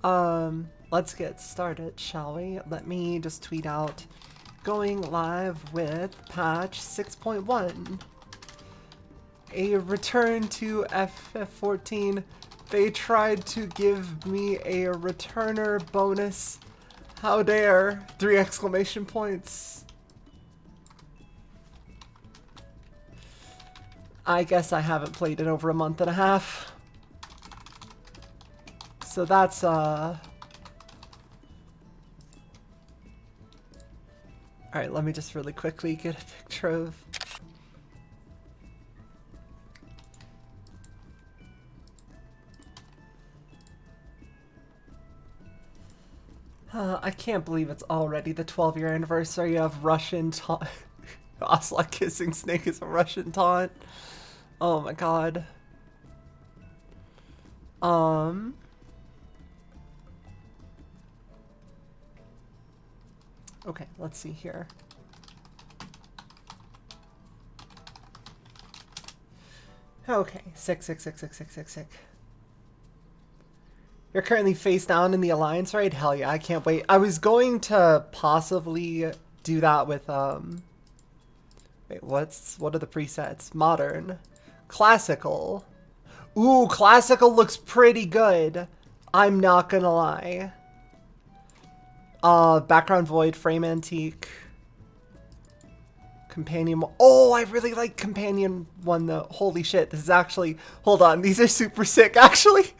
Let's get started, shall we? Let me just tweet out going live with patch 6.1. A return to FF14. They tried to give me a returner bonus. How dare! 3 exclamation points. I guess I haven't played in over a month and a half. So that's, Alright, let me just really quickly get a picture of... I can't believe it's already the 12-year anniversary of Russian taunt. Ocelot kissing Snake is a Russian taunt. Oh my god. Okay, let's see here. Okay, sick. You're currently face down in the Alliance, right? Hell yeah, I can't wait. I was going to possibly do that with, wait, what are the presets? Modern. Classical. Ooh, classical looks pretty good. I'm not gonna lie. Background void, frame antique. Companion. Oh, I really like companion one though. Holy shit, this is actually, hold on, these are super sick actually.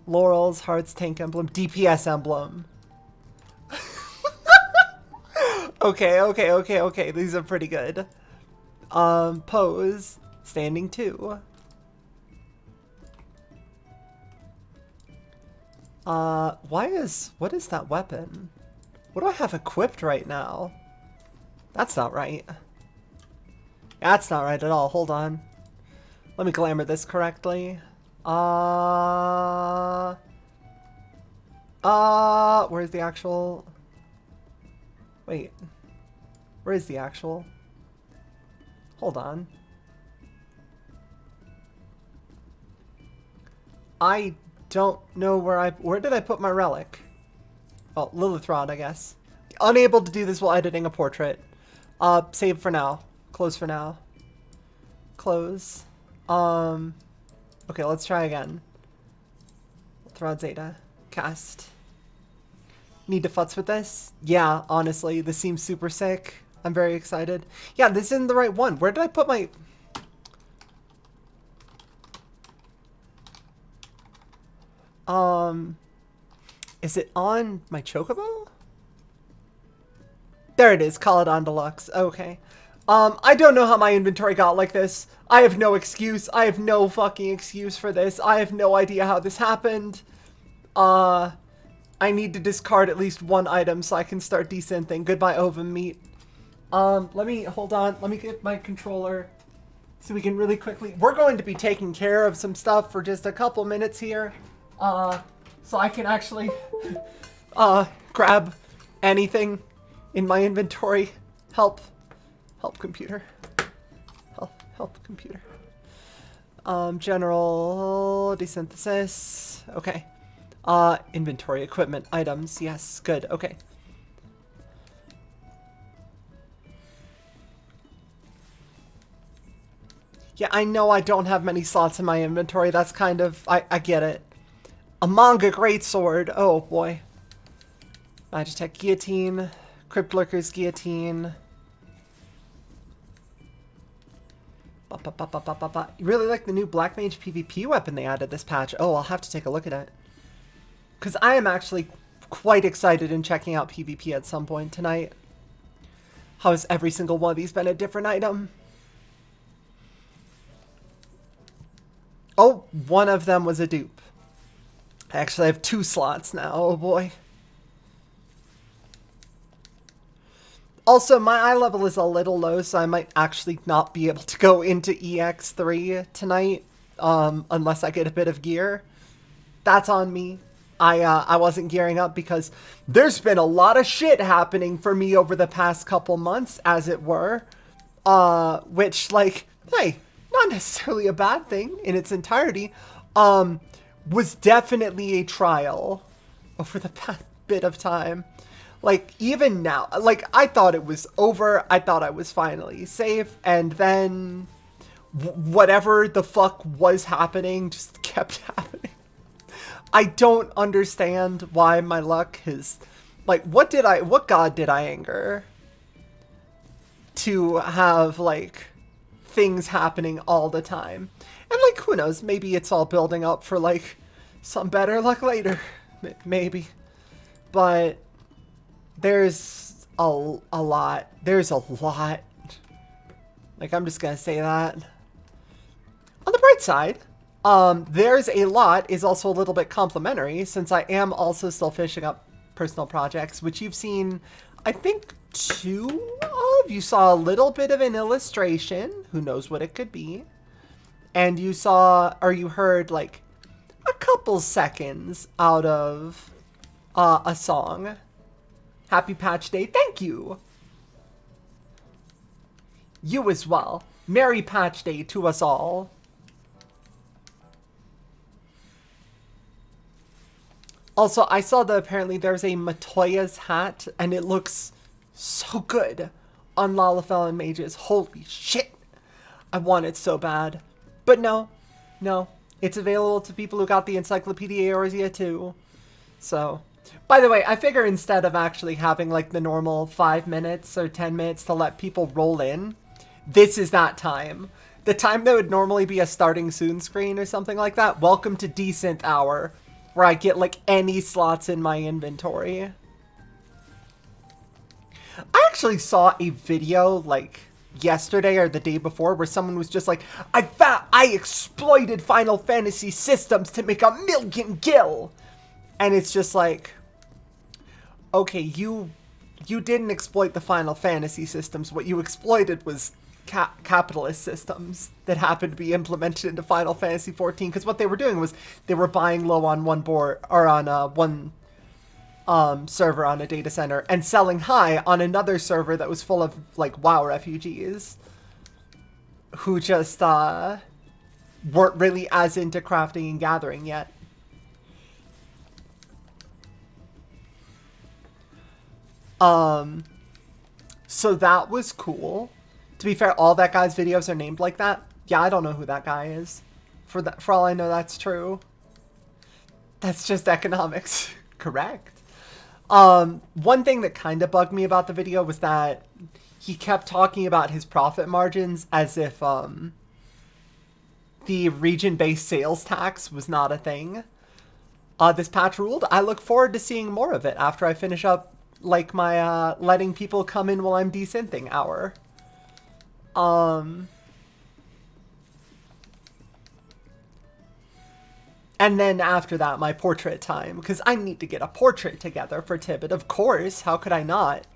Laurels, hearts, tank emblem, DPS emblem. Okay, these are pretty good. Pose, standing 2. What is that weapon? What do I have equipped right now? That's not right. That's not right at all. Hold on. Let me glamour this correctly. Where's the actual... Wait. Where is the actual... Hold on. I don't know where did I put my relic? Oh, Lilith Rod, I guess. Unable to do this while editing a portrait. Save for now. Close for now. Close. Okay, let's try again. Throd Zeta. Cast. Need to futz with this? Yeah, honestly, this seems super sick. I'm very excited. Yeah, this isn't the right one. Where did I put my... Is it on my Chocobo? There it is, Caladon Deluxe. Okay. I don't know how my inventory got like this. I have no excuse. I have no fucking excuse for this. I have no idea how this happened. I need to discard at least one item so I can start desynthing. Goodbye, ovum meat. Hold on. Let me get my controller so we can really quickly... We're going to be taking care of some stuff for just a couple minutes here. So I can actually, grab anything in my inventory. Help computer. Help computer. General desynthesis. Okay. Inventory, equipment, items. Yes, good. Okay. Yeah, I know I don't have many slots in my inventory. That's kind of, I get it. A manga greatsword. Oh boy. Magitech guillotine. Crypt Lurker's guillotine. You really like the new Black Mage PvP weapon they added this patch? Oh, I'll have to take a look at it. Because I am actually quite excited in checking out PvP at some point tonight. How has every single one of these been a different item? Oh, one of them was a dupe. I actually have 2 slots now. Oh boy. Also, my eye level is a little low, so I might actually not be able to go into EX3 tonight, unless I get a bit of gear. That's on me. I wasn't gearing up because there's been a lot of shit happening for me over the past couple months, as it were. Which, like, hey, not necessarily a bad thing in its entirety. was definitely a trial over the past bit of time. Like, even now, like, I thought it was over. I thought I was finally safe. And then whatever the fuck was happening just kept happening. I don't understand why my luck has... Like, what god did I anger to have, like, things happening all the time? And, like, who knows? Maybe it's all building up for, like, some better luck later. Maybe. But there's a lot. There's a lot. Like, I'm just gonna say that. On the bright side, there's a lot is also a little bit complimentary, since I am also still finishing up personal projects, which you've seen, I think, 2 of. You saw a little bit of an illustration. Who knows what it could be. And you saw, or you heard, like, a couple seconds out of a song. Happy Patch Day. Thank you. You as well. Merry Patch Day to us all. Also, I saw that apparently there's a Matoya's hat, and it looks so good on Lalafell and Mages. Holy shit. I want it so bad. But no. It's available to people who got the Encyclopedia Eorzea too. So, by the way, I figure instead of actually having like the normal 5 minutes or 10 minutes to let people roll in, this is that time. The time that would normally be a starting soon screen or something like that. Welcome to Decent Hour, where I get like any slots in my inventory. I actually saw a video like yesterday or the day before where someone was just like, I exploited Final Fantasy systems to make 1,000,000 gil. And it's just like, okay, you didn't exploit the Final Fantasy systems. What you exploited was capitalist systems that happened to be implemented into Final Fantasy XIV, because what they were doing was they were buying low on one board, or on one server on a data center, and selling high on another server that was full of like WoW refugees who just weren't really as into crafting and gathering yet. So that was cool. To be fair, all that guy's videos are named like that. Yeah, I don't know who that guy is. For all I know, that's true. That's just economics. Correct. One thing that kind of bugged me about the video was that he kept talking about his profit margins as if the region-based sales tax was not a thing. This patch ruled. I look forward to seeing more of it after I finish up like my letting people come in while I'm decenting hour. And then after that, my portrait time, because I need to get a portrait together for Tibbet. Of course, how could I not?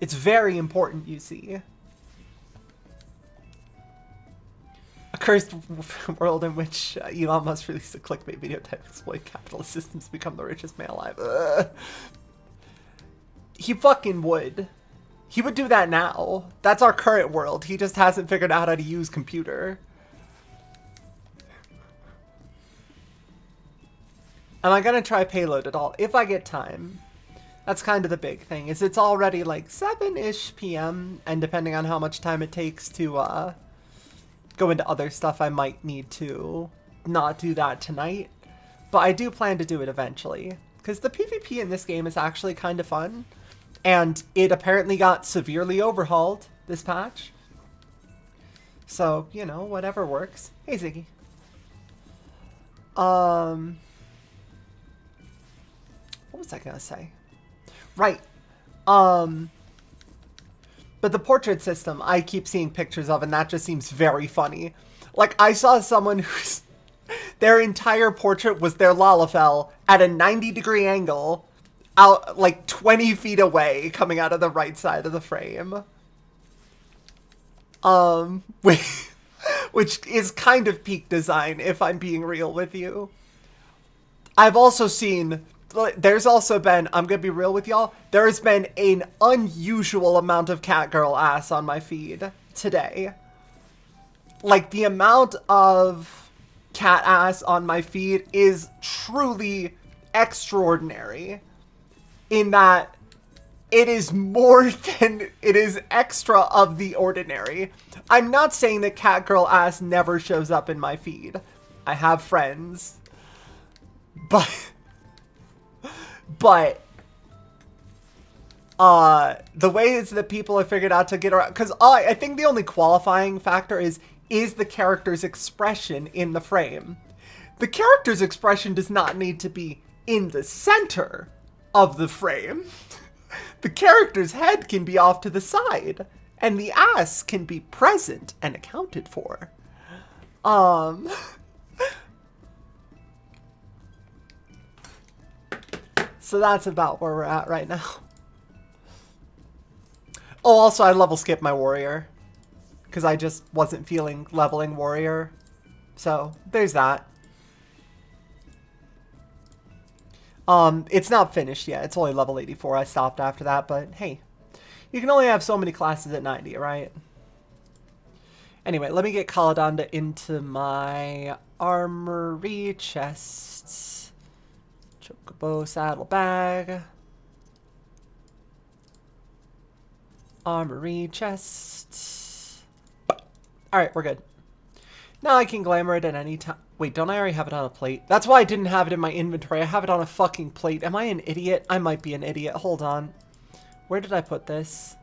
It's very important, you see. A cursed world in which Elon Musk released a clickbait video to exploit capitalist systems to become the richest man alive. Ugh. He fucking would. He would do that now. That's our current world. He just hasn't figured out how to use computer. Am I gonna try Payload at all? If I get time. That's kind of the big thing, is it's already like 7-ish p.m. and depending on how much time it takes to go into other stuff, I might need to not do that tonight. But I do plan to do it eventually, because the PvP in this game is actually kind of fun. And it apparently got severely overhauled this patch. So, you know, whatever works. Hey, Ziggy. What was I gonna say? Right. But the portrait system, I keep seeing pictures of, and that just seems very funny. Like, I saw someone whose... their entire portrait was their Lalafell at a 90-degree angle, out like 20 feet away, coming out of the right side of the frame. Which is kind of peak design, if I'm being real with you. I've also seen... There's also been, I'm gonna be real with y'all, there has been an unusual amount of catgirl ass on my feed today. Like, the amount of cat ass on my feed is truly extraordinary in that it is more than it is extra of the ordinary. I'm not saying that cat girl ass never shows up in my feed. I have friends. But the ways that people have figured out to get around, because I think the only qualifying factor is the character's expression in the frame. The character's expression does not need to be in the center of the frame. The character's head can be off to the side, and the ass can be present and accounted for. So that's about where we're at right now. Oh, also I level skipped my warrior, because I just wasn't feeling leveling warrior. So there's that. It's not finished yet. It's only level 84. I stopped after that, but hey, you can only have so many classes at 90, right? Anyway, let me get Caladonda into my armory chests. Chocobo saddlebag. Armory chests. Alright, we're good. Now I can glamour it at any time. Wait, don't I already have it on a plate? That's why I didn't have it in my inventory. I have it on a fucking plate. Am I an idiot? I might be an idiot. Hold on. Where did I put this?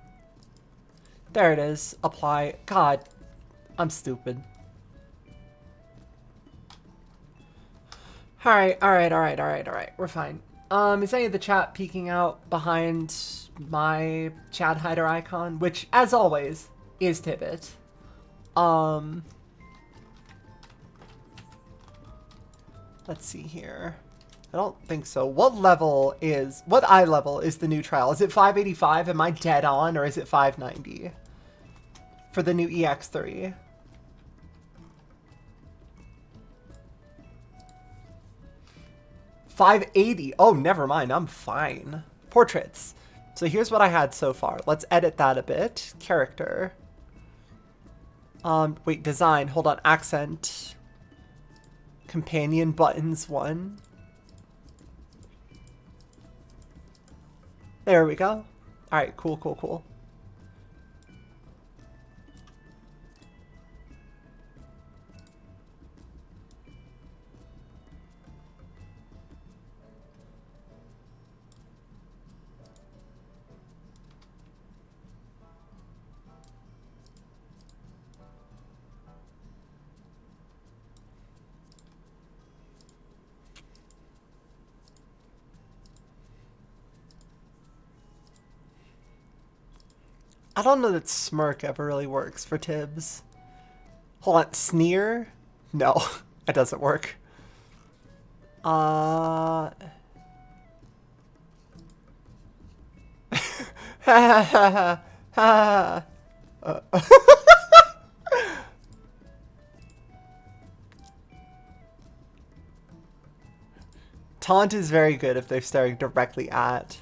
There it is. Apply. God, I'm stupid. Alright. We're fine. Is any of the chat peeking out behind my Chad Hider icon? Which, as always, is Tibbet. Let's see here. I don't think so. What eye level is the new trial? Is it 585? Am I dead on, or is it 590? For the new EX3. $580. Oh, never mind. I'm fine. Portraits. So here's what I had so far. Let's edit that a bit. Character. Wait, design. Hold on. Accent. Companion buttons 1. There we go. Alright, cool. I don't know that smirk ever really works for Tibbs. Hold on, sneer? No, that doesn't work. Ha ha ha Taunt is very good if they're staring directly at.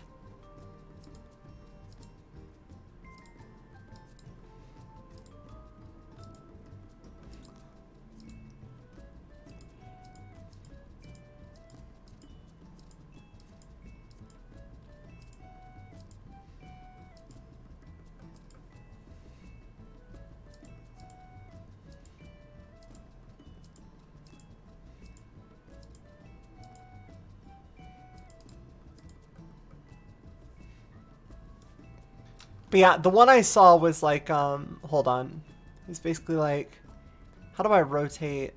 But yeah, the one I saw was like, hold on. It's basically like, how do I rotate?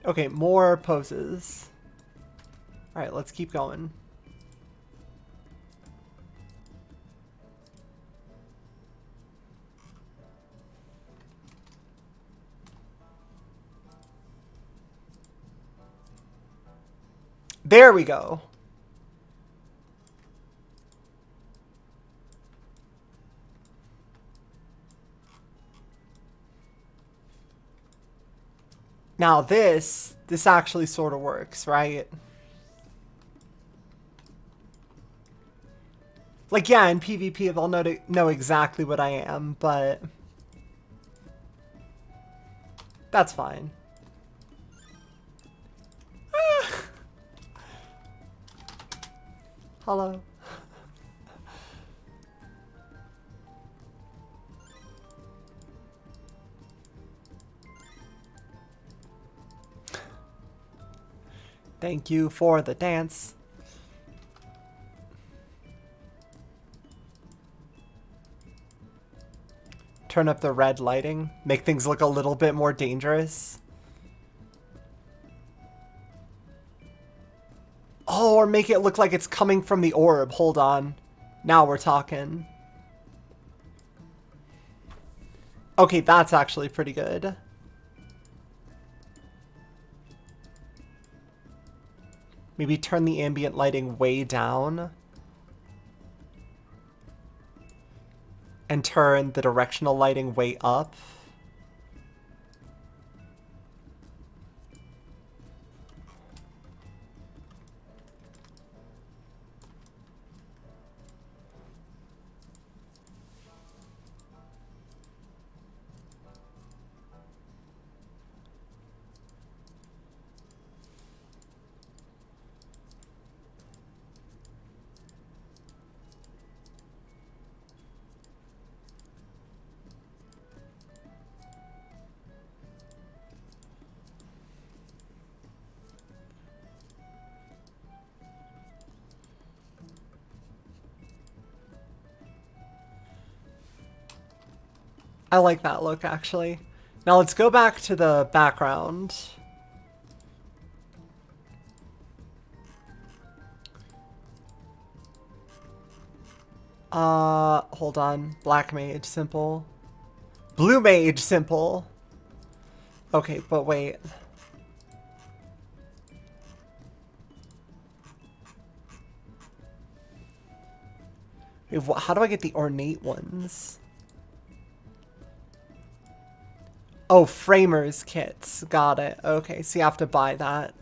Okay, more poses. All right, let's keep going. There we go. Now this actually sort of works, right? Like, yeah, in PvP they'll know exactly what I am, but that's fine. Hello. Thank you for the dance. Turn up the red lighting. Make things look a little bit more dangerous. Oh, or make it look like it's coming from the orb. Hold on. Now we're talking. Okay, that's actually pretty good. Maybe turn the ambient lighting way down. And turn the directional lighting way up. I like that look, actually. Now let's go back to the background. Hold on. Black mage, simple. Blue mage, simple. Okay, but wait. How do I get the ornate ones? Oh, framers kits. Got it. Okay, so you have to buy that.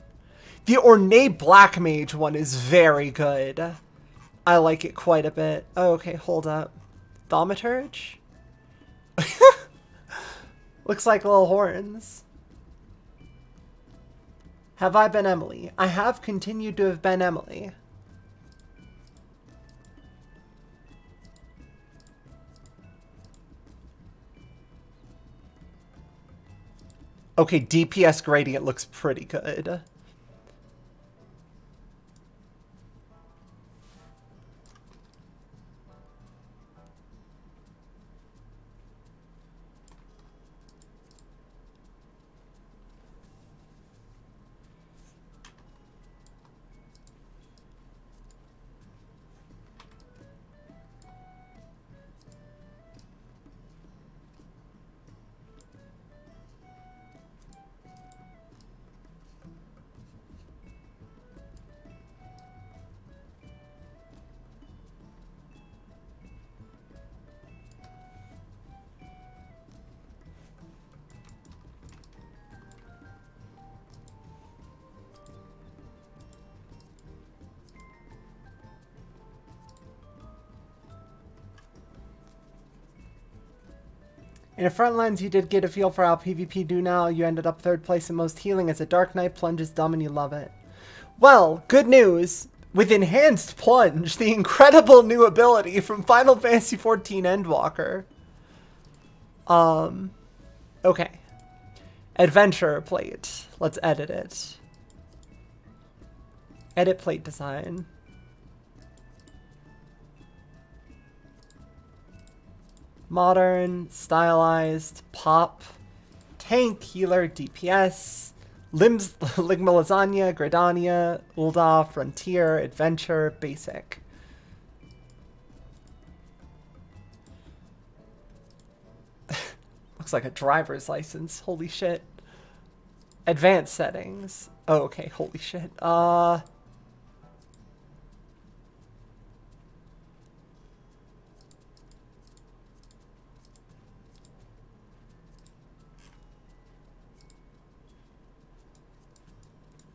The ornate black mage one is very good. I like it quite a bit. Oh, okay, hold up. Thaumaturge? Looks like little horns. Have I been Emily? I have continued to have been Emily. Okay, DPS gradient looks pretty good. In the front lines, you did get a feel for how PvP do now. You ended up third place in most healing as a Dark Knight plunges dumb and you love it. Well, good news. With Enhanced Plunge, the incredible new ability from Final Fantasy XIV Endwalker. Okay. Adventure plate. Let's edit it. Edit plate design. Modern, stylized, pop, tank, healer, DPS, limbs, Ligma Lasagna, Gridania, Ulda, Frontier, Adventure, Basic. Looks like a driver's license. Holy shit. Advanced settings. Oh, okay. Holy shit.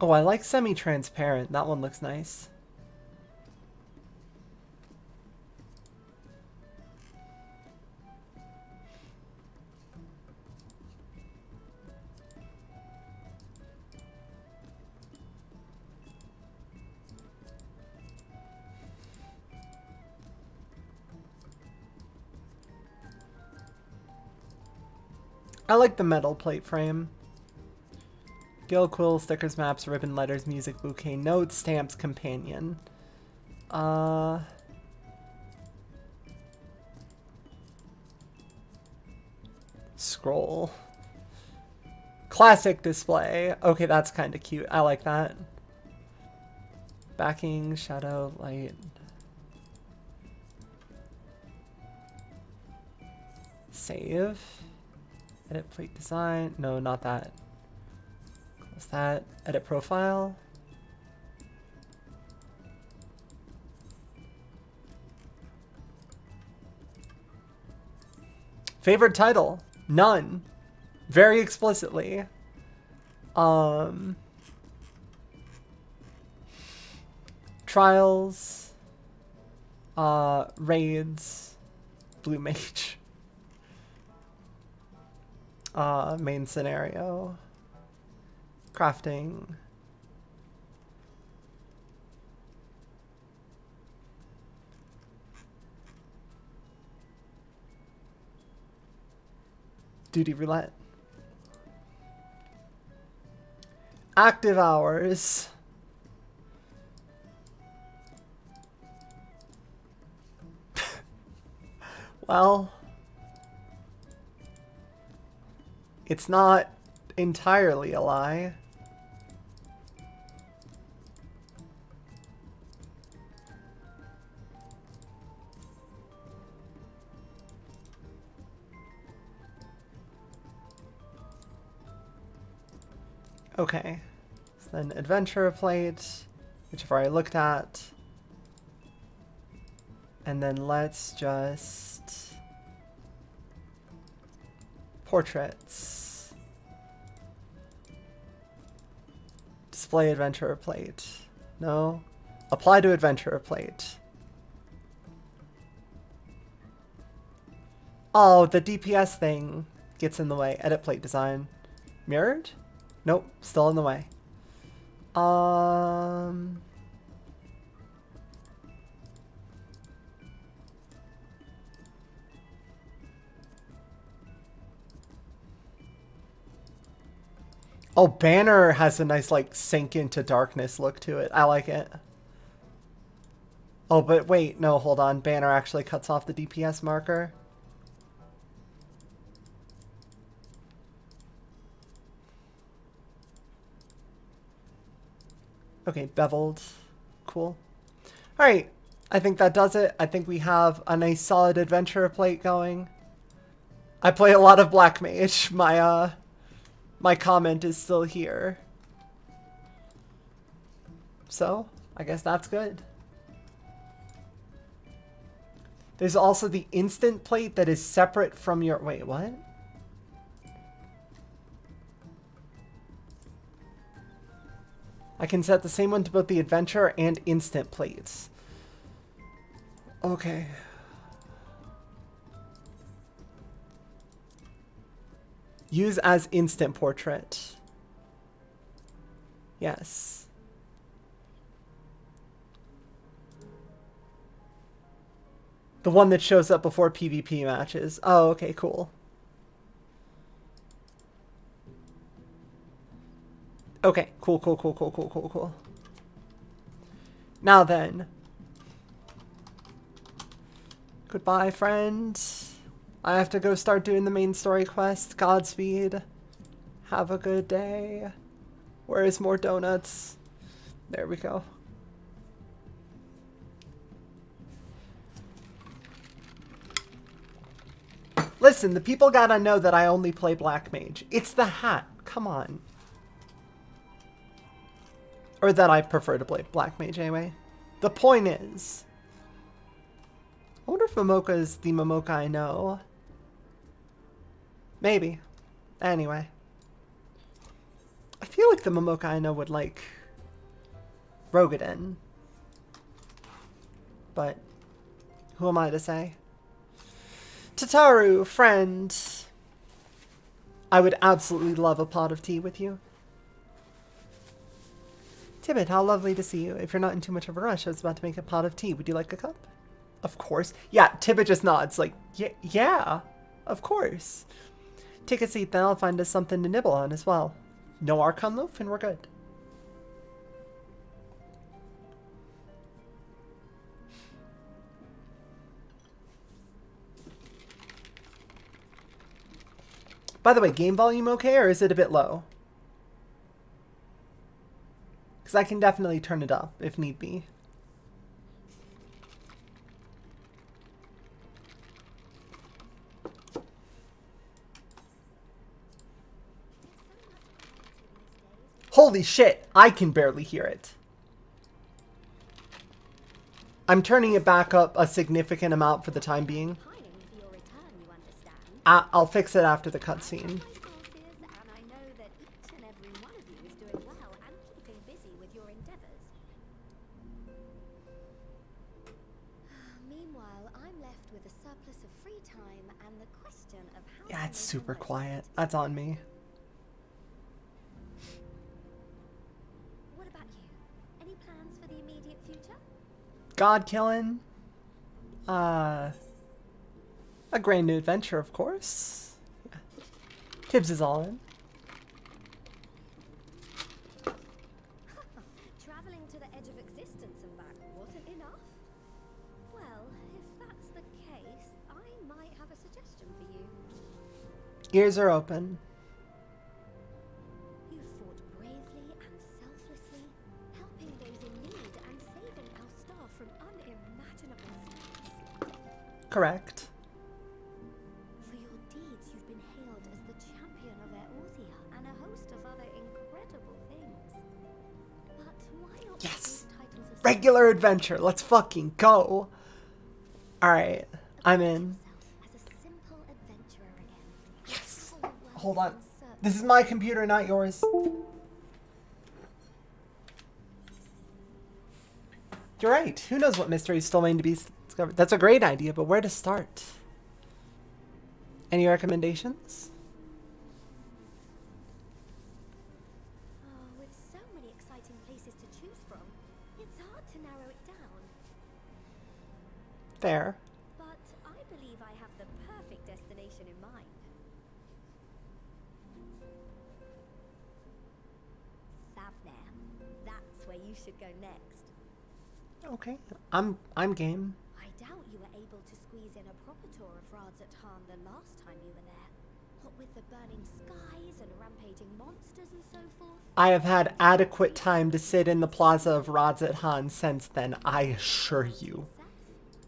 Oh, I like semi-transparent. That one looks nice. I like the metal plate frame. Gill, quill, stickers, maps, ribbon, letters, music, bouquet, notes, stamps, companion. Scroll. Classic display. Okay, that's kind of cute. I like that. Backing, shadow, light. Save. Edit plate design. No, not that. Close that. Edit profile. Favorite title? None. Very explicitly. Trials. Raids. Blue Mage. Main scenario. Crafting. Duty roulette. Active hours. Well, it's not entirely a lie. Okay, so then adventure plate, which I've already looked at. And then let's just... portraits. Display adventurer plate. No. Apply to adventurer plate. Oh, the DPS thing gets in the way. Edit plate design. Mirrored? Nope, still in the way. Oh, banner has a nice, like, sink into darkness look to it. I like it. Oh, but wait, no, hold on. Banner actually cuts off the DPS marker. Okay, beveled. Cool. Alright, I think that does it. I think we have a nice solid adventurer plate going. I play a lot of Black Mage. My comment is still here. So, I guess that's good. There's also the instant plate that is separate from your... Wait, what? I can set the same one to both the adventure and instant plates. Okay. Use as instant portrait. Yes. The one that shows up before PvP matches. Oh, okay, cool. Okay, cool. Now then. Goodbye, friend. I have to go start doing the main story quest. Godspeed. Have a good day. Where is more donuts? There we go. Listen, the people gotta know that I only play Black Mage. It's the hat. Come on. Or that I prefer to play Black Mage anyway. The point is... I wonder if Momoka is the Momoka I know. Maybe. Anyway. I feel like the Momoka I know would like Rogadin. But who am I to say? Tataru, friend. I would absolutely love a pot of tea with you. Tibbet, how lovely to see you. If you're not in too much of a rush, I was about to make a pot of tea. Would you like a cup? Of course. Yeah, Tibbet just nods like, yeah, of course. Take a seat, then I'll find us something to nibble on as well. No Archon loaf, and we're good. By the way, game volume okay, or is it a bit low? Because I can definitely turn it up if need be. Holy shit, I can barely hear it. I'm turning it back up a significant amount for the time being. I'll fix it after the cutscene. Yeah, it's super quiet. That's on me. What about you? Any plans for the immediate future? God killing. A grand new adventure, of course. Yeah. Tibbs is all in. Traveling to the edge of existence and back wasn't enough? Well, if that's the case, I might have a suggestion for you. Ears are open. You fought bravely and selflessly, helping those in need and saving our star from unimaginable threats. Correct. For your deeds, you've been hailed as the champion of Eorzea and a host of other incredible things. But why not Yes! these titles of Regular adventure. Let's fucking go. Alright. I'm in. as a simple adventurer again? Yes. Hold on. This is my computer, not yours. You're right. Who knows what mysteries still remain to be discovered? That's a great idea, but where to start? Any recommendations? Oh, with so many exciting places to choose from, it's hard to narrow it down. Fair. But I believe I have the perfect destination in mind. Thavnair. That's where you should go next. Okay. I'm game. I doubt you were able to squeeze in a proper tour of Radzat-Han the last time you were there. What with the burning skies and rampaging monsters and so forth. I have had adequate time to sit in the plaza of Radzat-Han since then, I assure you.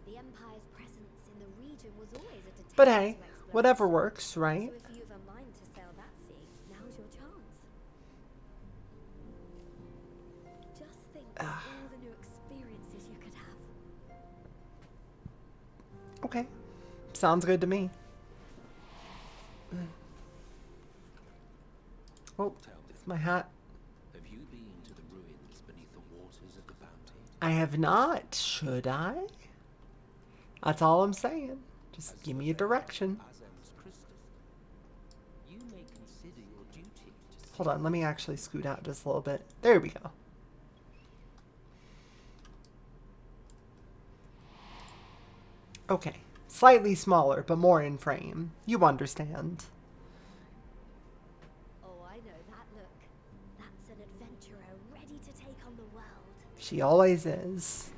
The Empire's presence in the region was always a deterrent But hey, to explorers. whatever works, right? So if you've a mind to sail that sea, now's your chance. Just think of all the new experiences you could have. Okay. Sounds good to me. Oh, it's my hat. Have you been to the ruins beneath the waters of the Bounty? I have not. Should I? That's all I'm saying. Just give me a direction. Azem's Christus. You may consider your duty to Hold on, let me actually scoot out just a little bit. There we go. Okay. Slightly smaller, but more in frame. You understand. Oh, I know that look. That's an adventurer ready to take on the world. She always is.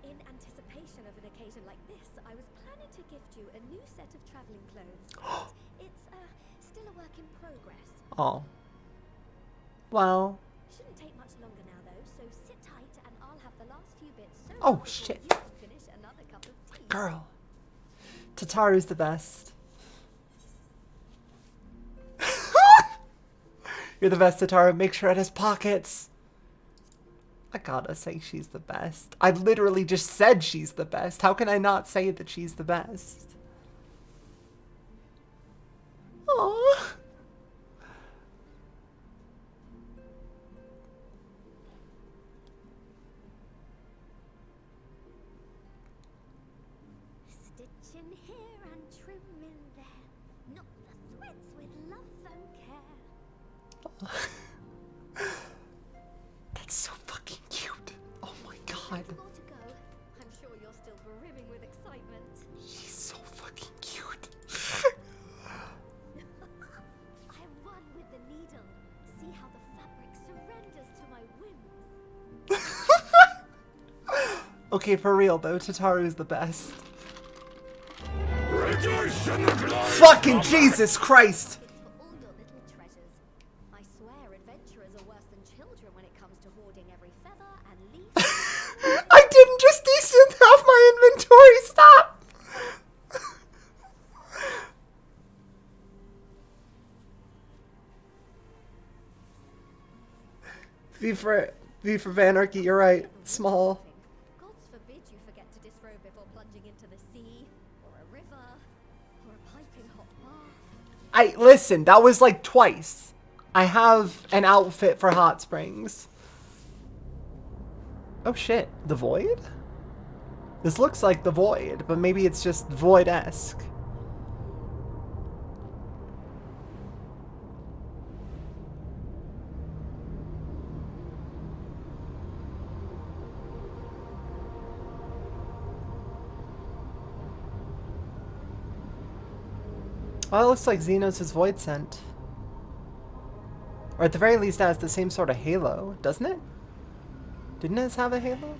In anticipation of an occasion like this, I was planning to gift you a new set of traveling clothes. But it's still a work in progress. Oh. Well. Shouldn't take much longer now though, so sit tight and I'll have the last few bits so Oh, before shit. you can finish another cup of tea. Girl. Tataru's the best. You're the best, Tataru. Make sure it has pockets. I gotta say she's the best. I literally just said she's the best. How can I not say that she's the best? Aww. Stitch in here and trim in there. Knot the threads with love and care. That's so fucking cute. Oh my god. More to go. I'm sure you're still brimming with excitement. She's so fucking cute. Okay, for real though, Tataru's the best. Fucking Jesus Christ! It's for all your little treasures. I swear adventurers are worse than children when it comes to hoarding every feather and leaf. I didn't just desync half my inventory, stop! V for Vanarchy, you're right. Small. Gods forbid you forget to disrobe before plunging into the sea, or a river, or a piping hot bath. Listen, that was like twice. I have an outfit for hot springs. Oh shit, the Void? This looks like the Void, but maybe it's just Void-esque. Well, it looks like Xenos' Void Scent. Or at the very least it has the same sort of halo, doesn't it? Didn't it have a halo?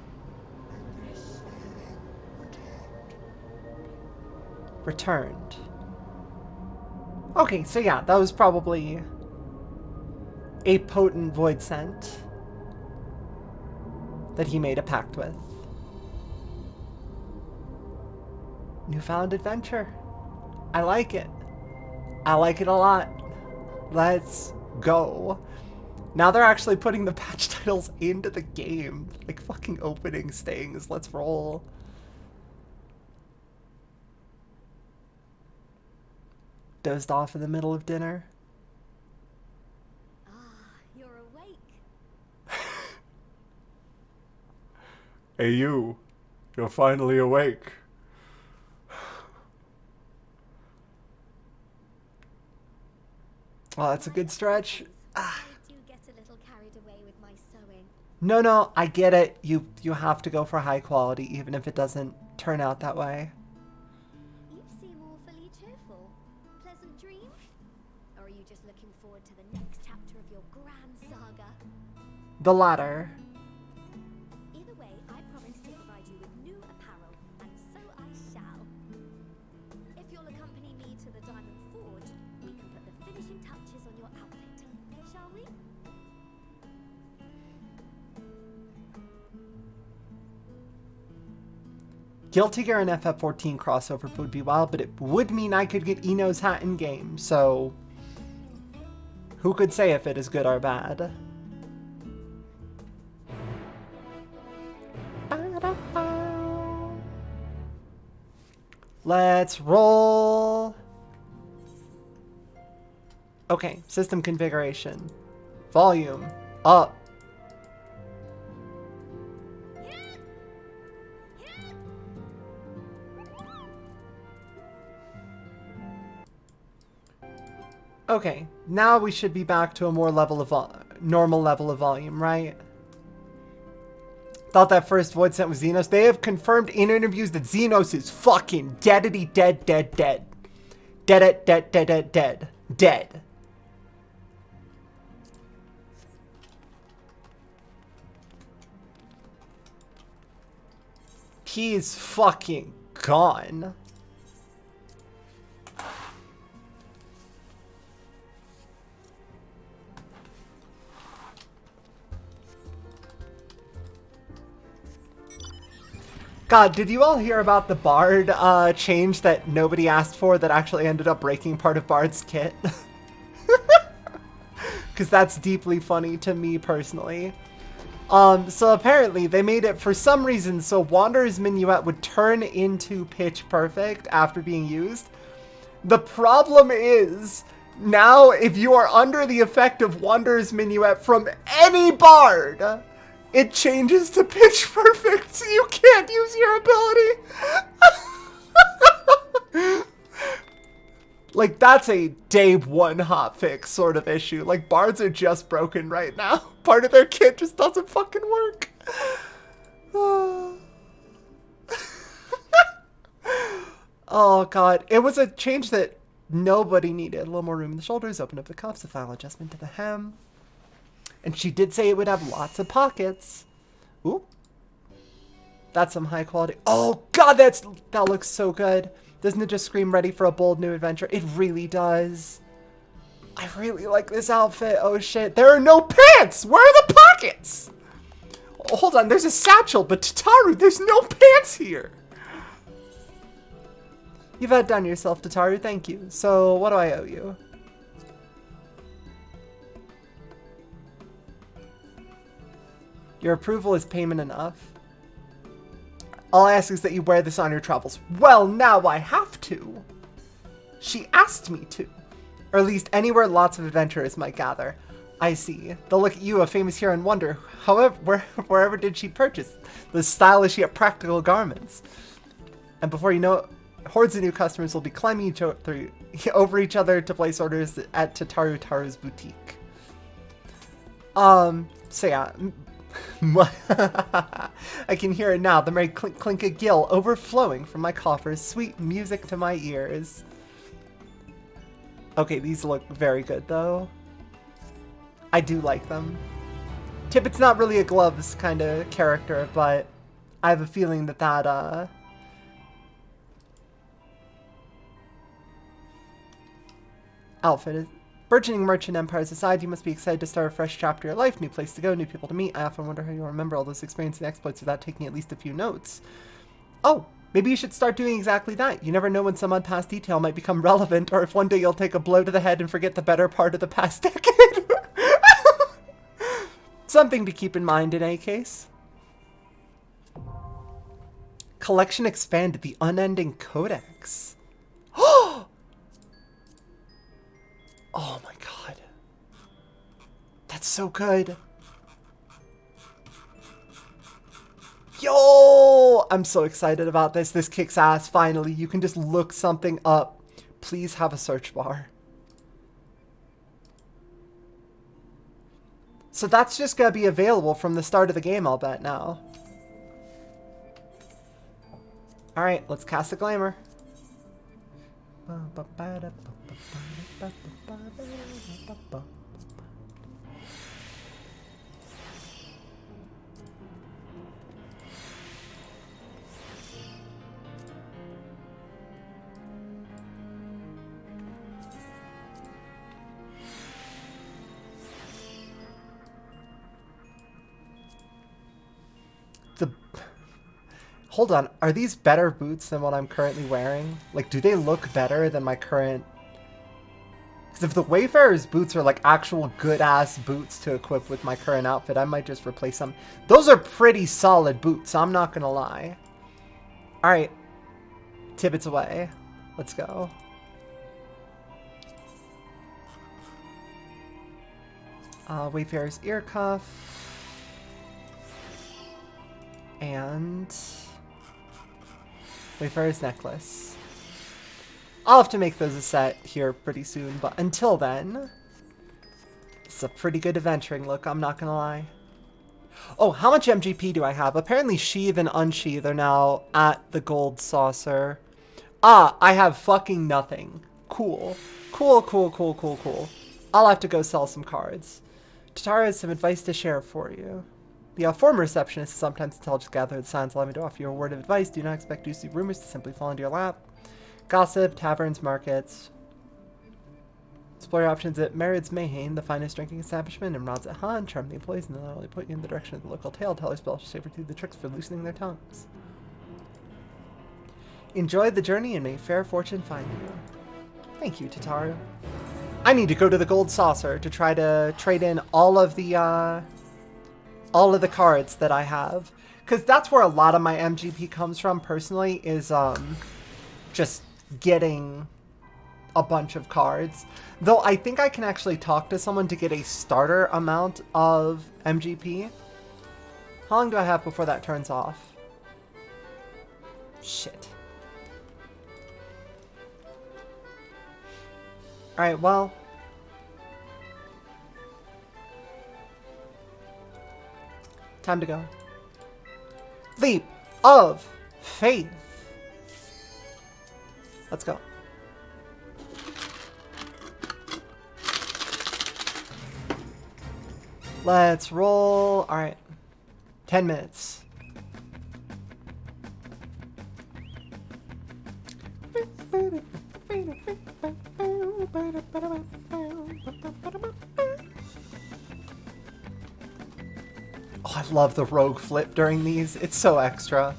Returned. Okay, so yeah, that was probably a potent Void Scent that he made a pact with. Newfound adventure. I like it. I like it a lot. Let's go. Now they're actually putting the patch titles into the game. Like fucking opening stings. Let's roll. Dozed off in the middle of dinner. Ah, you're awake. Hey you. You're finally awake. Oh, that's a good stretch. I do get a little carried away with my sewing. No, I get it. You have to go for high quality, even if it doesn't turn out that way. You seem awfully cheerful. Pleasant dream? Or are you just looking forward to the next chapter of your grand saga? The latter. Either way, I promise to provide you with new apparel, and so I shall. If you'll accompany me to the Diamond Forge, we can put the finishing touches on your outfit, shall we? Guilty Gear and FF14 crossover would be wild, but it would mean I could get Eno's hat in game, so who could say if it is good or bad? Let's roll. Okay, system configuration. Volume up. Okay, now we should be back to a more normal level of volume, right? Thought that first Void Scent was Xenos. They have confirmed in interviews that Xenos is fucking deadity dead. Dead. He is fucking gone. God, did you all hear about the Bard change that nobody asked for that actually ended up breaking part of Bard's kit? Because that's deeply funny to me personally. So apparently they made it for some reason so Wanderer's Minuet would turn into Pitch Perfect after being used. The problem is, now if you are under the effect of Wanderer's Minuet from any Bard, it changes to Pitch Perfect, so you can't use your ability. Like, that's a day one hotfix sort of issue. Like, Bards are just broken right now. Part of their kit just doesn't fucking work. Oh, God. It was a change that nobody needed. A little more room in the shoulders, open up the cuffs, a final adjustment to the hem. And she did say it would have lots of pockets. Ooh. That's some high quality. Oh god, that looks so good. Doesn't it just scream ready for a bold new adventure? It really does. I really like this outfit. Oh shit, there are no pants! Where are the pockets? Oh, hold on, there's a satchel, but Tataru, there's no pants here. You've outdone yourself, Tataru, thank you. So, what do I owe you? Your approval is payment enough. All I ask is that you wear this on your travels. Well, now I have to. She asked me to. Or at least anywhere lots of adventurers might gather. I see. They'll look at you, a famous hero, and wonder, however, wherever did she purchase the stylish yet practical garments? And before you know it, hordes of new customers will be climbing over each other to place orders at Tataru Taru's boutique. So yeah. I can hear it now, the merry clink clink of gill overflowing from my coffers, sweet music to my ears. Okay, these look very good though. I do like them. Tippet's not really a gloves kind of character, but I have a feeling that outfit is... Burgeoning merchant empires aside, you must be excited to start a fresh chapter of your life. New place to go, new people to meet. I often wonder how you'll remember all those experiences and exploits without taking at least a few notes. Oh, maybe you should start doing exactly that. You never know when some unpassed detail might become relevant, or if one day you'll take a blow to the head and forget the better part of the past decade. Something to keep in mind in any case. Collection expanded, the unending codex. Oh my god. That's so good. Yo! I'm so excited about this. This kicks ass, finally. You can just look something up. Please have a search bar. So that's just gonna be available from the start of the game, I'll bet now. Alright, let's cast a glamour. Hold on, are these better boots than what I'm currently wearing? Like, do they look better than my current... Because if the Wayfarer's boots are like actual good-ass boots to equip with my current outfit, I might just replace them. Those are pretty solid boots, I'm not gonna lie. Alright. Tibbet's away. Let's go. Wayfarer's ear cuff. And... Wayfarer's necklace. I'll have to make those a set here pretty soon, but until then, it's a pretty good adventuring look, I'm not gonna lie. Oh, how much MGP do I have? Apparently Sheath and Unsheath are now at the gold saucer. Ah, I have fucking nothing. Cool. Cool, cool, cool, cool, cool. I'll have to go sell some cards. Tataru has some advice to share for you. The former receptionist is sometimes intelligent to gather the signs, allow me to offer you a word of advice. Do not expect juicy rumors to simply fall into your lap. Gossip, taverns, markets. Explore your options at Mered's Mayhain, the finest drinking establishment, and Rod's at Han. Charm the employees and they'll not only point you in the direction of the local tale-tellers, but also saber through the tricks for loosening their tongues. Enjoy the journey and may fair fortune find you. Thank you, Tataru. I need to go to the Gold Saucer to try to trade in all of the cards that I have. Because that's where a lot of my MGP comes from, personally, is just getting a bunch of cards. Though I think I can actually talk to someone to get a starter amount of MGP. How long do I have before that turns off? Shit. Alright, well. Time to go. Leap of faith. Let's go. Let's roll. Alright. 10 minutes. Oh, I love the rogue flip during these. It's so extra.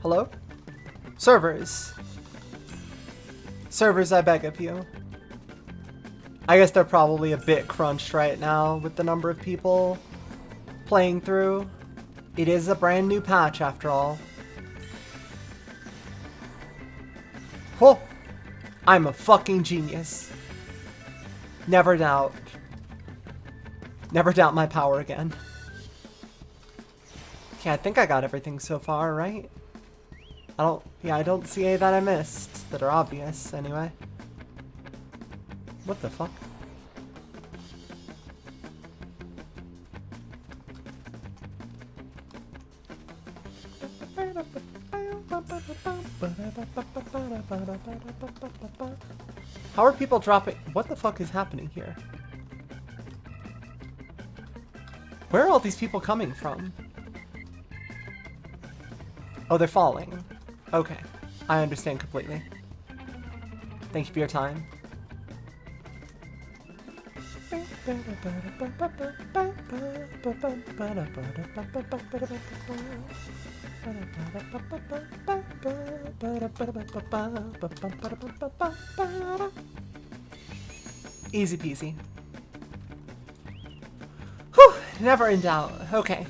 Hello? Servers. Servers, I beg of you. I guess they're probably a bit crunched right now with the number of people playing through. It is a brand new patch after all. Oh! I'm a fucking genius. Never doubt. Never doubt my power again. Okay, I think I got everything so far, right? I don't see any that I missed that are obvious, anyway. What the fuck? How are people dropping? What the fuck is happening here? Where are all these people coming from? Oh, they're falling. Okay, I understand completely. Thank you for your time. Easy peasy. Whew, never in doubt. Okay.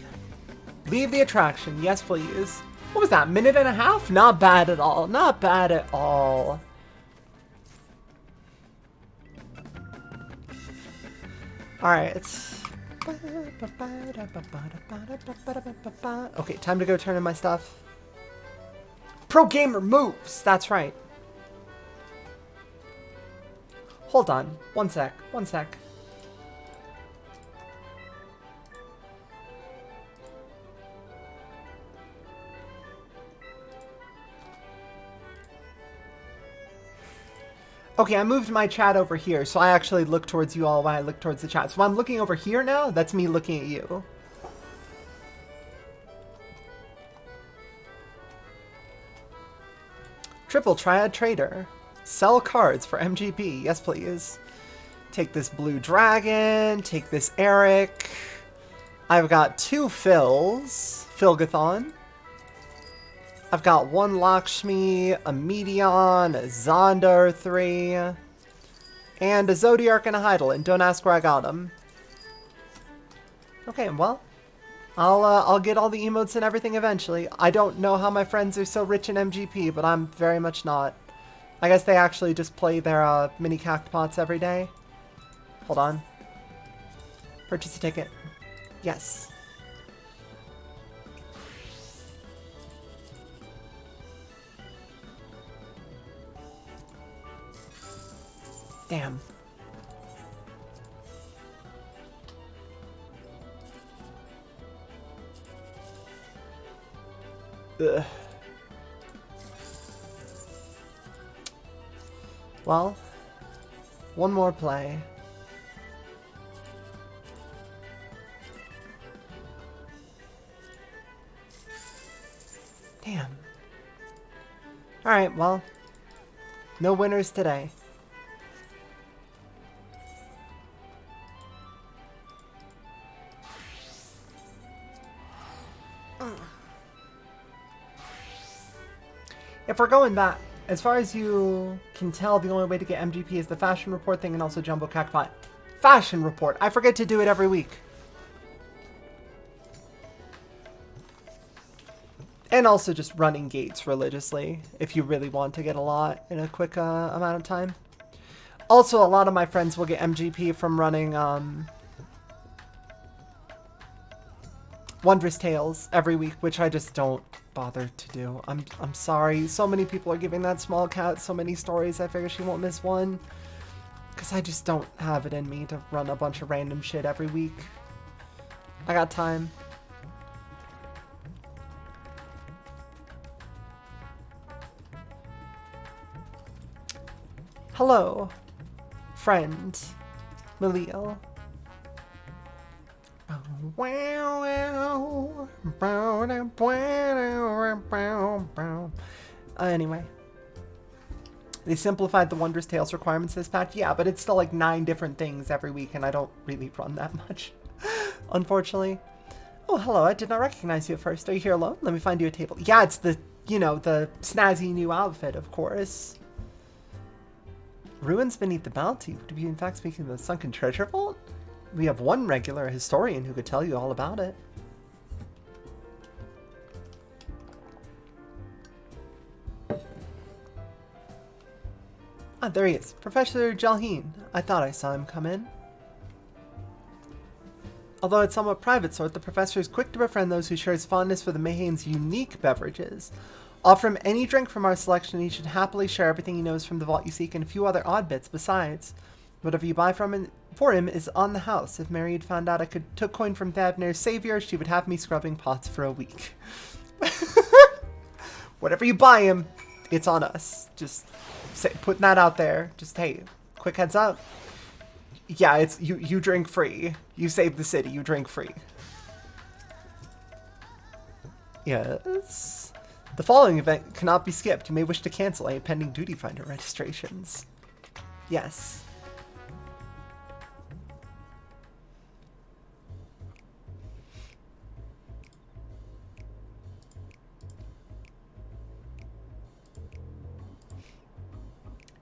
Leave the attraction, yes please. What was that, minute and a half? Not bad at all, not bad at all. Alright. Okay, time to go turn in my stuff. Pro gamer moves! That's right. Hold on. One sec. One sec. Okay, I moved my chat over here, so I actually look towards you all when I look towards the chat. So I'm looking over here now, that's me looking at you. Triple Triad Trader. Sell cards for MGP. Yes, please. Take this Blue Dragon. Take this Eric. I've got 2 Phils. Philgathon. I've got 1 Lakshmi, a Medion, a Zondar 3, and a Zodiark and a Hydaelyn. Don't ask where I got them. Okay, well, I'll get all the emotes and everything eventually. I don't know how my friends are so rich in MGP, but I'm very much not. I guess they actually just play their mini cactpots every day. Hold on. Purchase a ticket. Yes. Damn. Ugh. Well, one more play. Damn. Alright, well, no winners today. If we're going back, as far as you can tell, the only way to get MGP is the fashion report thing and also Jumbo Cactpot. Fashion report! I forget to do it every week. And also just running gates religiously, if you really want to get a lot in a quick amount of time. Also, a lot of my friends will get MGP from running Wondrous Tales every week, which I just don't bother to do. I'm sorry. So many people are giving that small cat so many stories. I figure she won't miss one. Because I just don't have it in me to run a bunch of random shit every week. I got time. Hello. friend, Malil. Anyway. They simplified the Wondrous Tales requirements this patch. Yeah, but it's still like 9 different things every week, and I don't really run that much, unfortunately. Oh, hello. I did not recognize you at first. Are you here alone? Let me find you a table. Yeah, it's the, you know, the snazzy new outfit, of course. Ruins beneath the bounty. Would you be in fact speaking of the sunken treasure vault? We have one regular historian who could tell you all about it. Ah, there he is. Professor Jalheen. I thought I saw him come in. Although it's somewhat private sort, the professor is quick to befriend those who share his fondness for the Mayhane's unique beverages. Offer him any drink from our selection, and he should happily share everything he knows from the vault you seek and a few other odd bits besides. Whatever you buy for him is on the house. If Mary had found out I took coin from Thavner's savior, she would have me scrubbing pots for a week. Whatever you buy him, it's on us. Just putting that out there. Just, hey, quick heads up. Yeah, it's you drink free. You save the city, you drink free. Yes. The following event cannot be skipped. You may wish to cancel any pending duty finder registrations. Yes.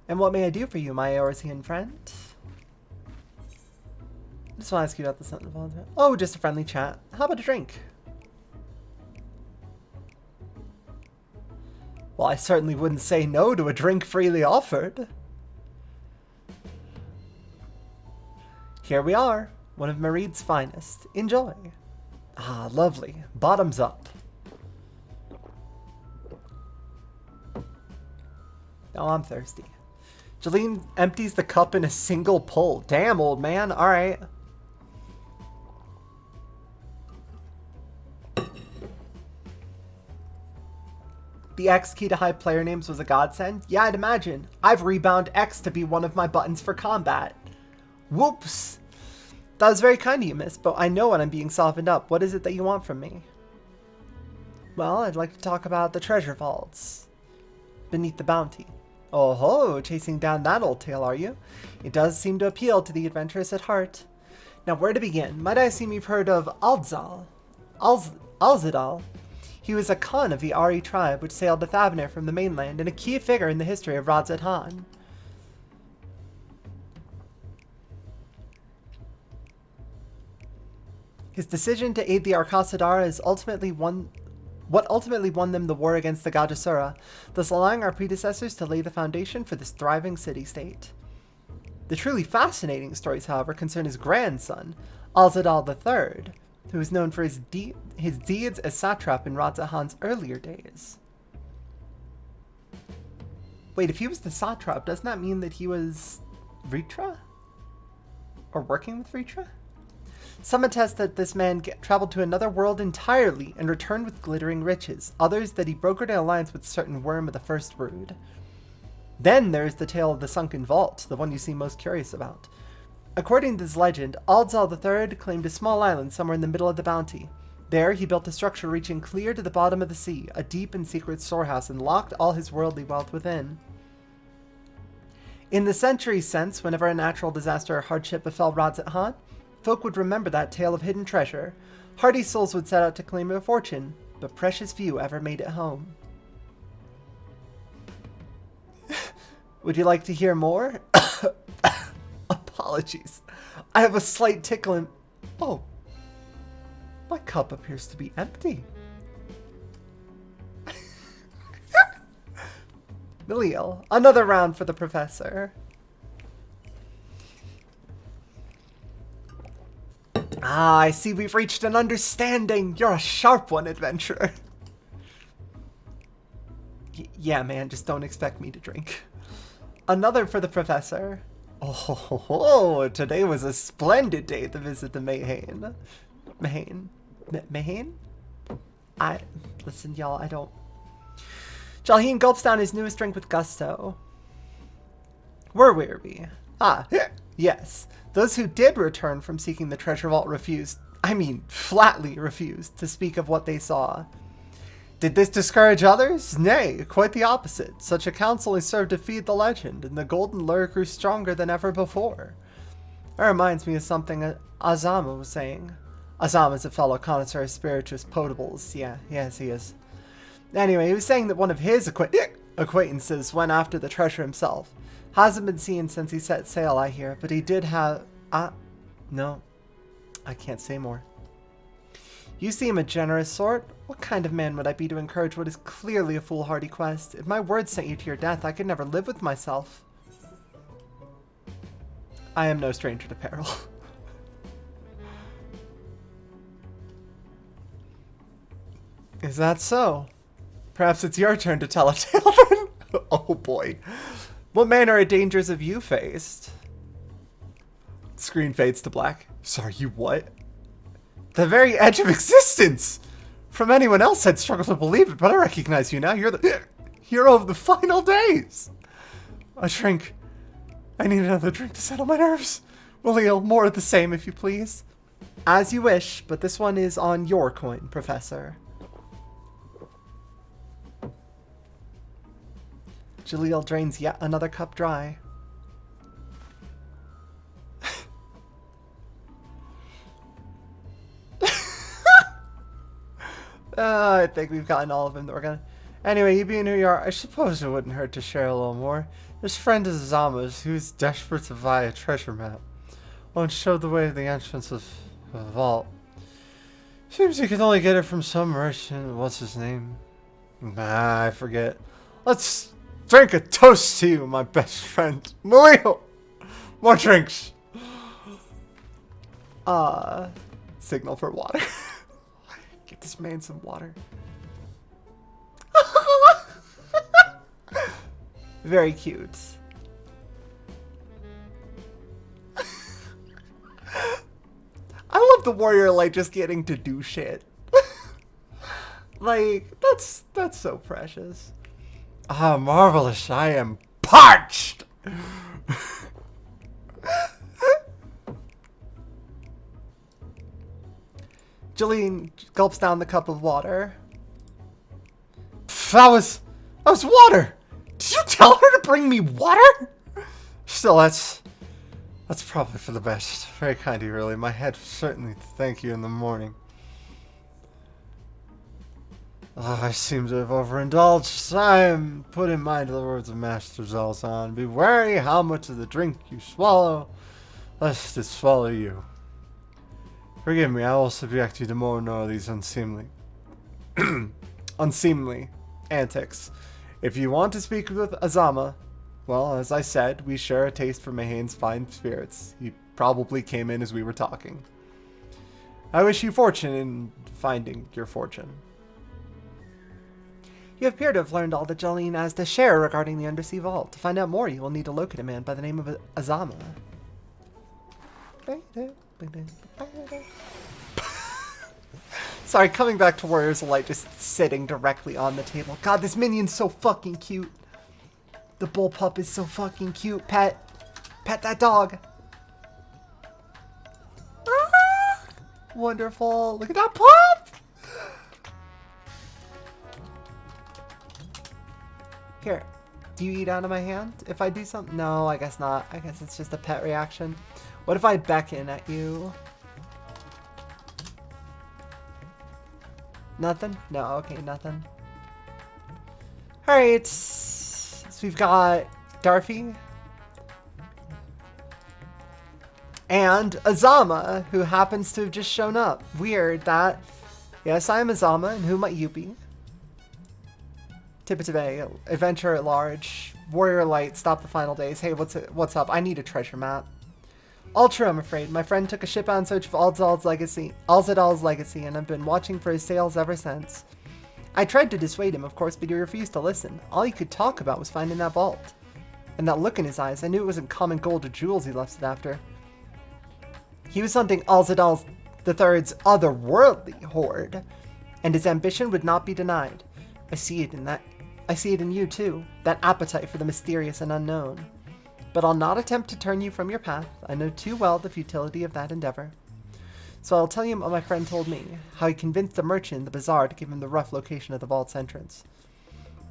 And what may I do for you, my Eorzean friend? I just want to ask you about the Sentinel. Oh, just a friendly chat. How about a drink? Well, I certainly wouldn't say no to a drink freely offered. Here we are, one of Mareed's finest. Enjoy. Ah, lovely. Bottoms up. Oh, I'm thirsty. Jalheen empties the cup in a single pull. Damn, old man. All right. The X key to hide player names was a godsend? Yeah, I'd imagine. I've rebound X to be one of my buttons for combat. Whoops. That was very kind of you, miss, but I know when I'm being softened up. What is it that you want from me? Well, I'd like to talk about the treasure vaults beneath the bounty. Oh ho, chasing down that old tale, are you? It does seem to appeal to the adventurous at heart. Now, where to begin? Might I assume you've heard of Alzal? Alzidal? He was a Khan of the Ari tribe, which sailed to Thavner from the mainland, and a key figure in the history of Radzat-Han. His decision to aid the Arkasadara is what ultimately won them the war against the Gajasura, thus allowing our predecessors to lay the foundation for this thriving city-state. The truly fascinating stories, however, concern his grandson, Alzadal III, who is known for his deeds as satrap in Radzat-Han's earlier days. Wait, if he was the satrap, doesn't that mean that he was Vritra? Or working with Vritra? Some attest that this man traveled to another world entirely and returned with glittering riches. Others that he brokered an alliance with a certain worm of the first brood. Then there is the tale of the sunken vault, the one you seem most curious about. According to this legend, Aldzal III claimed a small island somewhere in the middle of the bounty. There he built a structure reaching clear to the bottom of the sea, a deep and secret storehouse, and locked all his worldly wealth within. In the centuries since, whenever a natural disaster or hardship befell Radzat-Han, folk would remember that tale of hidden treasure. Hardy souls would set out to claim their fortune, but precious few ever made it home. Would you like to hear more? Apologies. I have a slight tickle in... Oh. My cup appears to be empty. Miliel, another round for the professor. Ah, I see we've reached an understanding. You're a sharp one, adventurer. Yeah, man, just don't expect me to drink. Another for the professor. Oh, today was a splendid day to visit the Mayhane. Mayhane? Listen, y'all, I don't... Jalheen gulps down his newest drink with gusto. Where were we? Ah, yes. Those who did return from seeking the treasure vault refused, flatly refused, to speak of what they saw. Did this discourage others? Nay, quite the opposite. Such accounts only served to feed the legend, and the golden lure grew stronger than ever before. That reminds me of something Azama was saying. Azama's a fellow connoisseur of spirituous potables. Yes, he is. Anyway, he was saying that one of his acquaintances went after the treasure himself. Hasn't been seen since he set sail, I hear, but he did have... no. I can't say more. You seem a generous sort. What kind of man would I be to encourage what is clearly a foolhardy quest? If my words sent you to your death, I could never live with myself. I am no stranger to peril. Is that so? Perhaps it's your turn to tell a tale then? Oh boy. What manner of dangers have you faced? Screen fades to black. Sorry, you what? The very edge of existence! From anyone else I'd struggle to believe it, but I recognize you now. You're the hero of the final days! A drink. I need another drink to settle my nerves. Will more of the same, if you please. As you wish, but this one is on your coin, Professor. Jaleel drains yet another cup dry. I think we've gotten all of them that we're gonna... Anyway, you being who you are, I suppose it wouldn't hurt to share a little more. This friend is Zama's, who's desperate to buy a treasure map. Won't show the way to the entrance of the vault. Seems you can only get it from some merchant. What's his name? I forget. Let's drink a toast to you, my best friend. Mario! More drinks! Signal for water. Get this man some water. Very cute. I love the warrior like just getting to do shit. Like that's so precious. Ah, marvelous! I am parched. Jolene gulps down the cup of water. That was water. Did you tell her to bring me water? Still, that's probably for the best. Very kind of you, really. My head will certainly thank you in the morning. I seem to have overindulged. I am put in mind of the words of Master Zalzan. Be wary how much of the drink you swallow, lest it swallow you. Forgive me, I will subject you to more of these unseemly antics. If you want to speak with Azama, well, as I said, we share a taste for Mahane's fine spirits. He probably came in as we were talking. I wish you fortune in finding your fortune. You appear to have learned all that Jolene has to share regarding the undersea vault. To find out more, you will need to locate a man by the name of Azama. Sorry, coming back to Warriors of Light, just sitting directly on the table. God, this minion's so fucking cute. The bullpup is so fucking cute. Pet that dog. Ah, wonderful. Look at that pup. Here, do you eat out of my hand if I do something? No, I guess not. I guess it's just a pet reaction. What if I beckon at you? Nothing? No, okay, nothing. Alright, so we've got Darfy and Azama, who happens to have just shown up. Weird that, yes, I am Azama, and who might you be? Tippetibe, adventure at large, warrior light, stop the final days. Hey, what's up? I need a treasure map. All true, I'm afraid. My friend took a ship out in search of Alzadal's legacy, and I've been watching for his sails ever since. I tried to dissuade him, of course, but he refused to listen. All he could talk about was finding that vault. And that look in his eyes, I knew it wasn't common gold or jewels he left it after. He was hunting Alzadal III's otherworldly hoard, and his ambition would not be denied. I see it in you too, that appetite for the mysterious and unknown. But I'll not attempt to turn you from your path. I know too well the futility of that endeavor. So I'll tell you what my friend told me, how he convinced a merchant in the bazaar to give him the rough location of the vault's entrance.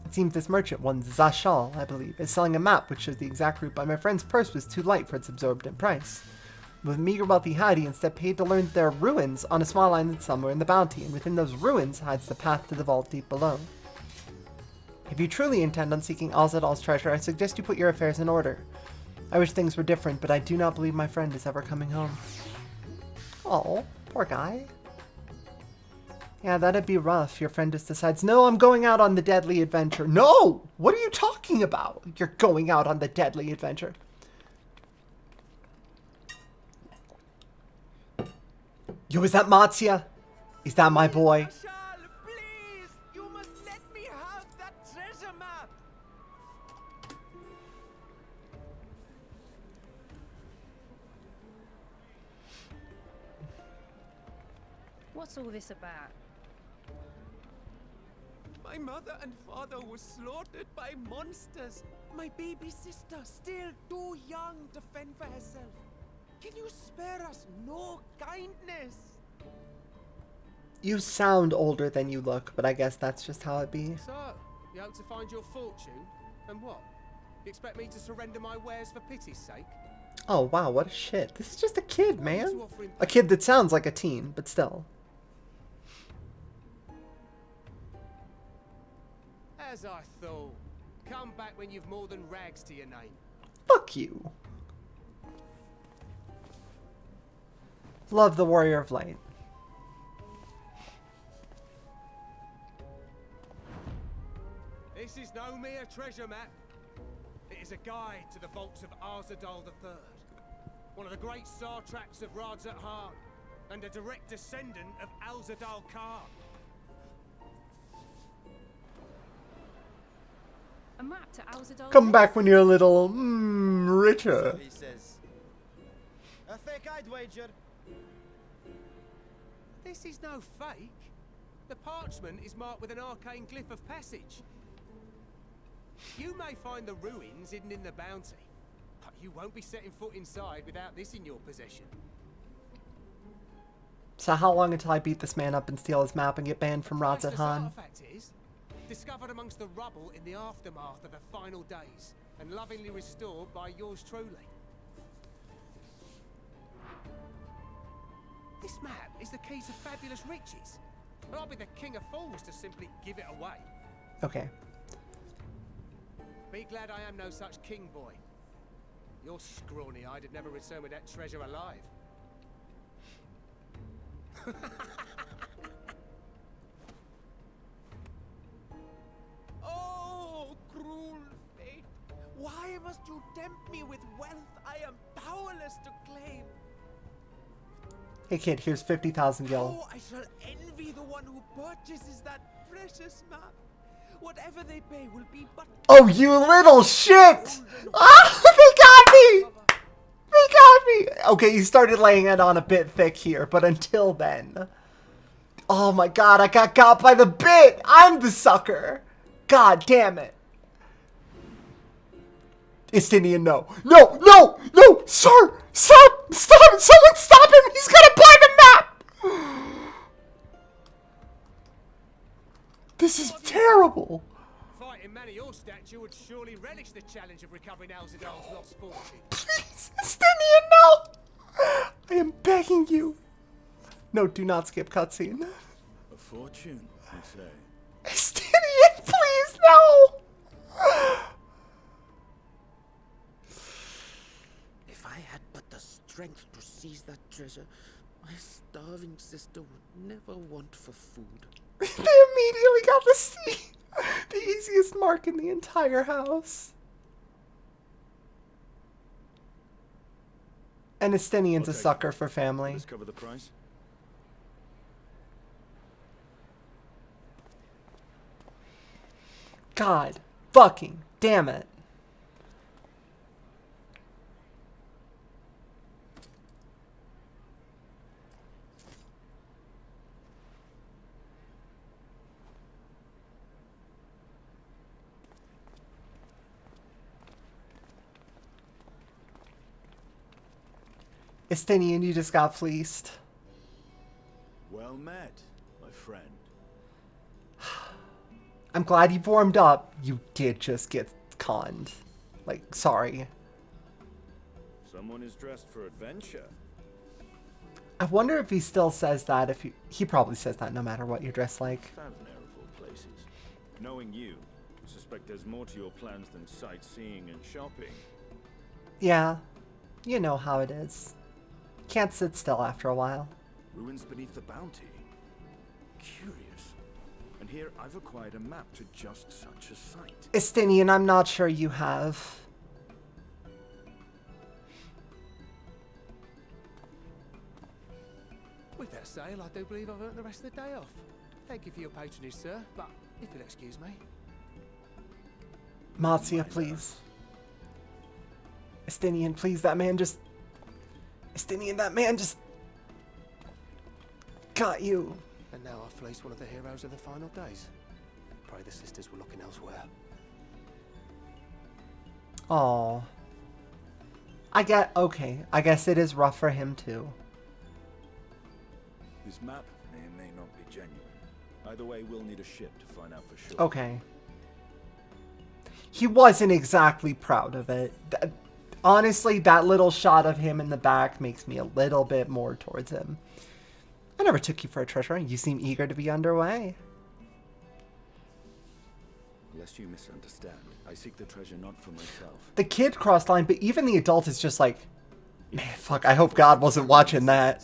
It seems this merchant, one Zashal, I believe, is selling a map which shows the exact route, but my friend's purse was too light for its absorbent price. With meager wealth he had, he instead paid to learn that there are ruins on a small island somewhere in the bounty, and within those ruins hides the path to the vault deep below. If you truly intend on seeking Alzadal's treasure, I suggest you put your affairs in order. I wish things were different, but I do not believe my friend is ever coming home. Oh, poor guy. Yeah, that'd be rough. Your friend just decides, no, I'm going out on the deadly adventure. No! What are you talking about? You're going out on the deadly adventure. Yo, is that Matsya? Is that my boy? Marshal, please! You must let me have that treasure map! What's all this about? My mother and father were slaughtered by monsters. My baby sister, still too young to fend for herself. Can you spare us no kindness? You sound older than you look, but I guess that's just how it be. So, you hope to find your fortune? And what? You expect me to surrender my wares for pity's sake? Oh, wow, what a shit. This is just a kid, man. A kid that sounds like a teen, but still. As I thought. Come back when you've more than rags to your name. Fuck you. Love the Warrior of Light. This is no mere treasure map. It is a guide to the vaults of Arzadal III, one of the great satraps of Radzat Han, and a direct descendant of Alzadal Khan. A map to Alzadal. Come back when you're a little, richer. He says. A fake, I'd wager. This is no fake. The parchment is marked with an arcane glyph of passage. You may find the ruins hidden in the bounty, but you won't be setting foot inside without this in your possession. So how long until I beat this man up and steal his map and get banned from Radzat Priceless Han? artifact is discovered amongst the rubble in the aftermath of the final days, and lovingly restored by yours truly. This map is the key to fabulous riches, but I'll be the king of fools to simply give it away. Okay. Be glad I am no such king boy. Your scrawny I'd never return with that treasure alive. Oh, cruel fate! Why must you tempt me with wealth I am powerless to claim? Hey kid, here's 50,000 gil. Oh, I shall envy the one who purchases that precious map. Whatever they pay will be but... Oh, you little shit! Ah, they got me! They got me! Okay, he started laying it on a bit thick here, but until then... Oh my god, I got by the bit! I'm the sucker! God damn it. Estinian, no. No, no, no! Sir! Stop! Stop! Someone stop him! He's gonna buy the map! This is terrible! Fighting man of your stature would surely relish the challenge of recovering Alzadal's lost fortune. Please, Estinian, no! I am begging you. No, do not skip cutscene. A fortune, you say? Estinian, please, no! If I had but the strength to seize that treasure, my starving sister would never want for food. They immediately got to see the easiest mark in the entire house. And Estinian's a sucker for family. Let's cover the price. God fucking damn it. Estinian, you just got fleeced. Well met, my friend. I'm glad you warmed up. You did just get conned. Like, sorry. Someone is dressed for adventure. I wonder if he still says that. If he probably says that no matter what you're dressed like. Found an air of all places. Knowing you, I suspect there's more to your plans than sightseeing and shopping. Yeah, you know how it is. Can't sit still after a while. Ruins beneath the bounty. Curious. And here I've acquired a map to just such a site. Estinian, I'm not sure you have. With that sale, I do believe I've earned the rest of the day off. Thank you for your patronage, sir, but if you'll excuse me. Matsuya, please. Estinian, please, that man just... Estinian, that man just... got you. And now I've fleeced one of the heroes of the final days. Pray the sisters were looking elsewhere. Oh. Okay, I guess it is rough for him too. This map may or may not be genuine. Either way, we'll need a ship to find out for sure. Okay. He wasn't exactly proud of it. Honestly, that little shot of him in the back makes me a little bit more towards him. I never took you for a treasure. You seem eager to be underway. Lest you misunderstand, I seek the treasure not for myself. The kid crossed line, but even the adult is just like, man, fuck, I hope God wasn't watching that.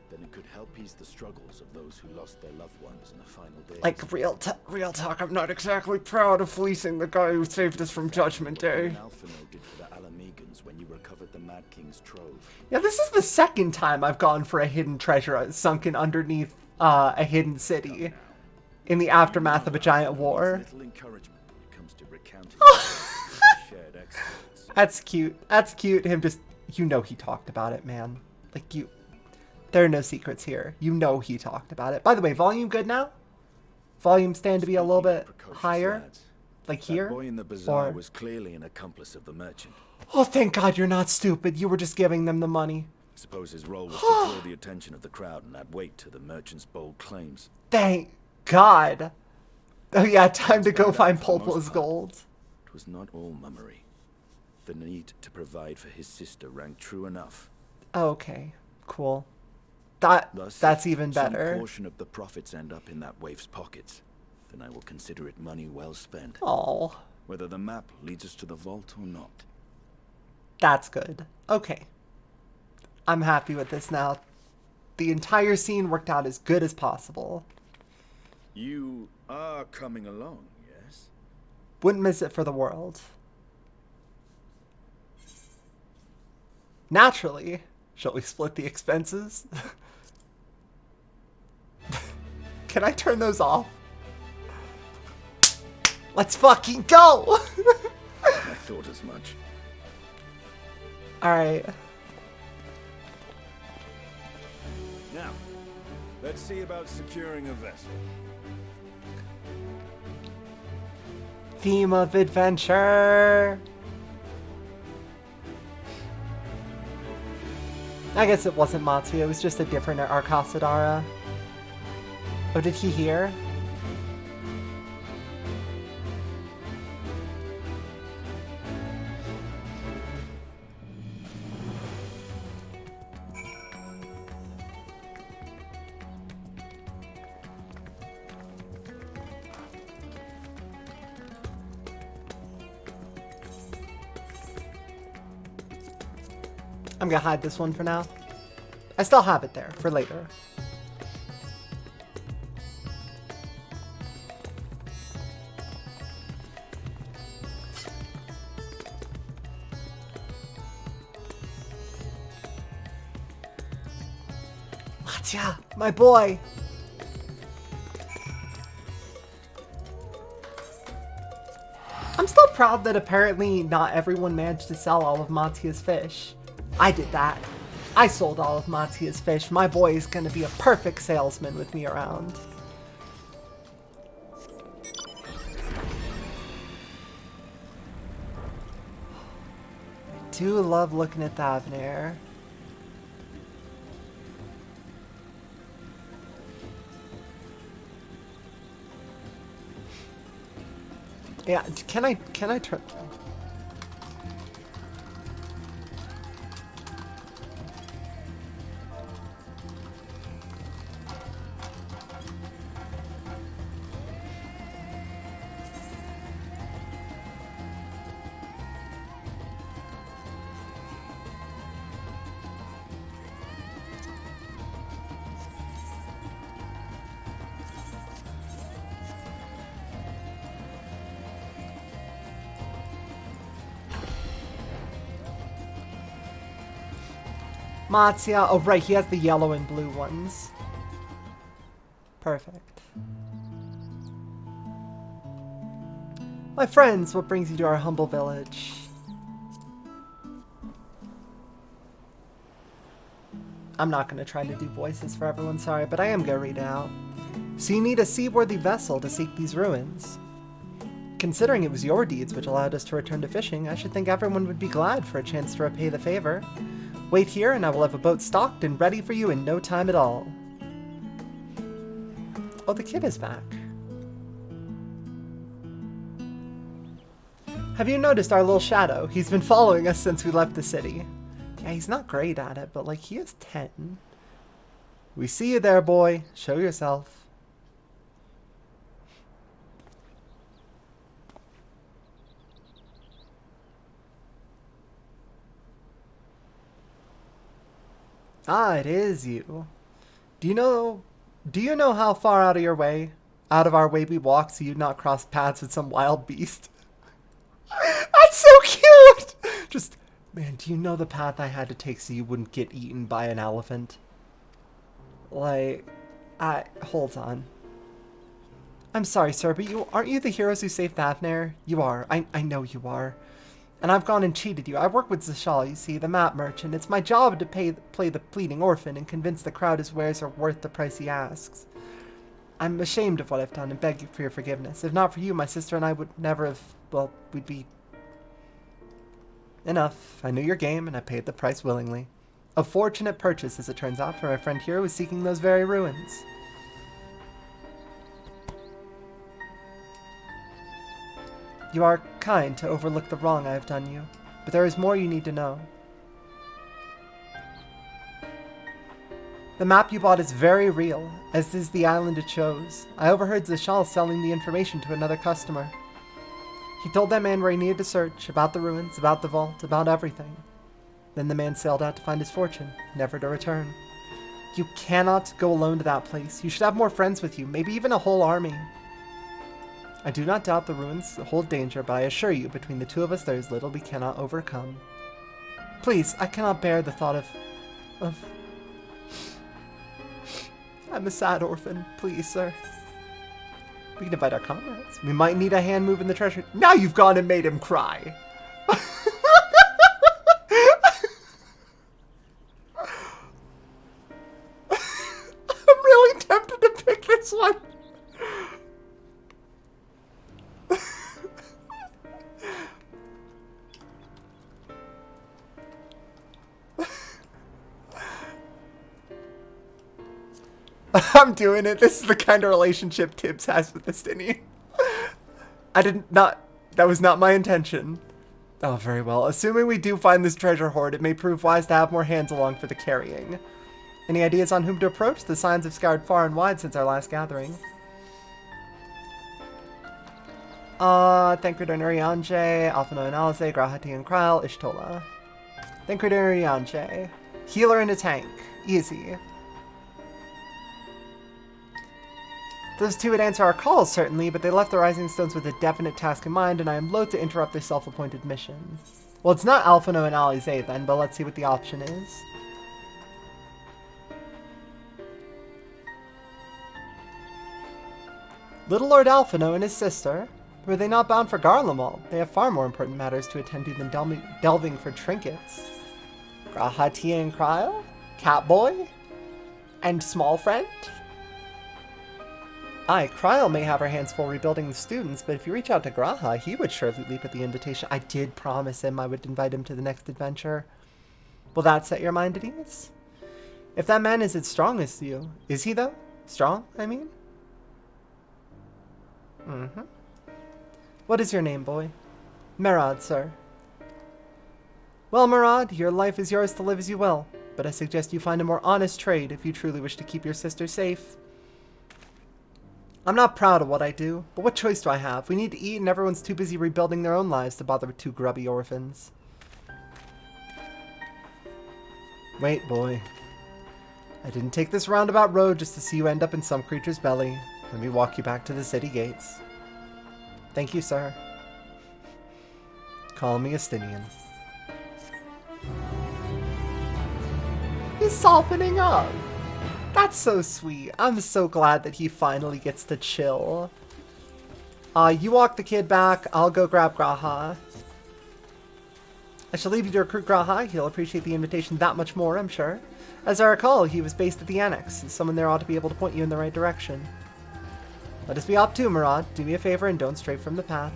Then it could help ease the struggles of those who lost their loved ones in the final days. Like, real talk, I'm not exactly proud of fleecing the guy who saved us from Judgment Day. Alphino did for the Alamegans when you recovered the Mad King's trove. Yeah, this is the second time I've gone for a hidden treasure sunken underneath a hidden city in the aftermath of a giant war. Little encouragement when it comes to recounting shared exploits. That's cute. That's cute. Him just, you know he talked about it, man. Like, there are no secrets here. You know he talked about it. By the way, volume good now? Volume stand to be a little bit higher? Like here? That boy in the bazaar Or... was clearly an accomplice of the merchant. Oh, thank God you're not stupid. You were just giving them the money. Suppose his role was to draw the attention of the crowd and add weight to the merchant's bold claims. Thank God. Oh yeah, time to go find Pulpo's gold. It was not all mummery. The need to provide for his sister rang true enough. Okay, cool. Thus, That's even some better. portion of the profits end up in that waif's pockets, then I will consider it money well spent. Oh, Whether the map leads us to the vault or not. that's good. Okay. I'm happy with this now. The entire scene worked out as good as possible. You are coming along, yes? Wouldn't miss it for the world. Naturally. Shall we split the expenses? Can I turn those off? Let's fucking go! I thought as much. Alright. Now, let's see about securing a vessel. Theme of adventure. I guess it wasn't Matsu, it was just a different Arcasadara. Oh, did he hear? I'm gonna hide this one for now. I still have it there for later. Matya, my boy. I'm still proud that apparently not everyone managed to sell all of Matya's fish. I did that. I sold all of Matsuya's fish. My boy is gonna be a perfect salesman with me around. I do love looking at the Avenir. Yeah, can I turn... Matsuya. Oh, right, he has the yellow and blue ones. Perfect. My friends, what brings you to our humble village? I'm not going to try to do voices for everyone, sorry, but I am going to read it out. So you need a seaworthy vessel to seek these ruins. Considering it was your deeds which allowed us to return to fishing, I should think everyone would be glad for a chance to repay the favor. Wait here and I will have a boat stocked and ready for you in no time at all. Oh, the kid is back. Have you noticed our little shadow? He's been following us since we left the city. Yeah, he's not great at it, but like he is 10. We see you there, boy. Show yourself. Ah, it is you. Do you know how far out of our way we walk so you'd not cross paths with some wild beast? That's so cute! Just, man, do you know the path I had to take so you wouldn't get eaten by an elephant? Like, hold on. I'm sorry, sir, but aren't you the heroes who saved Fafnir? You are. I know you are. And I've gone and cheated you. I work with Zashal, you see, the map merchant. It's my job to play the pleading orphan and convince the crowd his wares are worth the price he asks. I'm ashamed of what I've done and beg you for your forgiveness. If not for you, my sister and I would never have, well, we'd be... Enough. I knew your game, and I paid the price willingly. A fortunate purchase, as it turns out, for my friend here who was seeking those very ruins. You are kind to overlook the wrong I have done you, but there is more you need to know. The map you bought is very real, as is the island it chose. I overheard Zashal selling the information to another customer. He told that man where he needed to search, about the ruins, about the vault, about everything. Then the man sailed out to find his fortune, never to return. You cannot go alone to that place. You should have more friends with you, maybe even a whole army. I do not doubt the ruins hold danger, but I assure you, between the two of us there is little we cannot overcome. Please, I cannot bear the thought of... I'm a sad orphan. Please, sir. We can invite our comrades. We might need a hand moving the treasure. Now you've gone and made him cry. I'm really tempted to pick this one. I'm doing it. This is the kind of relationship Tibbs has with Destiny. That was not my intention. Oh, very well. Assuming we do find this treasure hoard, it may prove wise to have more hands along for the carrying. Any ideas on whom to approach? The signs have scoured far and wide since our last gathering. Thancred and Urianje, Alphino and Alize, Grahati and Kryl, Ishtola. Thancred and Urianje. Healer in a tank. Easy. Those two would answer our calls, certainly, but they left the Rising Stones with a definite task in mind, and I am loath to interrupt their self-appointed mission. Well, it's not Alphino and Alize then, but let's see what the option is. Little Lord Alphino and his sister? Were they not bound for Garlemald? They have far more important matters to attend to than delving for trinkets. Grahati and Kryl? Catboy? And Small Friend? Aye, Kryl may have her hands full rebuilding the students, but if you reach out to Graha, he would surely leap at the invitation. I did promise him I would invite him to the next adventure. Will that set your mind at ease? If that man is as strong as you... Is he, though? Strong, I mean? What is your name, boy? Merad, sir. Well, Merad, your life is yours to live as you will, but I suggest you find a more honest trade if you truly wish to keep your sister safe. I'm not proud of what I do, but what choice do I have? We need to eat and everyone's too busy rebuilding their own lives to bother with two grubby orphans. Wait, boy. I didn't take this roundabout road just to see you end up in some creature's belly. Let me walk you back to the city gates. Thank you, sir. Call me Estinian. He's softening up. That's so sweet. I'm so glad that he finally gets to chill. You walk the kid back. I'll go grab Graha. I shall leave you to recruit Graha. He'll appreciate the invitation that much more, I'm sure. As I recall, he was based at the Annex. Someone there ought to be able to point you in the right direction. Let us be off too, Murad. Do me a favor and don't stray from the path.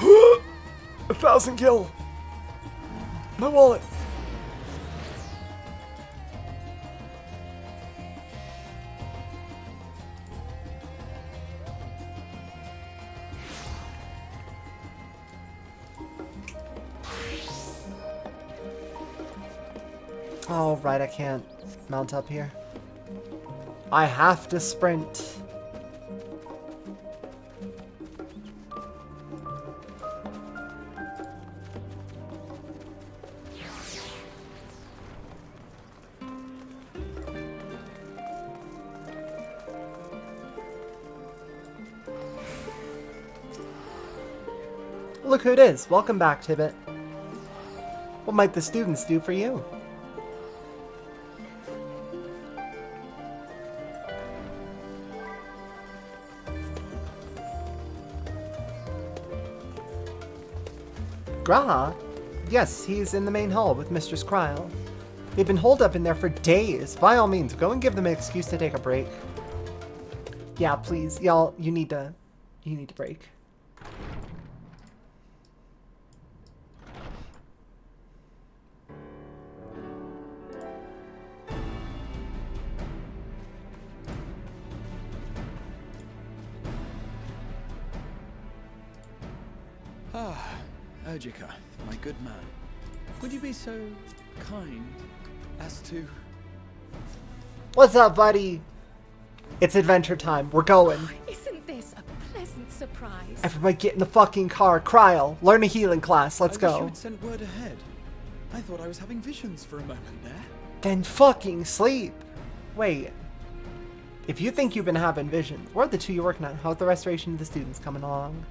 A 1,000 gil. My wallet. Oh, right, I can't mount up here. I have to sprint. Look who it is. Welcome back, Tibbet. What might the students do for you? Graha? Yes, he's in the main hall with Mistress Kryl. They've been holed up in there for days. By all means, go and give them an excuse to take a break. Yeah, please. Y'all, you need to break. Ah, Ojika, my good man. Would you be so kind as to... What's up, buddy? It's adventure time. We're going. Isn't this a pleasant surprise? Everybody get in the fucking car. Kryl, learn a healing class. Let's I wish you go. had sent word ahead. I thought I was having visions for a moment there. Then fucking sleep. Wait. If you think you've been having visions, what are the two you're working on? How's the restoration of the students coming along?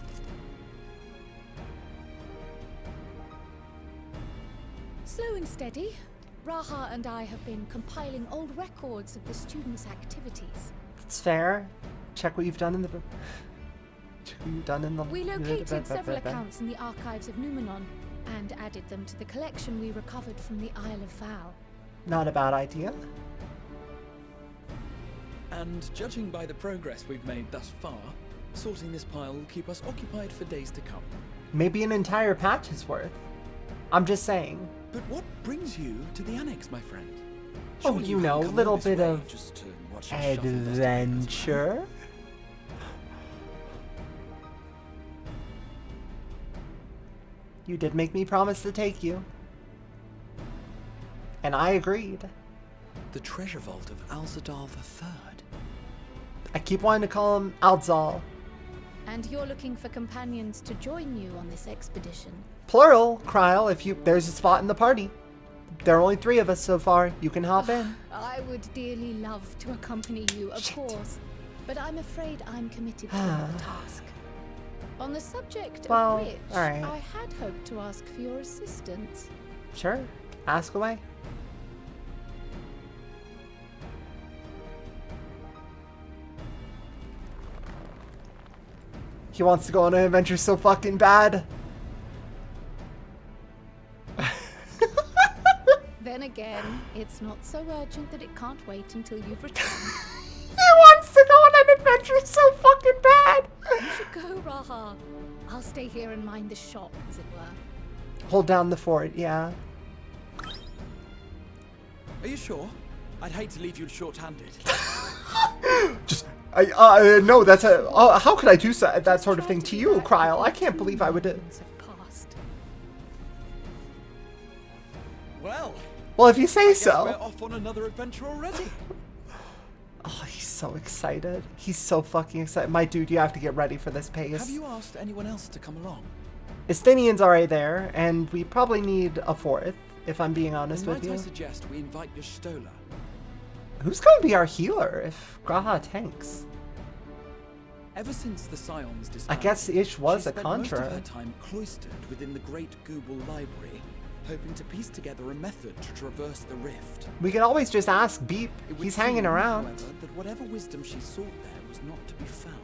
Slow and steady. Raha and I have been compiling old records of the students' activities. It's fair. Check what you've done in the... Check what you've done in the... We located several accounts in the archives of Numenon and added them to the collection we recovered from the Isle of Fowl. Not a bad idea. And judging by the progress we've made thus far, sorting this pile will keep us occupied for days to come. Maybe an entire patch is worth. I'm just saying. But what brings you to the Annex, my friend? Oh, Surely you know, haven't come little all this bit way of just to watch us shuffle dust papers. adventure. You did make me promise to take you. And I agreed. The treasure vault of Alzadal III. I keep wanting to call him Aldzal. And you're looking for companions to join you on this expedition. Plural, Kryl, if you... There's a spot in the party. There are only 3 of us so far. You can hop in. I would dearly love to accompany you, of Shit. course. But I'm afraid I'm committed to another task. On the subject Well, of which, alright. I had hoped to ask for your assistance. Sure. Ask away. He wants to go on an adventure so fucking bad. Then again, it's not so urgent that it can't wait until you've returned. He wants to go on an adventure so fucking bad. You should go, Raha. I'll stay here and mind the shop, as it were. Hold down the fort, yeah. Are you sure? I'd hate to leave you short-handed. Just, no, that's a, how could I do that sort of thing to you, Kryl? I can't believe I would, Well, if you say we're so. off on another adventure already. Oh, he's so excited. He's so fucking excited. My dude, you have to get ready for this pace. Have you asked anyone else to come along? Estinian's already there, and we probably need a fourth, if I'm being honest Then with might you. I suggest we invite your Stola? Who's going to be our healer if Graha tanks? Ever since the Scions I disbanded, guess Ish was she a spent most of contra. her time cloistered within the Great Google Library, hoping to piece together a method to traverse the rift. We can always just ask Beep. It would He's hanging seem, around. However, that whatever wisdom she sought there was not to be found.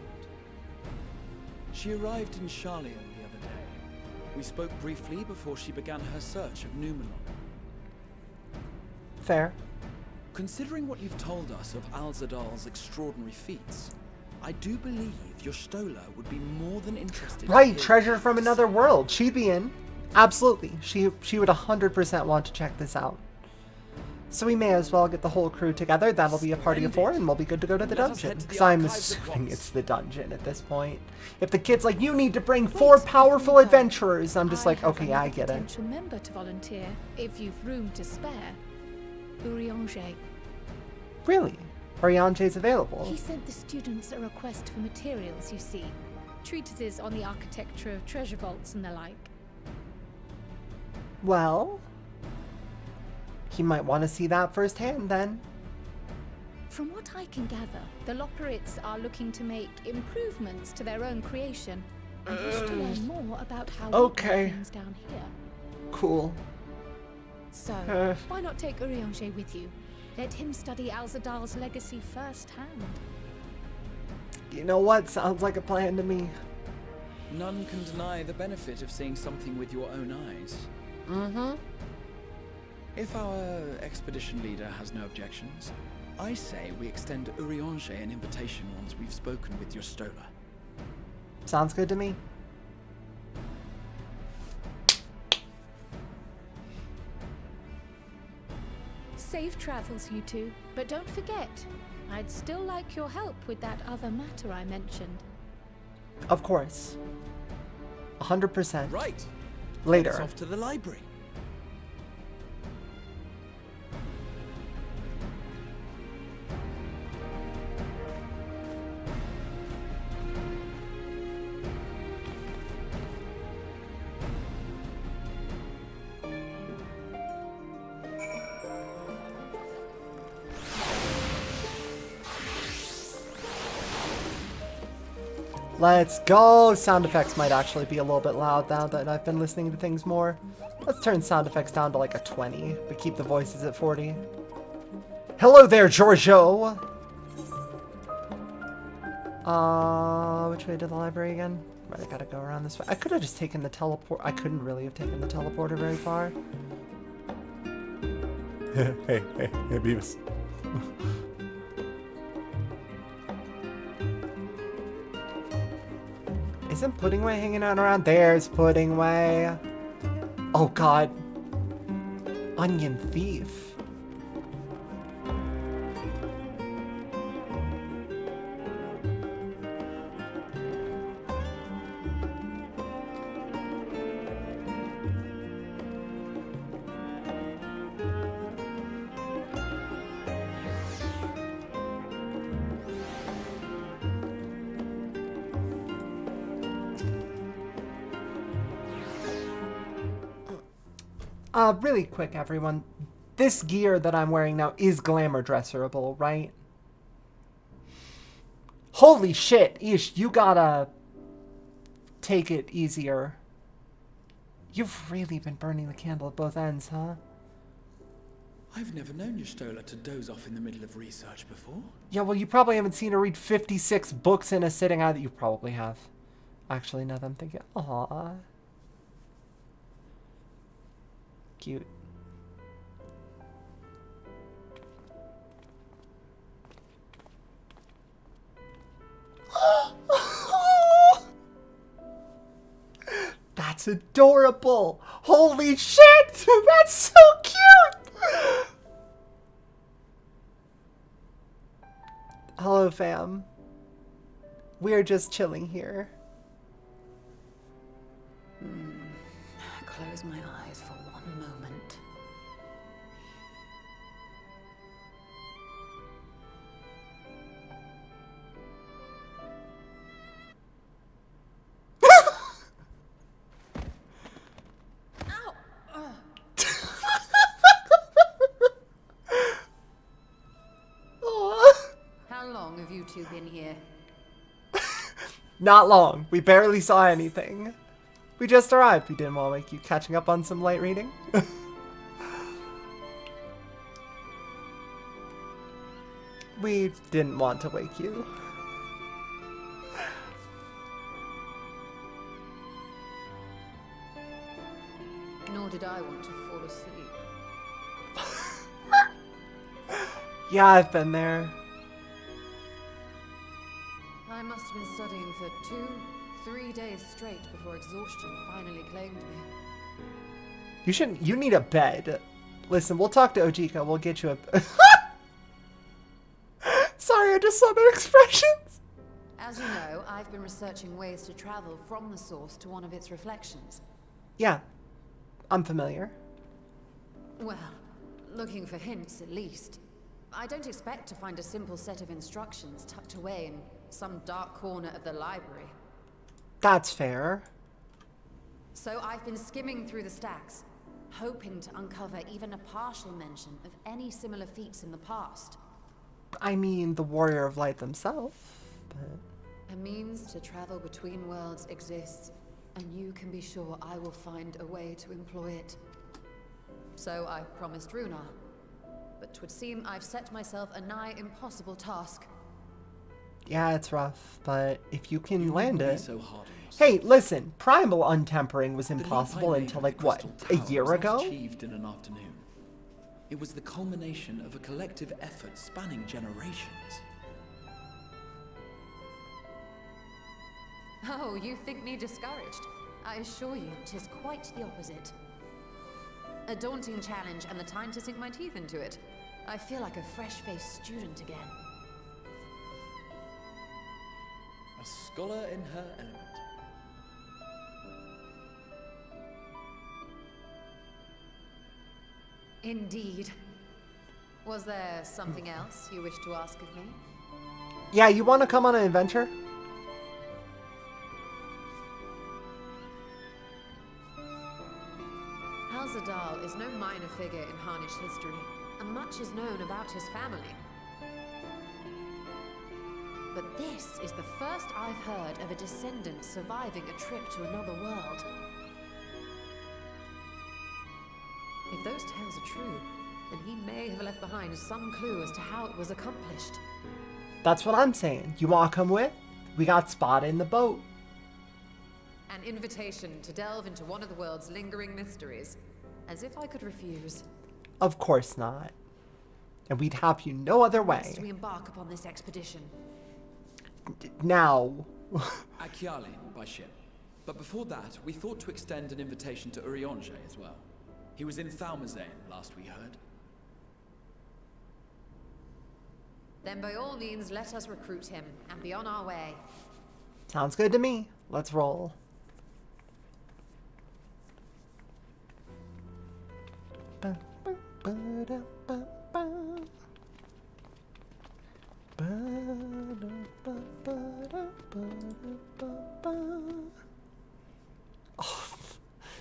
She arrived in Charlian the other day. We spoke briefly before she began her search of Numenor. Fair. Considering what you've told us of Alzadal's extraordinary feats, I do believe your Stola would be more than interested in Right, hearing treasure about from this. another world. She'd be in. Absolutely. She would 100% want to check this out. So we may as well get the whole crew together. That'll be a party of 4, and we'll be good to go to the Let us dungeon. head to the Because I'm archives at assuming once. it's the dungeon at this point. If the kid's like, you need to bring 4 powerful adventurers, I'm just like, okay, I get it. Potential member to volunteer, if you've room to spare. Urianger. Really? Oriange's available. He sent the students a request for materials, you see. Treatises on the architecture of treasure vaults and the like. Well, he might want to see that firsthand then. From what I can gather, the Loporrits are looking to make improvements to their own creation and wish to learn more about how we okay. do things down here. Cool. So, Uh. why not take Urianger with you? Let him study Alzadal's legacy firsthand. You know what? Sounds like a plan to me. None can deny the benefit of seeing something with your own eyes. Mm-hmm. If our expedition leader has no objections, I say we extend Urianger an invitation once we've spoken with your Stola. Sounds good to me. Safe travels, you two. But don't forget, I'd still like your help with that other matter I mentioned. Of course. 100%. Right. Later. Let's off to the library. Let's go! Sound effects might actually be a little bit loud now that I've been listening to things more. Let's turn sound effects down to like a 20, but keep the voices at 40. Hello there, Giorgio! Which way to the library again? Right, I gotta go around this way. I could have just taken the teleport. I couldn't really have taken the teleporter very far. hey, Beavis. Isn't Puddingway hanging out around? There's Puddingway. Oh god. Onion Thief. Really quick, everyone. This gear that I'm wearing now is glamour dresserable, right? Holy shit, Ish, you gotta take it easier. You've really been burning the candle at both ends, huh? I've never known your Stola to doze off in the middle of research before. Yeah, well, you probably haven't seen her read 56 books in a sitting either. You probably have. Actually, now that I'm thinking, aww. Cute. That's adorable. Holy shit! That's so cute! Hello, fam. We're just chilling here. Close my eyes for one moment. How long have you two been here? Not long. We barely saw anything. We just arrived. We didn't want to make you catching up on some light reading. We didn't want to wake you. Nor did I want to fall asleep. Yeah, I've been there. I must have been studying for 2-3 days straight before exhaustion finally claimed me. You need a bed. Listen, we'll talk to Ojika. We'll get you a... Sorry, I just saw their expressions. As you know, I've been researching ways to travel from the source to one of its reflections. Yeah, I'm familiar. Well, looking for hints at least. I don't expect to find a simple set of instructions tucked away in some dark corner of the library. That's fair. So I've been skimming through the stacks, hoping to uncover even a partial mention of any similar feats in the past. I mean, the Warrior of Light themselves, but... A means to travel between worlds exists, and you can be sure I will find a way to employ it. So I promised Runar, but 'twould seem I've set myself a nigh impossible task. Yeah, it's rough, but if you can You land wouldn't it... be so hard on yourself. Hey, listen, primal untempering was The leap I impossible made until, at like, the what, Crystal a Tower year was not ago? achieved in an afternoon. It was the culmination of a collective effort spanning generations. Oh, you think me discouraged? I assure you, 'tis quite the opposite. A daunting challenge and the time to sink my teeth into it. I feel like a fresh-faced student again. A scholar in her element. Indeed. Was there something else you wish to ask of me? Yeah, you want to come on an adventure? Alzadal is no minor figure in Harnish history, and much is known about his family. But this is the first I've heard of a descendant surviving a trip to another world. If those tales are true, then he may have left behind some clue as to how it was accomplished. That's what I'm saying. You want to come with? We got Spot in the boat. An invitation to delve into one of the world's lingering mysteries. As if I could refuse. Of course not. And we'd have you no other Must we way. embark upon this expedition? Now. Achiali by ship. But before that, we thought to extend an invitation to Urianger as well. He was in Thalmazane last we heard. Then by all means, let us recruit him and be on our way. Sounds good to me. Let's roll. Oh,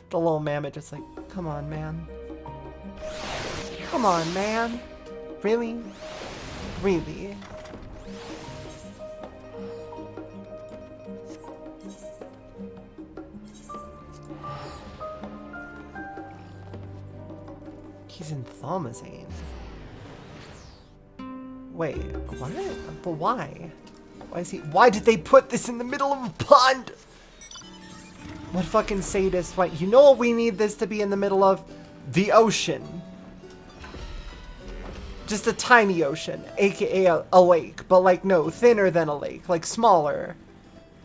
the little mammoth just like, come on, man. Come on, man. Really? Really? He's in Thalmazane. Wait, what? But why? Why is he? Why did they put this in the middle of a pond? What fucking sadist? Wait, you know what we need this to be in the middle of? The ocean. Just a tiny ocean, aka a lake, but like no, thinner than a lake, like smaller.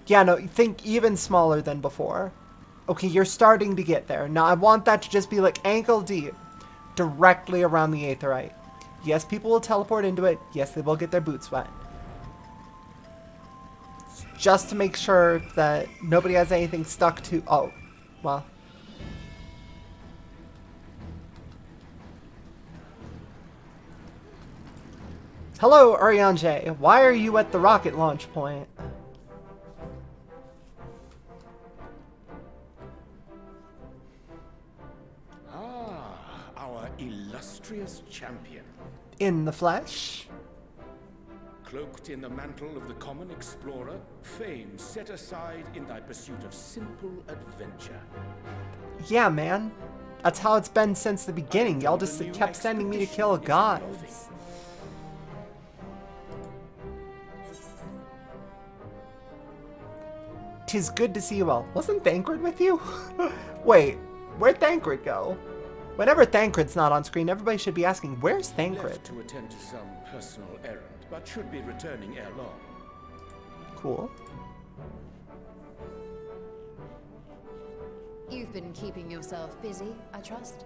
Yeah, no, think even smaller than before. Okay, you're starting to get there. Now, I want that to just be like ankle deep, directly around the Aetheryte. Yes, people will teleport into it. Yes, they will get their boots wet. Just to make sure that nobody has anything stuck to... Oh, well. Hello, Urianger. Why are you at the rocket launch point? Ah, our illustrious champion. In the flesh? Cloaked in the mantle of the common explorer, fame set aside in thy pursuit of simple adventure. Yeah, man. That's how it's been since the beginning. Y'all just kept sending me to kill gods. Tis good to see you all. Wasn't Thancred with you? Wait, where'd Thancred go? Whenever Thancred's not on screen, everybody should be asking, where's Thancred? Left to attend to some personal errand, but should be returning ere long. Cool. You've been keeping yourself busy, I trust?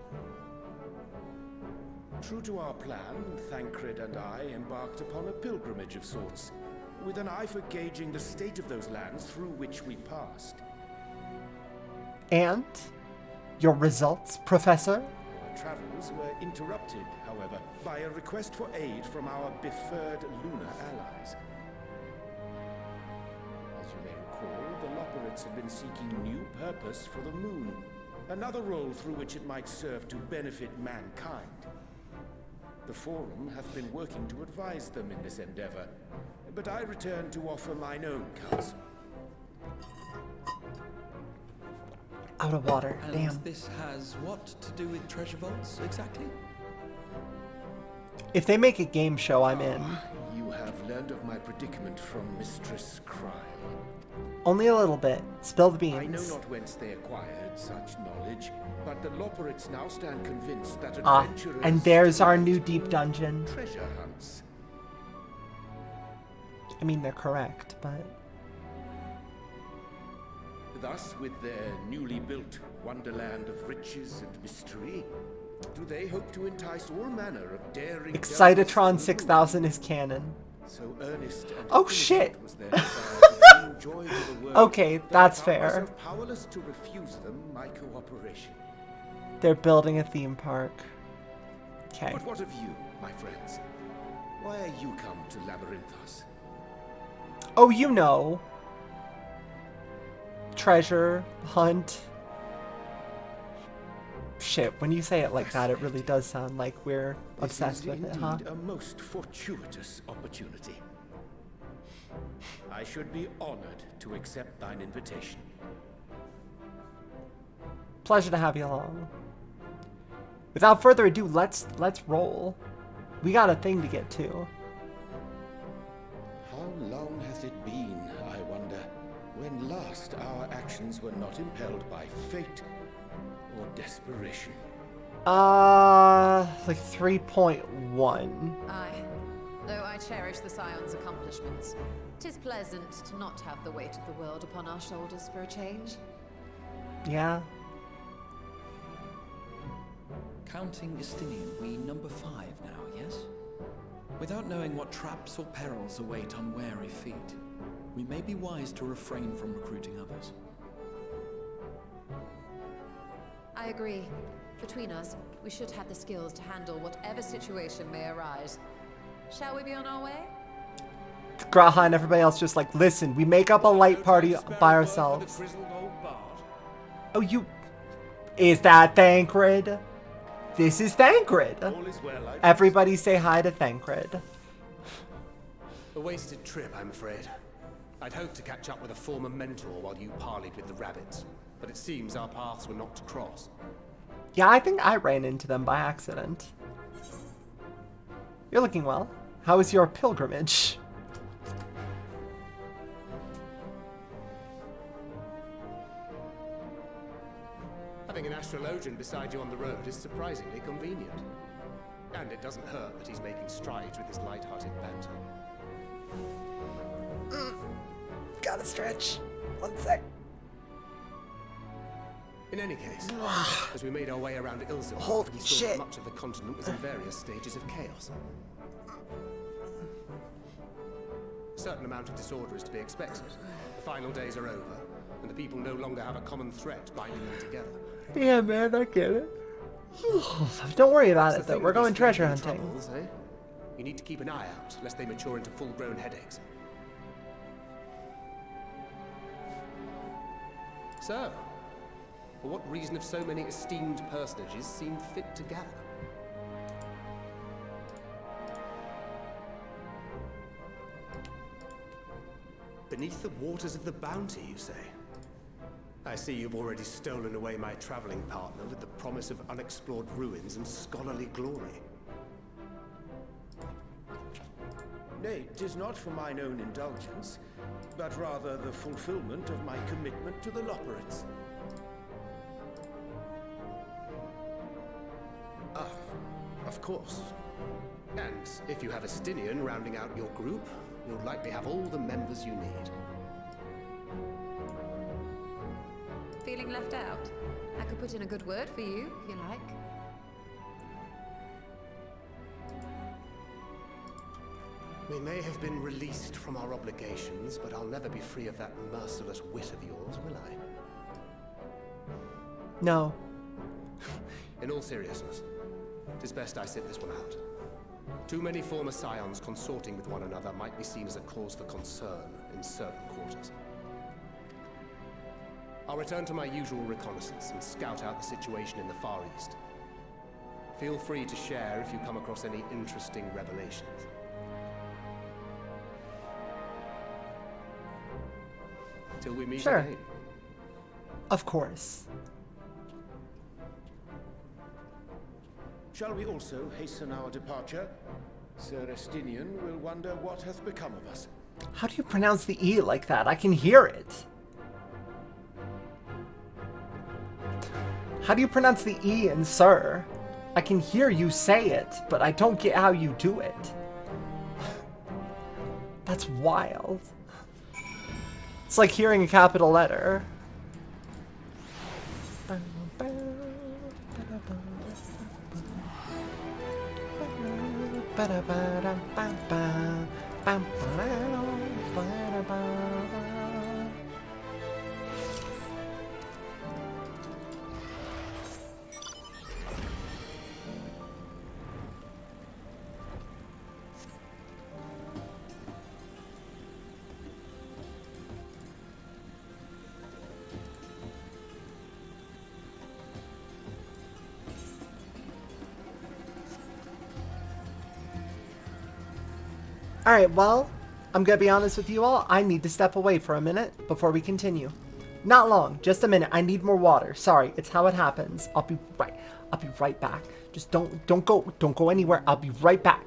True to our plan, Thancred and I embarked upon a pilgrimage of sorts, with an eye for gauging the state of those lands through which we passed. And? Your results, Professor? Our travels were interrupted, however, by a request for aid from our befurred lunar allies. As you may recall, the Loperids had been seeking new purpose for the moon, another role through which it might serve to benefit mankind. The Forum hath been working to advise them in this endeavor, but I return to offer mine own counsel. Out of water, And damn. this has what to do with treasure vaults, exactly? If they make a game show, I'm in. You have learned of my predicament from Mistress Cryle. Only a little bit. Spill the beans. I know not whence they acquired such knowledge, but the Loperids now stand convinced that Ah, adventurers... and there's our new deep dungeon. Treasure hunts. I mean, they're correct, but... Thus, with their newly built wonderland of riches and mystery, do they hope to entice all manner of daring... Excitatron 6000 is canon. So earnest and Oh, shit! was their desire to bring joy to the world, Okay, that that's I found fair. myself powerless to refuse them my cooperation. They're building a theme park. Okay. But what of you, my friends? Why are you come to Labyrinthos? Oh, you know. Treasure hunt. Shit, when you say it like that, it really does sound like we're obsessed This is with it, huh? indeed a most fortuitous opportunity. I should be honored to accept thine invitation. Pleasure to have you along. Without further ado, let's roll. We got a thing to get to. How long hath it been, I wonder, when last our actions were not impelled by fate or desperation? Like 3.1. Aye. Though I cherish the Scion's accomplishments, 'tis pleasant to not have the weight of the world upon our shoulders for a change. Yeah. Counting Istinian, we number 5 now, yes? Without knowing what traps or perils await unwary feet, we may be wise to refrain from recruiting others. I agree. Between us, we should have the skills to handle whatever situation may arise. Shall we be on our way? Graha and everybody else just like, listen, we make up a light party by ourselves. Oh, you... Is that Thancred? This is Thancred. Everybody say hi to Thancred. A wasted trip, I'm afraid. I'd hoped to catch up with a former mentor while you parleyed with the rabbits, but it seems our paths were not to cross. Yeah, I think I ran into them by accident. You're looking well. How was your pilgrimage? Having an astrologian beside you on the road is surprisingly convenient. And it doesn't hurt that he's making strides with his light-hearted banter. Gotta stretch. One sec. In any case, as we made our way around Ilzum, Holy we saw shit. that much of the continent was in various stages of chaos. A certain amount of disorder is to be expected. The final days are over, and the people no longer have a common threat binding them together. Yeah, man, I get it. Don't worry about It's it, the though. thing We're with going these treasure thinking hunting. troubles, eh? You need to keep an eye out, lest they mature into full-grown headaches. So, for what reason have so many esteemed personages seemed fit to gather? Beneath the waters of the bounty, you say? I see you've already stolen away my traveling partner with the promise of unexplored ruins and scholarly glory. Nay, 'tis not for mine own indulgence, but rather the fulfillment of my commitment to the Loporrits. Ah, of course. And if you have a Stinian rounding out your group, you'll likely have all the members you need. Feeling left out? I could put in a good word for you, if you like. We may have been released from our obligations, but I'll never be free of that merciless wit of yours, will I? No. In all seriousness, it is best I sit this one out. Too many former scions consorting with one another might be seen as a cause for concern in certain quarters. I'll return to my usual reconnaissance and scout out the situation in the Far East. Feel free to share if you come across any interesting revelations. Till we meet Sure. again. Of course. Shall we also hasten our departure? Sir Estinian will wonder what hath become of us. How do you pronounce the E like that? I can hear it. How do you pronounce the E in sir? I can hear you say it, but I don't get how you do it. That's wild. It's like hearing a capital letter. Alright, well, I'm gonna be honest with you all. I need to step away for a minute before we continue. Not long, just a minute. I need more water. Sorry, it's how it happens. I'll be right back. Just don't go anywhere. I'll be right back.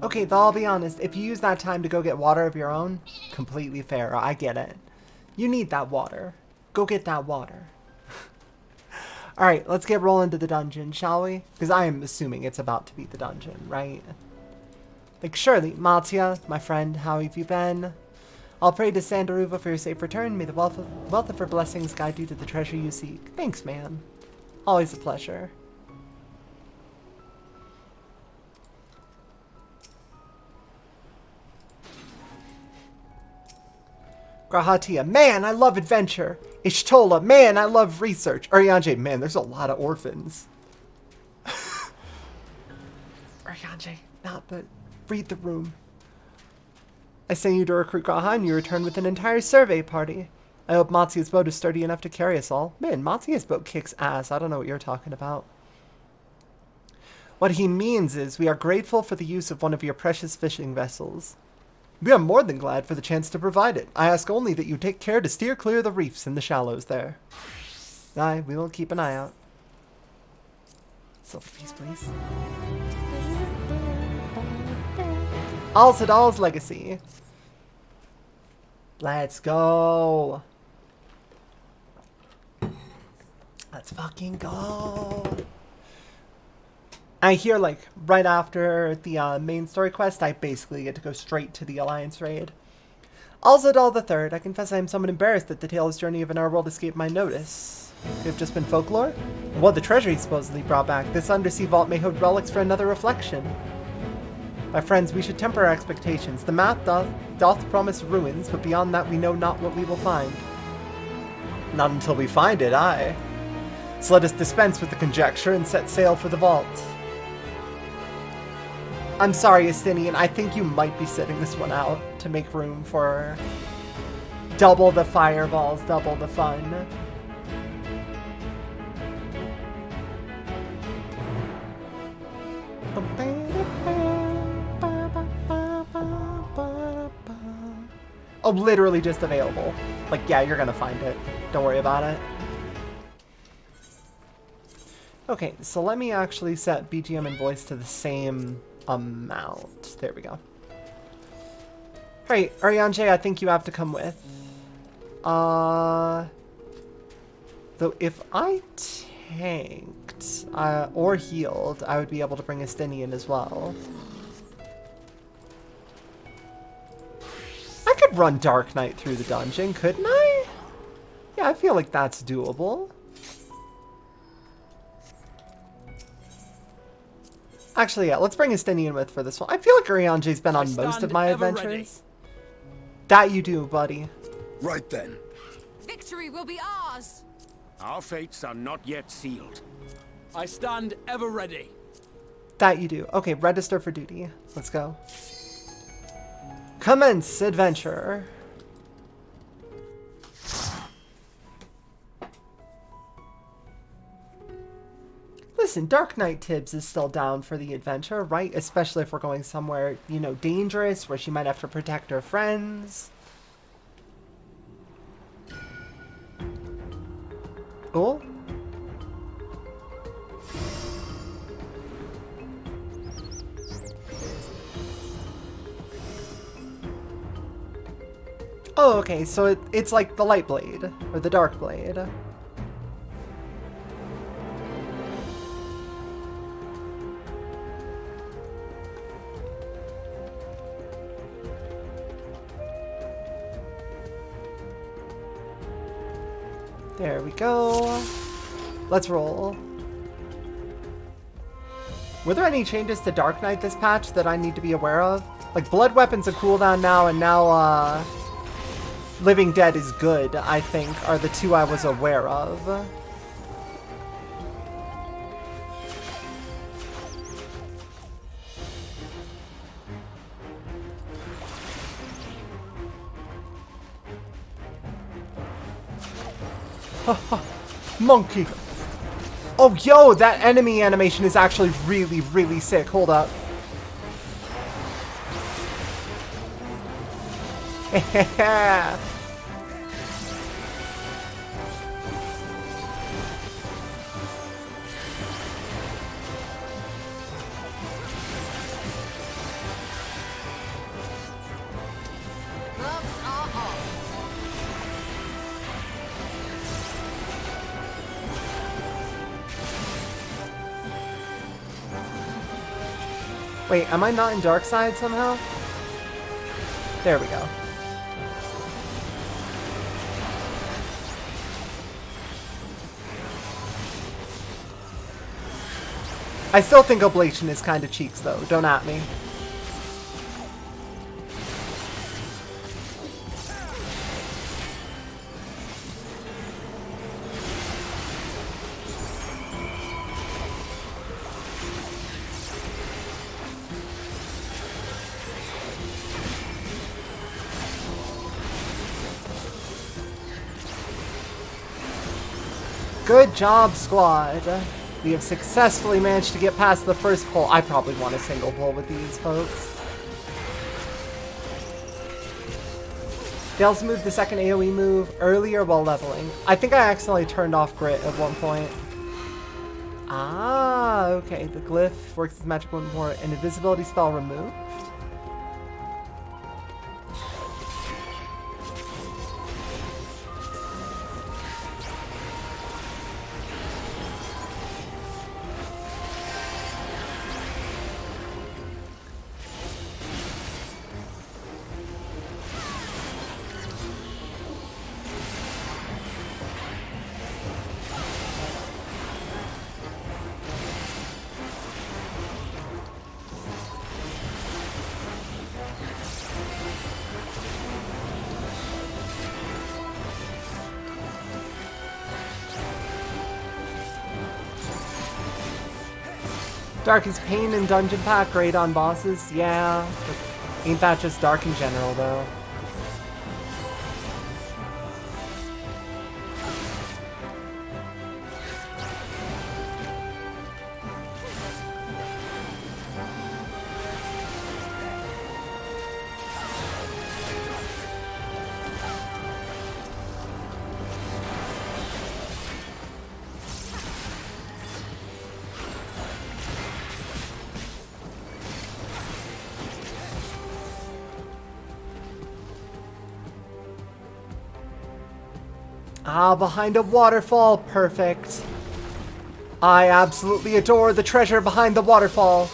Okay, though I'll be honest, if you use that time to go get water of your own, completely fair, I get it. You need that water. Go get that water. Alright, let's get rolling to the dungeon, shall we? Because I am assuming it's about to be the dungeon, right? Like, surely, Mattia, my friend, how have you been? I'll pray to Sandaruva for your safe return. May the wealth of her blessings guide you to the treasure you seek. Thanks, man. Always a pleasure. Grahatia, man, I love adventure. Ishtola, man, I love research. Urianger, man, there's a lot of orphans. Urianger, not the... Read the room. I sent you to recruit Graha, and you returned with an entire survey party. I hope Matsu's boat is sturdy enough to carry us all. Man, Matsu's boat kicks ass. I don't know what you're talking about. What he means is, we are grateful for the use of one of your precious fishing vessels. We are more than glad for the chance to provide it. I ask only that you take care to steer clear of the reefs in the shallows there. Aye, we will keep an eye out. Silver piece, please. Al-Sadal's Legacy. Let's go. Let's fucking go. I hear, like, right after the main story quest, I basically get to go straight to the Alliance raid. Al-Zadal III, I confess I am somewhat embarrassed that the tale's journey of an our world escaped my notice. Could have just been folklore? What the treasure he supposedly brought back, this undersea vault may hold relics for another reflection. My friends, we should temper our expectations. The map doth promise ruins, but beyond that we know not what we will find. Not until we find it, aye. So let us dispense with the conjecture and set sail for the vault. I'm sorry, Estinian, I think you might be sitting this one out to make room for double the fireballs, double the fun. Oh, literally just available. Like, yeah, you're gonna find it. Don't worry about it. Okay, so let me actually set BGM and voice to the same amount. There we go. Alright, Urianger, I think you have to come with. Though if I tanked or healed, I would be able to bring Estinian as well. I could run Dark Knight through the dungeon, couldn't I? Yeah, I feel like that's doable. Actually, yeah, let's bring Estinian with for this one. I feel like Urianger's been on most of my adventures. Ready. That you do, buddy. Right then. Victory will be ours! Our fates are not yet sealed. I stand ever ready. That you do. Okay, register for duty. Let's go. Commence adventure. Listen, Dark Knight Tibbs is still down for the adventure, right? Especially if we're going somewhere, you know, dangerous, where she might have to protect her friends. Cool. Oh, okay, so it's like the light blade, or the dark blade. There we go. Let's roll. Were there any changes to Dark Knight this patch that I need to be aware of? Like, Blood Weapon's a cooldown now, and now, Living Dead is good, I think, are the two I was aware of. Monkey! Oh, yo, that enemy animation is actually really, really sick. Hold up. Yeah. Wait, am I not in dark side somehow? There we go. I still think Oblation is kind of cheeks though, don't at me. Good job, squad. We have successfully managed to get past the first pull. I probably want a single pull with these folks. They also moved the second AoE move earlier while leveling. I think I accidentally turned off Grit at one point. Ah, okay. The glyph works as magic one more. An invisibility spell removed. Darkest Pain and Dungeon Pack, great on bosses, yeah. But ain't that just dark in general, though? Ah, behind a waterfall. Perfect. I absolutely adore the treasure behind the waterfall.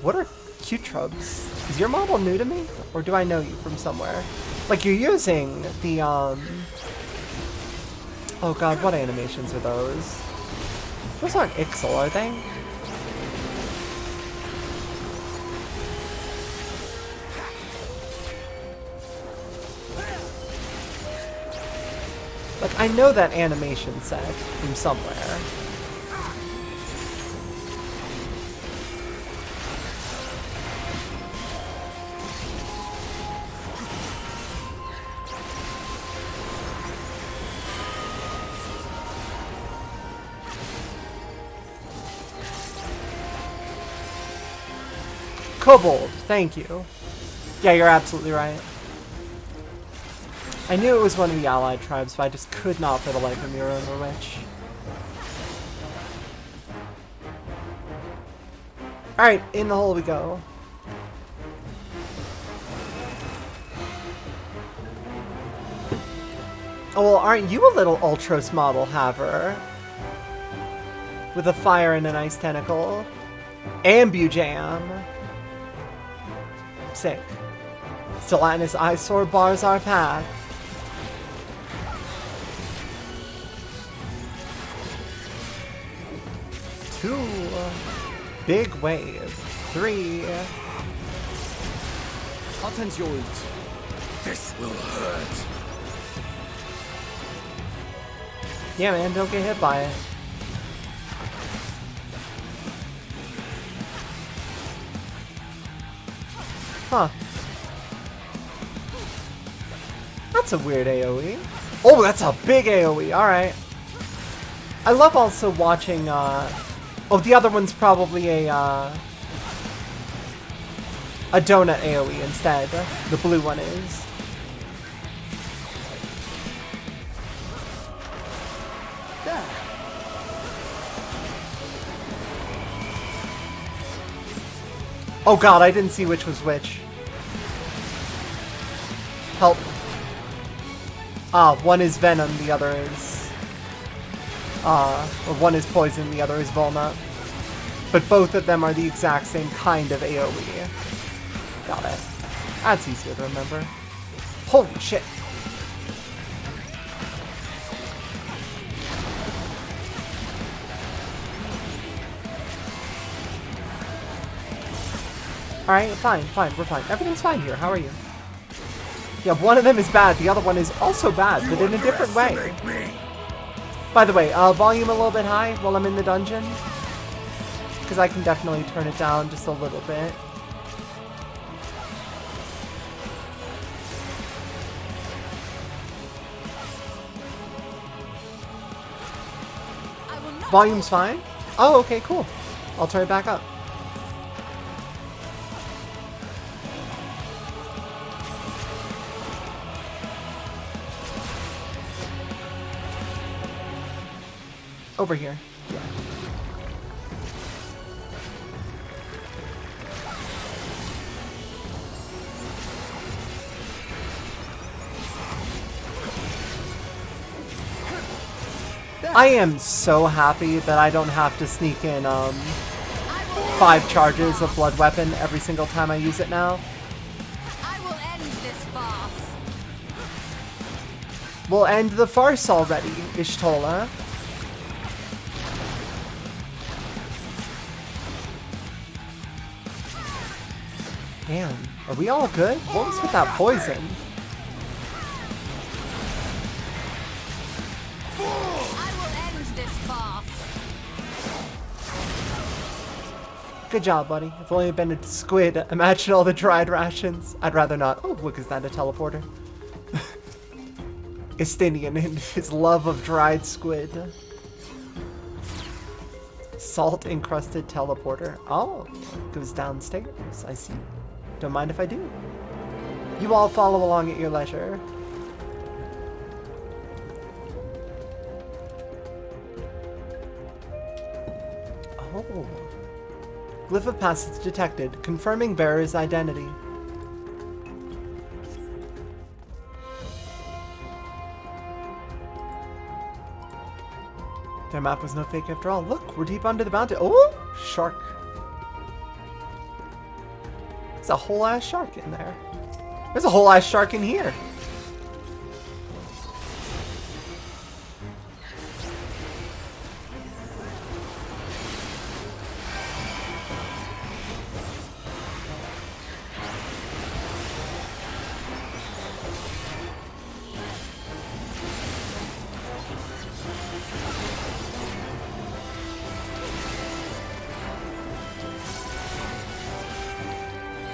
What are Q-Trubs? Is your model new to me? Or do I know you from somewhere? Like, you're using the, Oh god, what animations are those? Those aren't Ixal, are they? Like, I know that animation set from somewhere. Kobold, thank you. Yeah, you're absolutely right. I knew it was one of the allied tribes, but I just could not for the life of me remember which. Alright, in the hole we go. Oh, well, aren't you a little Ultros model, Haver? With a fire and an ice tentacle. Ambujam. Sick. Gelatinous eyesore bars our path. 2. Big wave. 3. Attend your eat. This will hurt. Yeah, man, don't get hit by it. Huh. That's a weird AoE. Oh, that's a big AoE. Alright. I love also watching, oh, the other one's probably a donut AoE instead. The blue one is. There. Oh god, I didn't see which was which. Help. Ah, one is Venom, the other is... or one is Poison, the other is Volnut. but both of them are the exact same kind of AoE. Got it. That's easier to remember. Holy shit. Alright, fine, we're fine. Everything's fine here. How are you? Yeah, one of them is bad. The other one is also bad, but in a different way. By the way, volume a little bit high while I'm in the dungeon. Because I can definitely turn it down just a little bit. Volume's fine? Oh, okay, cool. I'll turn it back up. Over here. Yeah. I am so happy that I don't have to sneak in 5 charges of blood weapon every single time I use it now. I will end this farce. We'll end the farce already, Ishtola. Damn, are we all good? What was with that poison? I will end this farce. Good job, buddy. If only it'd been a squid. Imagine all the dried rations. I'd rather not. Oh, look, is that a teleporter? Estinian and his love of dried squid. Salt-encrusted teleporter. Oh, goes downstairs. I see. Don't mind if I do. You all follow along at your leisure. Oh. Glyph of passage detected, confirming bearer's identity. Their map was no fake after all. Look, we're deep under the mountain. Oh, shark. There's a whole ass shark in there. There's a whole ass shark in here.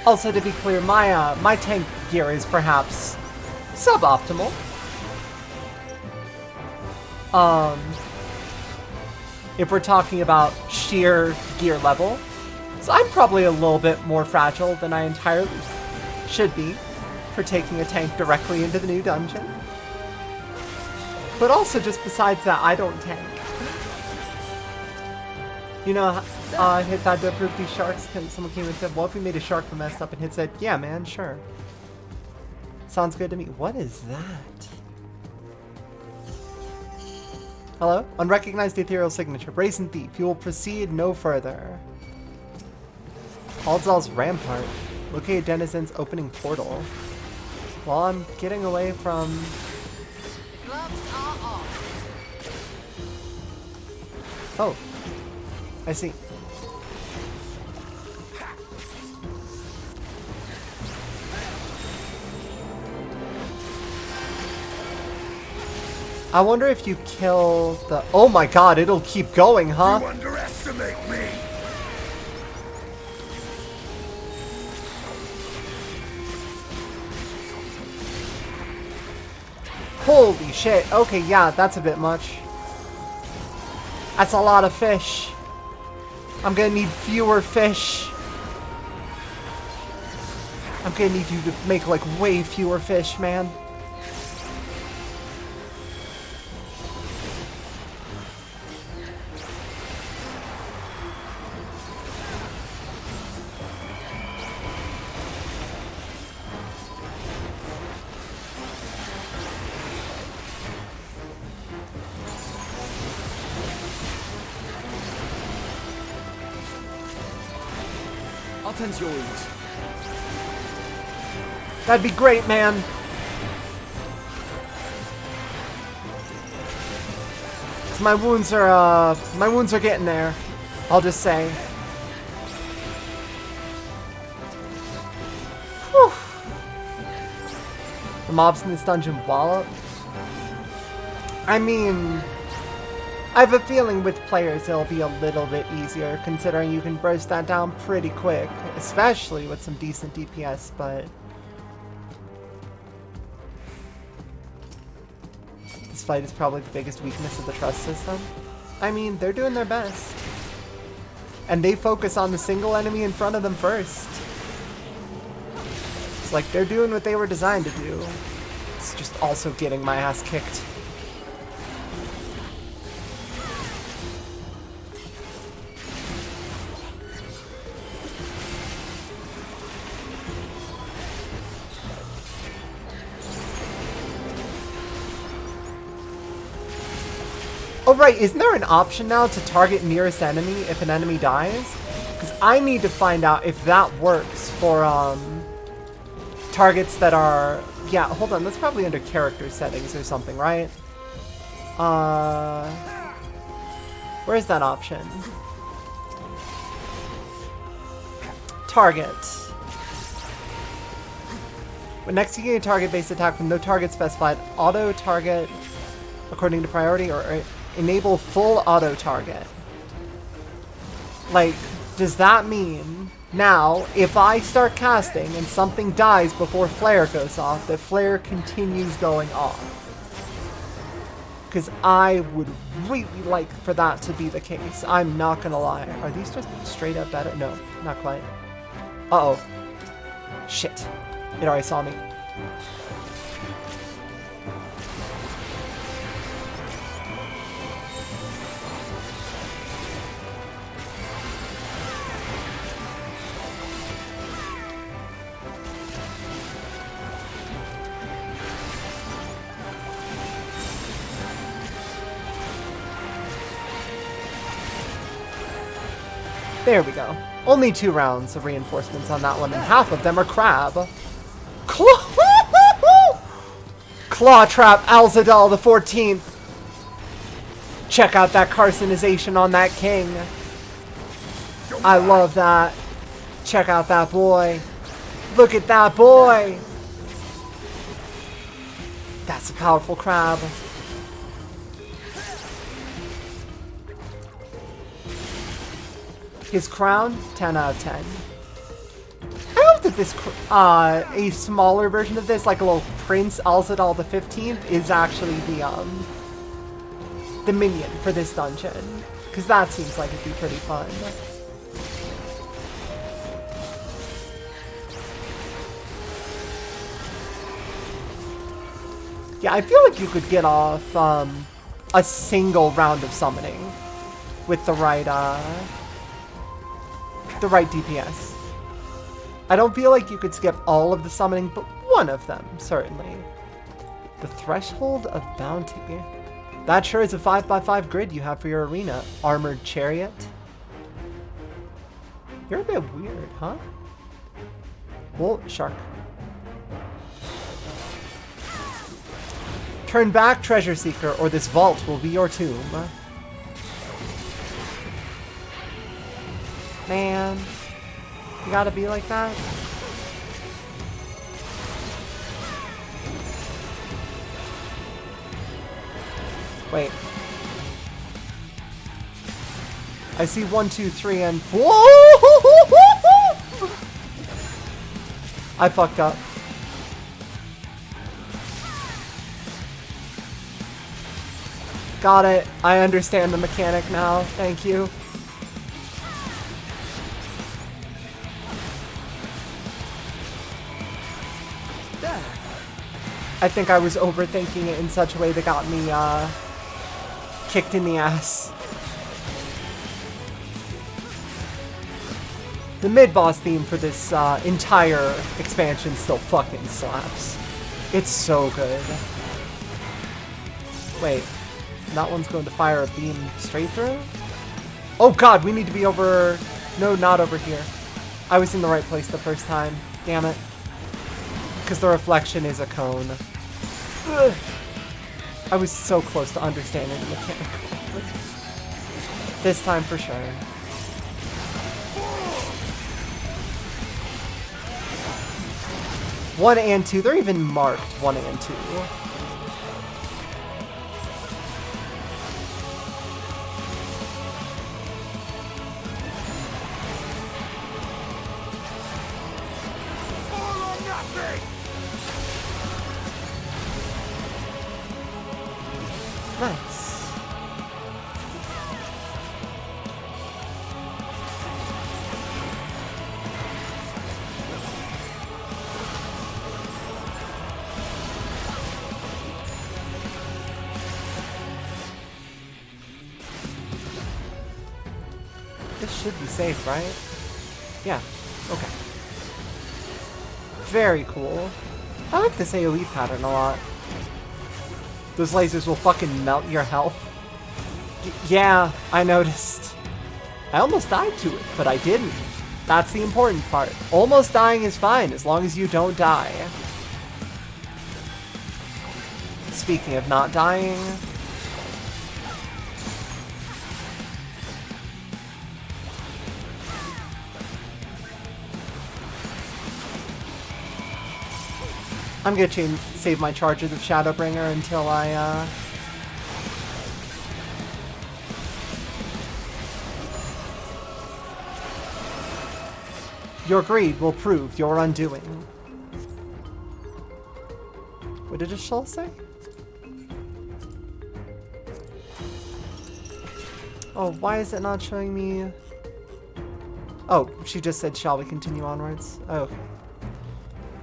Also, to be clear, my tank gear is perhaps suboptimal. If we're talking about sheer gear level. So I'm probably a little bit more fragile than I entirely should be for taking a tank directly into the new dungeon. But also, just besides that, I don't tank. You know, hit that to approve these sharks. Someone came and said, what if we made a shark that messed up? And Hit said, yeah, man, sure. Sounds good to me. What is that? Hello? Unrecognized ethereal signature. Brazen thief. You will proceed no further. Aldzal's rampart. Locate denizens opening portal. While I'm getting away from... Gloves are off. Oh. I see. I wonder if you kill the... Oh my god, it'll keep going, huh? You underestimate me! Holy shit. Okay, yeah, that's a bit much. That's a lot of fish. I'm gonna need fewer fish. I'm gonna need you to make, like, way fewer fish, man. I'll tend to your wounds. That'd be great, man. My wounds are getting there. I'll just say. Whew. The mobs in this dungeon wallop. I mean, I have a feeling with players it'll be a little bit easier, considering you can burst that down pretty quick, especially with some decent DPS, but this fight is probably the biggest weakness of the trust system. I mean, they're doing their best. And they focus on the single enemy in front of them first. It's like they're doing what they were designed to do. It's just also getting my ass kicked. Oh right, isn't there an option now to target nearest enemy if an enemy dies? Because I need to find out if that works for targets that are... Yeah, hold on, that's probably under character settings or something, right? Where's that option? Target. When executing a target-based attack with no target specified, auto-target according to priority, or enable full auto-target. Like, does that mean now, if I start casting and something dies before flare goes off, that flare continues going off? Because I would really like for that to be the case. I'm not gonna lie. Are these just straight up better? No, not quite. Uh-oh. Shit. It already saw me. There we go. Only 2 rounds of reinforcements on that one, and half of them are crab. Claw Trap Alzadal the 14th. Check out that carcinization on that king. I love that. Check out that boy. Look at that boy. That's a powerful crab. His crown, 10 out of 10. I hope that this, a smaller version of this, like a little Prince Alzadal the 15th, is actually the minion for this dungeon. Because that seems like it'd be pretty fun. Yeah, I feel like you could get off a single round of summoning with the right DPS. I don't feel like you could skip all of the summoning, but one of them, certainly. The Threshold of Bounty. That sure is a 5x5 grid you have for your arena. Armored Chariot. You're a bit weird, huh? Well, Shark. Turn back, Treasure Seeker, or this vault will be your tomb. Man, you gotta be like that? Wait. I see 1, 2, 3, and 4. I fucked up. Got it. I understand the mechanic now. Thank you. I think I was overthinking it in such a way that got me kicked in the ass. The mid-boss theme for this entire expansion still fucking slaps. It's so good. Wait, that one's going to fire a beam straight through? Oh god, we need to be over... No, not over here. I was in the right place the first time. Damn it. Because the reflection is a cone. Ugh. I was so close to understanding the mechanic. This time for sure. One and two. They're even marked 1 and 2. Nice. This should be safe, right? Yeah. Okay. Very cool. I like this AoE pattern a lot. Those lasers will fucking melt your health. Yeah, I noticed. I almost died to it, but I didn't. That's the important part. Almost dying is fine, as long as you don't die. Speaking of not dying... I'm gonna save my charges of Shadowbringer until I, Your greed will prove your undoing. What did Ishal say? Oh, why is it not showing me... Oh, she just said, shall we continue onwards? Oh, okay.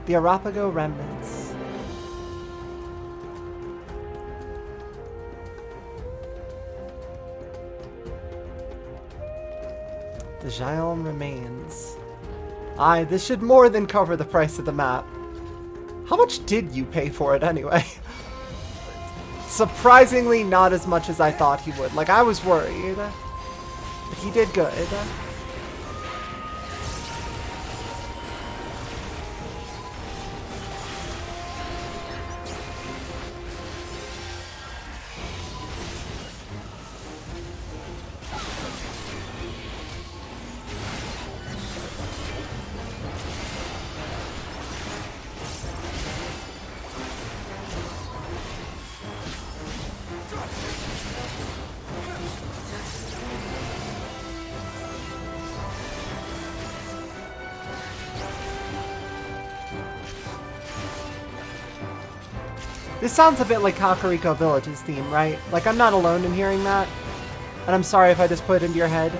The Arapago Remnants. The Gion remains. Aye, this should more than cover the price of the map. How much did you pay for it anyway? Surprisingly not as much as I thought he would. Like, I was worried. But he did good. This sounds a bit like Kakariko Village's theme, right? Like, I'm not alone in hearing that. And I'm sorry if I just put it into your head.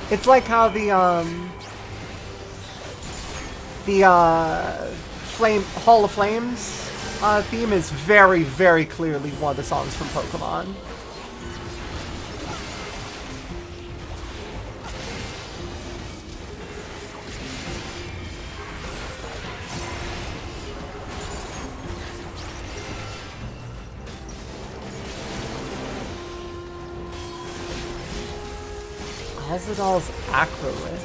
It's like how the Flame Hall of Flames theme is very, very clearly one of the songs from Pokemon. Azadal's Acrolith.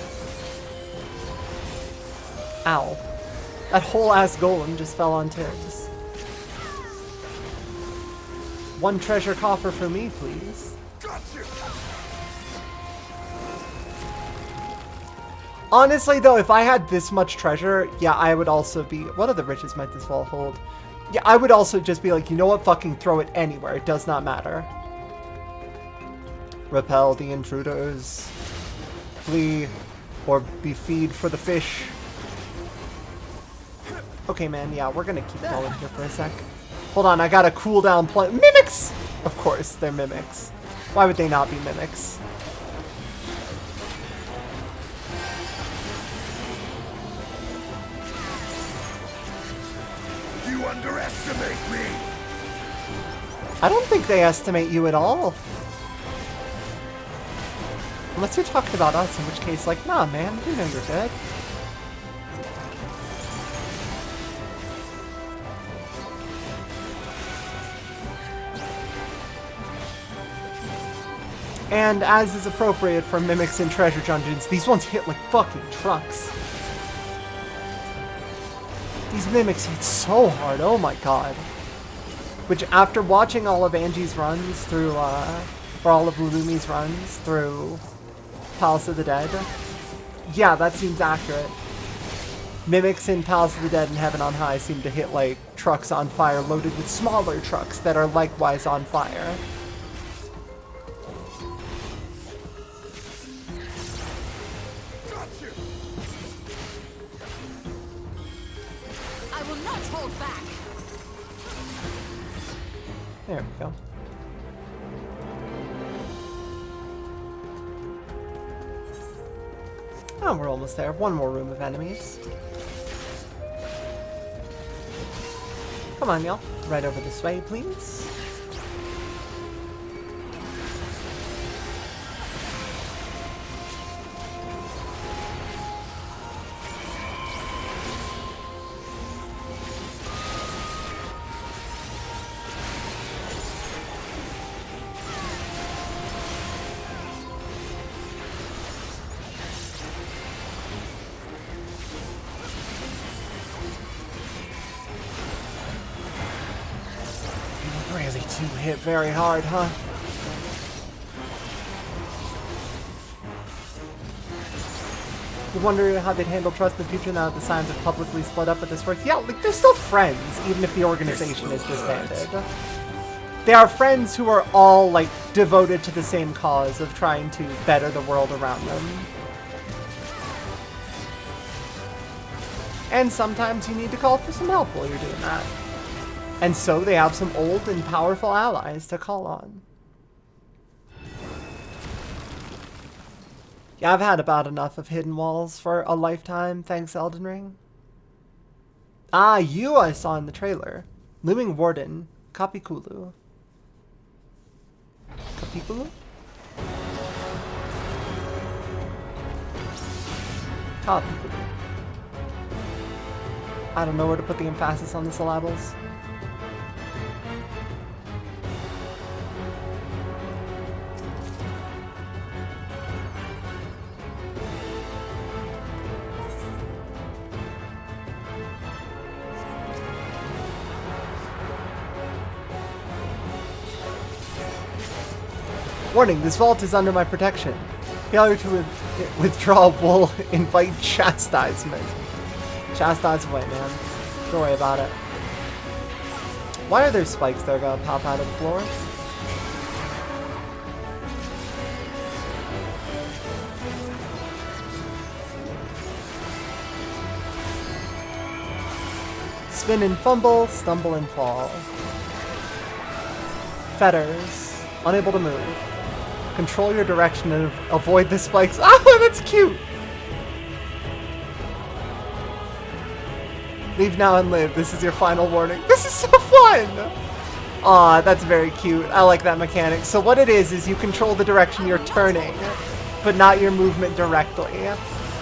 Ow. That whole ass golem just fell on tips. One treasure coffer for me, please. Honestly, though, if I had this much treasure, yeah, I would also be... What other riches might this vault hold? Yeah, I would also just be like, you know what? Fucking throw it anywhere. It does not matter. Repel the intruders. Flee or be feed for the fish. Okay, man, yeah, we're gonna keep going here for a sec. Hold on, I got a cooldown play. Mimics! Of course, they're mimics. Why would they not be mimics? underestimate me! I don't think they estimate you at all. Unless you're talking about us, in which case, like, nah, man, we know you're good. And as is appropriate for mimics in treasure dungeons, these ones hit like fucking trucks. These mimics hit so hard, oh my god. Which, after watching all of Angie's runs through, or all of Lumi's runs through Palace of the Dead, yeah, that seems accurate. Mimics in Palace of the Dead and Heaven on High seem to hit like trucks on fire loaded with smaller trucks that are likewise on fire. I will not hold back. There we go. Oh, we're almost there. One more room of enemies. Come on, y'all. Right over this way, please. Really do hit very hard, huh? You wonder how they'd handle trust in the future now that the Signs have publicly split up at this work? Yeah, like, they're still friends, even if the organization is disbanded. They are friends who are all, like, devoted to the same cause of trying to better the world around them. And sometimes you need to call for some help while you're doing that. And so they have some old and powerful allies to call on. Yeah, I've had about enough of hidden walls for a lifetime, thanks Elden Ring. Ah, you I saw in the trailer. Looming Warden, Kapikulu. Kapikulu? Kapikulu. I don't know where to put the emphasis on the syllables. Warning, this vault is under my protection. Failure to withdraw will invite chastisement. Chastise away, man. Don't worry about it. Why are there spikes that are gonna pop out of the floor? Spin and fumble, stumble and fall. Fetters. Unable to move. Control your direction and avoid the spikes. Ah, that's cute! Leave now and live. This is your final warning. This is so fun! Aw, that's very cute. I like that mechanic. So what it is you control the direction you're turning, but not your movement directly.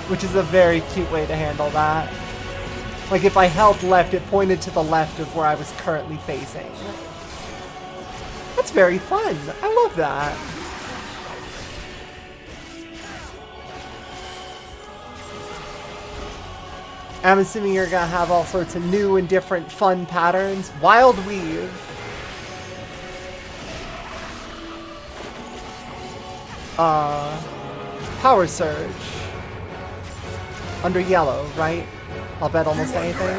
Which is a very cute way to handle that. Like if I held left, it pointed to the left of where I was currently facing. That's very fun. I love that. I'm assuming you're gonna have all sorts of new and different fun patterns. Wild Weave. Power Surge. Under yellow, right? I'll bet almost anything.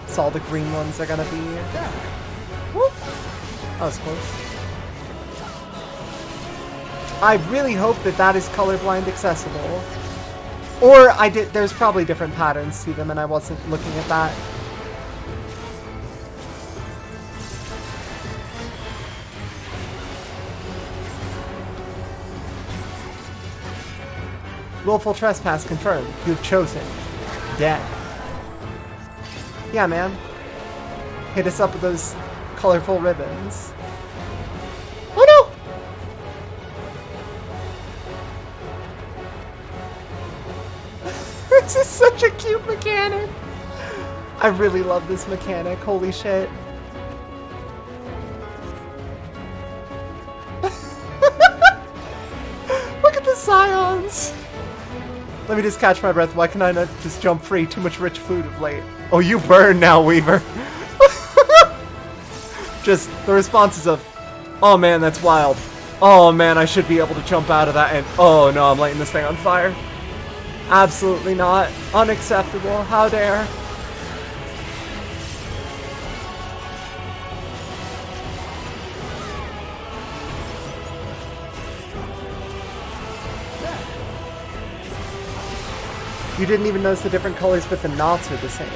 So all the green ones are gonna be... Whoop. That was close. I really hope that that is colorblind accessible. Or there's probably different patterns to them and I wasn't looking at that. Willful trespass confirmed. You've chosen death. Yeah, man. Hit us up with those colorful ribbons. Oh no! This is such a cute mechanic. I really love this mechanic. Holy shit. Look at the scions. Let me just catch my breath. Why can I not just jump free? Too much rich food of late. Oh, you burn now, Weaver. Just the responses of, oh man, that's wild. Oh man, I should be able to jump out of that, and oh no, I'm lighting this thing on fire. Absolutely not. Unacceptable. How dare. You didn't even notice the different colors, but the knots are the same.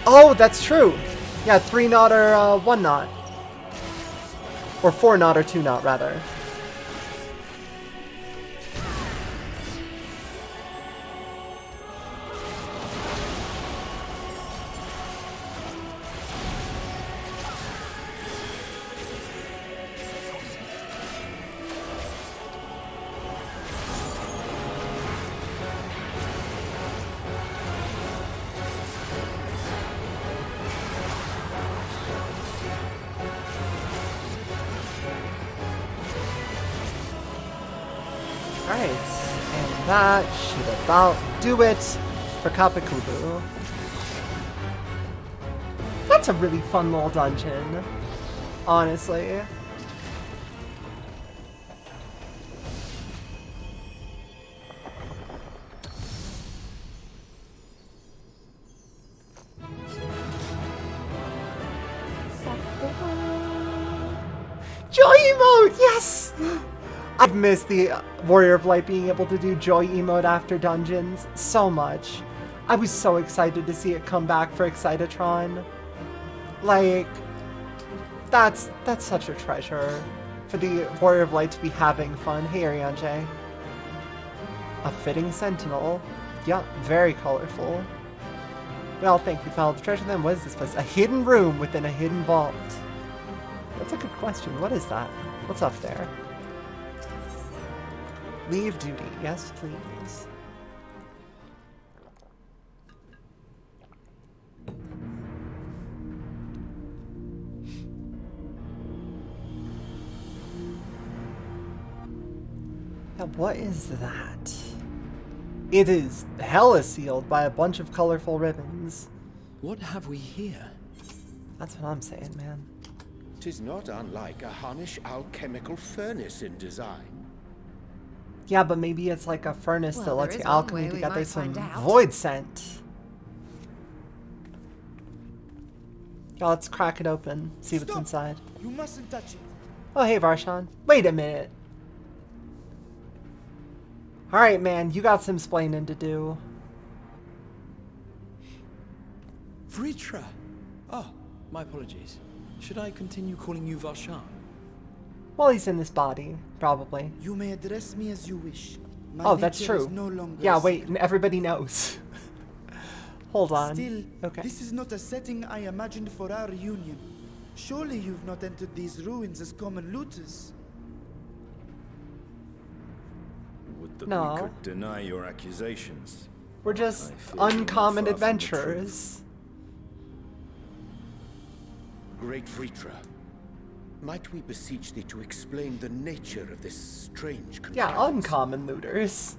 Oh, that's true. Yeah, 3 knot or 1 knot. Or 4 knot or 2 knot, rather. Alright, and that should about do it for Kapikubu. That's a really fun little dungeon, honestly. Joy emote, yes! I've missed the Warrior of Light being able to do joy emote after dungeons so much. I was so excited to see it come back for Excitatron. Like, that's such a treasure for the Warrior of Light to be having fun. Hey, Ariane. A fitting sentinel. Yeah, very colorful. Well, thank you. Found the treasure then. What is this place? A hidden room within a hidden vault. That's a good question. What is that? What's up there? Leave duty. Yes, please. Now, what is that? It is hella sealed by a bunch of colorful ribbons. What have we here? That's what I'm saying, man. 'Tis not unlike a Harnish alchemical furnace in design. Yeah, but maybe it's like a furnace that Well, lets there you is one alchemy way we together might some find out. void scent. Yeah, let's crack it open, see what's inside. You mustn't touch it. Oh, hey, Varshan. Wait a minute. Alright, man, you got some splaining to do. Vritra! Oh, my apologies. Should I continue calling you Varshan? Well, he's in this body, probably. You may address me as you wish. My Oh, that's nature is true. no longer Yeah, a wait, secret. and everybody knows. Hold on. Still, Okay. this is not a setting I imagined for our reunion. Surely you've not entered these ruins as common looters. Would that No. we could deny your accusations. We're just I fear you're not uncommon far from the adventurers. Great Vritra, might we beseech thee to explain the nature of this strange Yeah, contrivance? uncommon looters.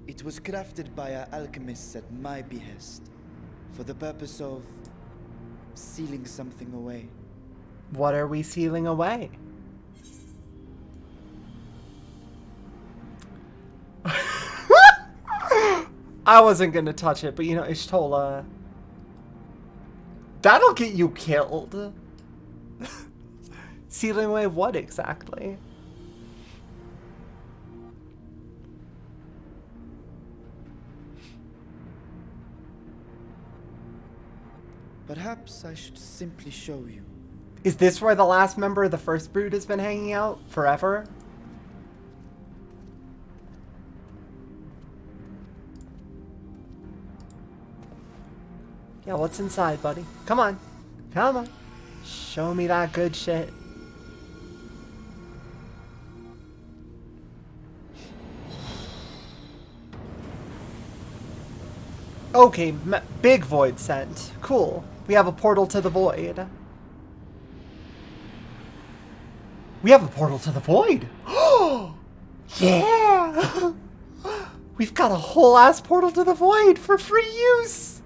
It was crafted by our alchemists at my behest, for the purpose of sealing something away. What are we sealing away? I wasn't gonna touch it, but you know, Ishtola. That'll get you killed. Sealing away what exactly? Perhaps I should simply show you. Is this where the last member of the first brood has been hanging out forever? Yeah, what's inside, buddy? Come on. Come on. Show me that good shit. Okay, big void sent. Cool. We have a portal to the void. We have a portal to the void. Oh, yeah. We've got a whole ass portal to the void for free use.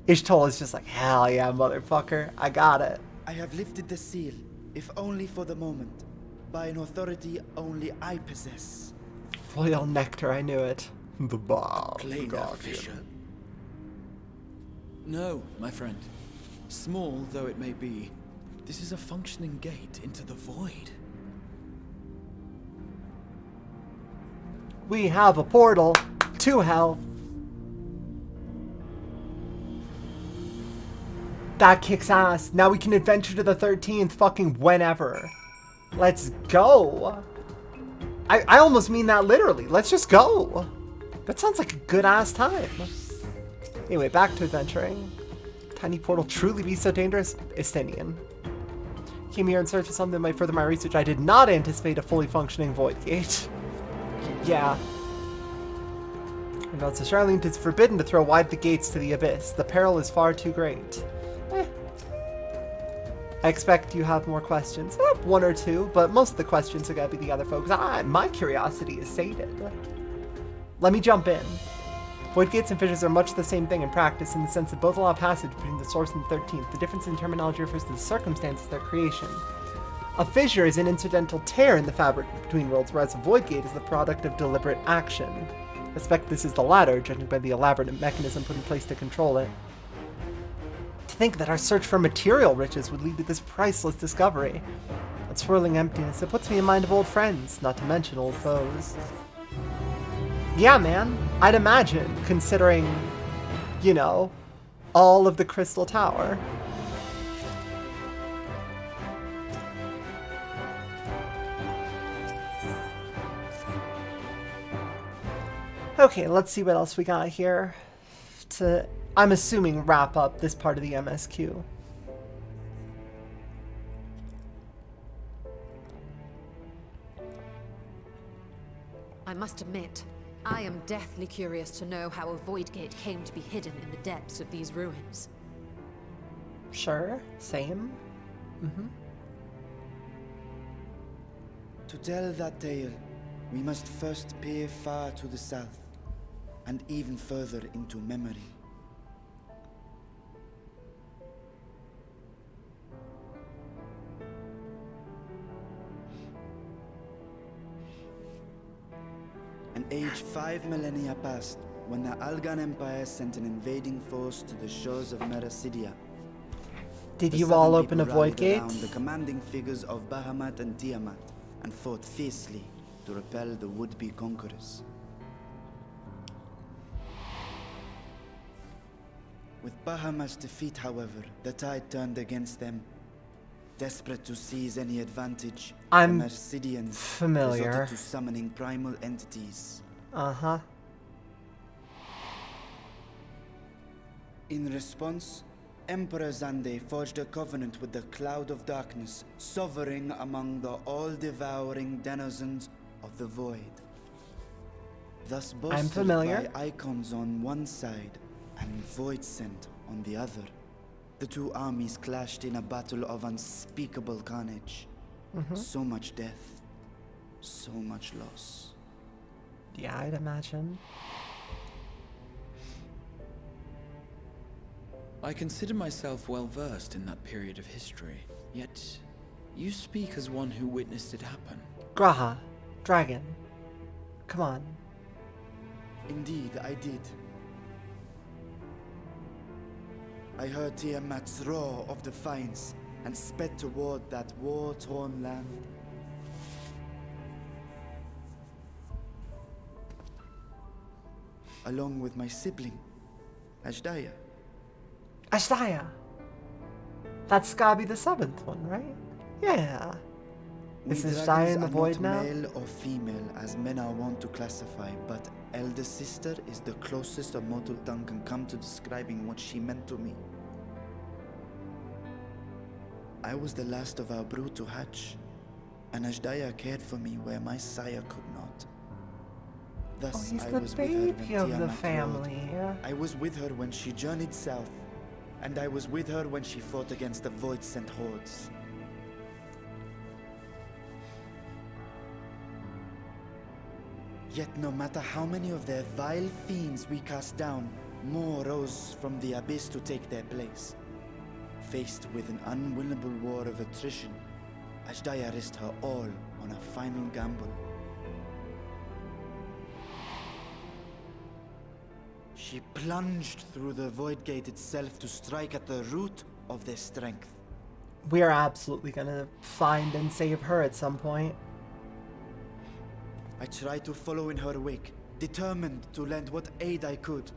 Ishtal is just like, hell yeah, motherfucker. I got it. I have lifted the seal, if only for the moment, by an authority only I possess. Royal nectar, I knew it. The bomb. Plainer fissure. No, my friend. Small though it may be, this is a functioning gate into the void. We have a portal to hell. That kicks ass. Now we can adventure to the 13th fucking whenever. Let's go. I almost mean that literally. Let's just go. That sounds like a good ass time. Anyway, back to adventuring. Tiny portal truly be so dangerous? Estinian. Came here in search of something that might further my research. I did not anticipate a fully functioning void gate. Yeah. And also, Charlene, it's forbidden to throw wide the gates to the abyss. The peril is far too great. I expect you have more questions. One or two, but most of the questions are going to be the other folks. My curiosity is sated. Let me jump in. Void gates and fissures are much the same thing in practice, in the sense that both allow passage between the source and the 13th. The difference in terminology refers to the circumstances of their creation. A fissure is an incidental tear in the fabric between worlds, whereas a void gate is the product of deliberate action. I suspect this is the latter, judging by the elaborate mechanism put in place to control it. To think that our search for material riches would lead to this priceless discovery. That swirling emptiness, it puts me in mind of old friends, not to mention old foes. Yeah, man, I'd imagine, considering, you know, all of the Crystal Tower. Okay, let's see what else we got here to, I'm assuming, wrap up this part of the MSQ. I must admit, I am deathly curious to know how a void gate came to be hidden in the depths of these ruins. Sure, same. To tell that tale, we must first peer far to the south, and even further into memory. An age 5 millennia passed when the Algan Empire sent an invading force to the shores of Meracidia. Did The you all southern open a people void rallied gate? around the commanding figures of Bahamut and Tiamat and fought fiercely to repel the would-be conquerors. With Bahamut's defeat, however, the tide turned against them. Desperate to seize any advantage, I'm the Mercidians familiar. resorted to summoning primal entities. Uh-huh. In response, Emperor Zande forged a covenant with the Cloud of Darkness, sovereign among the all-devouring denizens of the Void. Thus bolstered familiar. by icons on one side and Void Scent on the other, the two armies clashed in a battle of unspeakable carnage. So much death, so much loss. Yeah, I'd imagine. I consider myself well versed in that period of history, yet you speak as one who witnessed it happen. Graha. Dragon. Come on. Indeed, I did. I heard Tiamat's roar of defiance and sped toward that war-torn land. Along with my sibling, Ashdaya. Ashdaya. That's gotta be the 7th one, right? Yeah. Is We this dragons guy in the are void not now? male or female as men are wont to classify, but elder sister is the closest a mortal tongue can come to describing what she meant to me. I was the last of our brood to hatch, and Ashdaya cared for me where my sire could not. Thus, He's I the was with her when baby of the Tiamat rode. family. I was with her when she journeyed south, and I was with her when she fought against the void-sent hordes. Yet no matter how many of their vile fiends we cast down, more rose from the abyss to take their place. Faced with an unwinnable war of attrition, Ashdaya risked her all on a final gamble. She plunged through the void gate itself to strike at the root of their strength. We are absolutely gonna find and save her at some point. I tried to follow in her wake, determined to lend what aid I could.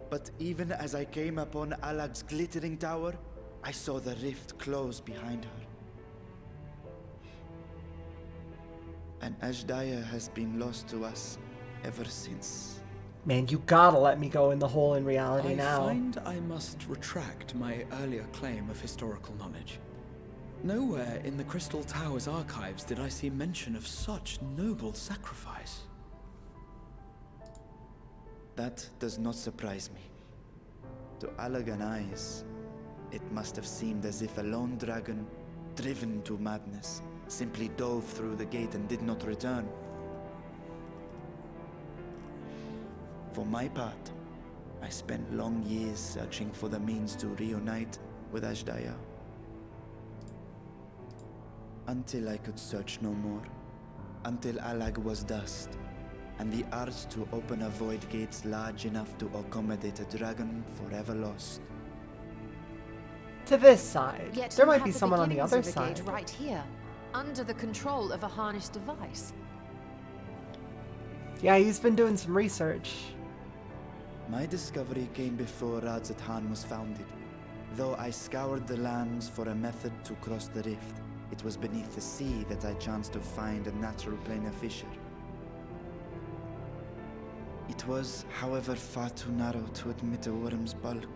But even as I came upon Alag's glittering tower, I saw the rift close behind her. And Ashdaya has been lost to us ever since. Man, you gotta let me go in the hole in reality I now. find I must retract my earlier claim of historical knowledge. Nowhere in the Crystal Tower's archives did I see mention of such noble sacrifice. That does not surprise me. To Alagan eyes, it must have seemed as if a lone dragon, driven to madness, simply dove through the gate and did not return. For my part, I spent long years searching for the means to reunite with Ashdaya. Until I could search no more. Until Alag was dust, and the art to open a void gate large enough to accommodate a dragon forever lost. To this side. Yet There you might have be the someone on the beginnings other of a gate side. right here, under the control of a harnessed device. Yeah, he's been doing some research. My discovery came before Radzat Han was founded. Though I scoured the lands for a method to cross the rift, it was beneath the sea that I chanced to find a natural planar fissure. It was, however, far too narrow to admit a worm's bulk.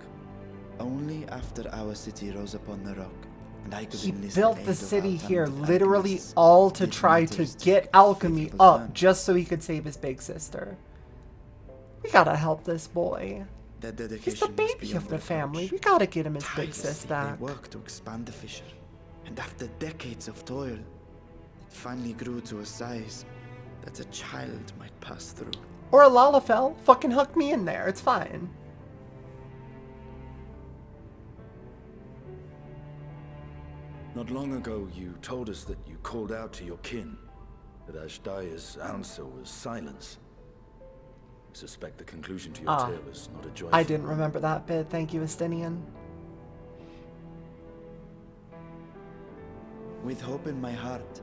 Only after our city rose upon the rock, and I could He enlist built aid the of city our here talented literally alchemists, all to did try to matters get take a alchemy favorable up turn. just so he could save his big sister. We gotta help this boy. Their He's the dedication was baby beyond of the reproach. family. We gotta get him his big sis Tirelessly back. They worked to expand the fissure, and after decades of toil, it finally grew to a size that a child might pass through. Or a Lalafell. Fucking hook me in there. It's fine. Not long ago, you told us that you called out to your kin, that Ashdaya's answer was silence. I suspect the conclusion to your tale was not a joyful I didn't one. remember that bit. Thank you, Estinian. With hope in my heart,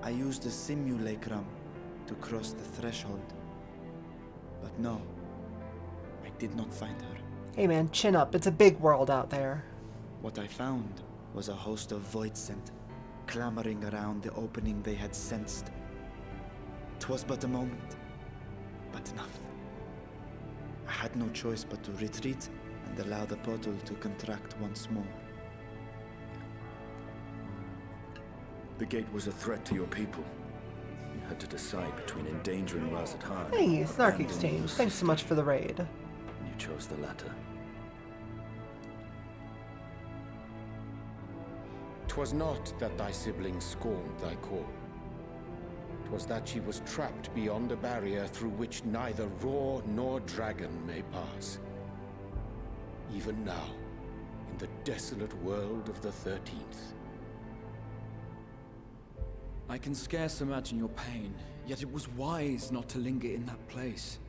I used a simulacrum to cross the threshold. But no, I did not find her. Hey man, chin up. It's a big world out there. What I found was a host of void scent, clamoring around the opening they had sensed. 'Twas but a moment, but enough. I had no choice but to retreat and allow the portal to contract once more. The gate was a threat to your people. You had to decide between endangering Razat Han Hey, or Snark abandoning Exchange. your Thanks so sister. much for the raid. And you chose the latter. 'Twas not that thy sibling scorned thy call. 'Twas that she was trapped beyond a barrier through which neither roar nor dragon may pass. Even now, in the desolate world of the 13th. I can scarce imagine your pain, yet it was wise not to linger in that place.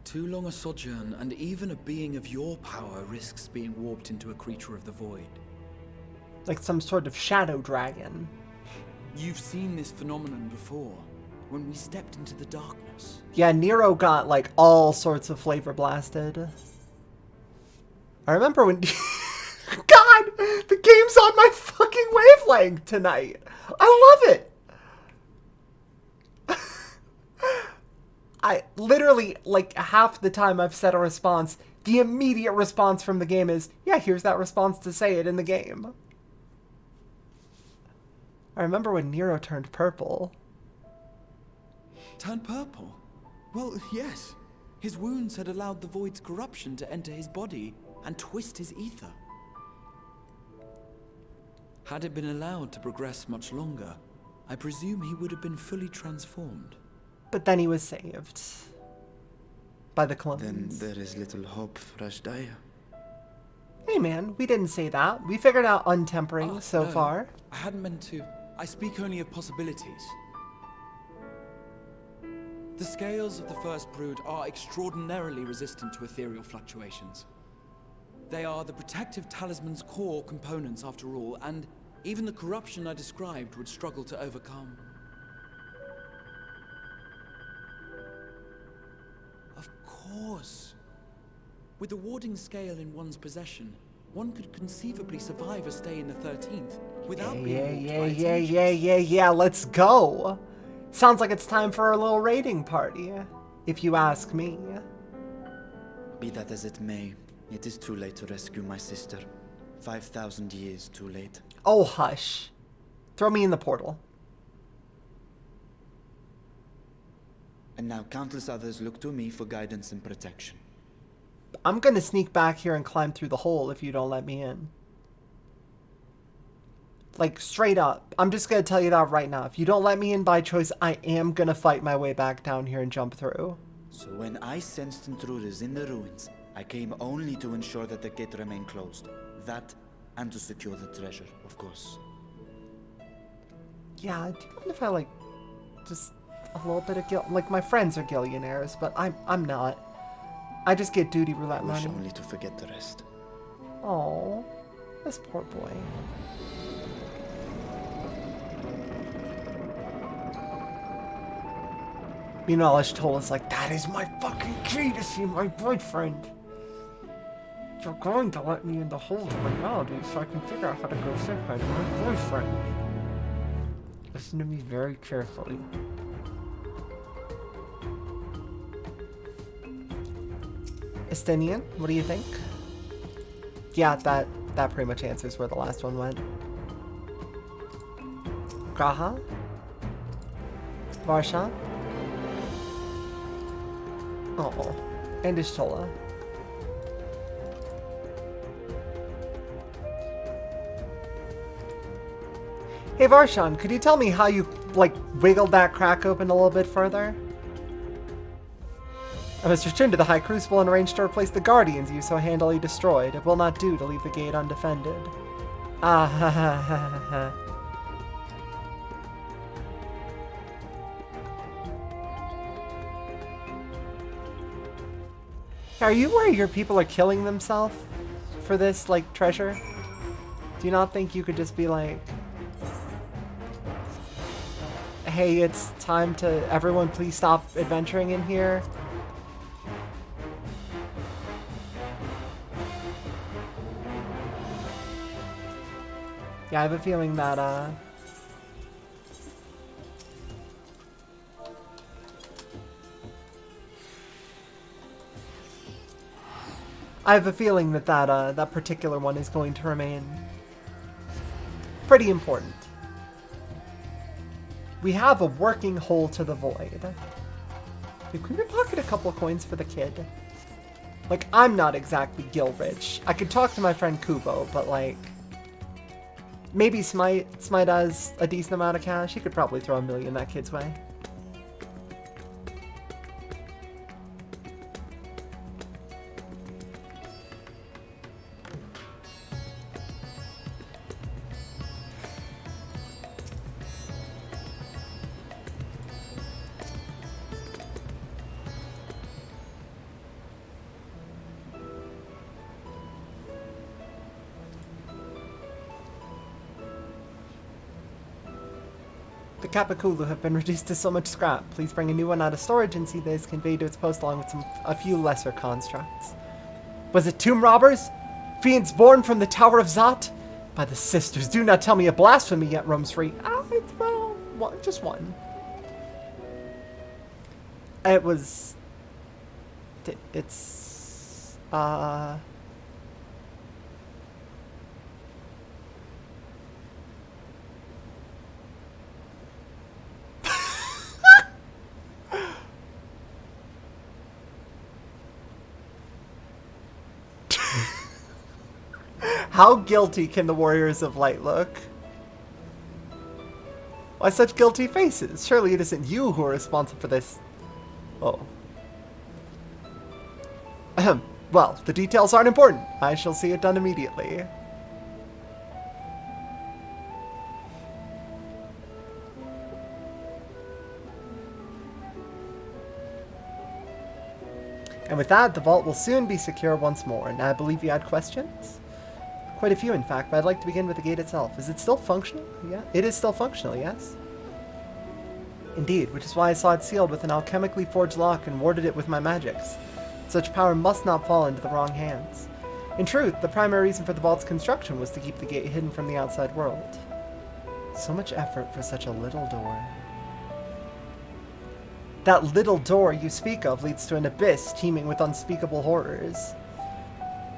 Too long a sojourn, and even a being of your power risks being warped into a creature of the void. Like some sort of shadow dragon. You've seen this phenomenon before, when we stepped into the darkness. Yeah, Nero got like all sorts of flavor blasted. I remember when... God! The game's on my fucking wavelength tonight! I love it! I literally, like, half the time I've said a response, the immediate response from the game is, yeah, here's that response to say it in the game. I remember when Nero turned purple. Turned purple? Well, yes. His wounds had allowed the void's corruption to enter his body and twist his ether. Had it been allowed to progress much longer, I presume he would have been fully transformed. But then he was saved. By the clones. Then there is little hope for Ashdaya. Hey man, we didn't say that. We figured out untempering so no, far. I hadn't meant to. I speak only of possibilities. The scales of the first brood are extraordinarily resistant to ethereal fluctuations. They are the protective talisman's core components after all, and even the corruption I described would struggle to overcome. Of course. With the warding scale in one's possession, one could conceivably survive a stay in the 13th without being Yeah, let's go. Sounds like it's time for a little raiding party, if you ask me. Be that as it may, it is too late to rescue my sister. 5,000 years too late. Oh, hush. Throw me in the portal. And now countless others look to me for guidance and protection. I'm gonna sneak back here and climb through the hole if you don't let me in. Like, straight up. I'm just gonna tell you that right now. If you don't let me in by choice, I am gonna fight my way back down here and jump through. So when I sensed intruders in the ruins, I came only to ensure that the gate remained closed. That, and to secure the treasure, of course. Yeah, do you mind if I, like, just a little bit of guilt? Like, my friends are gillionaires, but I'm not. I just get duty roulette I wish money. only to forget the rest. Oh, this poor boy. Meanwhile, Ashtola's like, that is my fucking key to see my boyfriend. You're going to let me in the hole of reality so I can figure out how to go say hi to my boyfriend. Listen to me very carefully. Estinian, what do you think? Yeah, that pretty much answers where the last one went. Graha? Varsha? Oh, and Ishtola. Hey Varshan, could you tell me how you, like, wiggled that crack open a little bit further? I must return to the High Crucible and arrange to replace the Guardians you so handily destroyed. It will not do to leave the gate undefended. Ah ha ha ha ha ha. Are you worried your people are killing themselves for this, like, treasure? Do you not think you could just be like, hey, it's time to, everyone please stop adventuring in here? Yeah, I have a feeling that, that particular one is going to remain pretty important. We have a working hole to the void. Dude, can we pocket a couple coins for the kid? Like, I'm not exactly gil rich. I could talk to my friend Kubo, but like, maybe Smite has a decent amount of cash. He could probably throw $1 million that kid's way. The Kapakulu have been reduced to so much scrap. Please bring a new one out of storage and see that it's conveyed to its post along with a few lesser constructs. Was it tomb robbers? Fiends born from the Tower of Zot? By the sisters, do not tell me a blasphemy yet roams free. Well, just one. It was... It's... How guilty can the Warriors of Light look? Why such guilty faces? Surely it isn't you who are responsible for this. Oh. Ahem. Well, the details aren't important. I shall see it done immediately. And with that, the vault will soon be secure once more. And I believe you had questions? Quite a few, in fact, but I'd like to begin with the gate itself. Is it still functional? Yeah, it is still functional, yes? Indeed, which is why I saw it sealed with an alchemically forged lock and warded it with my magics. Such power must not fall into the wrong hands. In truth, the primary reason for the vault's construction was to keep the gate hidden from the outside world. So much effort for such a little door. That little door you speak of leads to an abyss teeming with unspeakable horrors.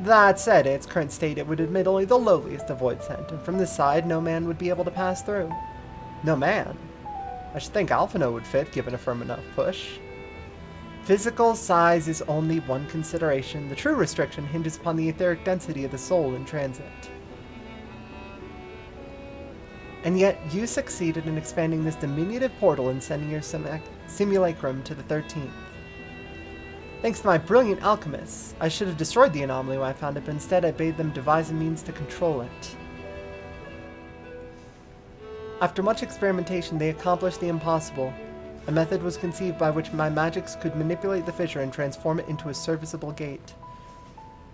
That said, in its current state, it would admit only the lowliest of void scent, and from this side, no man would be able to pass through. No man? I should think Alphino would fit, given a firm enough push. Physical size is only one consideration. The true restriction hinges upon the etheric density of the soul in transit. And yet, you succeeded in expanding this diminutive portal and sending your simulacrum to the 13th. Thanks to my brilliant alchemists, I should have destroyed the anomaly when I found it, but instead I bade them devise a means to control it. After much experimentation, they accomplished the impossible. A method was conceived by which my magics could manipulate the fissure and transform it into a serviceable gate.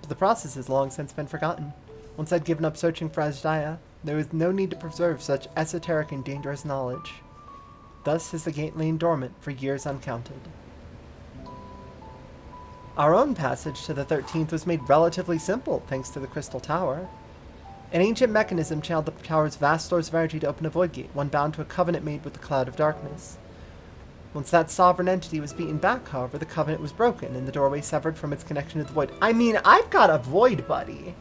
But the process has long since been forgotten. Once I'd given up searching for Azhdaya, there was no need to preserve such esoteric and dangerous knowledge. Thus has the gate lain dormant for years uncounted. Our own passage to the 13th was made relatively simple, thanks to the Crystal Tower. An ancient mechanism channeled the tower's vast stores of energy to open a void gate, one bound to a covenant made with the Cloud of Darkness. Once that sovereign entity was beaten back, however, the covenant was broken, and the doorway severed from its connection to the void. I mean, I've got a void buddy.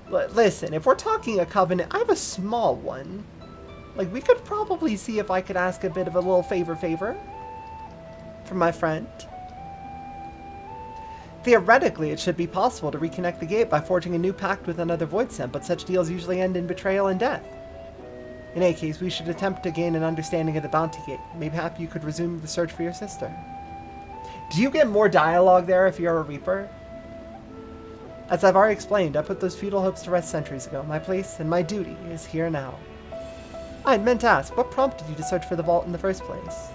Listen, if we're talking a covenant, I have a small one. Like, we could probably see if I could ask a bit of a little favor from my friend. Theoretically, it should be possible to reconnect the gate by forging a new pact with another void scent, but such deals usually end in betrayal and death. In any case, we should attempt to gain an understanding of the bounty gate. Maybe you could resume the search for your sister. Do you get more dialogue there if you're a Reaper? As I've already explained, I put those futile hopes to rest centuries ago. My place and my duty is here now. I had meant to ask, what prompted you to search for the vault in the first place?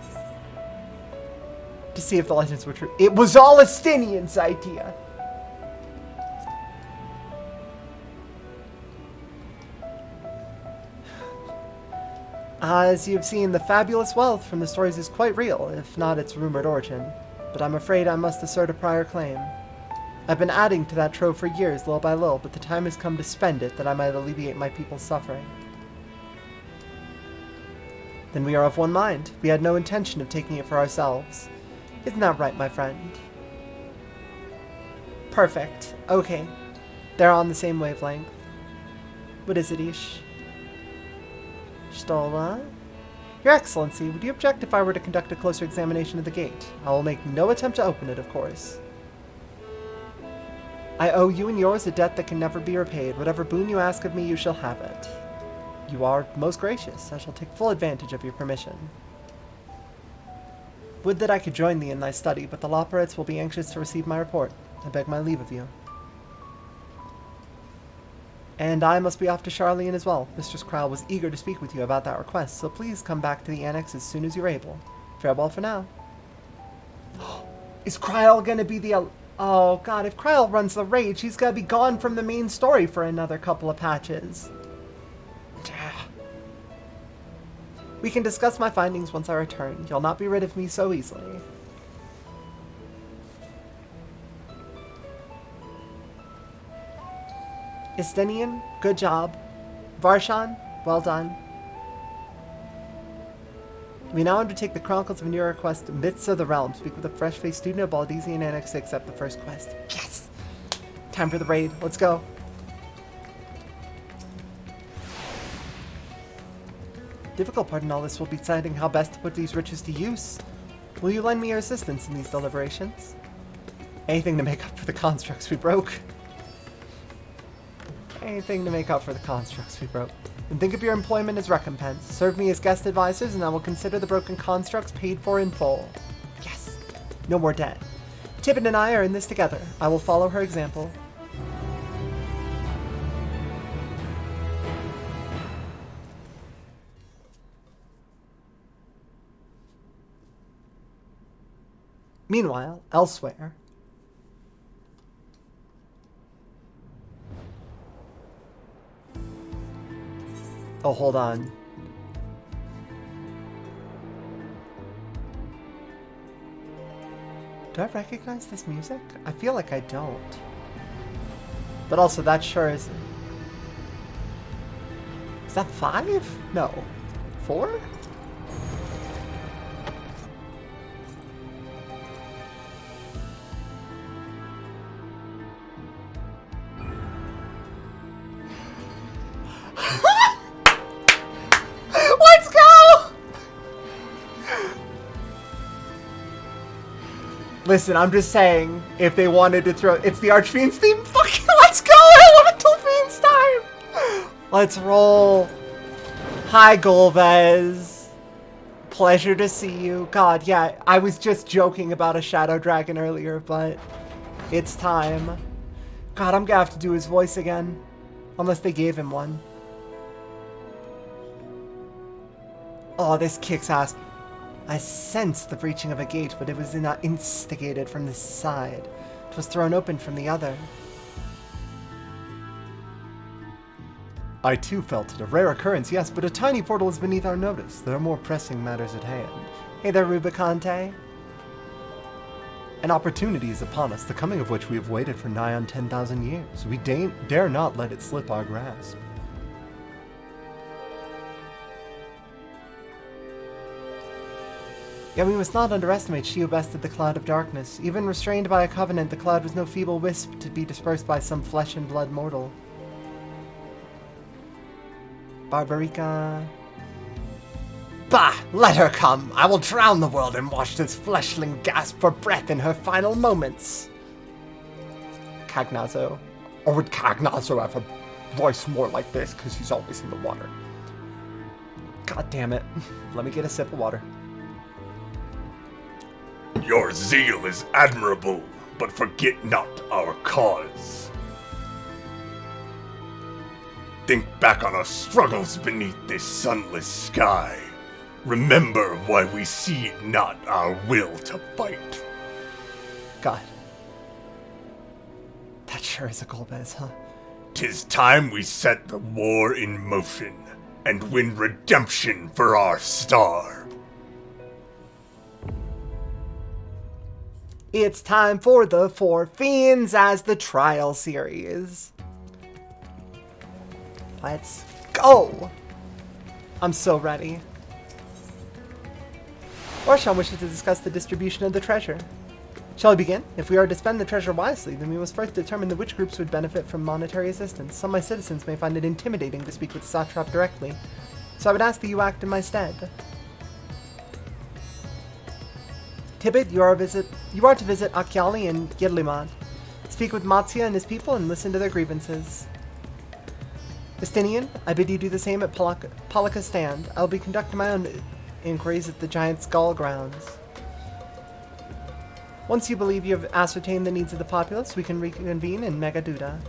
To see if the legends were true. It was all Estinian's idea. As you have seen, the fabulous wealth from the stories is quite real, if not its rumored origin. But I'm afraid I must assert a prior claim. I've been adding to that trove for years, little by little, but the time has come to spend it that I might alleviate my people's suffering. Then we are of one mind. We had no intention of taking it for ourselves. Isn't that right, my friend? Perfect. Okay. They're on the same wavelength. What is it, Ish? Stola? Your Excellency, would you object if I were to conduct a closer examination of the gate? I will make no attempt to open it, of course. I owe you and yours a debt that can never be repaid. Whatever boon you ask of me, you shall have it. You are most gracious. I shall take full advantage of your permission. Would that I could join thee in thy study, but the Loporrits will be anxious to receive my report. I beg my leave of you. And I must be off to Charlene as well. Mistress Kryle was eager to speak with you about that request, so please come back to the annex as soon as you're able. Farewell for now. Is Kryle gonna be the... Oh god, if Kryle runs the raid, she's gonna be gone from the main story for another couple of patches. We can discuss my findings once I return. You'll not be rid of me so easily. Estinian, good job. Varshan, well done. We now undertake the Chronicles of a New Era quest, Myths of the Realm. Speak with a fresh-faced student of Baldezi and Annex to accept the first quest. Yes! Time for the raid. Let's go. Difficult part in all this will be deciding how best to put these riches to use. Will you lend me your assistance in these deliberations? Anything to make up for the constructs we broke. Anything to make up for the constructs we broke. And think of your employment as recompense. Serve me as guest advisors and I will consider the broken constructs paid for in full. Yes. No more debt. Tibbet and I are in this together. I will follow her example. Meanwhile, elsewhere. Oh, hold on. Do I recognize this music? I feel like I don't. But also, that sure is... Is that 5? No. 4? Let's go! Listen, I'm just saying, if they wanted to throw... It's the Archfiend's theme? Fucking let's go! Elemental Fiend's time! Let's roll. Hi, Golbez. Pleasure to see you. God, yeah, I was just joking about a Shadow Dragon earlier, but it's time. God, I'm gonna have to do his voice again. Unless they gave him one. Oh, this kicks ass. I sensed the breaching of a gate, but it was not instigated from this side. It was thrown open from the other. I too felt it. A rare occurrence, yes, but a tiny portal is beneath our notice. There are more pressing matters at hand. Hey there, Rubicante. An opportunity is upon us, the coming of which we have waited for nigh on 10,000 years. We dare not let it slip our grasp. Yet we must not underestimate she who bested the cloud of darkness. Even restrained by a covenant, the cloud was no feeble wisp to be dispersed by some flesh and blood mortal. Barbarica... Bah! Let her come! I will drown the world and watch this fleshling gasp for breath in her final moments! Cagnazzo. Or would Cagnazzo have a voice more like this, because he's always in the water? God damn it. Let me get a sip of water. Your zeal is admirable, but forget not our cause. Think back on our struggles beneath this sunless sky. Remember why we cede not our will to fight. God. That sure is a Golbez, huh? 'Tis time we set the war in motion, and win redemption for our star. It's time for the Four Fiends as the trial series. Let's go! I'm so ready. Orshan wishes to discuss the distribution of the treasure. Shall we begin? If we are to spend the treasure wisely, then we must first determine which groups would benefit from monetary assistance. Some of my citizens may find it intimidating to speak with the Satrap directly, so I would ask that you act in my stead. Tibbet, you are to visit Akyali and Yidlimad. Speak with Matsya and his people and listen to their grievances. Estinian, I bid you do the same at Palaka Stand. I will be conducting my own inquiries at the Giant Skull grounds. Once you believe you have ascertained the needs of the populace, we can reconvene in Megaduda.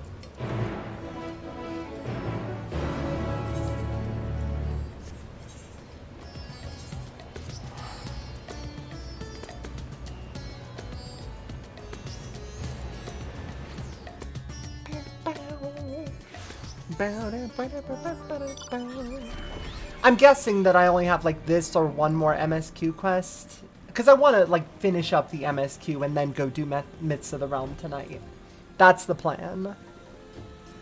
I'm guessing that I only have like this or one more MSQ quest. Because I want to like finish up the MSQ and then go do Myths of the Realm tonight. That's the plan.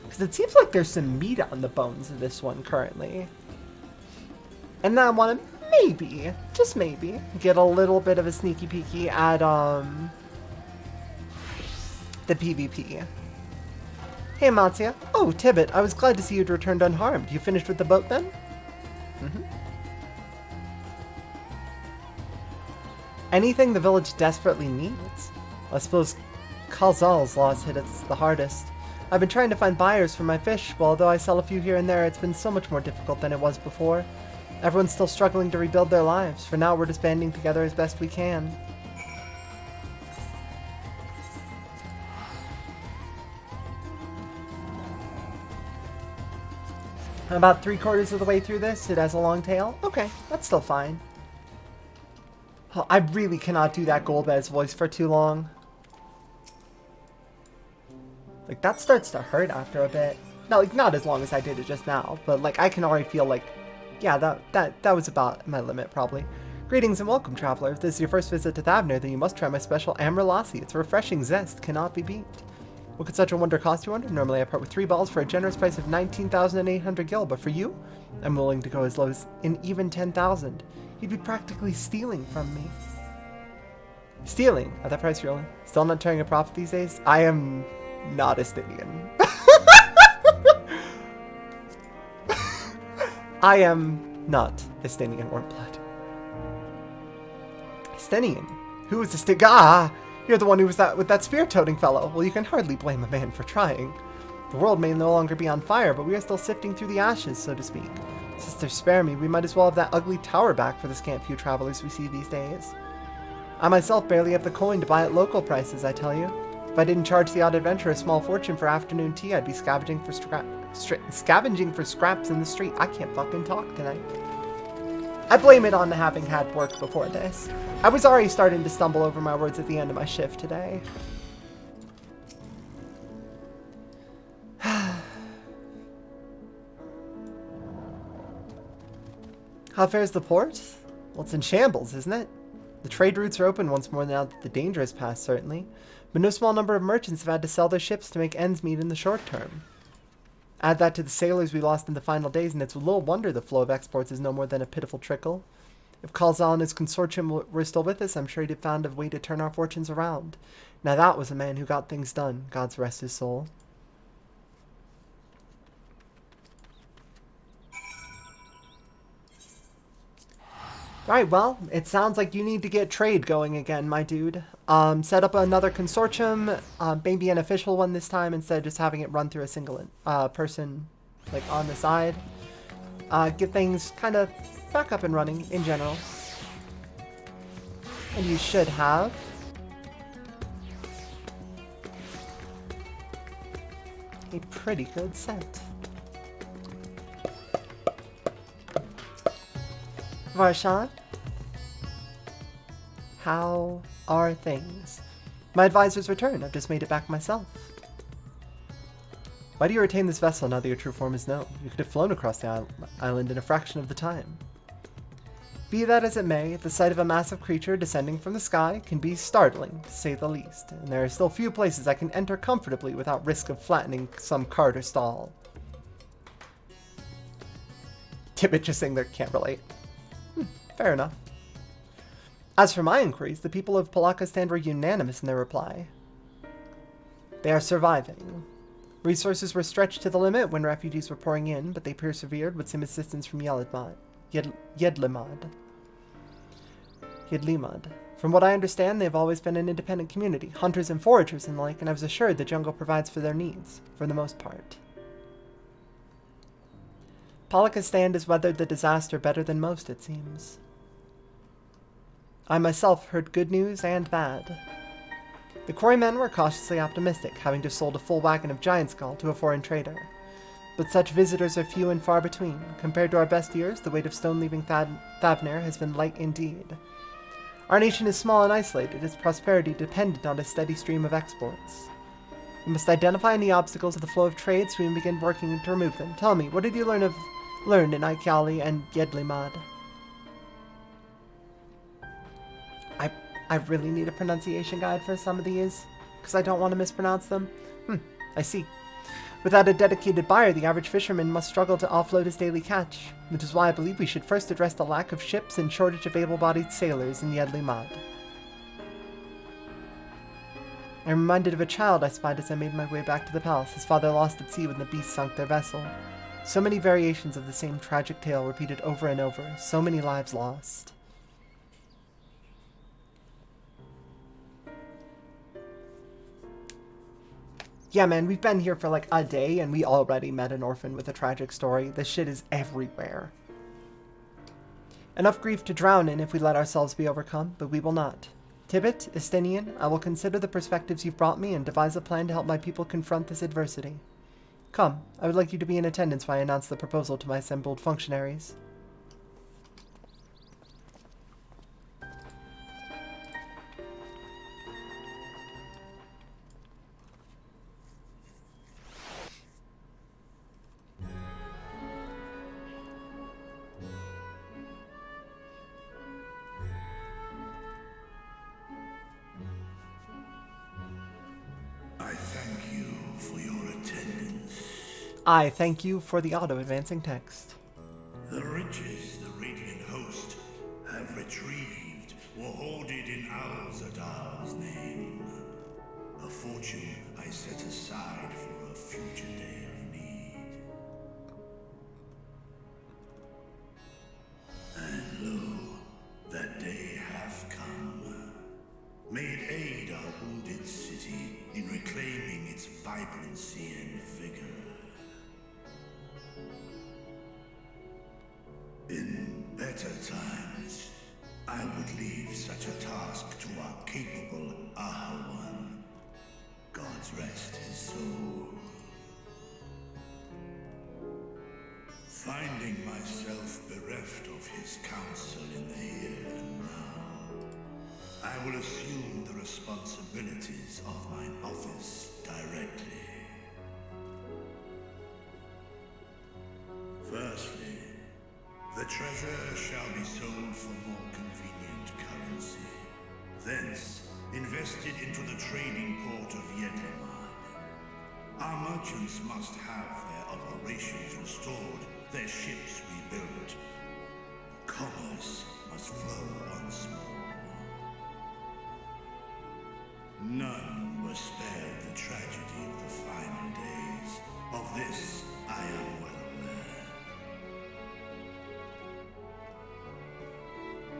Because it seems like there's some meat on the bones of this one currently. And then I want to maybe, just maybe, get a little bit of a sneaky peeky at, the PvP. Hey, Matsuya. Oh, Tibbet, I was glad to see you'd returned unharmed. You finished with the boat then? Mm-hmm. Anything the village desperately needs? I suppose Kalzal's loss hit us the hardest. I've been trying to find buyers for my fish, but although I sell a few here and there, it's been so much more difficult than it was before. Everyone's still struggling to rebuild their lives. For now, we're just banding together as best we can. I'm about 3/4 of the way through this. It has a long tail. Okay, that's still fine. Oh, I really cannot do that Golbez voice for too long. Like, that starts to hurt after a bit. No, like, not as long as I did it just now, but, like, I can already feel like, yeah, that was about my limit, probably. Greetings and welcome, traveler. If this is your first visit to Thavner, then you must try my special Amberlassi. Its refreshing zest cannot be beat. What could such a wonder cost, you wonder? Normally I part with 3 balls for a generous price of 19,800 gil, but for you, I'm willing to go as low as an even 10,000. You'd be practically stealing from me. Stealing? At that price, really? Still not turning a profit these days? I am not Estinian. I am not Estinian or blood. Estinian? Who is Estinian? Ah! You're the one who was with that spear-toting fellow. Well, you can hardly blame a man for trying. The world may no longer be on fire, but we are still sifting through the ashes, so to speak. Sister, spare me. We might as well have that ugly tower back for the scant few travelers we see these days. I myself barely have the coin to buy at local prices, I tell you. If I didn't charge the odd adventurer a small fortune for afternoon tea, I'd be scavenging for scraps in the street. I can't fucking talk tonight. I blame it on having had work before this. I was already starting to stumble over my words at the end of my shift today. How fares the port? Well, it's in shambles, isn't it? The trade routes are open once more now that the danger has passed, certainly. But no small number of merchants have had to sell their ships to make ends meet in the short term. Add that to the sailors we lost in the final days, and it's little wonder the flow of exports is no more than a pitiful trickle. If Kalzal and his consortium were still with us, I'm sure he'd have found a way to turn our fortunes around. Now that was a man who got things done, God's rest his soul. Right, well, it sounds like you need to get trade going again, my dude. Set up another consortium, maybe an official one this time instead of just having it run through a single person, like, on the side. Get things kind of back up and running in general. And you should have a pretty good set. Varshan, how are things? My advisor's returned. I've just made it back myself. Why do you retain this vessel now that your true form is known? You could have flown across the island in a fraction of the time. Be that as it may, the sight of a massive creature descending from the sky can be startling, to say the least, and there are still few places I can enter comfortably without risk of flattening some cart or stall. Tibbet just saying they can't relate. Fair enough. As for my inquiries, the people of Palakistan were unanimous in their reply. They are surviving. Resources were stretched to the limit when refugees were pouring in, but they persevered with some assistance from Yedlimad. From what I understand, they have always been an independent community, hunters and foragers and the like, and I was assured the jungle provides for their needs, for the most part. Palakistan has weathered the disaster better than most, it seems. I myself heard good news and bad. The quarrymen were cautiously optimistic, having just sold a full wagon of giant skull to a foreign trader. But such visitors are few and far between. Compared to our best years, the weight of stone leaving Thavner has been light indeed. Our nation is small and isolated, its prosperity dependent on a steady stream of exports. We must identify any obstacles to the flow of trade so we can begin working to remove them. Tell me, what did you learn in Aikali and Yedlimad? I really need a pronunciation guide for some of these, because I don't want to mispronounce them. I see. Without a dedicated buyer, the average fisherman must struggle to offload his daily catch, which is why I believe we should first address the lack of ships and shortage of able-bodied sailors in Yedley Mud. I'm reminded of a child I spied as I made my way back to the palace. His father lost at sea when the beast sunk their vessel. So many variations of the same tragic tale repeated over and over. So many lives lost. Yeah, man, we've been here for like a day and we already met an orphan with a tragic story. This shit is everywhere. Enough grief to drown in if we let ourselves be overcome, but we will not. Tibbet, Estinian, I will consider the perspectives you've brought me and devise a plan to help my people confront this adversity. Come, I would like you to be in attendance while I announce the proposal to my assembled functionaries. I thank you for the auto-advancing text. The riches the Radiant Host have retrieved were hoarded in Al-Zadal's name. A fortune I set aside for a future day of need. And lo, that day hath come. May it aid our wounded city in reclaiming its vibrancy and vigor. In better times, I would leave such a task to our capable Ahawan. God's rest his soul. Finding myself bereft of his counsel in the here and now, I will assume the responsibilities of mine office directly. Firstly, the treasure shall be sold for more convenient currency. Thence, invested into the trading port of Yedlamad. Our merchants must have their operations restored, their ships rebuilt. Commerce must flow once more. None were spared the tragedy of the final days. Of this, I am well aware.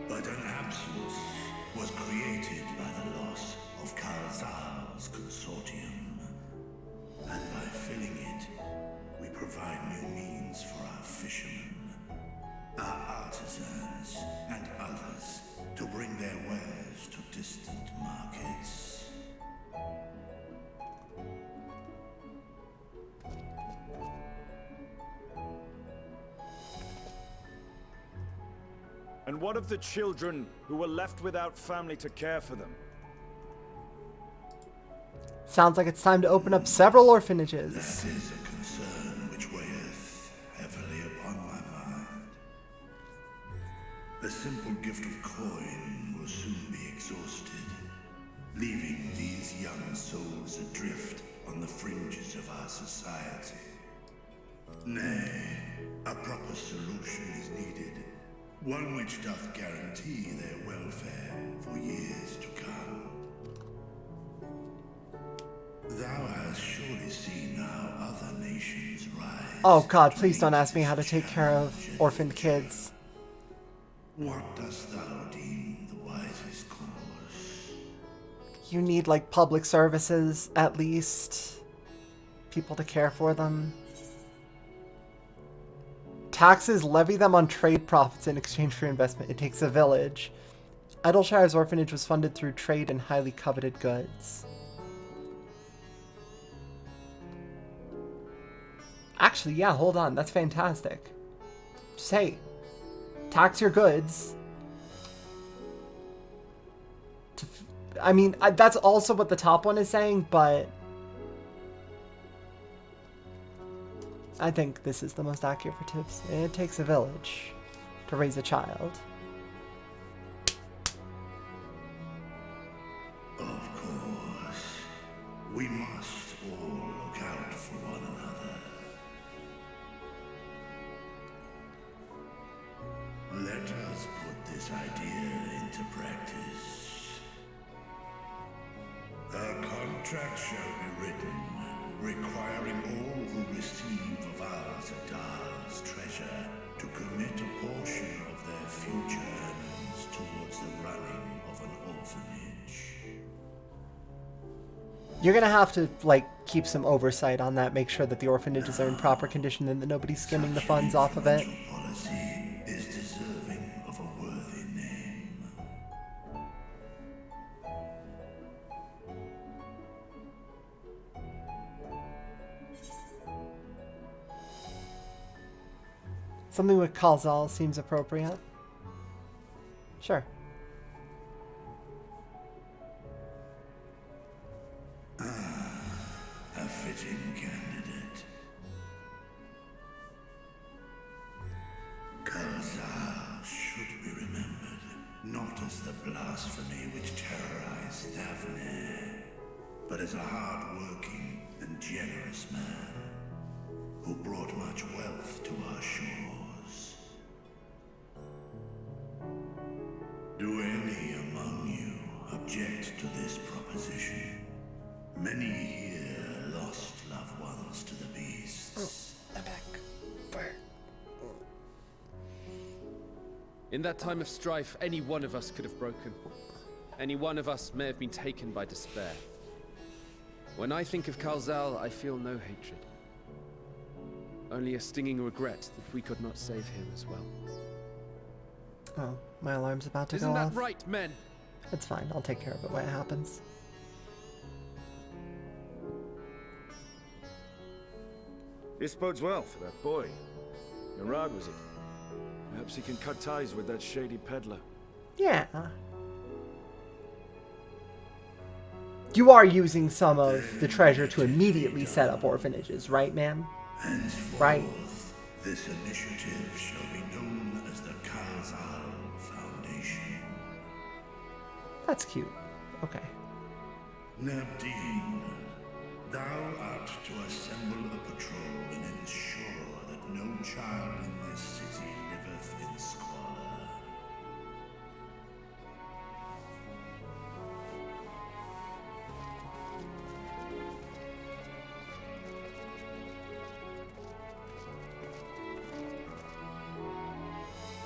But an absence was created by the loss of Kalzal's consortium. And by filling it, we provide new means for our fishermen, our artisans, and others to bring their wares to distant markets. And what of the children who were left without family to care for them? Sounds like it's time to open up several orphanages. That is a concern which weigheth heavily upon my mind. The simple gift of coin will soon be exhausted, leaving these young souls adrift on the fringes of our society. Nay, a proper solution is needed. One which doth guarantee their welfare for years to come. Thou hast surely seen how other nations rise. Oh god, please don't ask me how to take care of orphaned kids. What dost thou deem the wisest course? You need like public services, at least. People to care for them. Taxes, levy them on trade profits in exchange for investment. It takes a village. Idleshire's orphanage was funded through trade in highly coveted goods. Actually, yeah, hold on. That's fantastic. Just, hey, tax your goods. I mean, that's also what the top one is saying, but I think this is the most accurate for tips. It takes a village to raise a child. Of course, we must all look out for one another. Let us put this idea into practice. A contract shall be written, requiring all who receive of Al-Zadal's treasure to commit a portion of their future earnings towards the running of an orphanage. You're gonna have to, like, keep some oversight on that, make sure that the orphanages are in proper condition and that nobody's skimming the funds off of it. Policy is deserving of a worthy name. Something with Kalzal seems appropriate. Sure. A fitting candidate. Kalzal should be remembered, not as the blasphemy which terrorized Thavne, but as a hard-working and generous man who brought much wealth to our shores. Do any among you object to this proposition? Many here lost loved ones to the beasts. I'm back. In that time of strife, any one of us could have broken. Any one of us may have been taken by despair. When I think of Kalzal, I feel no hatred. Only a stinging regret that we could not save him as well. Oh, my alarm's about to Isn't go that off. right, men? It's fine. I'll take care of it when it happens. This bodes well for that boy. Mirad, was it? Perhaps he can cut ties with that shady peddler. Yeah. You are using some of the treasure to immediately set up orphanages, right, ma'am? Right. This initiative shall be known as the Kalzal Foundation. That's cute. Okay. Nabdeen, thou art to assemble a patrol and ensure that no child in this city liveth in squalor.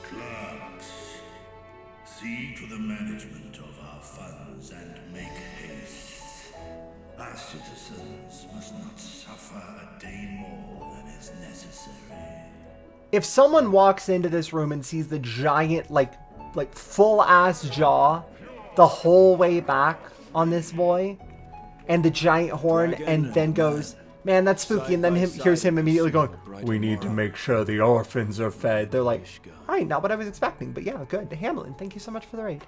Clerks, see to the management of our funds and make haste. Our citizens must not suffer a day more than is necessary. If someone walks into this room and sees the giant, like full-ass jaw the whole way back on this boy, and the giant horn, and then goes, man, that's spooky, and then hears him immediately going, we need to make sure the orphans are fed. They're like, alright, not what I was expecting, but yeah, good. Hamlin, thank you so much for the raid.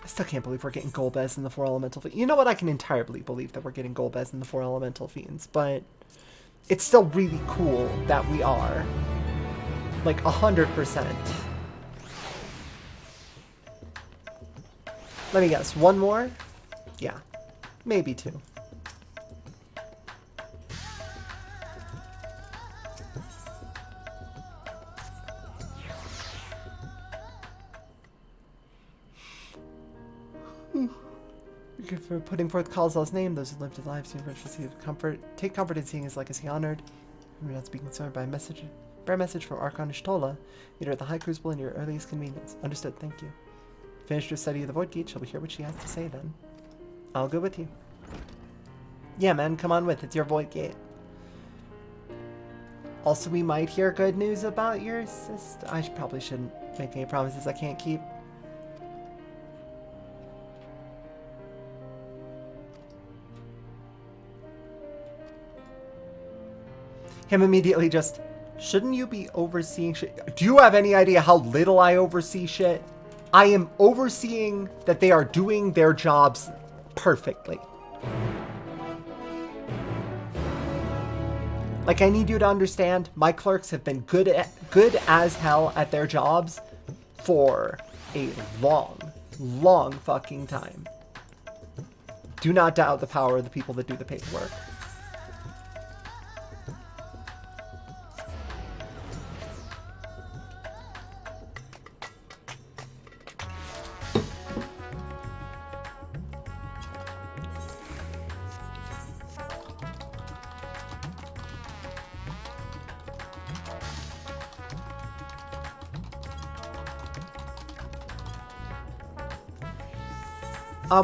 I still can't believe we're getting Golbez in the 4 Elemental Fiends. You know what? I can entirely believe that we're getting Golbez in the 4 Elemental Fiends, but it's still really cool that we are. Like, 100%. Let me guess. One more? Yeah. Maybe 2. For putting forth Kalzal's name, those who lived his lives take comfort in seeing his legacy honored. We're not speaking sorry by message from Archon Ishtola, leader of the High Crucible, in your earliest convenience. Understood, thank you. Finished your study of the Void Gate, shall we hear what she has to say then? I'll go with you. Yeah, man, come on with, it's your Void Gate. Also, we might hear good news about your sister. I probably shouldn't make any promises I can't keep. Him immediately just, shouldn't you be overseeing shit? Do you have any idea how little I oversee shit? I am overseeing that they are doing their jobs perfectly. Like, I need you to understand, my clerks have been good as hell at their jobs for a long, long fucking time. Do not doubt the power of the people that do the paperwork.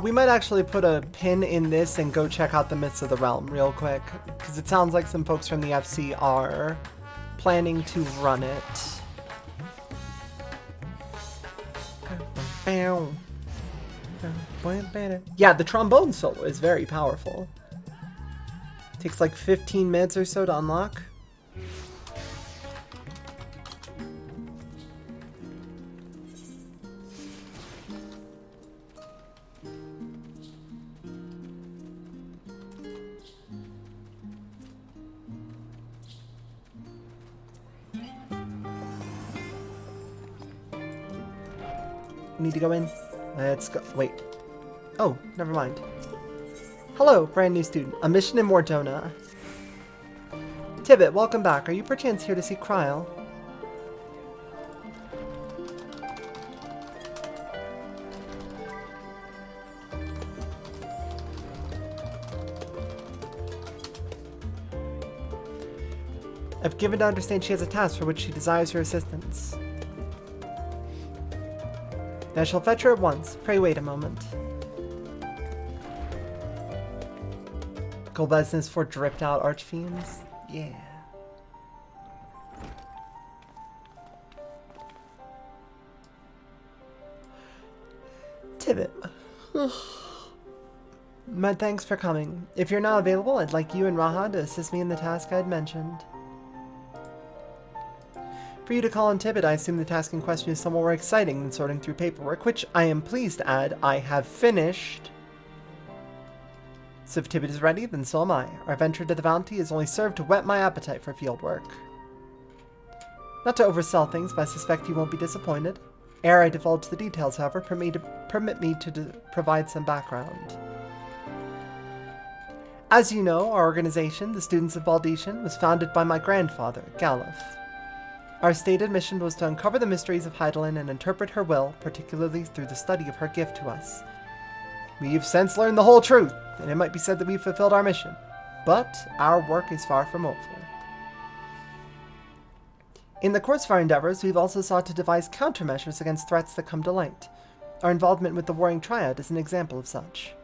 We might actually put a pin in this and go check out the Myths of the Realm real quick, because it sounds like some folks from the FC are planning to run it. Yeah, the trombone solo is very powerful. Takes like 15 minutes or so to unlock. Need to go in? Let's go. Wait. Oh, never mind. Hello, brand new student. A mission in Mordona. Tibbet, welcome back. Are you perchance here to see Kryl? I've given to understand she has a task for which she desires your assistance. I shall fetch her at once. Pray wait a moment. Gold business for dripped out archfiends? Yeah. Tibbet. My thanks for coming. If you're not available, I'd like you and Raha to assist me in the task I'd mentioned. For you to call on Tibbet, I assume the task in question is somewhat more exciting than sorting through paperwork, which I am pleased to add I have finished. So if Tibbet is ready, then so am I. Our venture to the bounty has only served to whet my appetite for field work. Not to oversell things, but I suspect you won't be disappointed. Ere I divulge the details, however, permit me to provide some background. As you know, our organization, the Students of Baldetian, was founded by my grandfather, Galuf. Our stated mission was to uncover the mysteries of Hydaelyn and interpret her will, particularly through the study of her gift to us. We've since learned the whole truth, and it might be said that we've fulfilled our mission. But our work is far from over. In the course of our endeavors, we've also sought to devise countermeasures against threats that come to light. Our involvement with the Warring Triad is an example of such.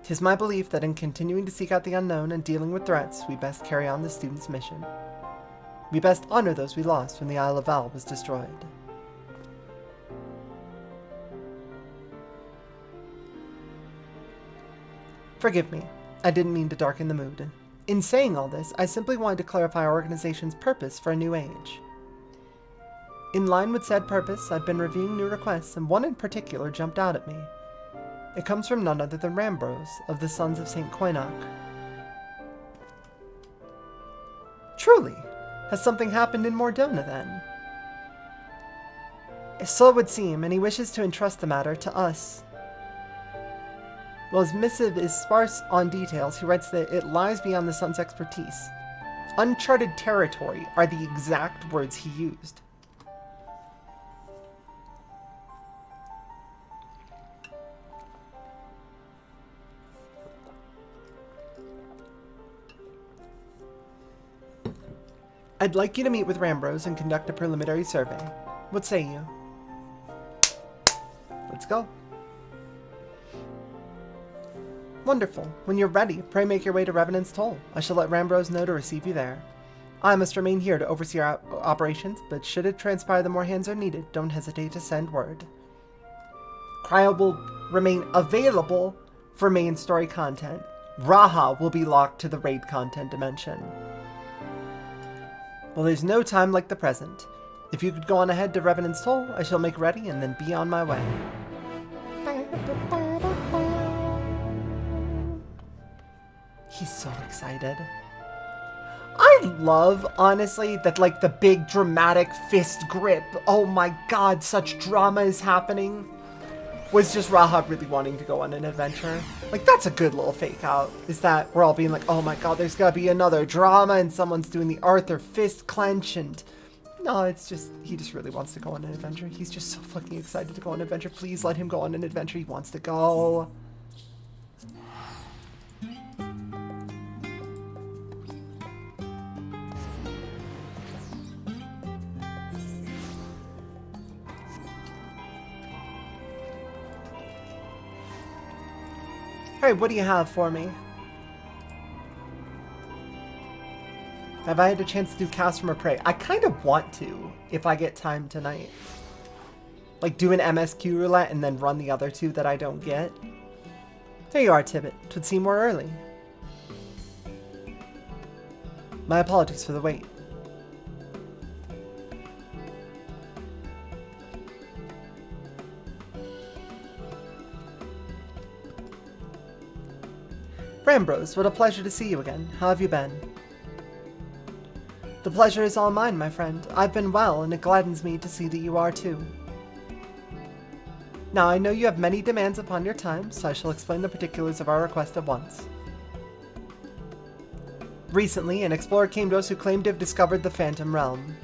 'Tis my belief that in continuing to seek out the unknown and dealing with threats, we best carry on the student's mission. We best honor those we lost when the Isle of Val was destroyed. Forgive me, I didn't mean to darken the mood. In saying all this, I simply wanted to clarify our organization's purpose for a new age. In line with said purpose, I've been reviewing new requests, and one in particular jumped out at me. It comes from none other than Rambros of the Sons of St. Koinok. Truly, has something happened in Mordona then? So it would seem, and he wishes to entrust the matter to us. While his missive is sparse on details, he writes that it lies beyond the Sun's expertise. Uncharted territory are the exact words he used. I'd like you to meet with Rambros and conduct a preliminary survey. What say you? Let's go. Wonderful. When you're ready, pray make your way to Revenant's Toll. I shall let Rambros know to receive you there. I must remain here to oversee our operations, but should it transpire that more hands are needed, don't hesitate to send word. Kryl will remain available for main story content. Raha will be locked to the raid content dimension. Well, there's no time like the present. If you could go on ahead to Revenant's Toll, I shall make ready and then be on my way. He's so excited. I love, honestly, that like the big dramatic fist grip. Oh my god, such drama is happening. was just Rahab really wanting to go on an adventure. Like, that's a good little fake out, is that we're all being like, oh my god, there's gotta be another drama and someone's doing the Arthur fist clench, and no, it's just, he just really wants to go on an adventure. He's just so fucking excited to go on an adventure. Please let him go on an adventure. He wants to go. Hey, what do you have for me? Have I had a chance to do Cast from a Prey? I kind of want to, if I get time tonight. Like, do an MSQ roulette and then run the other two that I don't get. There you are, Tibbet. 'Twould seem more early. My apologies for the wait. Rambros, what a pleasure to see you again. How have you been? The pleasure is all mine, my friend. I've been well, and it gladdens me to see that you are too. Now, I know you have many demands upon your time, so I shall explain the particulars of our request at once. Recently, an explorer came to us who claimed to have discovered the Phantom Realm.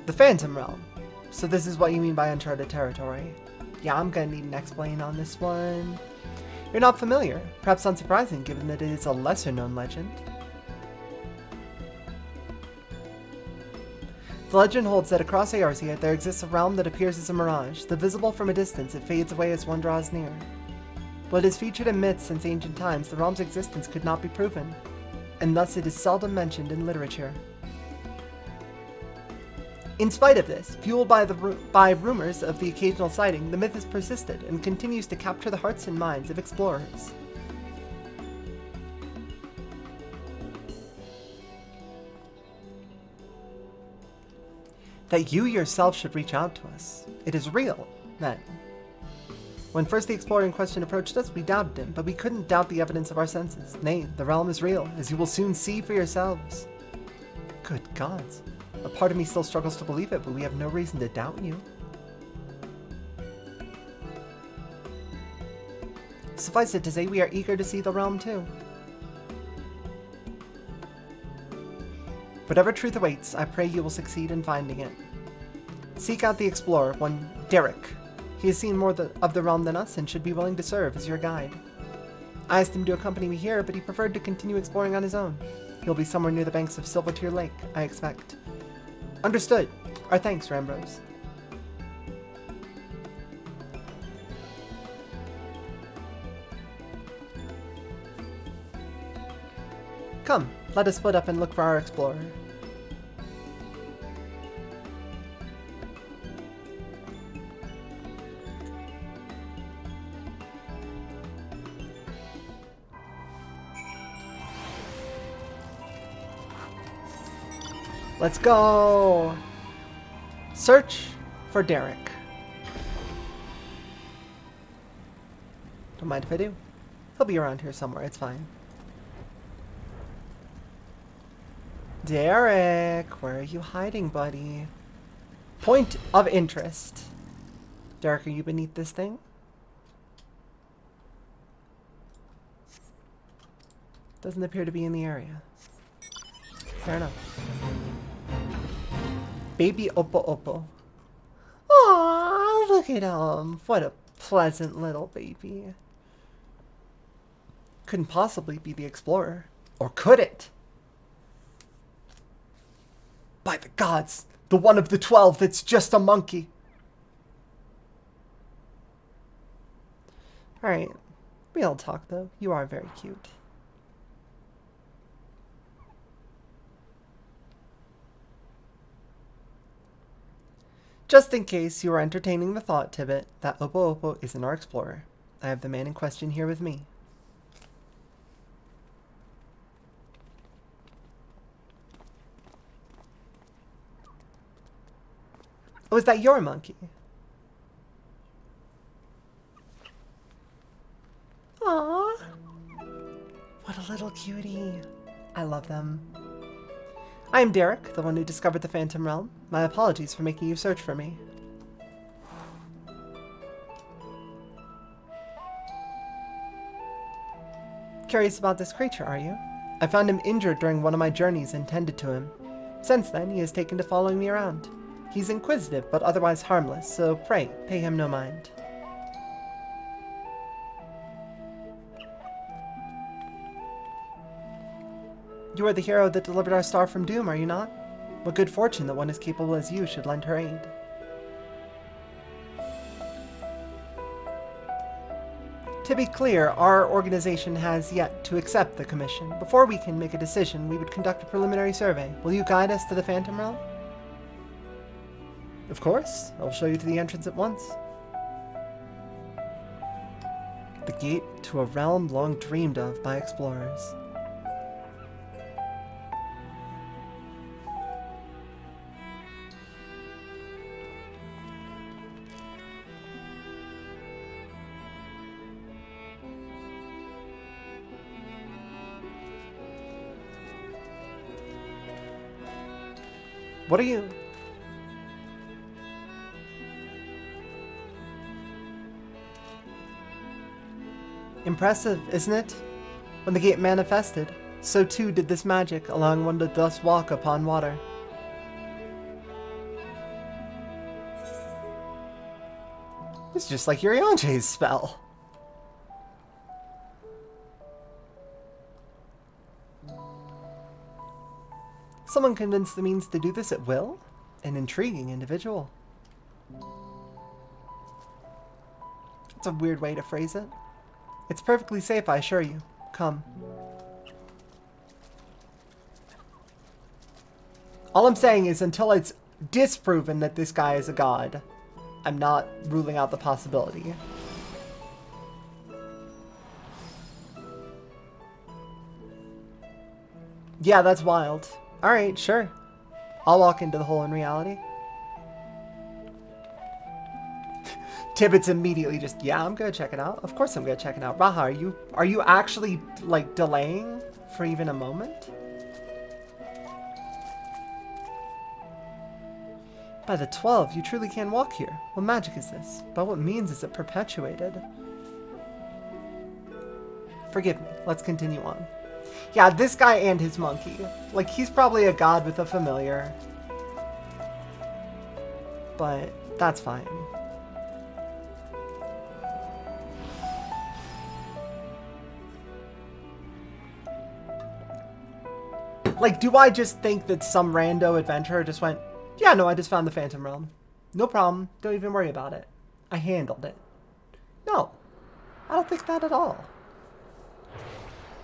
The Phantom Realm. So this is what you mean by uncharted territory. Yeah, I'm gonna need an explain on this one. You're not familiar, perhaps unsurprising given that it is a lesser-known legend. The legend holds that across Eorzea there exists a realm that appears as a mirage, that visible from a distance it fades away as one draws near. While it is featured in myths since ancient times, the realm's existence could not be proven, and thus it is seldom mentioned in literature. In spite of this, fueled by rumors of the occasional sighting, the myth has persisted and continues to capture the hearts and minds of explorers. That you yourself should reach out to us. It is real, then. When first the explorer in question approached us, we doubted him, but we couldn't doubt the evidence of our senses. Nay, the realm is real, as you will soon see for yourselves. Good gods. A part of me still struggles to believe it, but we have no reason to doubt you. Suffice it to say, we are eager to see the realm too. Whatever truth awaits, I pray you will succeed in finding it. Seek out the explorer, one Derek. He has seen more of the realm than us and should be willing to serve as your guide. I asked him to accompany me here, but he preferred to continue exploring on his own. He'll be somewhere near the banks of Silvertear Lake, I expect. Understood. Our thanks, Rambros. Come, let us split up and look for our explorer. Let's go! Search for Derek. Don't mind if I do. He'll be around here somewhere, it's fine. Derek, where are you hiding, buddy? Point of interest. Derek, are you beneath this thing? Doesn't appear to be in the area. Fair enough. Baby Oppo Oppo. Aww, look at him. What a pleasant little baby. Couldn't possibly be the explorer. Or could it? By the gods, the one of the 12 that's just a monkey. Alright. Real talk though. You are very cute. Just in case you are entertaining the thought, Tibbet, that Oppo Oppo isn't our explorer. I have the man in question here with me. Oh, is that your monkey? Aww. What a little cutie. I love them. I am Derek, the one who discovered the Phantom Realm. My apologies for making you search for me. Curious about this creature, are you? I found him injured during one of my journeys and tended to him. Since then, he has taken to following me around. He's inquisitive, but otherwise harmless, so pray, pay him no mind. You are the hero that delivered our star from doom, are you not? What good fortune that one as capable as you should lend her aid. To be clear, our organization has yet to accept the commission. Before we can make a decision, we would conduct a preliminary survey. Will you guide us to the Phantom Realm? Of course. I'll show you to the entrance at once. The gate to a realm long dreamed of by explorers. What are you? Impressive, isn't it? When the gate manifested, so too did this magic, allowing one to thus walk upon water. It's just like Uriange's spell. Someone convinced the means to do this at will? An intriguing individual. That's a weird way to phrase it. It's perfectly safe, I assure you. Come. All I'm saying is until it's disproven that this guy is a god, I'm not ruling out the possibility. Yeah, that's wild. Alright, sure. I'll walk into the hole in reality. Tibbet's immediately just, yeah, I'm gonna check it out. Of course I'm gonna check it out. Raha, are you actually, like, delaying for even a moment? By the 12, you truly can walk here. What magic is this? By what means is it perpetuated? Forgive me. Let's continue on. Yeah, this guy and his monkey. Like, he's probably a god with a familiar. But that's fine. Like, do I just think that some rando adventurer just went, yeah, no, I just found the Phantom Realm. No problem. Don't even worry about it. I handled it. No. I don't think that at all.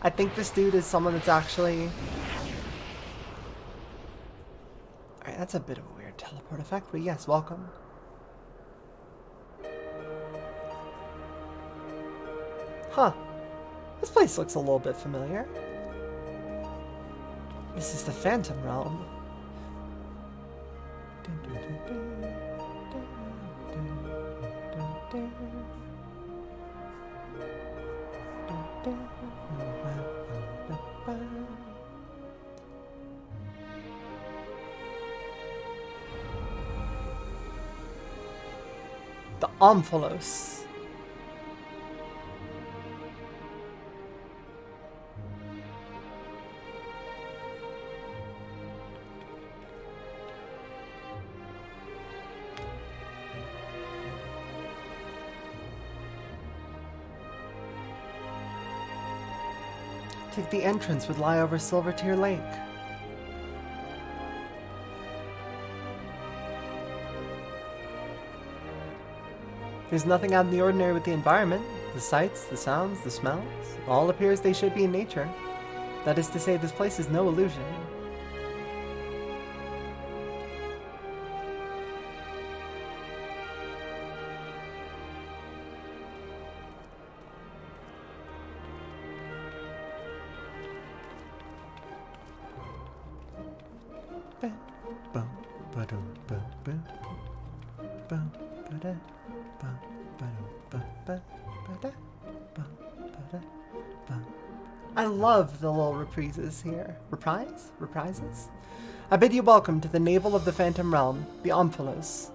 I think this dude is someone that's actually... Alright, that's a bit of a weird teleport effect, but yes, welcome. Huh. This place looks a little bit familiar. This is the Phantom Realm. The Omphalos. The entrance would lie over Silvertear Lake. There's nothing out of the ordinary with the environment. The sights, the sounds, the smells, all appear as they should be in nature. That is to say, this place is no illusion. I love the little reprises here. Reprises? I bid you welcome to the navel of the Phantom Realm, the Omphalos.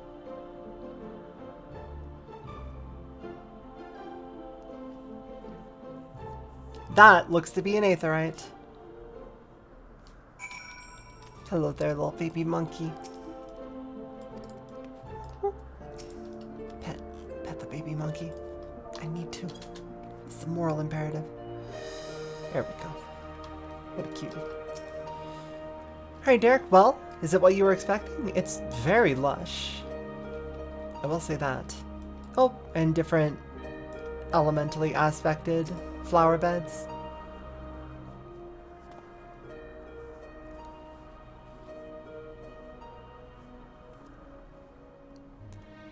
That looks to be an aetheryte. Hello there, little baby monkey. Pet the baby monkey. I need to. It's a moral imperative. There we go. What a cutie. Alright, Derek, well, is it what you were expecting? It's very lush. I will say that. Oh, and different elementally aspected flower beds.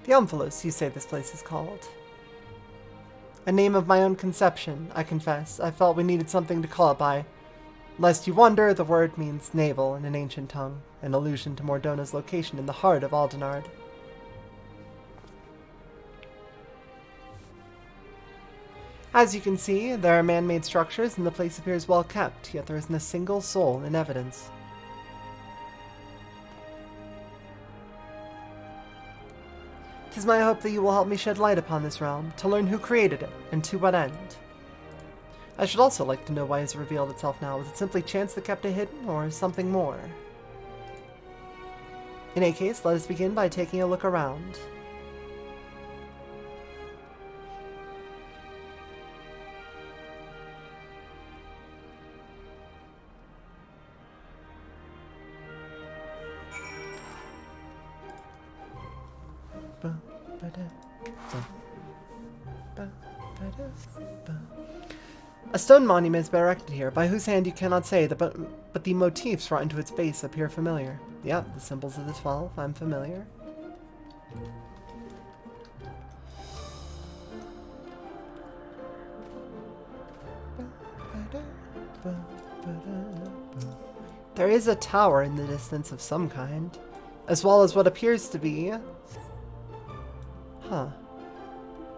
The Omphalos, you say this place is called. A name of my own conception, I confess. I felt we needed something to call it by. Lest you wonder, the word means navel in an ancient tongue, an allusion to Mordona's location in the heart of Aldenard. As you can see, there are man-made structures and the place appears well kept, yet there isn't a single soul in evidence. Tis my hope that you will help me shed light upon this realm, to learn who created it, and to what end. I should also like to know why it's revealed itself now. Was it simply chance that kept it hidden, or something more? In any case, let us begin by taking a look around. A stone monument is erected here, by whose hand you cannot say, but the motifs wrought into its base appear familiar. Yeah, the symbols of the 12, I'm familiar. There is a tower in the distance of some kind, as well as what appears to be...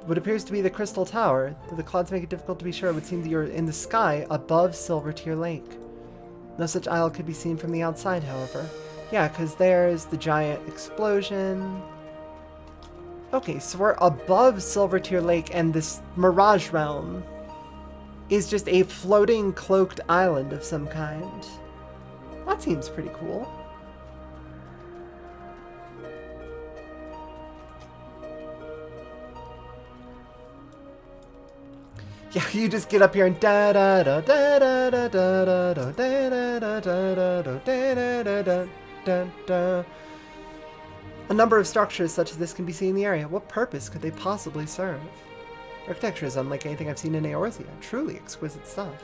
What appears to be the Crystal Tower. Though the clouds make it difficult to be sure, it would seem that you're in the sky above Silvertear Lake. No such isle could be seen from the outside, however. Yeah, because there's the giant explosion. Okay, so we're above Silvertear Lake, and this Mirage Realm is just a floating, cloaked island of some kind. That seems pretty cool. Yeah, you just get up here and da da da da da da da da da da da da da da da da da. A number of structures such as this can be seen in the area. What purpose could they possibly serve? Architecture is unlike anything I've seen in Eorzea. Truly exquisite stuff.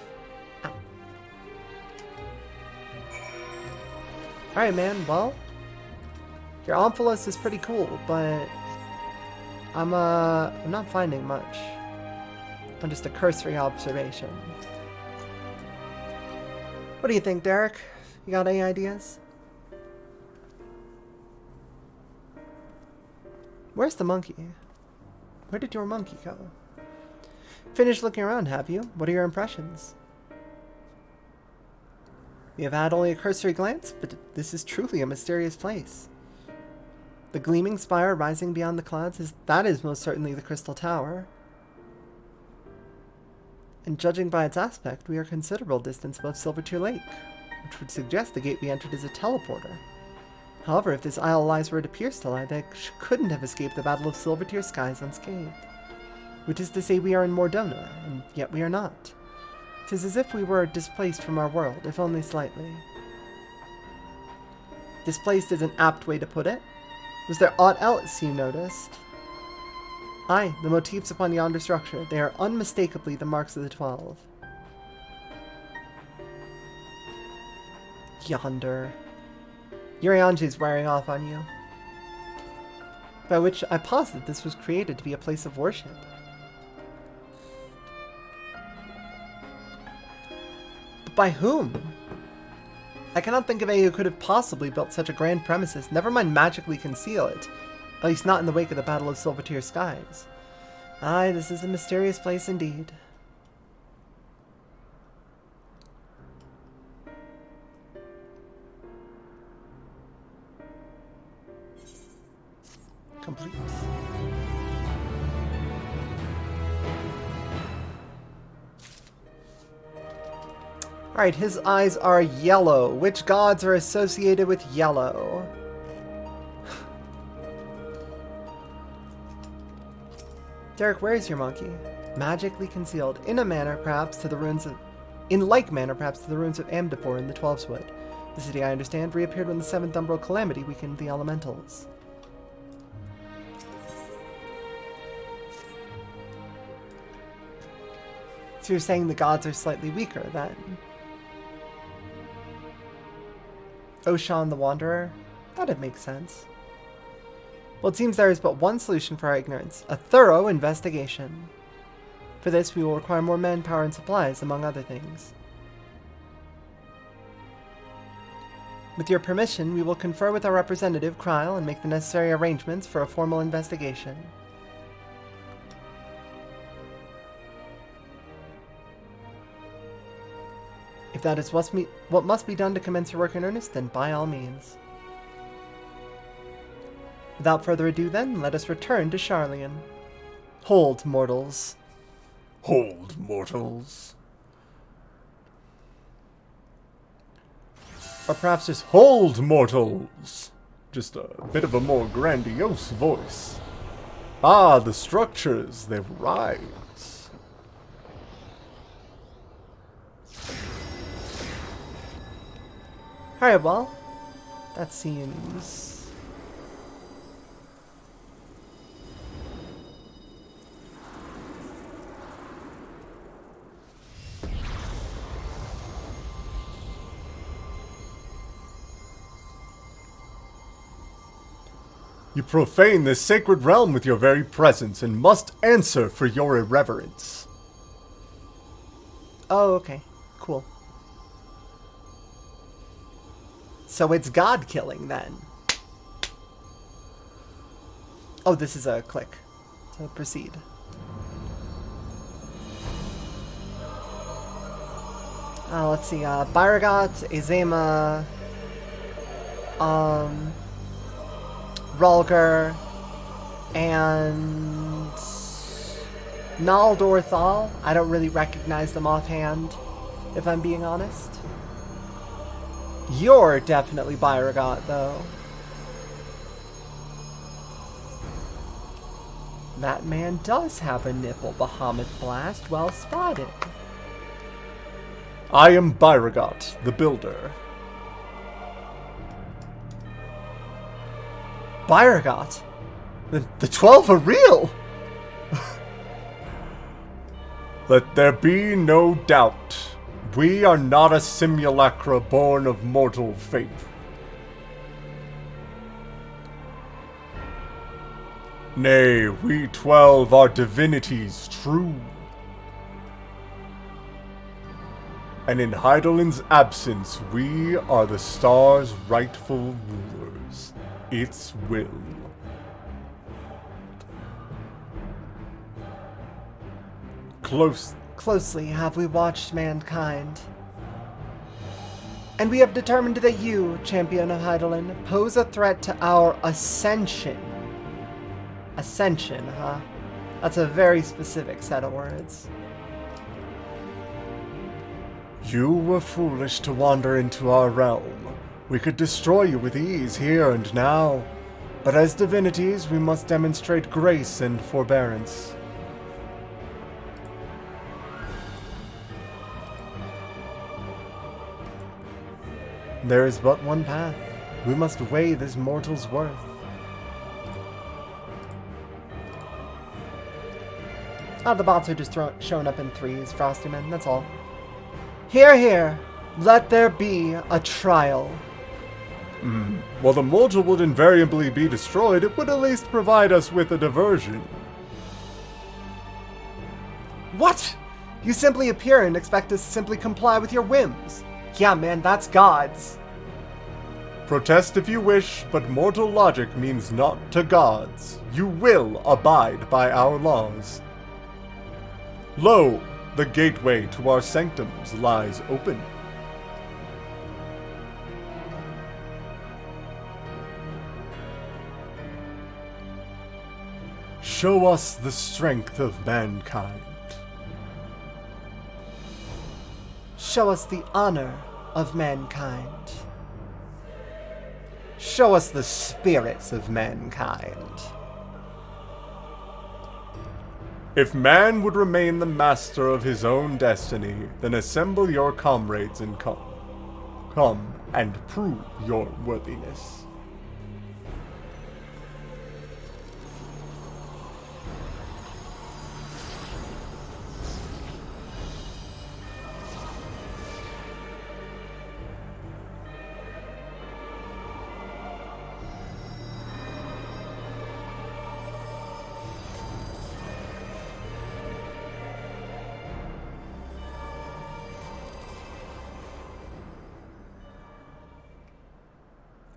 Alright, man, well, your Omphalos is pretty cool, but I'm not finding much. On just a cursory observation. What do you think, Derek? You got any ideas? Where's the monkey? Where did your monkey go? Finished looking around, have you? What are your impressions? We have had only a cursory glance, but this is truly a mysterious place. The gleaming spire rising beyond the clouds that is most certainly the Crystal Tower. And judging by its aspect, we are a considerable distance above Silvertear Lake, which would suggest the gate we entered is a teleporter. However, if this isle lies where it appears to lie, they couldn't have escaped the Battle of Silvertear skies unscathed. Which is to say we are in Mordona, and yet we are not. 'Tis as if we were displaced from our world, if only slightly. Displaced is an apt way to put it. Was there aught else you noticed? Aye, the motifs upon yonder structure. They are unmistakably the marks of the 12. Yonder. Urianji's wearing off on you. By which I posit this was created to be a place of worship. But by whom? I cannot think of any who could have possibly built such a grand premises, never mind magically conceal it. At least not in the wake of the Battle of Silvertear skies. Aye, this is a mysterious place indeed. complete. Alright, his eyes are yellow. Which gods are associated with yellow? Derek, where is your monkey? Magically concealed, in like manner perhaps to the ruins of Amdapor in the Twelveswood. The city, I understand, reappeared when the Seventh Umbral Calamity weakened the elementals. So you're saying the gods are slightly weaker, then? Oshan the Wanderer? That'd make sense. Well, it seems there is but one solution for our ignorance. A thorough investigation. For this, we will require more manpower and supplies, among other things. With your permission, we will confer with our representative, Kryl, and make the necessary arrangements for a formal investigation. If that is what must be done to commence your work in earnest, then by all means. Without further ado then, let us return to Sharlayan. Hold, mortals. Hold, mortals. Or perhaps just hold, mortals. Just a bit of a more grandiose voice. Ah, the structures, they rise. Alright, well, that seems... You profane this sacred realm with your very presence and must answer for your irreverence. Oh, okay. Cool. So it's god killing then. Oh, this is a click. So proceed. Let's see. Byragot, Azema, Rulger, and Naldor Thal. I don't really recognize them offhand, if I'm being honest. You're definitely Byragot, though. That man does have a nipple, Bahamut Blast. Well spotted. I am Byragot, the Builder. Byragot? The 12 are real! Let there be no doubt. We are not a simulacra born of mortal faith. Nay, we 12 are divinities true. And in Heidelin's absence, we are the star's rightful rulers. Its will. Closely have we watched mankind. And we have determined that you, champion of Heidelin, pose a threat to our ascension. Ascension, huh? That's a very specific set of words. You were foolish to wander into our realm. We could destroy you with ease here and now, but as divinities we must demonstrate grace and forbearance. There is but one path. We must weigh this mortal's worth. The bots are just showing up in threes, Frostyman, that's all. Hear, hear! Let there be a trial. While the mortal would invariably be destroyed, it would at least provide us with a diversion. What? You simply appear and expect us to simply comply with your whims. Yeah, man, that's gods. Protest if you wish, but mortal logic means naught to gods. You will abide by our laws. Lo, the gateway to our sanctums lies open. Show us the strength of mankind. Show us the honor of mankind. Show us the spirits of mankind. If man would remain the master of his own destiny, then assemble your comrades and come and prove your worthiness.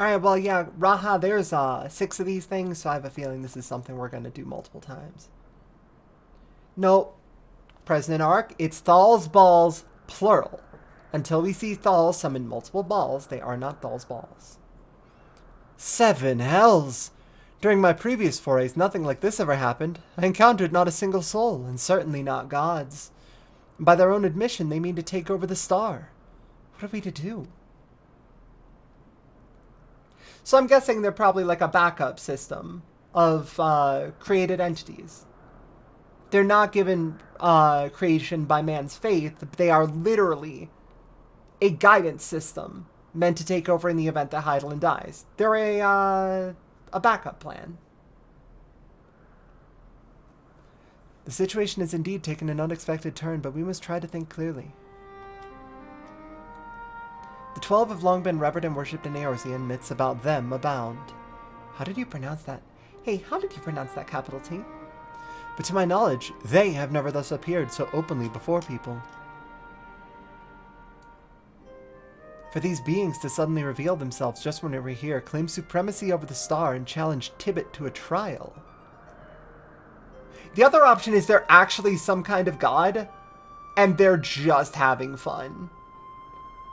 Alright, well, yeah, Raha, there's 6 of these things, so I have a feeling this is something we're going to do multiple times. Nope. President Ark, it's Thal's balls, plural. Until we see Thal summon multiple balls, they are not Thal's balls. 7 hells! During my previous forays, nothing like this ever happened. I encountered not a single soul, and certainly not gods. By their own admission, they mean to take over the star. What are we to do? So I'm guessing they're probably like a backup system of created entities. They're not given creation by man's faith. They are literally a guidance system meant to take over in the event that Hydaelyn dies. They're a backup plan. The situation has indeed taken an unexpected turn, but we must try to think clearly. The 12 have long been revered and worshipped in Eorzean, and myths about them abound. How did you pronounce that? Hey, how did you pronounce that, capital T? But to my knowledge, they have never thus appeared so openly before people. For these beings to suddenly reveal themselves just when we're here, claim supremacy over the star, and challenge Tibet to a trial. The other option is they're actually some kind of god, and they're just having fun.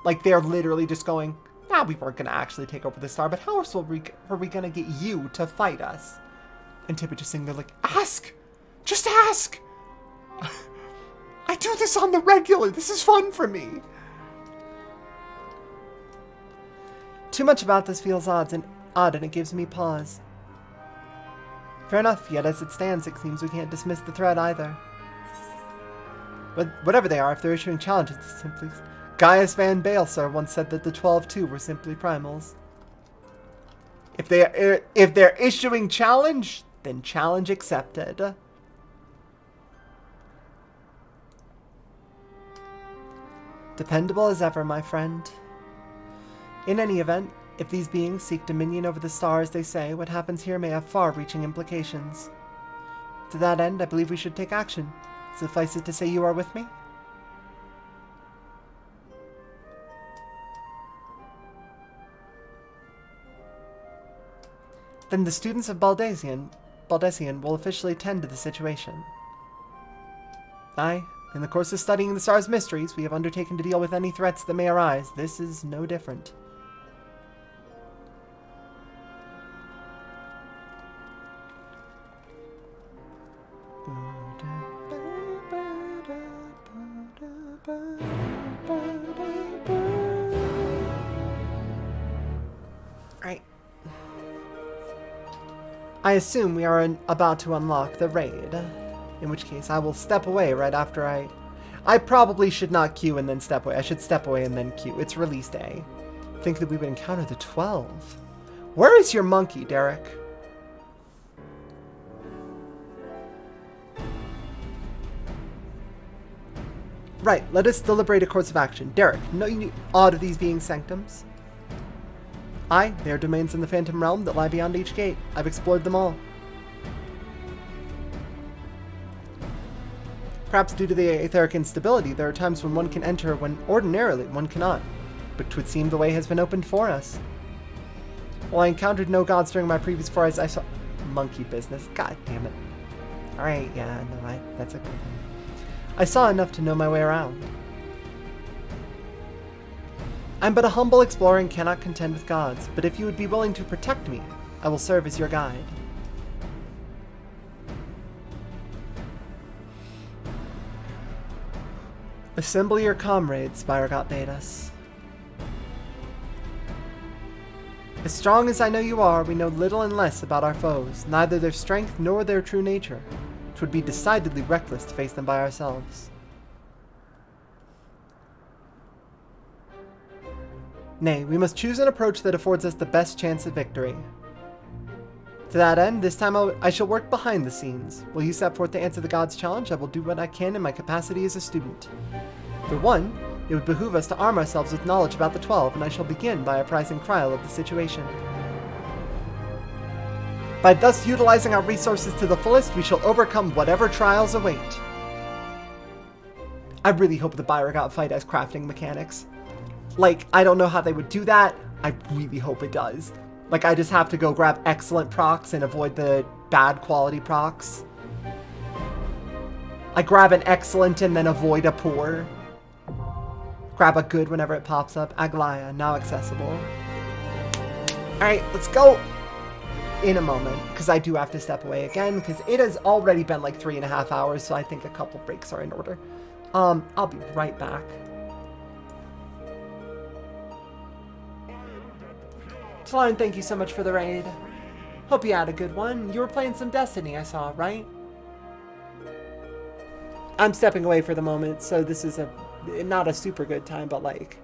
Like, they're literally just going, nah, we weren't going to actually take over the star, but how else were we going to get you to fight us? And Tibet just sitting there like, ask! Just ask! I do this on the regular. This is fun for me. Too much about this feels odd, and it gives me pause. Fair enough, yet as it stands, it seems we can't dismiss the threat either. But whatever they are, if they're issuing challenges, it's simply... Gaius Van Baelsar once said that the 12 too were simply primals. If they're issuing challenge, then challenge accepted. Dependable as ever, my friend. In any event, if these beings seek dominion over the stars, they say, what happens here may have far-reaching implications. To that end, I believe we should take action. Suffice it to say you are with me? Then the students of Baldesion will officially tend to the situation. Aye, in the course of studying the star's mysteries, we have undertaken to deal with any threats that may arise. This is no different. Right. I assume we are about to unlock the raid, in which case I will step away right after I probably should not queue and then step away. I should step away and then queue. It's release day. Think that we would encounter the 12. Where is your monkey, Derek? Right, let us deliberate a course of action. Derek, know you aught of these being sanctums? Aye, they are domains in the Phantom Realm that lie beyond each gate. I've explored them all. Perhaps due to the etheric instability, there are times when one can enter when ordinarily one cannot. But 'twould seem the way has been opened for us. While I encountered no gods during my previous forays, I saw... Monkey business. God damn it. Alright, yeah, no, that's okay. I saw enough to know my way around. I'm but a humble explorer and cannot contend with gods, but if you would be willing to protect me, I will serve as your guide. Assemble your comrades, Spyrogot bade us. As strong as I know you are, we know little and less about our foes, neither their strength nor their true nature. It would be decidedly reckless to face them by ourselves. Nay, we must choose an approach that affords us the best chance of victory. To that end, this time I shall work behind the scenes. Will you set forth to answer the gods' challenge? I will do what I can in my capacity as a student. For one, it would behoove us to arm ourselves with knowledge about the 12, and I shall begin by apprising Kryl of the situation. By thus utilizing our resources to the fullest, we shall overcome whatever trials await. I really hope the Spyrogot fight has crafting mechanics. Like, I don't know how they would do that. I really hope it does. Like, I just have to go grab excellent procs and avoid the bad quality procs. I grab an excellent and then avoid a poor. Grab a good whenever it pops up. Aglaya, now accessible. Alright, let's go! In a moment, because I do have to step away again, because it has already been like 3.5 hours, so I think a couple breaks are in order. I'll be right back. Talon, thank you so much for the raid. Hope you had a good one. You were playing some Destiny, I saw, right? I'm stepping away for the moment, so this is not a super good time, but like,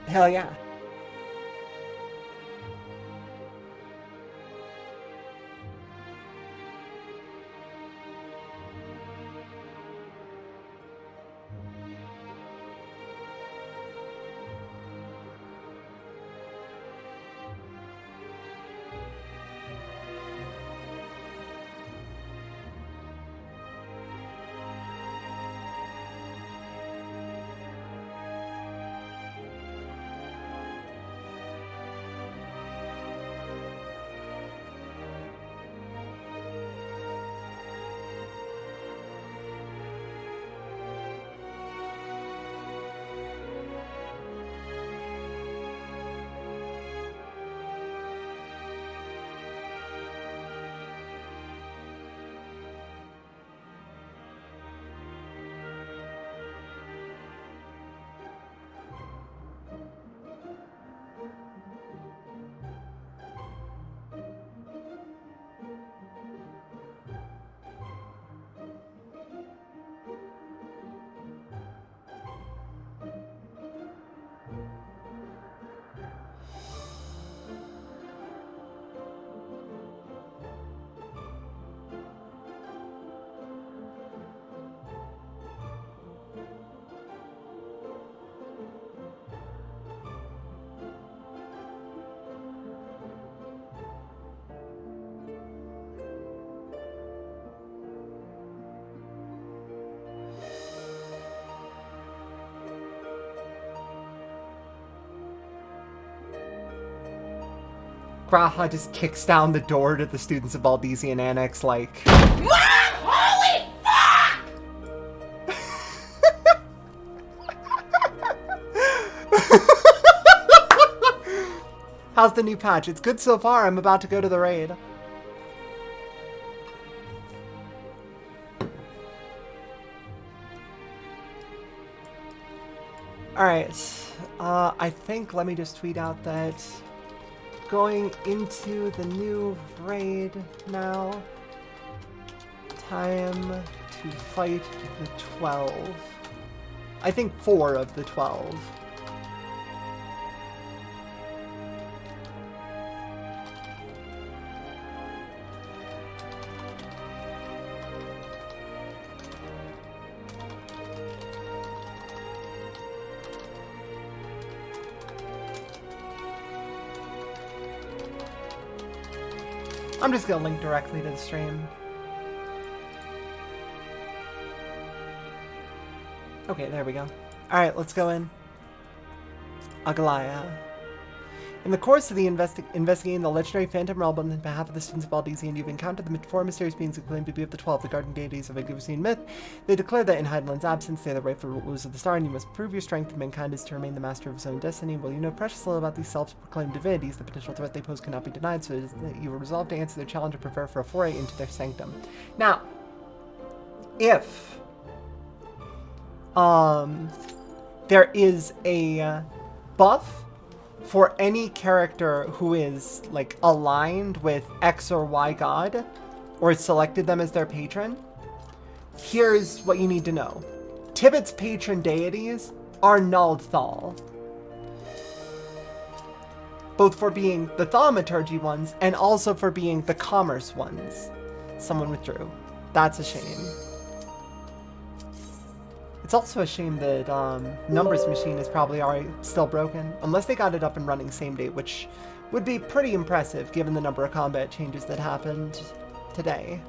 hell yeah. Graha just kicks down the door to the students of Baldesian Annex like... Mom! Holy fuck! How's the new patch? It's good so far. I'm about to go to the raid. Alright. I think, let me just tweet out that... Going into the new raid now. Time to fight the 12. I think 4 of the 12. I'm just gonna link directly to the stream. Okay, there we go. Alright, let's go in. Aglaya. In the course of the investigating the legendary Phantom Realm on behalf of the students of Baldesian, you've encountered the 4 mysterious beings who claim to be of the 12, the guardian deities of Egusine myth. They declare that in Heidelin's absence, they are the rightful rulers of the star, and you must prove your strength, and mankind is to remain the master of his own destiny. Well, you know precious little about these self-proclaimed divinities. The potential threat they pose cannot be denied, so it is that you are resolved to answer their challenge and prepare for a foray into their sanctum. Now, if there is a buff for any character who is like aligned with X or Y god, or selected them as their patron. Here's what you need to know. Tibet's patron deities are Naldthal, both for being the thaumaturgy ones and also for being the commerce ones. Someone withdrew. That's a shame. It's also a shame that Numbers Machine is probably already still broken, unless they got it up and running same day, which would be pretty impressive given the number of combat changes that happened today.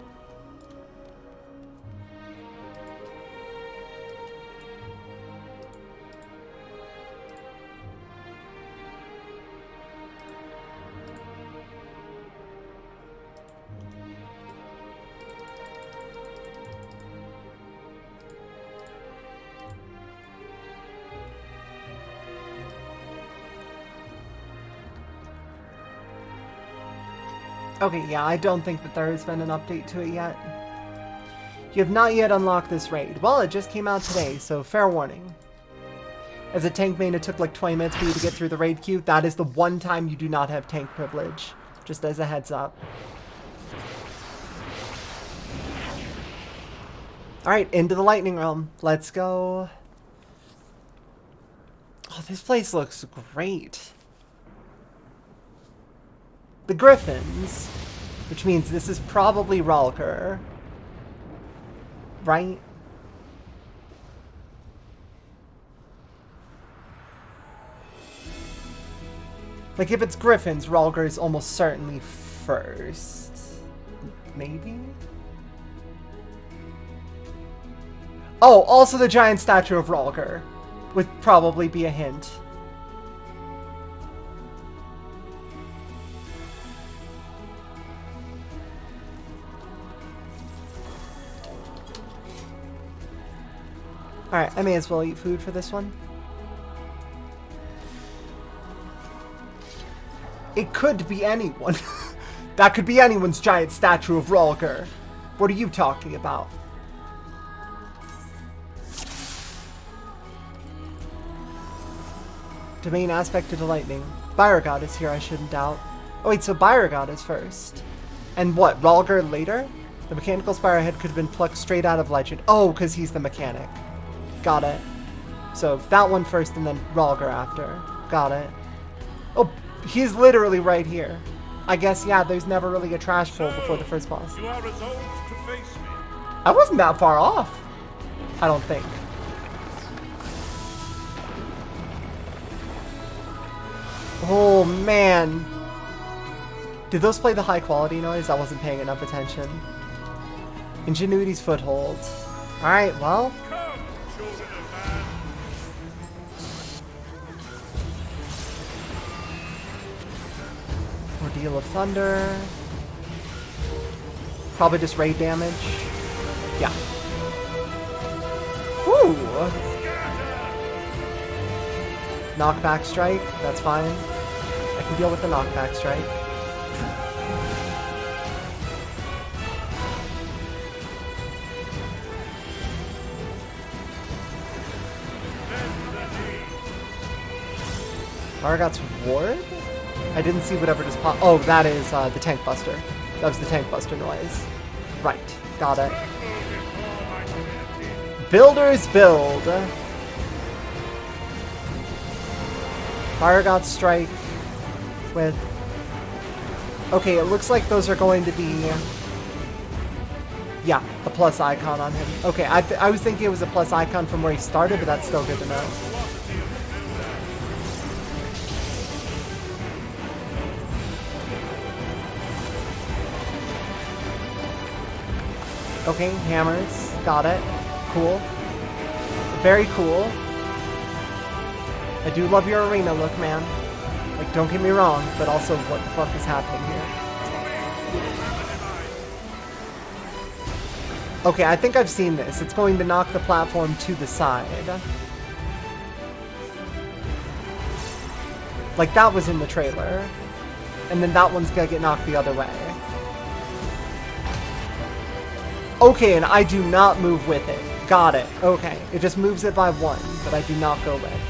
Okay, yeah, I don't think that there has been an update to it yet. You have not yet unlocked this raid. Well, it just came out today, so fair warning. As a tank main, it took like 20 minutes for you to get through the raid queue. That is the one time you do not have tank privilege. Just as a heads up. Alright, into the Lightning Realm. Let's go. Oh, this place looks great. The Griffins, which means this is probably Ralker, right? Like, if it's Griffins, Ralker is almost certainly first. Maybe? Oh, also the giant statue of Ralker would probably be a hint. Alright, I may as well eat food for this one. It could be anyone. That could be anyone's giant statue of Ralker. What are you talking about? Domain aspect to the lightning. Byragod is here, I shouldn't doubt. Oh wait, so Byragod is first. And what, Ralker later? The mechanical Spire head could have been plucked straight out of Legend. Oh, because he's the mechanic. Got it. So that one first and then Ralker after. Got it. Oh, he's literally right here. I guess, yeah, there's never really a trash pull before the first boss. You are resolved to face me. I wasn't that far off. I don't think. Oh, man. Did those play the high quality noise? I wasn't paying enough attention. Ingenuity's Foothold. Alright, well. Ordeal of Thunder. Probably just raid damage. Yeah. Woo! Knockback strike. That's fine. I can deal with the knockback strike. Baragat's Ward? I didn't see whatever just popped. Oh, that is the Tank Buster. That was the Tank Buster noise. Right. Got it. Builder's Build. Baragat Strike with... Okay, it looks like those are going to be... Yeah, a plus icon on him. Okay, I was thinking it was a plus icon from where he started, but that's still good to know. Okay, hammers. Got it. Cool. Very cool. I do love your arena look, man. Like, don't get me wrong, but also, what the fuck is happening here? Okay, I think I've seen this. It's going to knock the platform to the side. Like, that was in the trailer. And then that one's gonna get knocked the other way. Okay, and I do not move with it. Got it. Okay. It just moves it by 1, but I do not go red.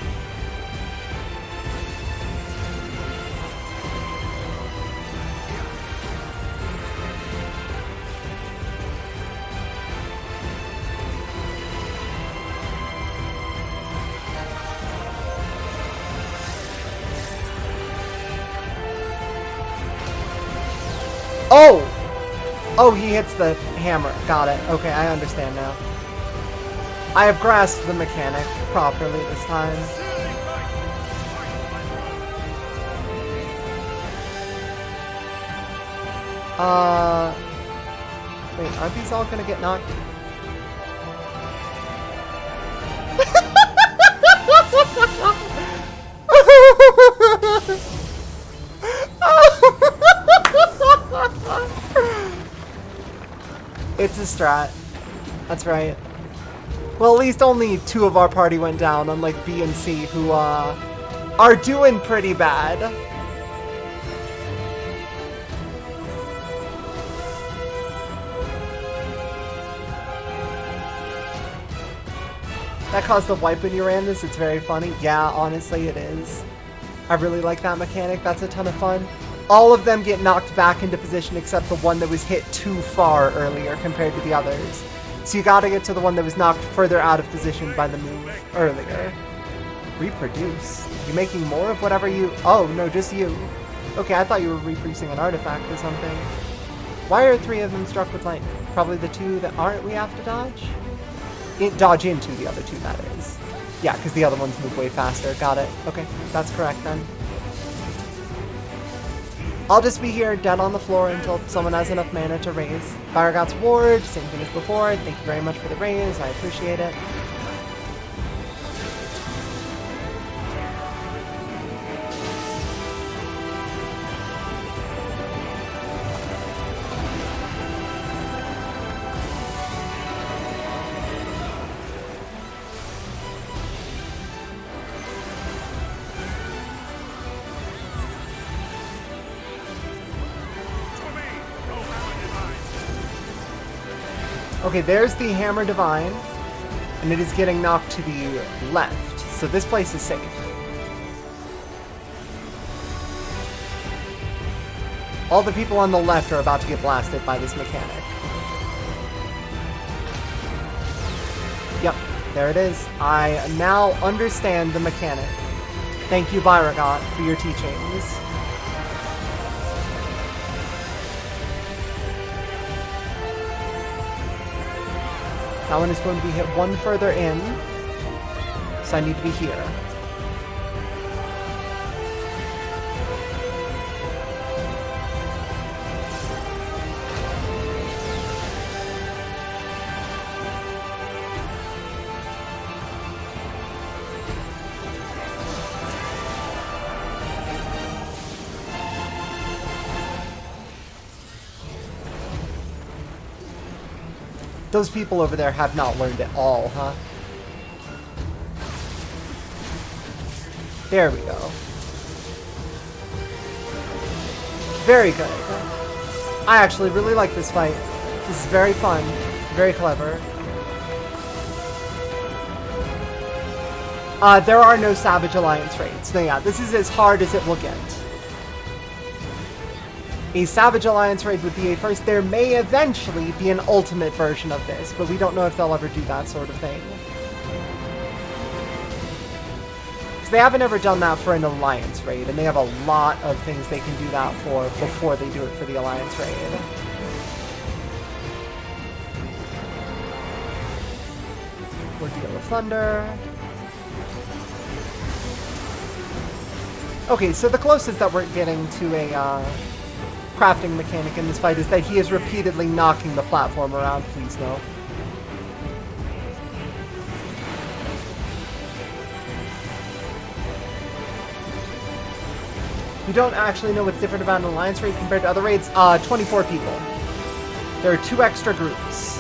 Oh! Oh, he hits the hammer. Got it. Okay, I understand now. I have grasped the mechanic properly this time. Wait, aren't these all gonna get knocked? It's a strat. That's right. Well, at least only 2 of our party went down, unlike B and C, who, are doing pretty bad. That caused a wipe when you ran this. It's very funny. Yeah, honestly, it is. I really like that mechanic. That's a ton of fun. All of them get knocked back into position except the one that was hit too far earlier compared to the others. So you gotta get to the one that was knocked further out of position by the move earlier. Reproduce? You making more of whatever you... Oh, no, just you. Okay, I thought you were reproducing an artifact or something. Why are 3 of them struck with lightning? Probably the 2 that aren't we have to dodge? Dodge into the other 2, that is. Yeah, because the other ones move way faster. Got it. Okay, that's correct then. I'll just be here dead on the floor until someone has enough mana to raise. Baragot's ward, same thing as before. Thank you very much for the raise. I appreciate it. Okay, there's the Hammer Divine, and it is getting knocked to the left, so this place is safe. All the people on the left are about to get blasted by this mechanic. Yep, there it is. I now understand the mechanic. Thank you, Byragot, for your teachings. That one is going to be hit 1 further in, so I need to be here. Those people over there have not learned at all, huh? There we go. Very good. I actually really like this fight. This is very fun. Very clever. There are no Savage Alliance raids. So yeah, this is as hard as it will get. A Savage Alliance raid would be a first. There may eventually be an ultimate version of this, but we don't know if they'll ever do that sort of thing. Because they haven't ever done that for an Alliance raid, and they have a lot of things they can do that for before they do it for the Alliance raid. Ordeal of Thunder. Okay, so the closest that we're getting to a crafting mechanic in this fight is that he is repeatedly knocking the platform around. Please no. We don't actually know what's different about an Alliance raid compared to other raids. 24 people. There are 2 extra groups.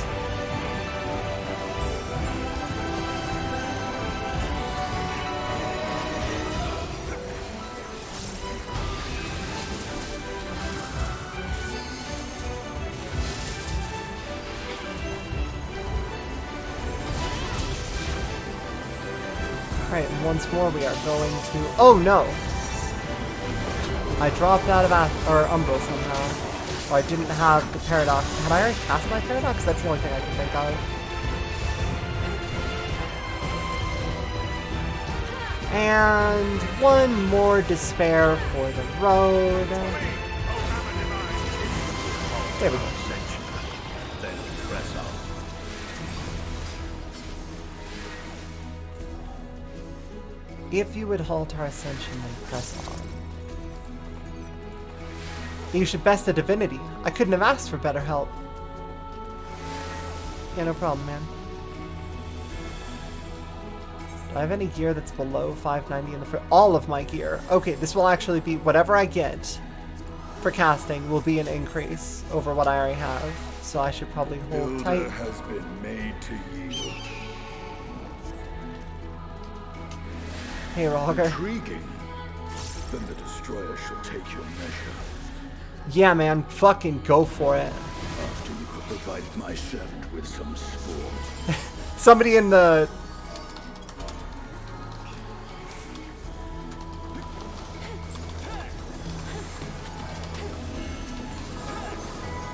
Alright, and once more we are going to... Oh no! I dropped out of Umbral somehow. Or I didn't have the Paradox. Had I already cast my Paradox? That's the only thing I can think of. And one more despair for the road. There we go. If you would halt our ascension and press on. You should best the divinity. I couldn't have asked for better help. Yeah, no problem, man. Do I have any gear that's below 590 in the front? All of my gear. Okay, this will actually be whatever I get for casting will be an increase over what I already have. So I should probably hold tight. Has been made to yield. Hey, Roger. Intriguing. Then the destroyer shall take your measure. Yeah, man, fucking go for it. After you have provided my servant with some sport. Somebody in the...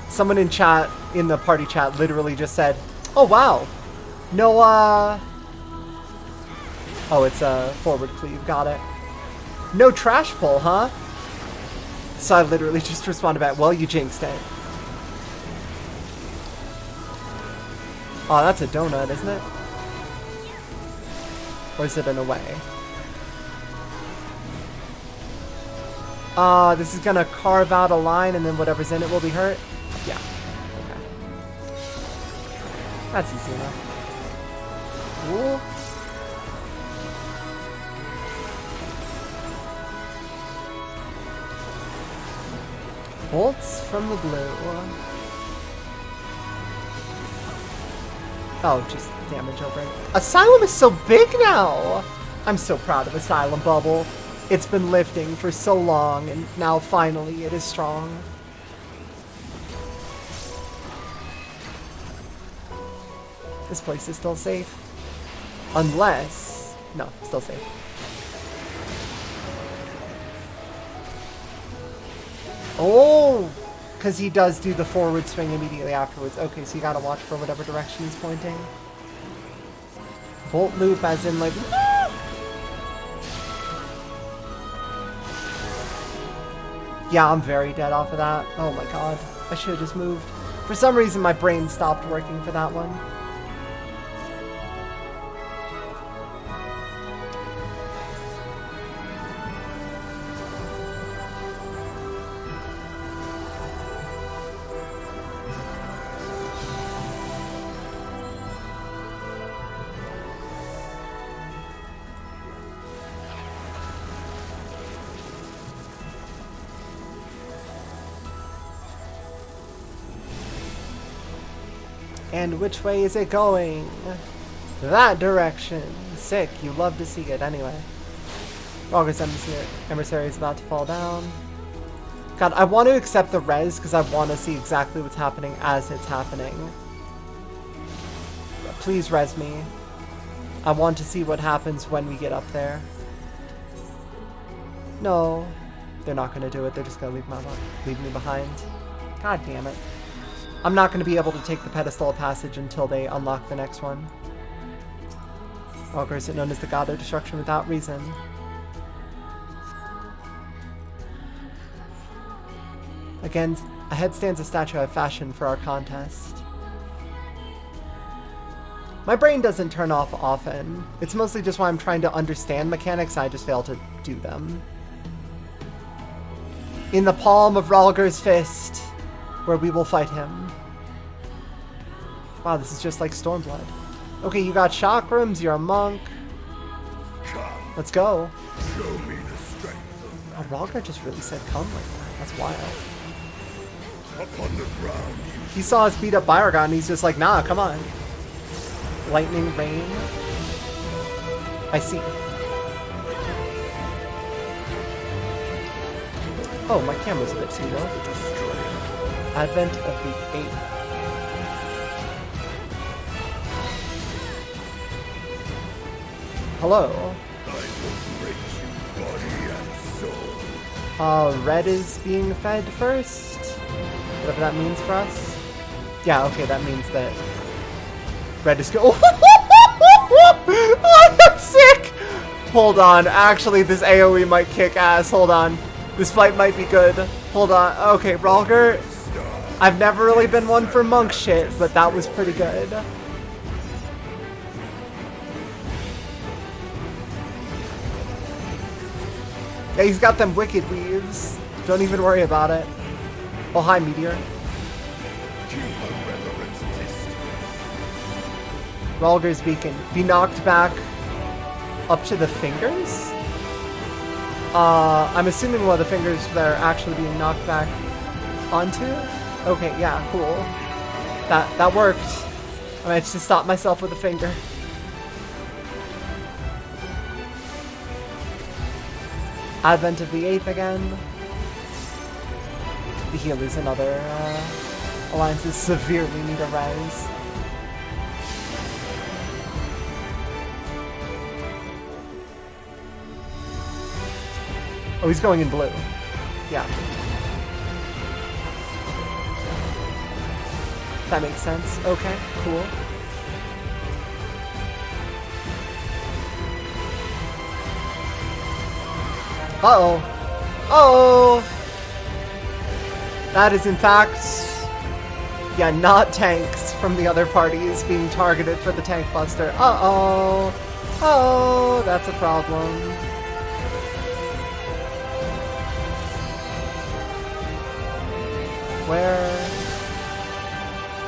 Someone in chat, in the party chat, literally just said, "Oh wow, no, oh, it's a forward cleave, got it. No trash pull, huh?" So I literally just responded back, "Well, you jinxed it." Oh, that's a donut, isn't it? Or is it an away? This is gonna carve out a line and then whatever's in it will be hurt? Yeah. Okay. That's easy enough. Cool. Bolts from the blue. Oh, just damage over it. Asylum is so big now! I'm so proud of Asylum Bubble. It's been lifting for so long, and now finally it is strong. This place is still safe. Unless... No, still safe. Oh! Because he does do the forward swing immediately afterwards. Okay, so you gotta watch for whatever direction he's pointing. Bolt loop as in like... Yeah, I'm very dead off of that. Oh my god. I should have just moved. For some reason my brain stopped working for that one. And which way is it going? That direction. Sick. You love to see it anyway. August Emissary is about to fall down. God, I want to accept the res because I want to see exactly what's happening as it's happening. Please res me. I want to see what happens when we get up there. No. They're not going to do it. They're just going to leave me behind. God damn it. I'm not going to be able to take the pedestal of passage until they unlock the next one. Ogre is known as the god of destruction without reason. Again, ahead stands a statue I've fashioned for our contest. My brain doesn't turn off often. It's mostly just when I'm trying to understand mechanics, I just fail to do them. In the palm of Ralger's fist, where we will fight him. Wow, this is just like Stormblood. Okay, you got chakrams, you're a monk. Let's go. Show me the strength of Oh, Ralger just really said come like that. That's wild. upon the ground. He saw us beat up Byragon and he's just like, nah, come on. Lightning rain. I see. Oh, my camera's a bit too low. Advent of the 8th. hello. I will break you body and soul. Red is being fed first. Whatever that means for us. Yeah, okay, that means that Red is go- Oh, that's sick! Hold on, actually this AoE might kick ass. Hold on. This fight might be good. Hold on. Okay, Ralger. I've never really been one for monk shit, but that was pretty good. Yeah, he's got them wicked weaves. Don't even worry about it. Oh, hi, Meteor. Ralger's Beacon. Be knocked back up to the fingers? I'm assuming one of the fingers that are actually being knocked back onto? Okay, yeah, cool. That worked. I managed to stop myself with a finger. Advent of the 8th again. The healers and other alliances severely need a rise. Oh, he's going in blue. Yeah. That makes sense. Okay, cool. Uh-oh. Uh-oh! That is in fact... yeah, not tanks from the other parties being targeted for the tank buster. Uh-oh! Uh-oh! That's a problem. Where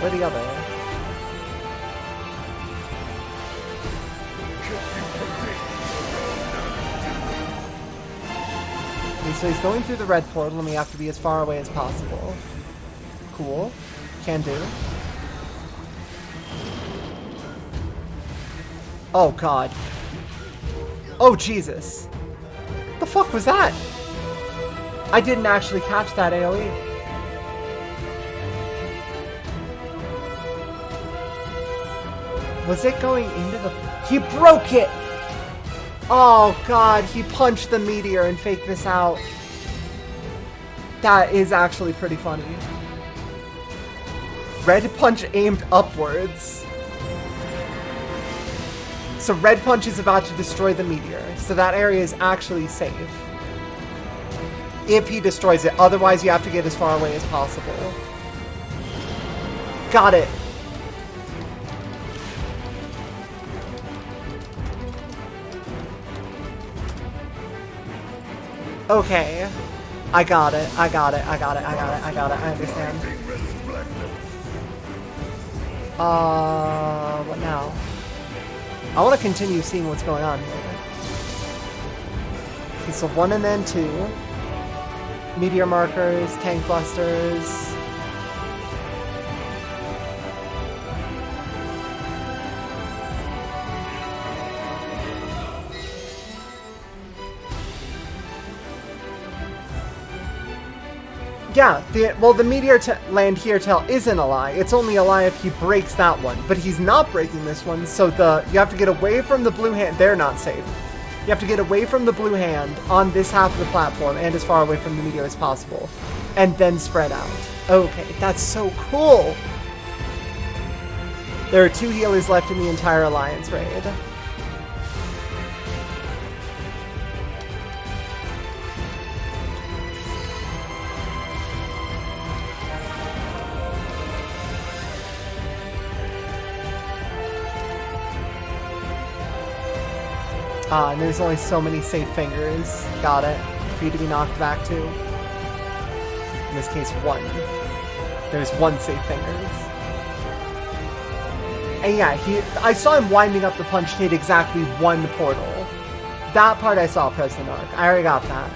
the other? Okay, so he's going through the red portal and we have to be as far away as possible. Cool. Can do. Oh god. Oh Jesus. The fuck was that? I didn't actually catch that AoE. Was it going into the... He broke it! Oh god, he punched the meteor and faked this out. That is actually pretty funny. Red punch aimed upwards. So red punch is about to destroy the meteor. So that area is actually safe. If he destroys it. Otherwise you have to get as far away as possible. Got it. Okay. I got it. I understand. What now? I want to continue seeing what's going on here. Okay, so 1 and then 2. Meteor markers, tank busters. Yeah, the meteor land here isn't a lie. It's only a lie if he breaks that one. But he's not breaking this one, so you have to get away from the blue hand. They're not safe. You have to get away from the blue hand on this half of the platform and as far away from the meteor as possible. And then spread out. Okay, that's so cool! There are 2 healers left in the entire Alliance raid. And there's only so many safe fingers. Got it. For you to be knocked back to. In this case, 1. There's 1 safe fingers. And yeah, I saw him winding up the punch to hit exactly 1 portal. That part I saw, President Arc. I already got that.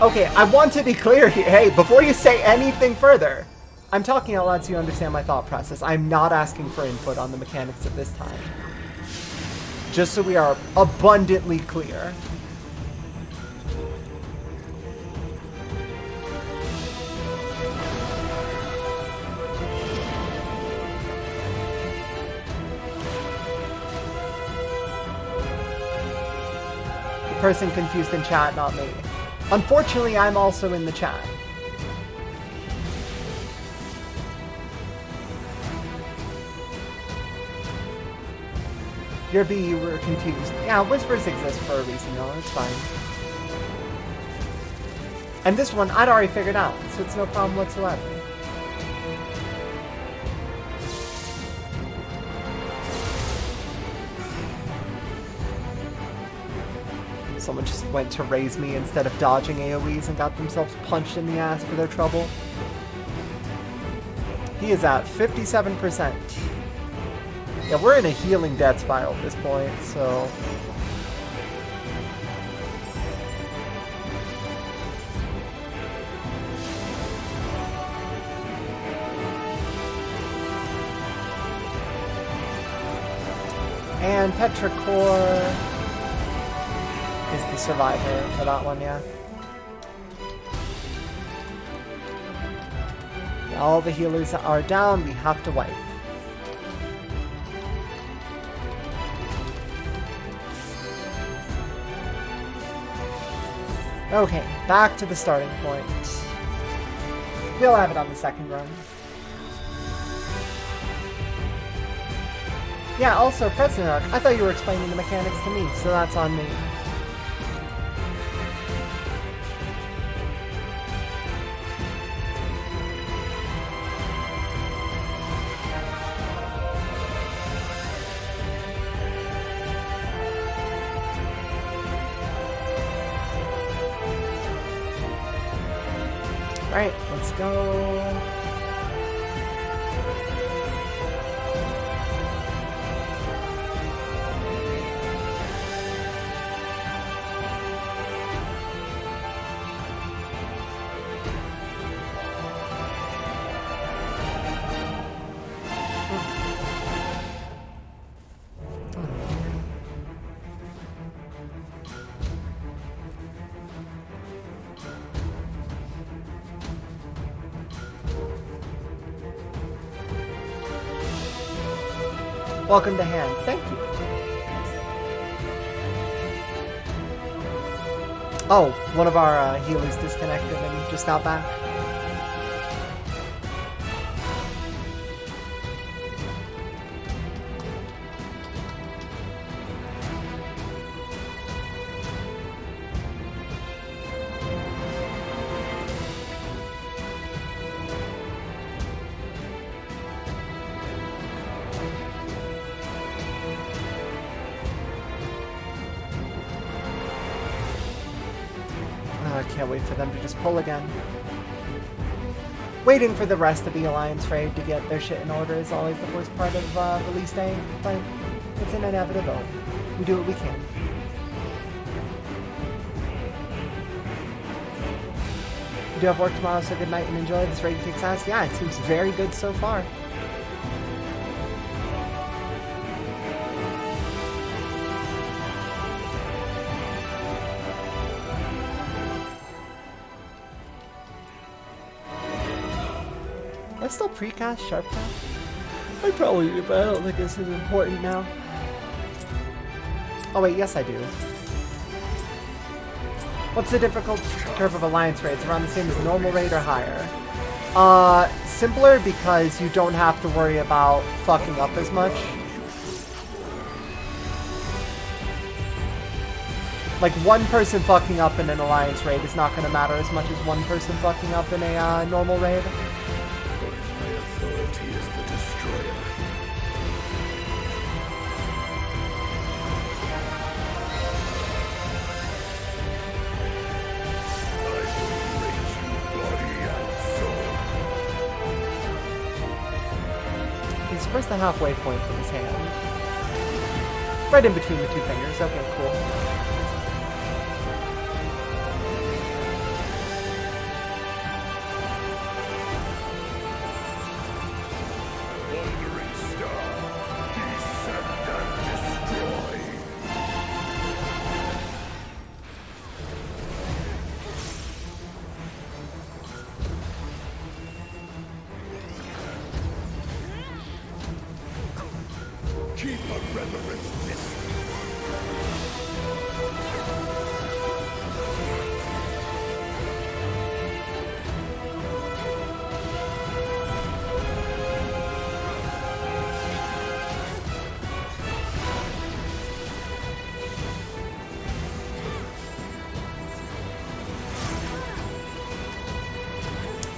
Okay, I want to be clear here. Hey, before you say anything further, I'm talking out loud so you understand my thought process. I'm not asking for input on the mechanics of this time. Just so we are abundantly clear. person confused in chat, not me. Unfortunately, I'm also in the chat. You're B, you were confused. Yeah, whispers exist for a reason, though. It's fine. And this one, I'd already figured out, so it's no problem whatsoever. Someone just went to raise me instead of dodging AoEs and got themselves punched in the ass for their trouble. He is at 57%. Yeah, we're in a healing death spiral at this point, so... And Petrichor is the survivor for that one, yeah. All the healers are down, we have to wipe. Okay, back to the starting point. We'll have it on the second run. Yeah, also, President Arc, I thought you were explaining the mechanics to me, so that's on me. Alright, let's go. Welcome to hand. Thank you. Oh, one of our healers disconnected and just got back. I can't wait for them to just pull again. Waiting for the rest of the Alliance raid to get their shit in order is always the worst part of release day, but it's an inevitability. We do what we can. You do have work tomorrow, so good night and enjoy. This raid kicks ass. Yeah, it seems very good so far. Still precast sharp cast? I probably do, but I don't think this is important now. Oh wait, yes I do. What's the difficulty curve of Alliance raids? Around the same as normal raid or higher? Simpler because you don't have to worry about fucking up as much. Like, one person fucking up in an Alliance raid is not going to matter as much as one person fucking up in a normal raid. Authority is the destroyer. I will raise you body and soul. He's first the halfway point from his hand. Right in between the two fingers. Okay, cool.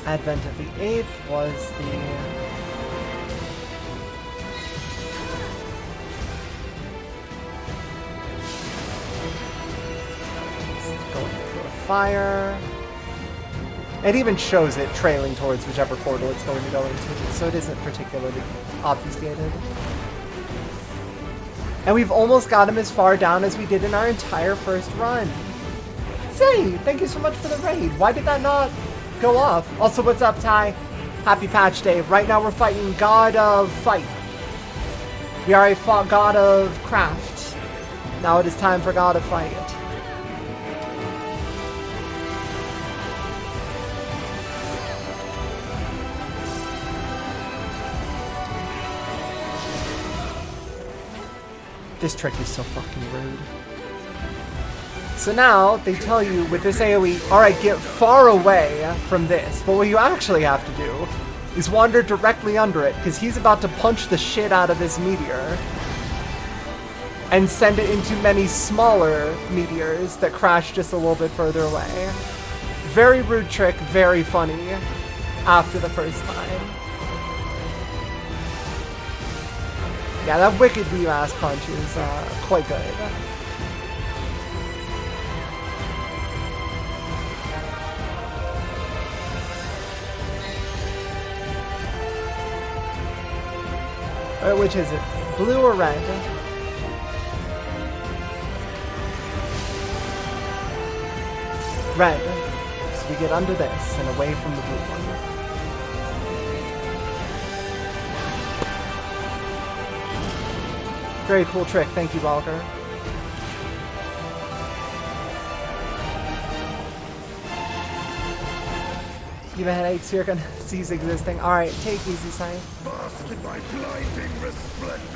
Advent of the 8th was the... Going through a fire. It even shows it trailing towards whichever portal it's going to go into, so it isn't particularly obfuscated. And we've almost got him as far down as we did in our entire first run. Say, thank you so much for the raid. Why did that not go off? Also, what's up, Ty? Happy patch day. Right now we're fighting God of Fight. We already fought God of Craft. Now it is time for God of Fight. This trick is so fucking rude. So now, they tell you with this AoE, alright, get far away from this, but what you actually have to do is wander directly under it, because he's about to punch the shit out of this meteor and send it into many smaller meteors that crash just a little bit further away. Very rude trick, very funny after the first time. Yeah, that wicked Wii ass punch is quite good. Which is it? Blue or red? Red. So we get under this and away from the blue one. Very cool trick, thank you, Walker. You have a headache, so you're gonna cease existing. Alright, take easy, Sai. Bask in my blinding resplendence.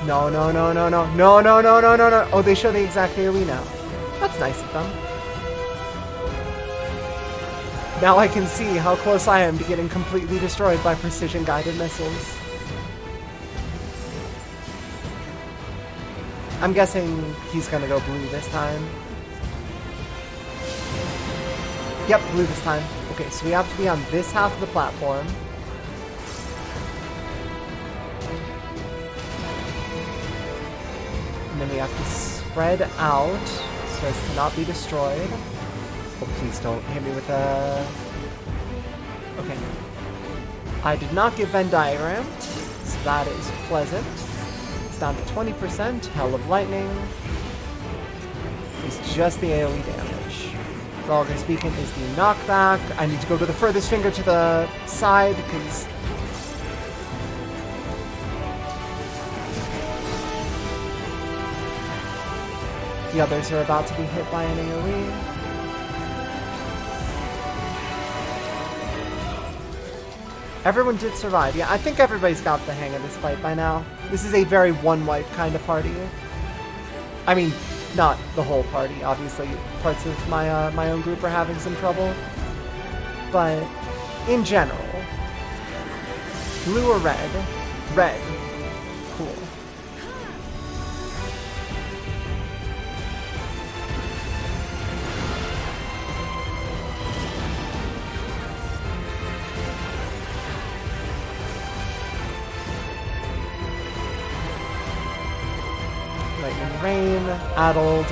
No, no, no, no, no. No, no, no, no, no, no. Oh, they show the exact AoE now. That's nice of them. Now I can see how close I am to getting completely destroyed by precision-guided missiles. I'm guessing he's gonna go blue this time. Yep, blue this time. Okay, so we have to be on this half of the platform. And then we have to spread out so as to not be destroyed. Oh, please don't hit me with a... Okay. I did not get Venn diagrammed, so that is pleasant. It's down to 20%. Hell of Lightning. It's just the AoE damage. Vulgar Speaking is the knockback. I need to go to the furthest finger to the side, because... the others are about to be hit by an AoE. Everyone did survive. Yeah, I think everybody's got the hang of this fight by now. This is a very one-wipe kind of party. I mean, not the whole party. Obviously, parts of my my own group are having some trouble. But in general, blue or red? Red. Cool. Lightning Rain, Addled.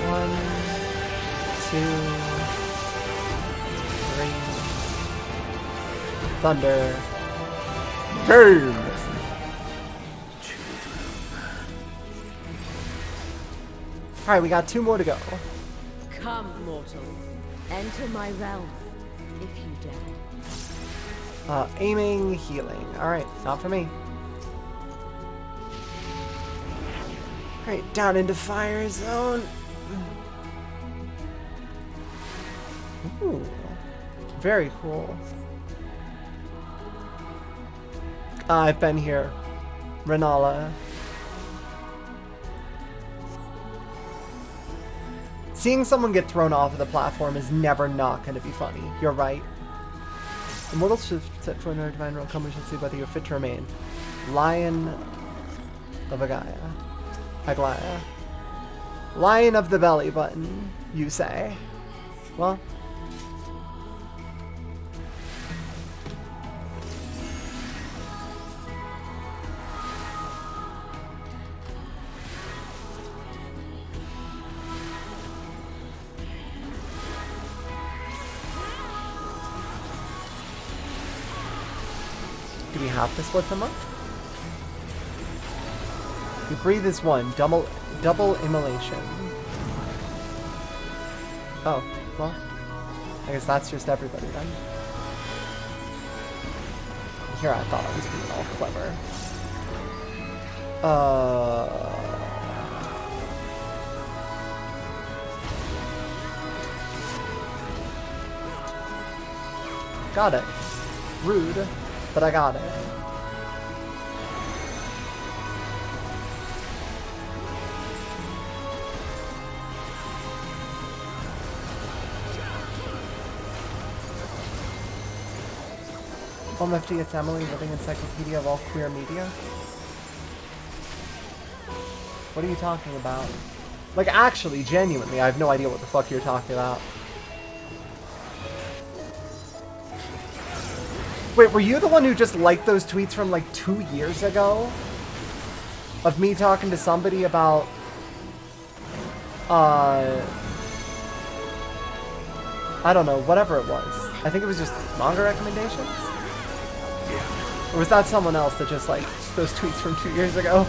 One, two, three. Thunder. Boom! Alright, we got 2 more to go. Come, mortal. Enter my realm, if you dare. Aiming, healing. Alright, not for me. Alright, down into Fire Zone. Ooh, very cool. I've been here. Renala. Seeing someone get thrown off of the platform is never not going to be funny. You're right. Immortals should set for another divine role. Come, we shall see whether you're fit to remain. Lion of Aglaya. Lion of the belly button, you say. Well. Do we have to split them up? You breathe is one. Double immolation. Oh, well. I guess that's just everybody then. Here I thought I was being all clever. Got it. Rude, but I got it. FFXIV, it's Emily, living encyclopedia of all queer media. What are you talking about? Like, actually, genuinely, I have no idea what the fuck you're talking about. Wait, were you the one who just liked those tweets from like 2 years ago? Of me talking to somebody about... I don't know, whatever it was. I think it was just manga recommendations? Or was that someone else that just liked those tweets from 2 years ago?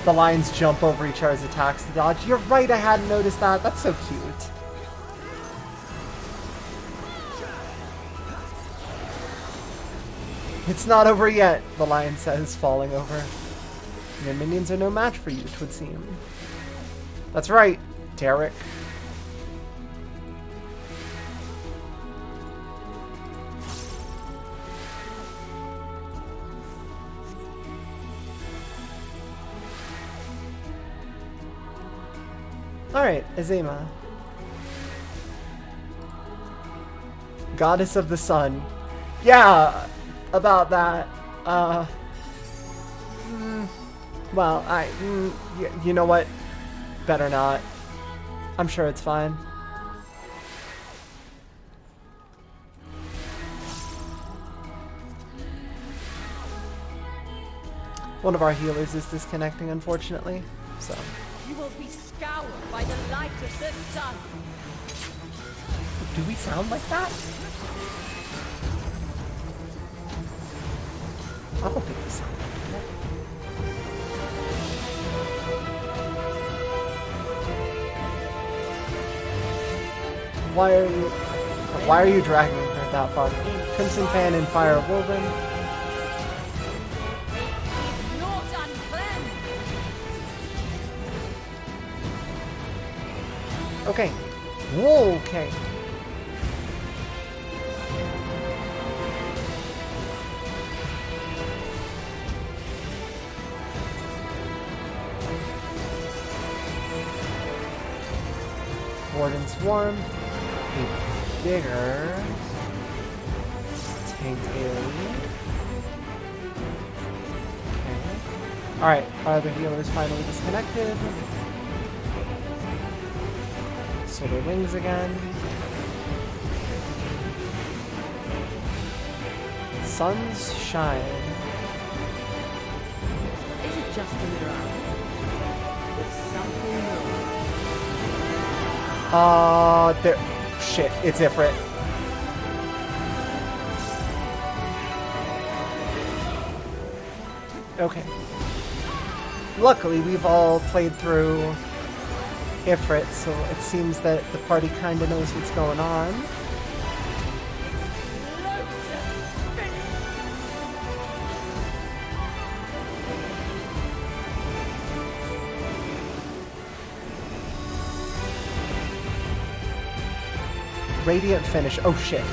The lions jump over each other's attacks to dodge. You're right, I hadn't noticed that. That's so cute. It's not over yet, the lion says, falling over. Your minions are no match for you, 'twould seem. That's right, Derek. Alright, Azema. Goddess of the Sun. Yeah, about that. Well, you know what? Better not. I'm sure it's fine. One of our healers is disconnecting, unfortunately, so... You will be scoured by the light of the sun. Do we sound like that? I don't think we sound like that. Why are you dragging her that far? Crimson Fan and Fire Woven. Okay. Okay. Warden Swarm. A bigger tank alien. Okay. Alright, our other healer is finally disconnected. Solar wings again. Suns shine. Is it just a mirage? It's something more. There. Shit, it's Ifrit. Okay. Luckily, we've all played through Ifrit, so it seems that the party kinda knows what's going on. Radiant finish. Oh shit.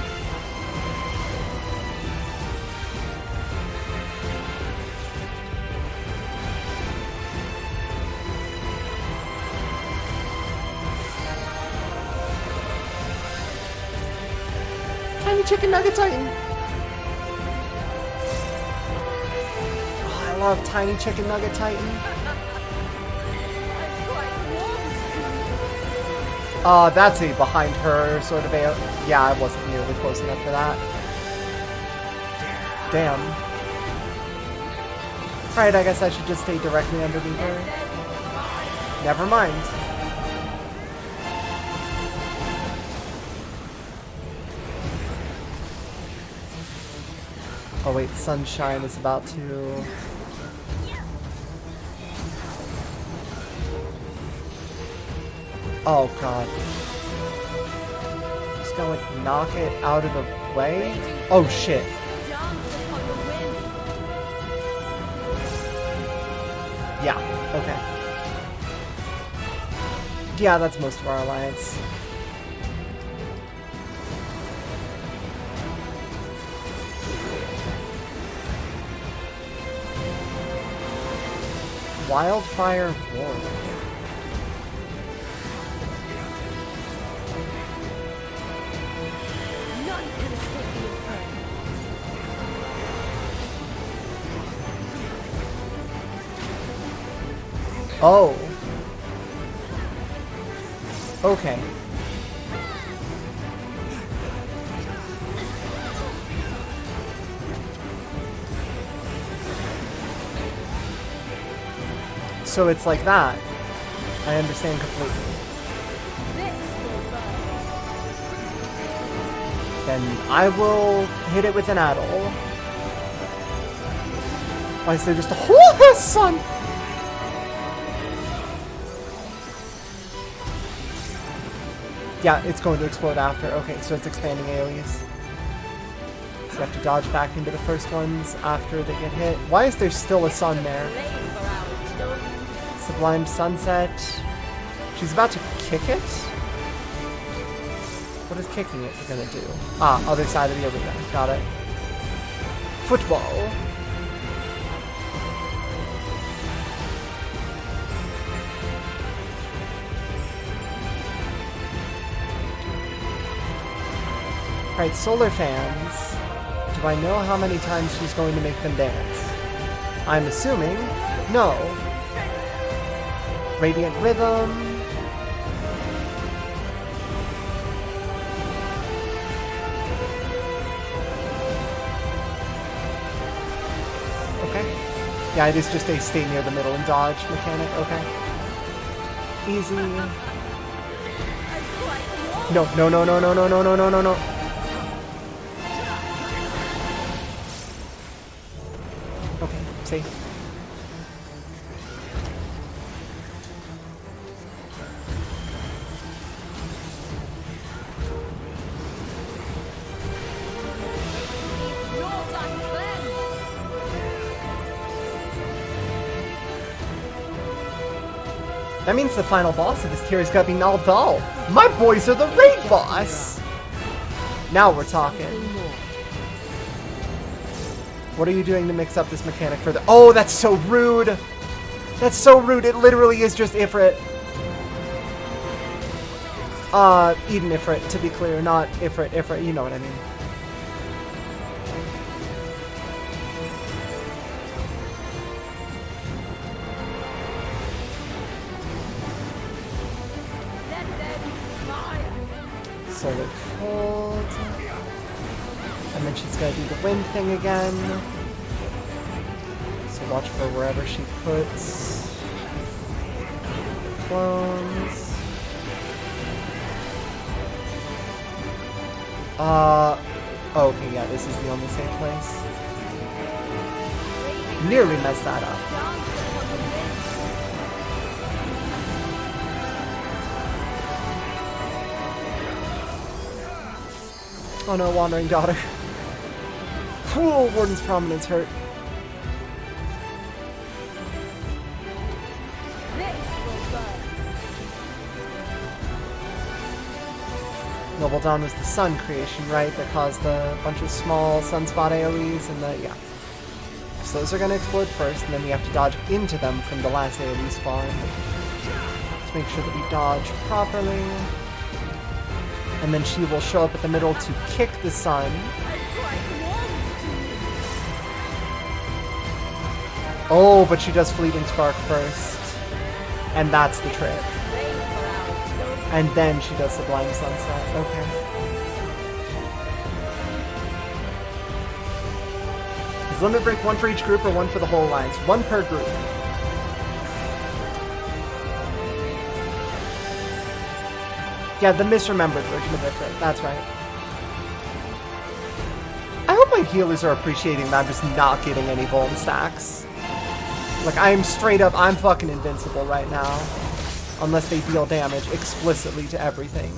Tiny chicken nugget titan. Oh, I love tiny chicken nugget titan. That's a behind her sort of a... Yeah, I wasn't nearly close enough for that. Damn. Alright, I guess I should just stay directly underneath her. Never mind. Oh wait, Sunshine is about to... Oh god. Just gonna like knock it out of the way? Oh shit. Yeah, okay. Yeah, that's most of our alliance. Wildfire Warrior. Oh. Okay. So it's like that. I understand completely. Then I will hit it with an addle. Why is there just a whole sun? Yeah, it's going to explode after. Okay, so it's expanding AoEs. So you have to dodge back into the first ones after they get hit. Why is there still a sun there? Sublime Sunset. She's about to kick it? What is kicking it gonna do? Ah, other side of the arena. Got it. Football. Alright, solar fans. Do I know how many times she's going to make them dance? I'm assuming no. Radiant Rhythm. Okay. Yeah, it is just a stay near the middle and dodge mechanic. Okay. Easy. No, no, no, no, no, no, no, no, no, no, no. Okay, safe. That means the final boss of this tier is gonna be Naldal. My boys are the raid boss! Now we're talking. What are you doing to mix up this mechanic further? Oh, that's so rude! That's so rude, it literally is just Ifrit. Eden Ifrit, to be clear, not Ifrit, you know what I mean. Solar Cold. And then she's gonna do the wind thing again. So watch for wherever she puts clones. Okay, yeah, this is the only safe place. Nearly messed that up. Oh no, Wandering Daughter. Cool, Warden's Prominence hurt. Noble Dawn was the sun creation, right? That caused a bunch of small sunspot AoEs and the, yeah. So those are going to explode first, and then we have to dodge into them from the last AoE spawn. Let's make sure that we dodge properly. And then she will show up at the middle to kick the sun. Oh, but she does Fleeting Spark first. And that's the trick. And then she does Sublime Sunset. Okay. Is Limit Break one for each group or one for the whole alliance? One per group. Yeah, the misremembered version of Ifrit. That's right. I hope my healers are appreciating that I'm just not getting any vuln stacks. Like, I am straight up, I'm fucking invincible right now. Unless they deal damage explicitly to everything.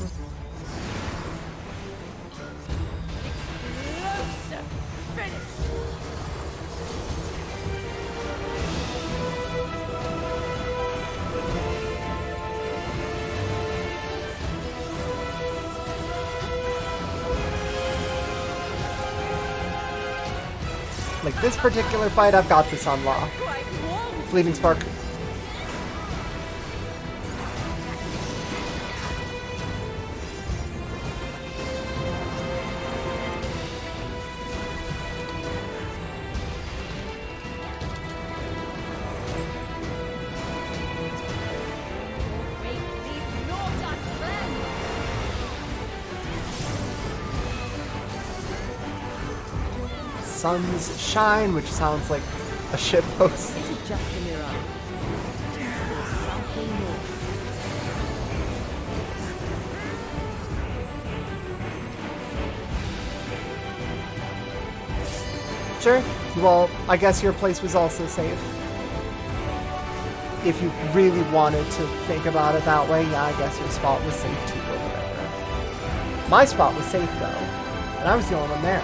Like this particular fight, I've got this on lock. Fleeting Spark. Sun's Shine, which sounds like a shitpost. This is just a mirage. There's something more. Sure. Well, I guess your place was also safe. If you really wanted to think about it that way, yeah, I guess your spot was safe too, or whatever. My spot was safe, though. And I was the only one there.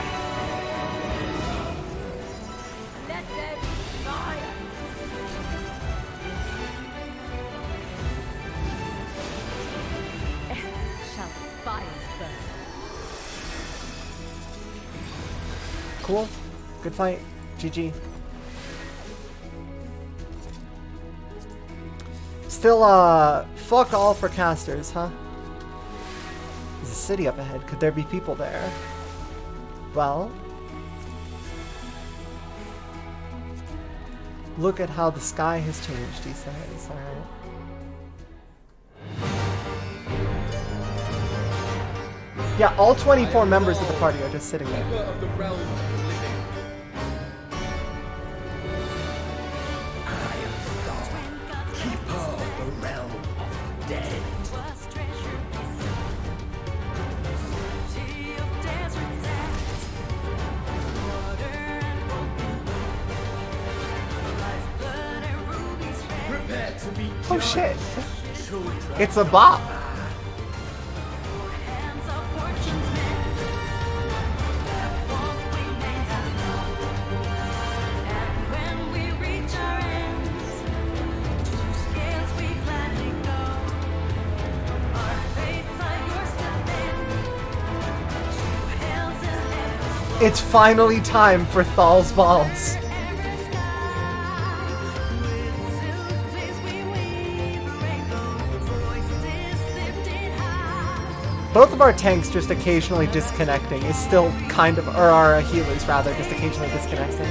Cool. Good fight. GG. Still, fuck all for casters, huh? There's a city up ahead. Could there be people there? Well, look at how the sky has changed, he says. Alright. Yeah, all 24 members of the party are just sitting there. Oh shit! It's a bop! It's finally time for Thal's balls. Both of our tanks just occasionally disconnecting is still kind of, or our healers rather, just occasionally disconnecting.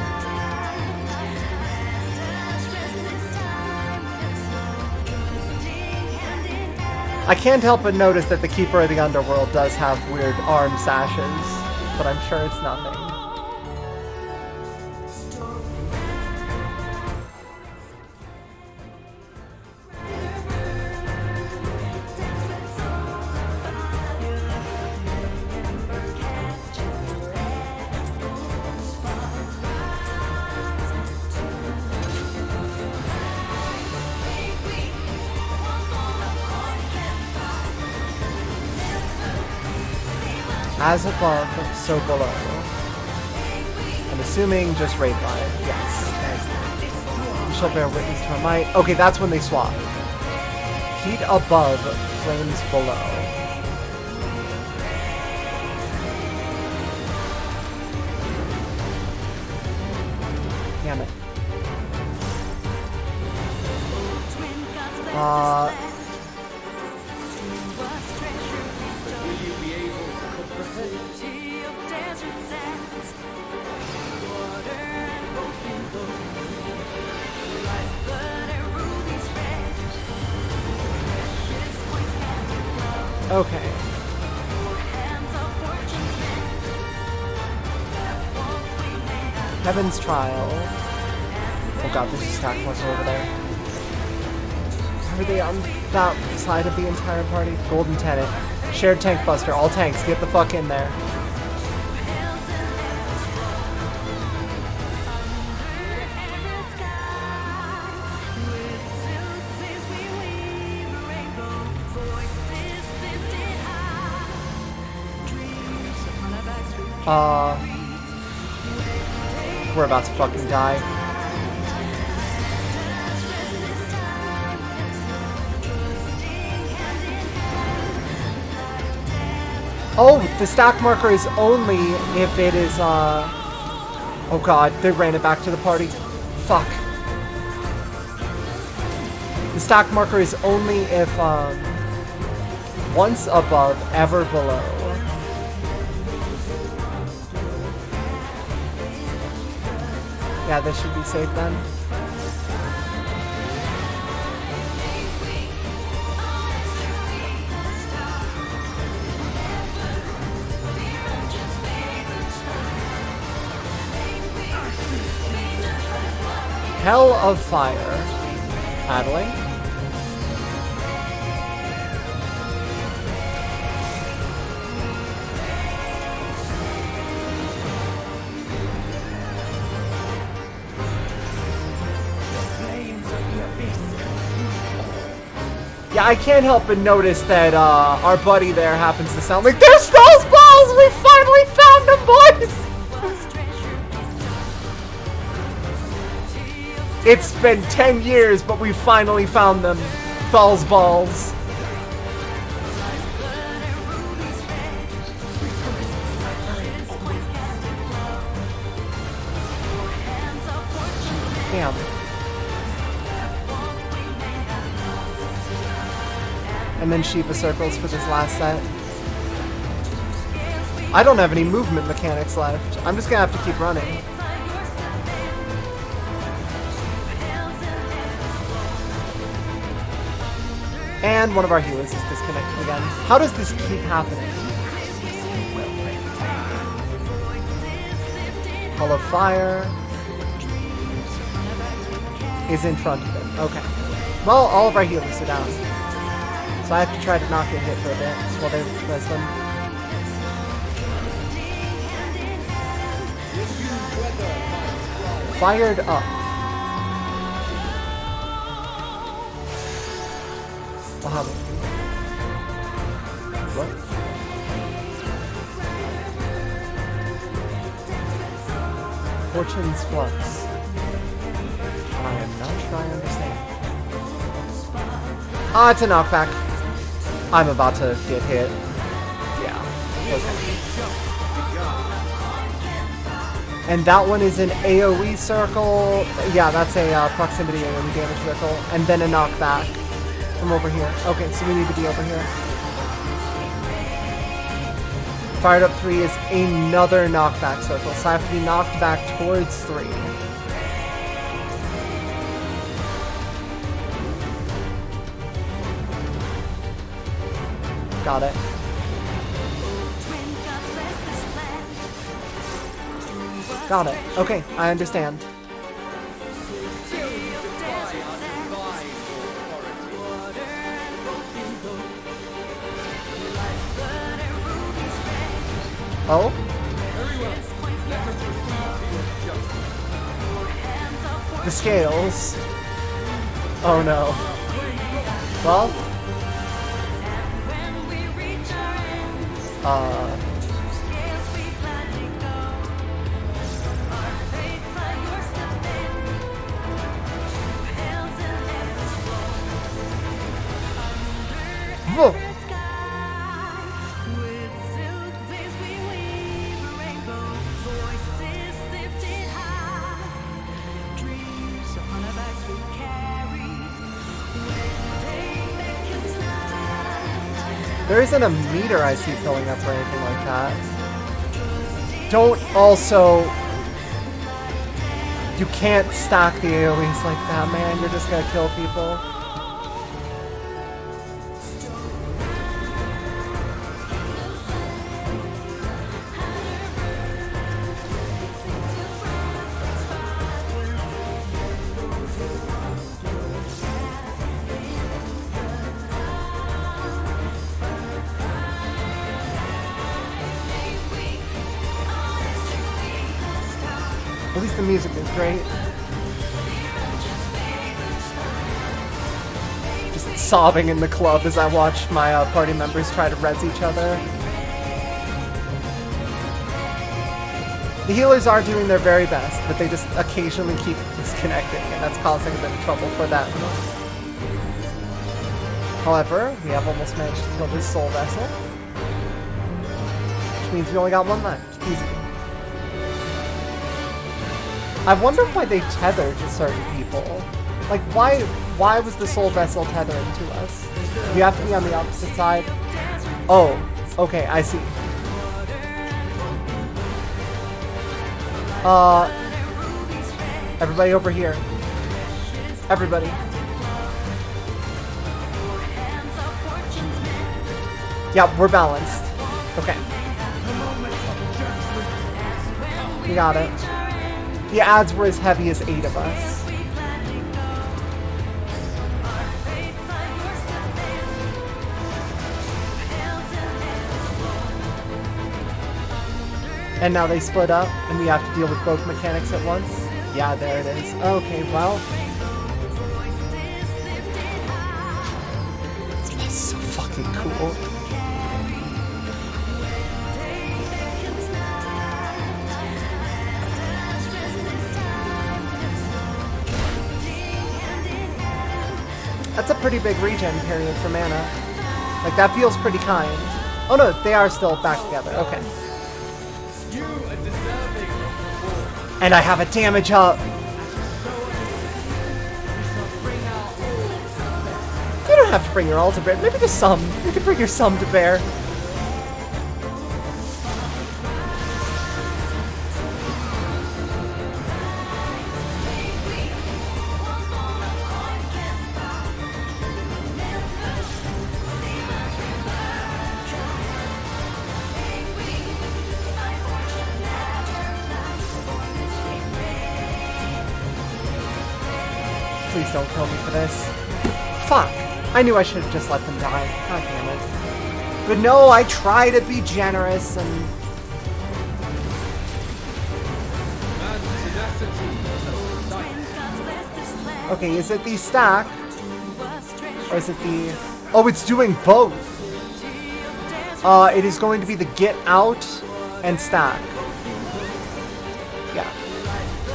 I can't help but notice that the Keeper of the Underworld does have weird arm sashes. But I'm sure it's nothing. As above, so below. I'm assuming just raid line. Yes. You shall bear witness to my might. Okay, that's when they swap. Heat above, flames below. Will you be able to comprehend? Okay. Heaven's Trial. Oh god, there's a stack marker over there. Are they on that side of the entire party? Golden Tenant. Shared Tank Buster. All tanks, get the fuck in there. We're about to fucking die. Oh, the stack marker is only if it is, oh god, they ran it back to the party. Fuck. The stack marker is only if, once above, ever below. Yeah, this should be safe then. Hell of Fire. Paddling. Yeah, I can't help but notice that our buddy there happens to sound like, there's those balls! We finally found them, boys! It's been 10 years, but we finally found them. Falls balls. Damn. And then Shiva circles for this last set. I don't have any movement mechanics left. I'm just gonna have to keep running. And one of our healers is disconnected again. How does this keep happening? Hall of Fire is in front of him. Okay. Well, all of our healers are down. So I have to try to not get hit for a bit while they rest them. Fired up. What happened? What? Fortune's Flux. I am not sure I understand. Ah, it's a knockback. I'm about to get hit. Yeah. Okay. And that one is an AoE circle. Yeah, that's a proximity AoE damage circle. And then a knockback from over here. Okay, so we need to be over here. Fired up 3 is another knockback circle. So I have to be knocked back towards 3. Got it. Got it. Okay, I understand. Oh? The scales. Oh no. Well? Whoa. There isn't a meter I see filling up or anything like that. Don't also... You can't stack the AoEs like that, man. You're just gonna kill people. At least the music is great. Just sobbing in the club as I watched my party members try to res each other. The healers are doing their very best, but they just occasionally keep disconnecting, and that's causing a bit of trouble for them. However, we have almost managed to kill this soul vessel, which means we only got one left. Easy. I wonder why they tethered to certain people. Like, why was the soul vessel tethering to us? You have to be on the opposite side. Oh, okay, I see. Everybody over here. Everybody. Yeah, we're balanced. Okay. We got it. The ads were as heavy as 8 of us. And now they split up, and we have to deal with both mechanics at once? Yeah, there it is. Okay, well. This is so fucking cool. That's a pretty big regen period for mana. Like, that feels pretty kind. Oh no, they are still back together. Okay. And I have a damage up. You don't have to bring your all to bear. Maybe just some. You could bring your sum to bear. Please don't kill me for this. Fuck! I knew I should have just let them die. God damn it. But no, I try to be generous and... Okay, is it the stack? Or is it the... Oh, it's doing both! It is going to be the get out and stack. Yeah.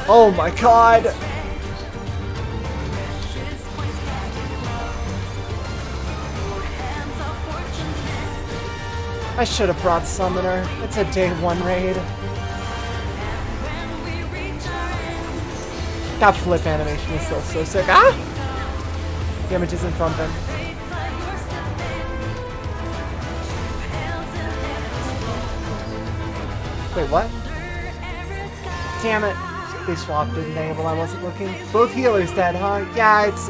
Oh my god! I should have brought Summoner. It's a day 1 raid. That flip animation is still so sick. Ah! Damage is in front of him. Wait, what? Damn it. They swapped, didn't they, while I wasn't looking? Both healers dead, huh? Yeah, it's,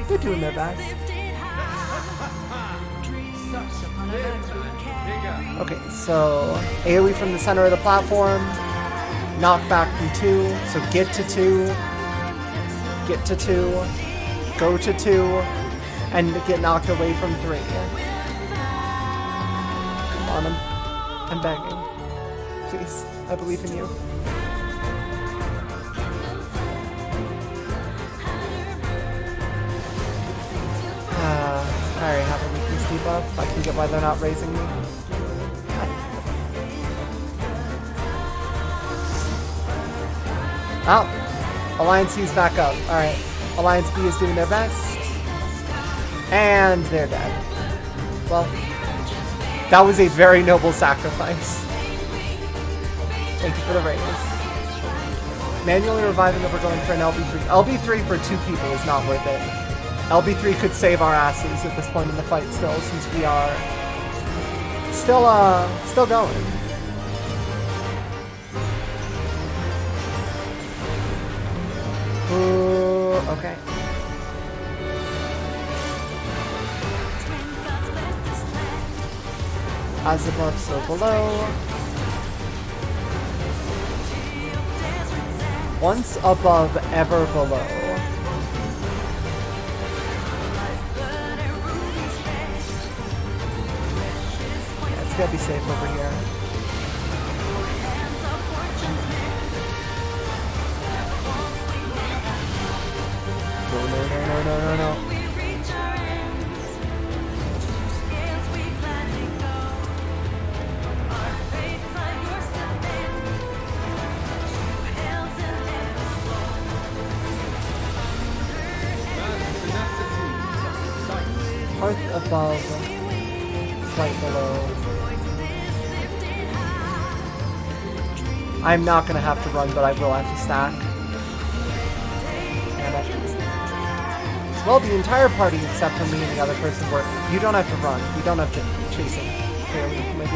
they're doing their best. Okay, so AoE from the center of the platform, knockback from 2, so get to 2, go to 2, and get knocked away from 3. Come on, I'm begging. Please, I believe in you. I already have a weakness debuff. I can get why they're not raising me. Oh, Alliance C's back up. Alright, Alliance B is doing their best. And they're dead. Well, that was a very noble sacrifice. Thank you for the raise. Manually reviving over going for an LB3. LB3 for 2 people is not worth it. LB3 could save our asses at this point in the fight still, since we are Still going. Ooh, okay. As above, so below. Once above, ever below. Yeah, it's gotta be safe over here. No. Hearth above, slight below. I'm not gonna have to run, but I will have to stack. Well, the entire party except for me and the other person were. You don't have to run. You don't have to chase him. Here, maybe.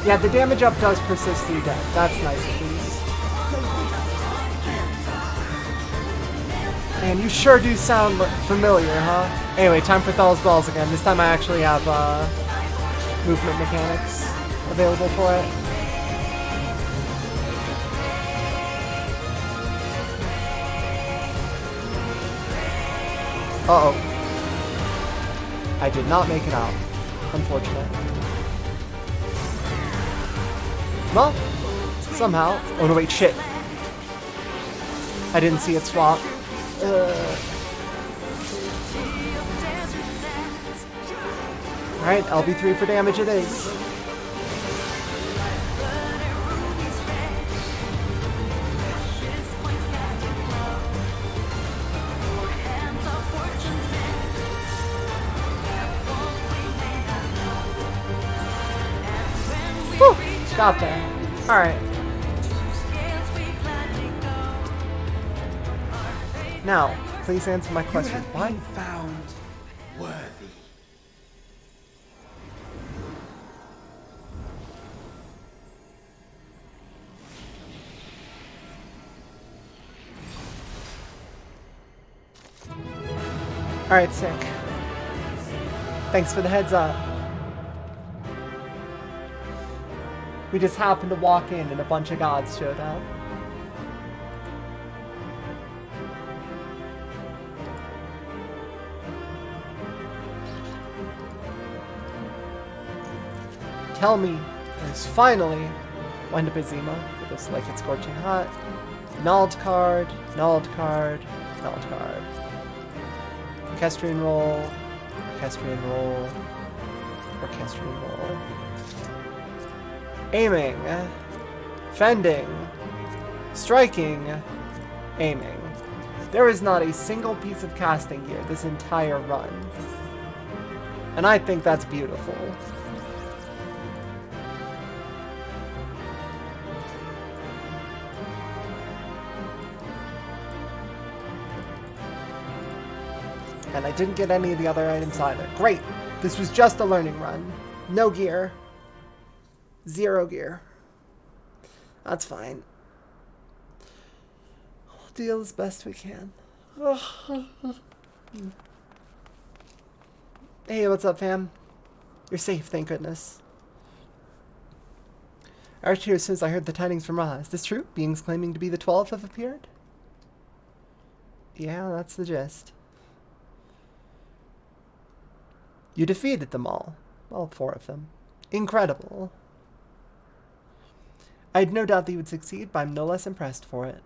Yeah, the damage up does persist through death. That's nice at least. Man, you sure do sound familiar, huh? Anyway, time for Thel's Balls again. This time I actually have movement mechanics available for it. Uh-oh. I did not make it out. Unfortunate. Well, somehow. Oh no, wait, shit. I didn't see it swap. Alright, LB3 for damage it is. Whew, got there. Alright. Now, please answer my question. Why? Found worthy. Alright, sick. Thanks for the heads up. We just happened to walk in and a bunch of gods showed up. Tell me, there's finally Wind Up Azima. It looks like it's scorching hot. Nulled card, nulled card, nulled card. Orchestrion roll, Orchestrion roll, Orchestrion roll. Aiming, fending, striking, aiming. There is not a single piece of casting gear this entire run. And I think that's beautiful. And I didn't get any of the other items either. Great! This was just a learning run. No gear. 0 gear. That's fine. We'll deal as best we can. Hey, what's up, fam? You're safe, thank goodness. I was here as soon as I heard the tidings from Ra. Is this true? Beings claiming to be the 12th have appeared? Yeah, that's the gist. You defeated them all. All 4 of them. Incredible. I had no doubt that you would succeed, but I'm no less impressed for it.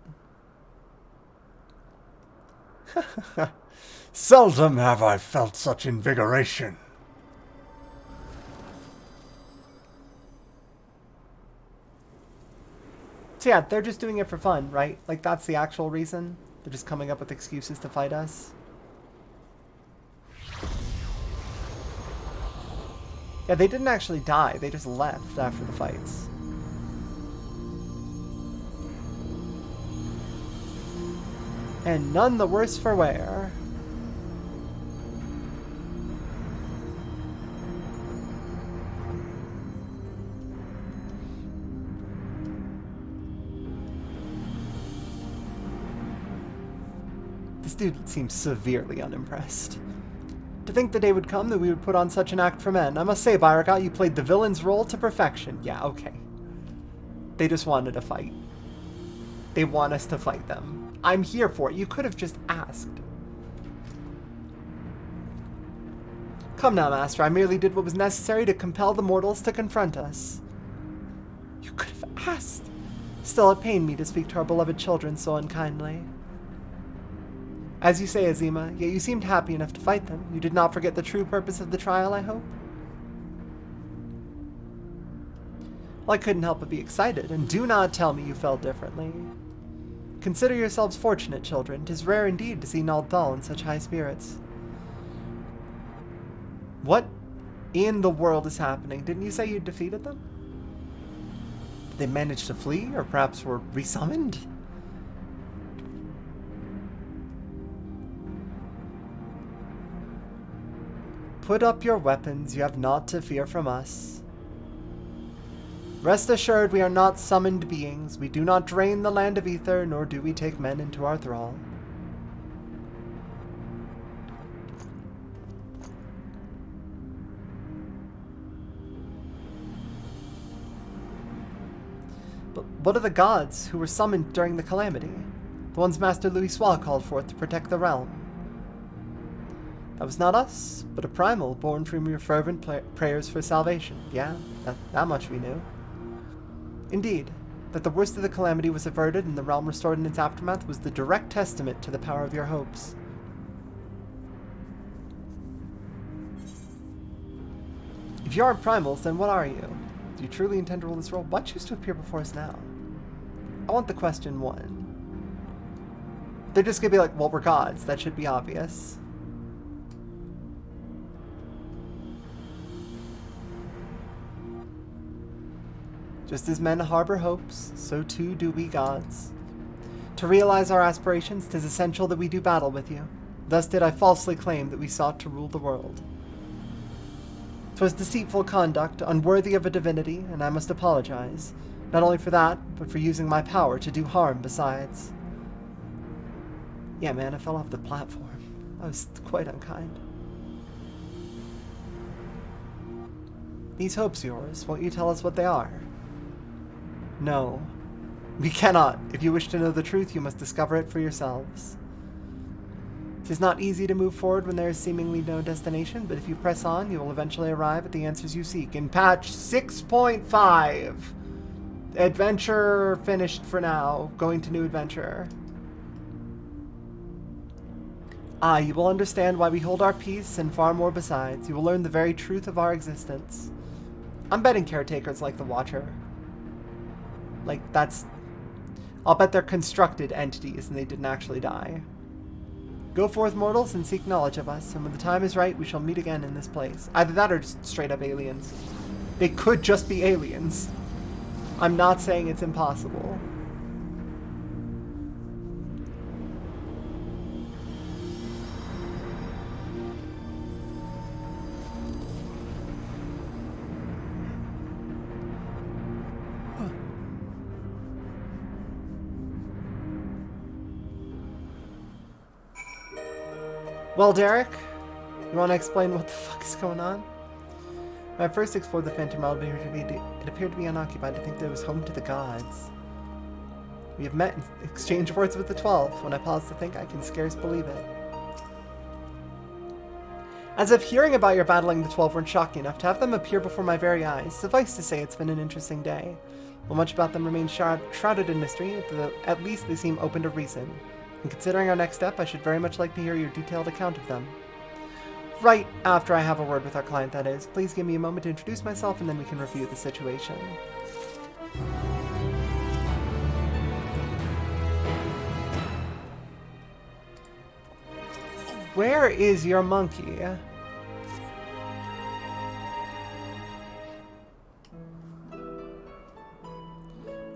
Seldom have I felt such invigoration. So yeah, they're just doing it for fun, right? Like, that's the actual reason. They're just coming up with excuses to fight us. Yeah, they didn't actually die. They just left after the fights. And none the worse for wear. This dude seems severely unimpressed. To think the day would come that we would put on such an act for men. I must say, Byraka, you played the villain's role to perfection. Yeah, okay. They just wanted to fight. They want us to fight them. I'm here for it. You could have just asked. Come now, Master. I merely did what was necessary to compel the mortals to confront us. You could have asked. Still, it pained me to speak to our beloved children so unkindly. As you say, Azima, yet you seemed happy enough to fight them. You did not forget the true purpose of the trial, I hope? Well, I couldn't help but be excited, and do not tell me you felt differently. Consider yourselves fortunate, children. 'Tis rare indeed to see Nald Thal in such high spirits. What in the world is happening? Didn't you say you defeated them? Did they manage to flee, or perhaps were resummoned? Put up your weapons, you have naught to fear from us. Rest assured we are not summoned beings, we do not drain the land of ether, nor do we take men into our thrall. But what of the gods who were summoned during the calamity? The ones Master Louis Sois called forth to protect the realm? That was not us, but a primal born from your fervent prayers for salvation. Yeah, that much we knew. Indeed, that the worst of the calamity was averted and the realm restored in its aftermath was the direct testament to the power of your hopes. If you aren't primals, then what are you? Do you truly intend to rule this world? Why choose to appear before us now? I want the question one. They're just gonna be like, well, we're gods. That should be obvious. Just as men harbor hopes, so too do we gods. To realize our aspirations, 'tis essential that we do battle with you. Thus did I falsely claim that we sought to rule the world. 'Twas deceitful conduct, unworthy of a divinity, and I must apologize. Not only for that, but for using my power to do harm besides. Yeah, man, I fell off the platform. I was quite unkind. These hopes of yours, won't you tell us what they are? No, we cannot. If you wish to know the truth, you must discover it for yourselves. 'Tis not easy to move forward when there is seemingly no destination, but if you press on, you will eventually arrive at the answers you seek. In patch 6.5, adventure finished for now. Going to new adventure. You will understand why we hold our peace and far more besides. You will learn the very truth of our existence. I'm betting caretakers like the Watcher. Like, that's... I'll bet they're constructed entities and they didn't actually die. Go forth, mortals, and seek knowledge of us, and when the time is right, we shall meet again in this place. Either that or just straight up aliens. They could just be aliens. I'm not saying it's impossible. Well, Derek, you want to explain what the fuck is going on? When I first explored the Phantom Realm, it appeared to be unoccupied. I think that it was home to the gods. We have met and exchanged words with the 12. When I pause to think, I can scarce believe it. As if hearing about your battling the 12 weren't shocking enough to have them appear before my very eyes, suffice to say it's been an interesting day. While much about them remains shrouded in mystery, at least they seem open to reason. And considering our next step, I should very much like to hear your detailed account of them. Right after I have a word with our client, that is. Please give me a moment to introduce myself, and then we can review the situation. Where is your monkey?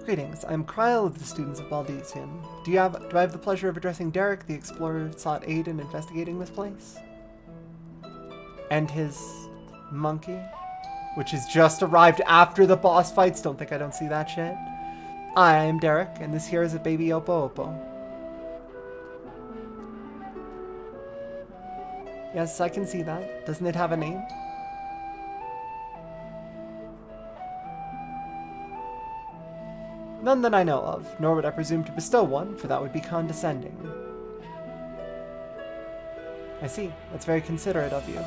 Greetings, I'm Kryle of the Students of Baldesian. Do I have the pleasure of addressing Derek, the explorer who sought aid in investigating this place? And his monkey? Which has just arrived after the boss fights. Don't think I don't see that shit. I'm Derek, and this here is a baby Oppo Oppo. Yes, I can see that. Doesn't it have a name? None that I know of, nor would I presume to bestow one, for that would be condescending. I see. That's very considerate of you.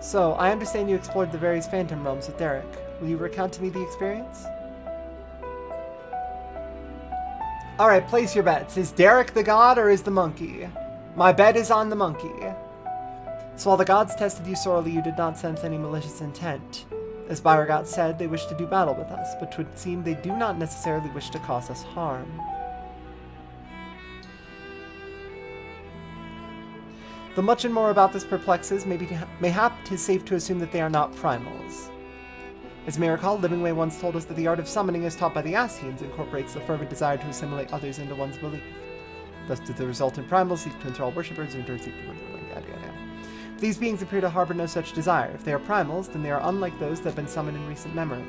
So, I understand you explored the various Phantom Realms with Derek. Will you recount to me the experience? Alright, place your bets. Is Derek the god or is the monkey? My bet is on the monkey. So while the gods tested you sorely, you did not sense any malicious intent. As Beauregard said, they wish to do battle with us, but 'twould seem they do not necessarily wish to cause us harm. Though much and more about this perplexes, mayhap 'tis safe to assume that they are not primals. As you may recall, Livingway once told us that the art of summoning as taught by the Ascians incorporates the fervent desire to assimilate others into one's belief. Thus did the resultant primals seek to enthrall worshippers, and seek to yada yada. These beings appear to harbor no such desire. If they are primals, then they are unlike those that have been summoned in recent memory.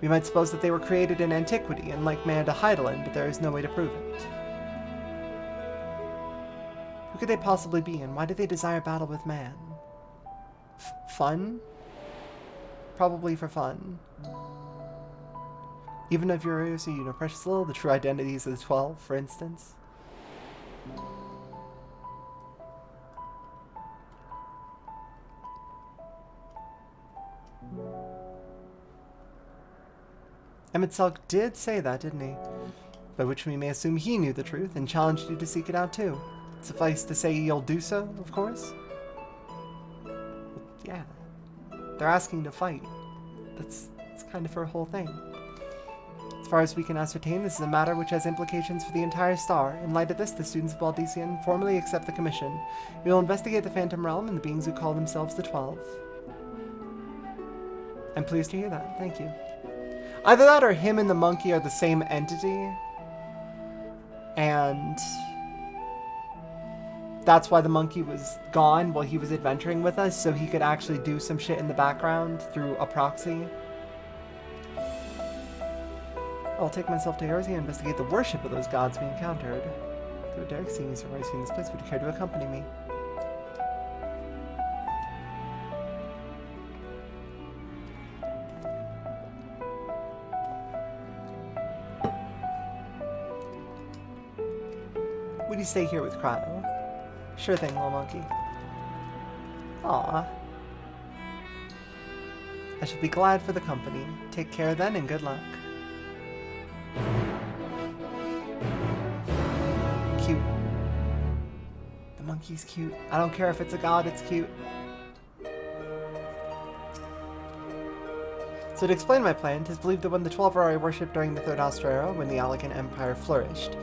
We might suppose that they were created in antiquity, and like man to Heidelin, but there is no way to prove it. Who could they possibly be, and why do they desire battle with man? Fun? Probably for fun. Even if you're so you know precious little, the true identities of the 12, for instance. Emmett Selk did say that, didn't he? By which we may assume he knew the truth and challenged you to seek it out too. Suffice to say you'll do so, of course? Yeah. They're asking to fight. That's kind of her whole thing. As far as we can ascertain, this is a matter which has implications for the entire star. In light of this, the students of Baldesian formally accept the commission. We will investigate the Phantom Realm and the beings who call themselves the 12. I'm pleased to hear that. Thank you. Either that or him and the monkey are the same entity. And that's why the monkey was gone while he was adventuring with us, so he could actually do some shit in the background through a proxy. I'll take myself to Erzea and investigate the worship of those gods we encountered. Through Derek seeing you surprised in this place, would you care to accompany me? Would you stay here with Cryo? Sure thing, little monkey. Aww. I shall be glad for the company. Take care then, and good luck. Cute. The monkey's cute. I don't care if it's a god, it's cute. So to explain my plan, 'tis believed that when the 12 are worshipped during the 3rd Astral Era, when the Allegan Empire flourished.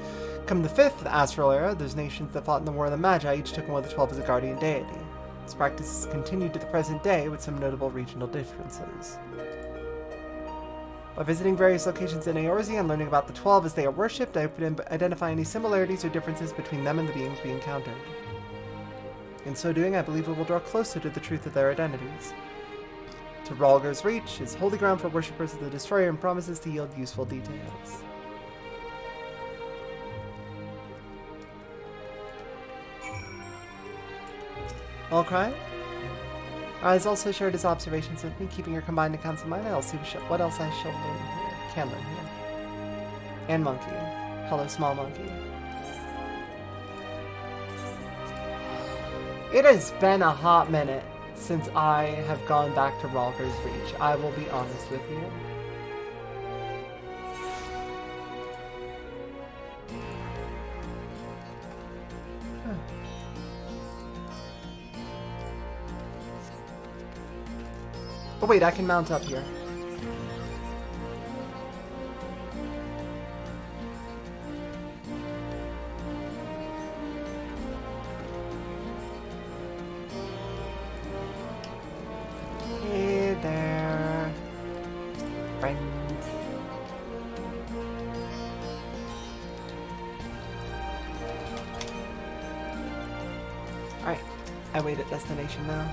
Come the 5th Astral Era, those nations that fought in the War of the Magi each took one of the 12 as a guardian deity. This practice has continued to the present day with some notable regional differences. By visiting various locations in Eorzea and learning about the 12 as they are worshipped, I could identify any similarities or differences between them and the beings we encountered. In so doing, I believe we will draw closer to the truth of their identities. To Rhalgr's Reach is holy ground for worshippers of the Destroyer and promises to yield useful details. All cry? Eyes also shared his observations with me, keeping your combined accounts in mind. I'll see what else I shall learn here. Can learn here. And monkey. Hello, small monkey. It has been a hot minute since I have gone back to Rhalgr's Reach. I will be honest with you. Oh wait, I can mount up here. friend. Alright, I wait at destination now.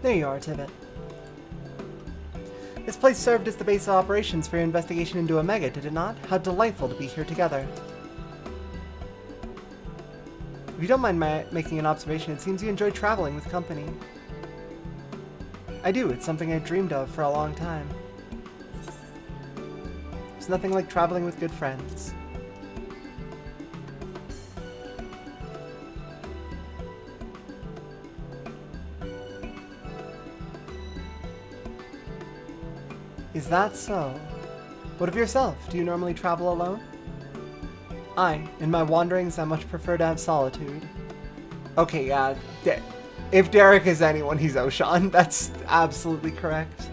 There you are, Tivit. This place served as the base of operations for your investigation into Omega, did it not? How delightful to be here together. If you don't mind making an observation, it seems you enjoy traveling with company. I do. It's something I dreamed of for a long time. There's nothing like traveling with good friends. Is that so? What of yourself? Do you normally travel alone? In my wanderings, I much prefer to have solitude. Okay, yeah. If Derek is anyone, he's Oshan. That's absolutely correct.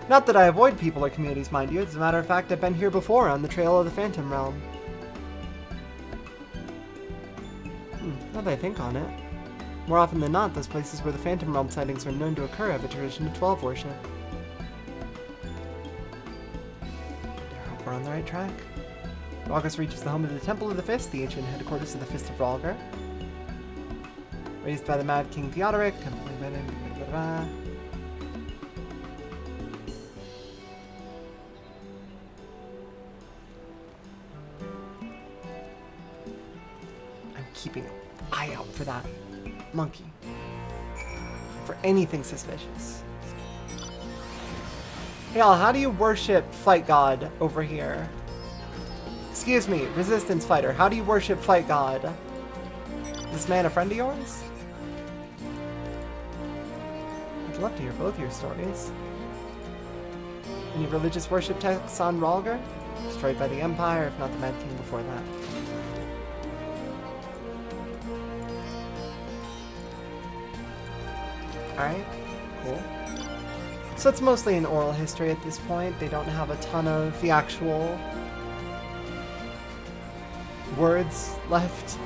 Not that I avoid people or communities, mind you. As a matter of fact, I've been here before on the Trail of the Phantom Realm. Now that I think on it. More often than not, those places where the Phantom Realm sightings are known to occur have a tradition of 12 worship. I hope we're on the right track. August reaches the home of the Temple of the Fist, the ancient headquarters of the Fist of Rhalgr. Raised by the Mad King Theodoric, Temple of I'm keeping an eye out for that monkey. For anything suspicious. Hey, y'all, how do you worship Fight God over here? Excuse me, Resistance Fighter, how do you worship Fight God? Is this man a friend of yours? I'd love to hear both your stories. Any religious worship texts on Rhalgr? Destroyed by the Empire, if not the Mad King before that. Alright, cool. So it's mostly an oral history at this point. They don't have a ton of the actual words left.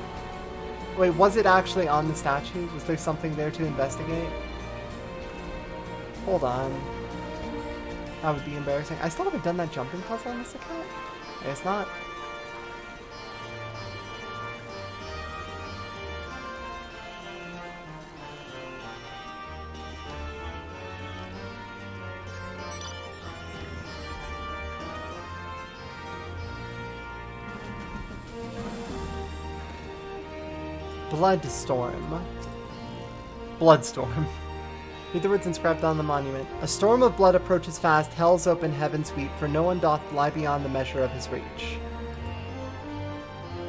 Wait, was it actually on the statue? Was there something there to investigate? Hold on. That would be embarrassing. I still haven't done that jumping puzzle on this account? I guess not. Bloodstorm. Bloodstorm. Read the words inscribed on the monument. A storm of blood approaches fast, hell's open, heaven's weep, for no one doth lie beyond the measure of his reach.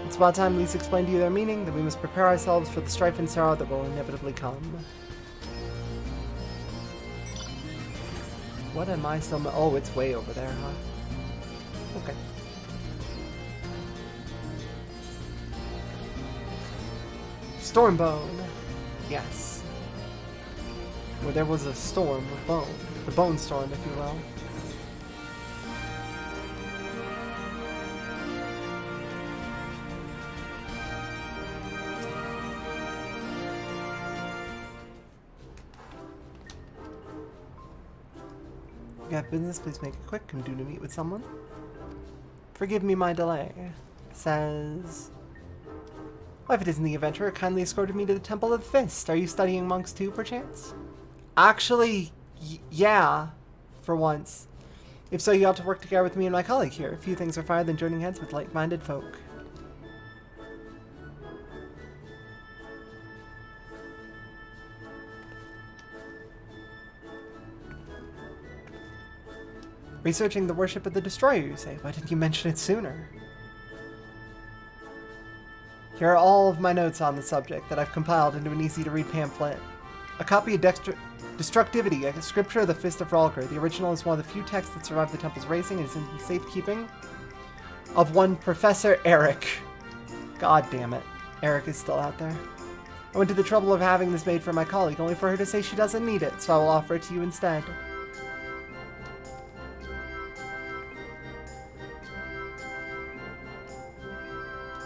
It's about time Lise explained to you their meaning, that we must prepare ourselves for the strife and sorrow that will inevitably come. What am I still... Oh, it's way over there, huh? Okay. Stormbone. Yes. Where there was a storm of bone. The bone storm, if you will. You got business? Please make it quick. I'm due to meet with someone. Forgive me my delay. Says... Well, if it isn't the adventurer, kindly escorted me to the Temple of the Fist. Are you studying monks too, perchance? Actually, yeah, for once. If so, you ought to work together with me and my colleague here. Few things are finer than joining heads with like-minded folk. Researching the worship of the Destroyer, you say? Why didn't you mention it sooner? Here are all of my notes on the subject that I've compiled into an easy-to-read pamphlet. A copy of Destructivity, a scripture of the Fist of Rhalgr. The original is one of the few texts that survived the temple's razing and is in safekeeping of one Professor Eric. God damn it. Eric is still out there. I went to the trouble of having this made for my colleague, only for her to say she doesn't need it, so I will offer it to you instead.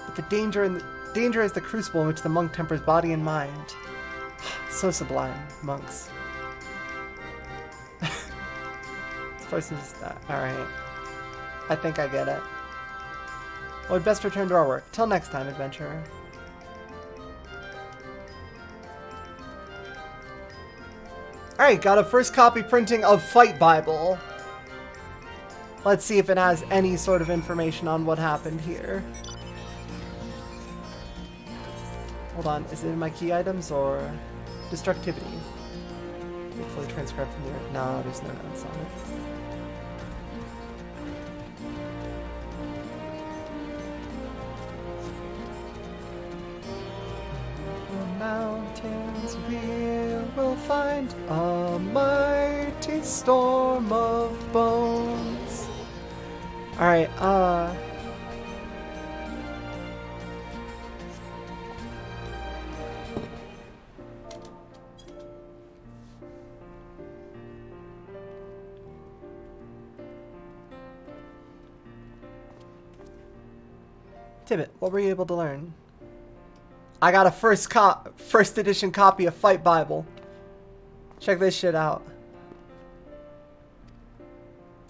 But the danger is the crucible in which the monk tempers body and mind. So sublime, monks. This person is that. Alright. I think I get it. Well, we'd best return to our work. Till next time, adventurer. Alright, got a first copy printing of Fight Bible. Let's see if it has any sort of information on what happened here. Hold on, is it in my key items or destructivity? Fully transcribed from here. No, there's no notes on it. Mountains we will find a mighty storm of bones. Alright, Tibbet, what were you able to learn? I got a first edition copy of Fight Bible. Check this shit out.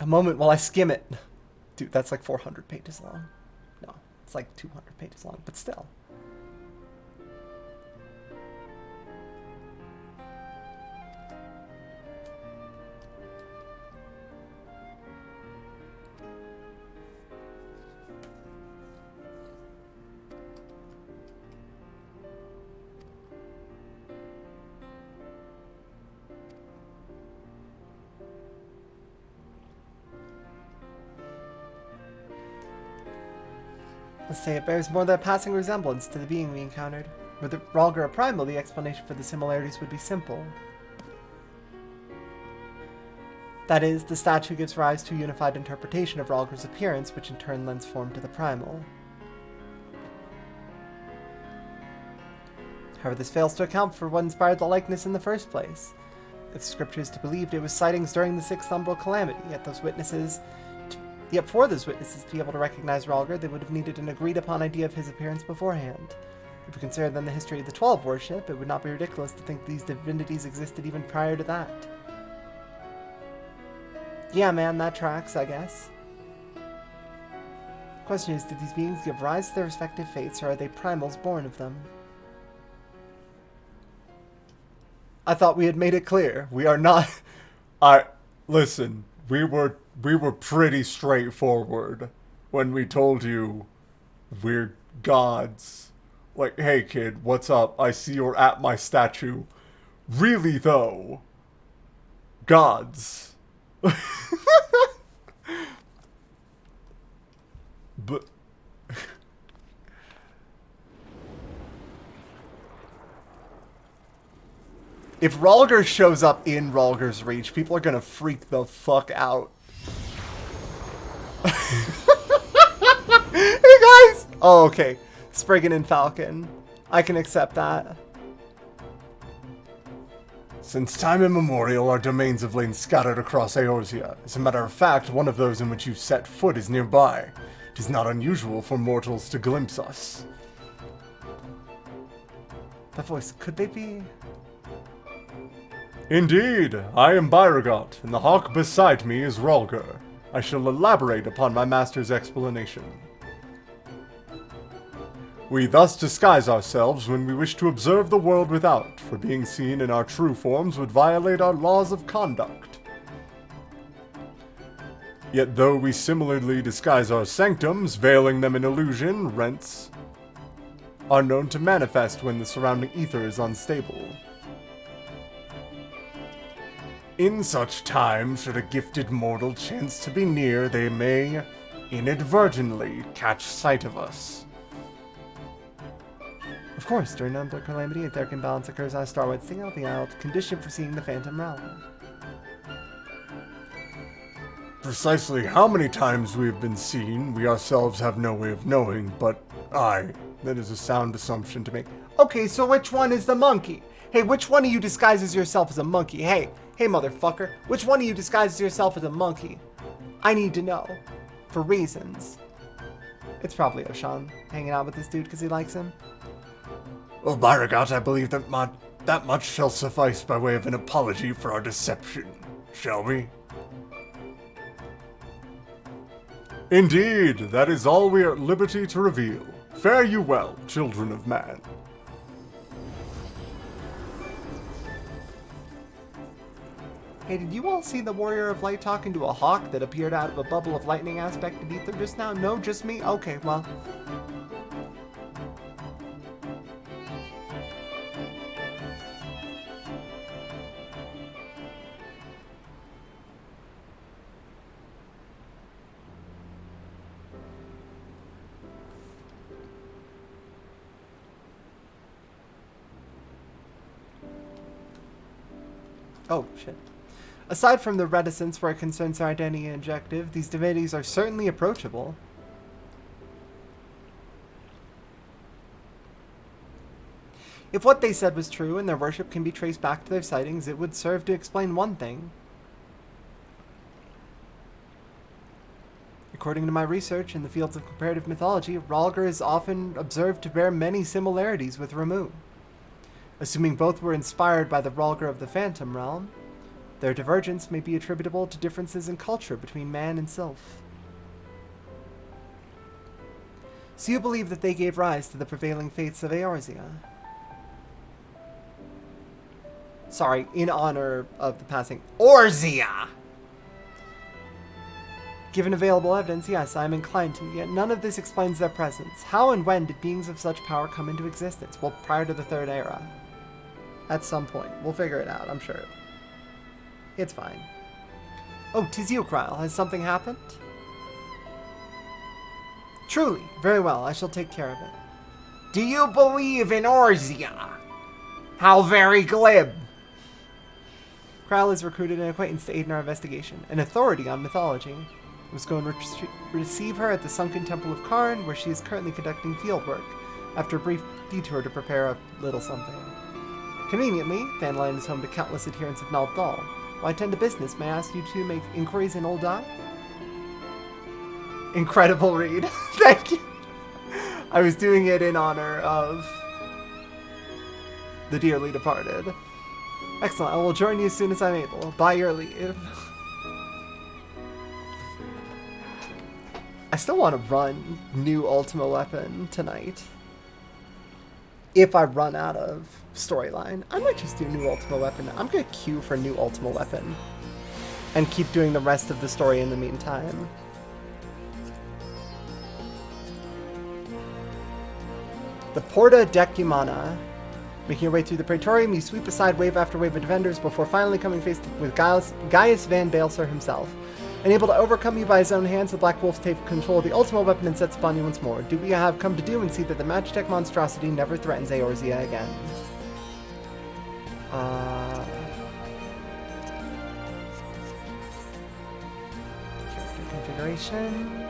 A moment while I skim it. Dude, that's like 400 pages long. No, it's like 200 pages long, but still. Let's say it bears more than a passing resemblance to the being we encountered. Were the Rhalgr a primal, the explanation for the similarities would be simple. That is, the statue gives rise to a unified interpretation of Rhalgr's appearance, which in turn lends form to the primal. However, this fails to account for what inspired the likeness in the first place. If the scripture is to be believed, it was sightings during the Sixth Umbral Calamity, Yet for those witnesses to be able to recognize Rhalgr, they would have needed an agreed-upon idea of his appearance beforehand. If we consider then the history of the 12 worship, it would not be ridiculous to think these divinities existed even prior to that. Yeah, man, that tracks, I guess. The question is, did these beings give rise to their respective fates, or are they primals born of them? I thought we had made it clear. We are not... Listen, we were pretty straightforward when we told you we're gods. Like, hey kid, what's up? I see you're at my statue. Really though, gods. But if Rhalgr shows up in Rhalgr's Reach, people are gonna freak the fuck out. Hey guys! Oh, okay. Spriggan and Falcon. I can accept that. since time immemorial, our domains have lain scattered across Eorzea. As a matter of fact, one of those in which you set foot is nearby. It is not unusual for mortals to glimpse us. That voice, could they be... Indeed, I am Byragot, and the hawk beside me is Rhalgr. I shall elaborate upon my master's explanation. We thus disguise ourselves when we wish to observe the world without, for being seen in our true forms would violate our laws of conduct. Yet though we similarly disguise our sanctums, veiling them in illusion, rents are known to manifest when the surrounding ether is unstable. In such times, should a gifted mortal chance to be near, they may inadvertently catch sight of us. Of course, during an umbral calamity, if there imbalance occurs on a star-wide signal, the isle condition for seeing the phantom realm. Precisely how many times we have been seen, we ourselves have no way of knowing, but aye, that is a sound assumption to make. Okay, so which one is the monkey? Hey, which one of you disguises yourself as a monkey? Hey, motherfucker. Which one of you disguises yourself as a monkey? I need to know. For reasons. It's probably Oshan hanging out with this dude because he likes him. Well, Baragat, I believe that much shall suffice by way of an apology for our deception, shall we? Indeed, that is all we are at liberty to reveal. Fare you well, children of man. Hey, did you all see the Warrior of Light talking to a hawk that appeared out of a bubble of lightning aspect of ether just now? No, just me? Okay, well. Oh, shit. Aside from the reticence where it concerns their identity and objective, these divinities are certainly approachable. If what they said was true and their worship can be traced back to their sightings, it would serve to explain one thing. According to my research in the fields of comparative mythology, Rhalgr is often observed to bear many similarities with Ramuh. Assuming both were inspired by the Rhalgr of the Phantom Realm, their divergence may be attributable to differences in culture between man and sylph. So you believe that they gave rise to the prevailing faiths of Eorzea? Sorry, in honor of the passing Orzea! Given available evidence, yes, I am inclined to, yet none of this explains their presence. How and when did beings of such power come into existence? Well, prior to the Third Era. At some point. We'll figure it out, I'm sure. It's fine. Oh, Tiziukryle, has something happened? Truly, very well, I shall take care of it. Do you believe in Orzea? How very glib. Kryle has recruited an acquaintance to aid in our investigation, an authority on mythology. I was going to receive her at the Sunken Temple of Karn, where she is currently conducting fieldwork, after a brief detour to prepare a little something. Conveniently, Thanline is home to countless adherents of Nald Dal. While I tend to business, may I ask you to make inquiries in Old Eye? Incredible read. Thank you. I was doing it in honor of the dearly departed. Excellent. I will join you as soon as I'm able. By your leave. I still want to run new Ultima Weapon tonight. If I run out of storyline, I might just do new Ultima Weapon. I'm going to queue for new Ultima Weapon and keep doing the rest of the story in the meantime. The Porta Decumana. Making your way through the Praetorium, you sweep aside wave after wave of defenders before finally coming face with Gaius Van Baelsar himself. Unable to overcome you by his own hands, the Black Wolf takes control of the Ultima Weapon and sets upon you once more. Do we have come to do and see that the Magitech monstrosity never threatens Eorzea again? Character configuration.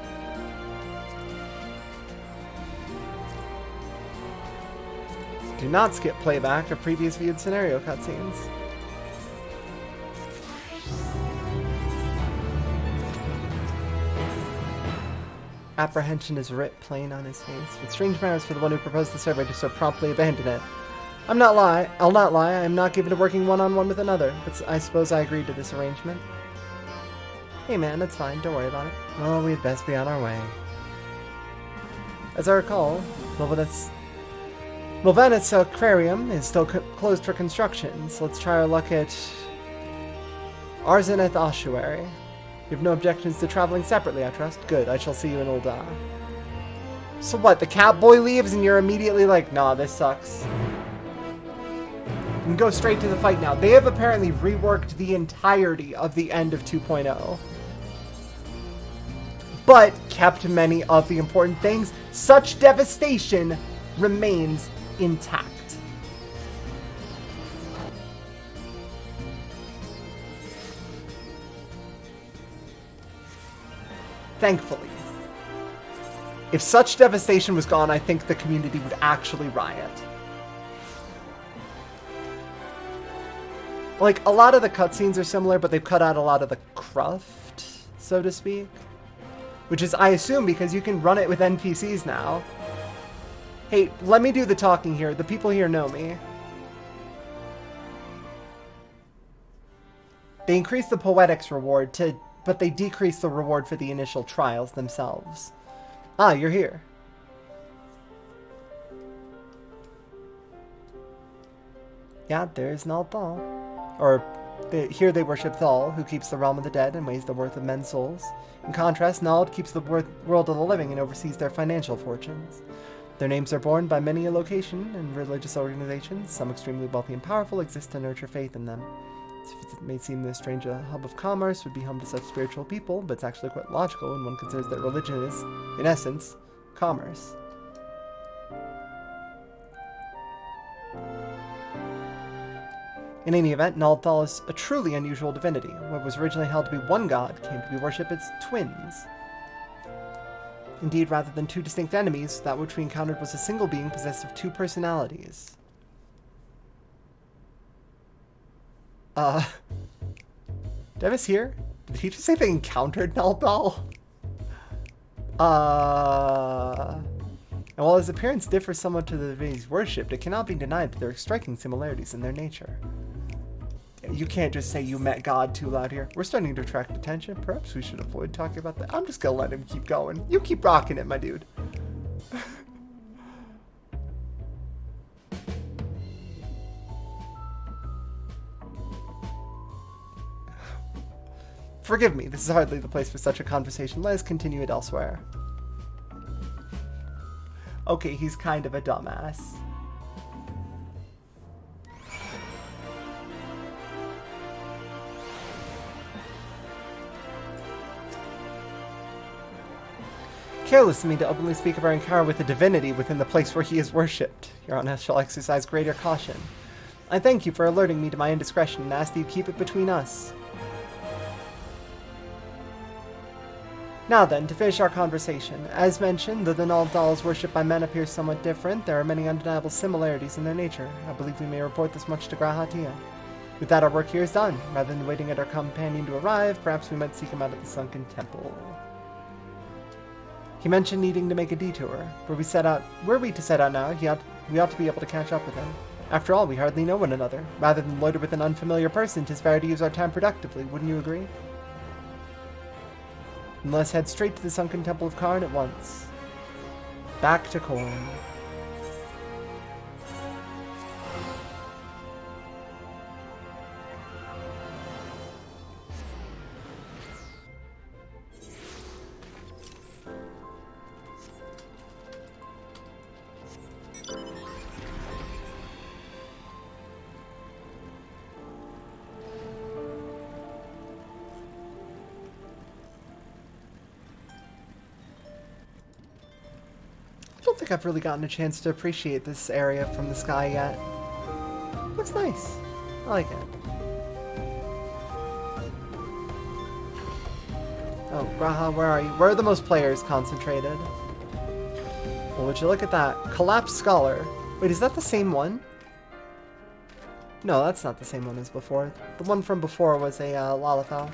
Do not skip playback of previous viewed scenario cutscenes. Apprehension is writ plain on his face. With strange manners for the one who proposed the survey to so promptly abandon it. I'll not lie, I am not given to working one-on-one with another, but I suppose I agreed to this arrangement. Hey man, that's fine, don't worry about it. Well, we'd best be on our way. As I recall, Mulvanet's aquarium is still closed for construction, so let's try our luck at Arzeneth Ossuary. You have no objections to traveling separately, I trust? Good, I shall see you in Ul'dah. So what, the Catboy leaves and you're immediately like, nah, this sucks. You can go straight to the fight now. They have apparently reworked the entirety of the end of 2.0. But kept many of the important things. Such devastation remains intact. Thankfully. If such devastation was gone, I think the community would actually riot. Like, a lot of the cutscenes are similar, but they've cut out a lot of the cruft, so to speak. Which is, I assume, because you can run it with NPCs now. Hey, let me do the talking here. The people here know me. They increase the poetics reward but they decrease the reward for the initial trials themselves. Ah, you're here. Yeah, there's Nalthal. Or, here they worship Thal, who keeps the realm of the dead and weighs the worth of men's souls. In contrast, Nald keeps the world of the living and oversees their financial fortunes. Their names are borne by many a location and religious organizations. Some extremely wealthy and powerful exist to nurture faith in them. It may seem this strange a hub of commerce would be home to such spiritual people, but it's actually quite logical when one considers that religion is, in essence, commerce. In any event, Nalthal is a truly unusual divinity. What was originally held to be one god came to be worshipped as twins. Indeed, rather than two distinct enemies, that which we encountered was a single being possessed of two personalities. Devis here? Did he just say they encountered Nalthal? And while his appearance differs somewhat to the divinities worshipped, it cannot be denied that there are striking similarities in their nature. You can't just say you met God too loud here. We're starting to attract attention. Perhaps we should avoid talking about that. I'm just gonna let him keep going. You keep rocking it, my dude. Forgive me, this is hardly the place for such a conversation. Let us continue it elsewhere. Okay, he's kind of a dumbass. Careless of me to openly speak of our encounter with a divinity within the place where he is worshipped. Your Honor shall exercise greater caution. I thank you for alerting me to my indiscretion and ask that you keep it between us. Now then, to finish our conversation. As mentioned, though the Nalthals worshipped by men appear somewhat different, there are many undeniable similarities in their nature. I believe we may report this much to Grahatia. With that, our work here is done. Rather than waiting at our companion to arrive, perhaps we might seek him out at the sunken temple. He mentioned needing to make a detour. Were we to set out now, we ought to be able to catch up with him. After all, we hardly know one another. Rather than loiter with an unfamiliar person, 'tis better to use our time productively, wouldn't you agree? And let's head straight to the sunken temple of Karn at once. Back to Korn. I don't think I've really gotten a chance to appreciate this area from the sky yet. Looks nice. I like it. Oh, Graha, where are you? Where are the most players concentrated? Well, would you look at that? Collapsed Scholar. Wait, is that the same one? No, that's not the same one as before. The one from before was a Lalafell.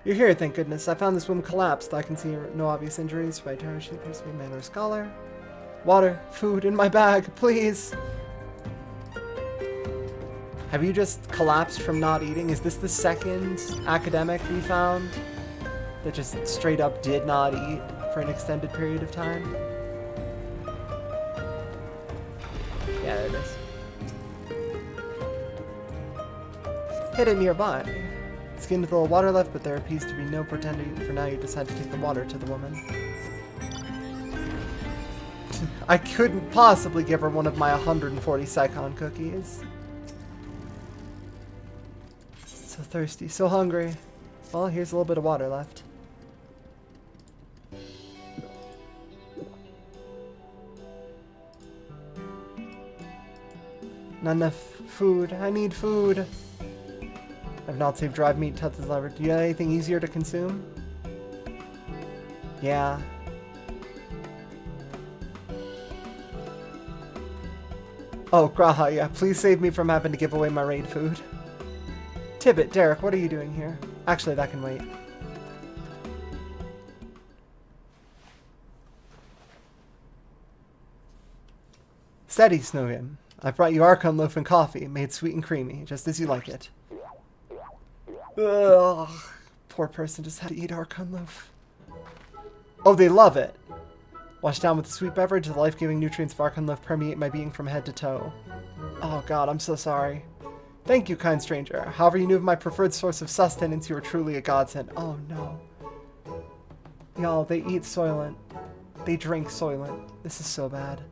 You're here, thank goodness. I found this woman collapsed. I can see no obvious injuries. By terror, she appears to be a man or a scholar. Water, food in my bag, please. Have you just collapsed from not eating? Is this the second academic we found that just straight up did not eat for an extended period of time? Yeah, there it is. Hit it nearby. Skinned with a little water left, but there appears to be no pretending. For now, you decide to take the water to the woman. I couldn't possibly give her one of my 140 Psychon cookies. So thirsty, so hungry. Well, here's a little bit of water left. Not enough food. I need food. I've not saved dried meat till it's levered. Do you have anything easier to consume? Yeah. Oh, Graha, yeah. Please save me from having to give away my raid food. Tibbet, Derek, what are you doing here? Actually, that can wait. Steady, Snogan. I brought you Archon loaf and coffee, made sweet and creamy, just as you like it. Ugh. Poor person just had to eat Archon loaf. Oh, they love it. Washed down with the sweet beverage, the life-giving nutrients of Archon loaf permeate my being from head to toe. Oh god, I'm so sorry. Thank you, kind stranger. However you knew of my preferred source of sustenance, you are truly a godsend. Oh no. Y'all, they eat Soylent. They drink Soylent. This is so bad.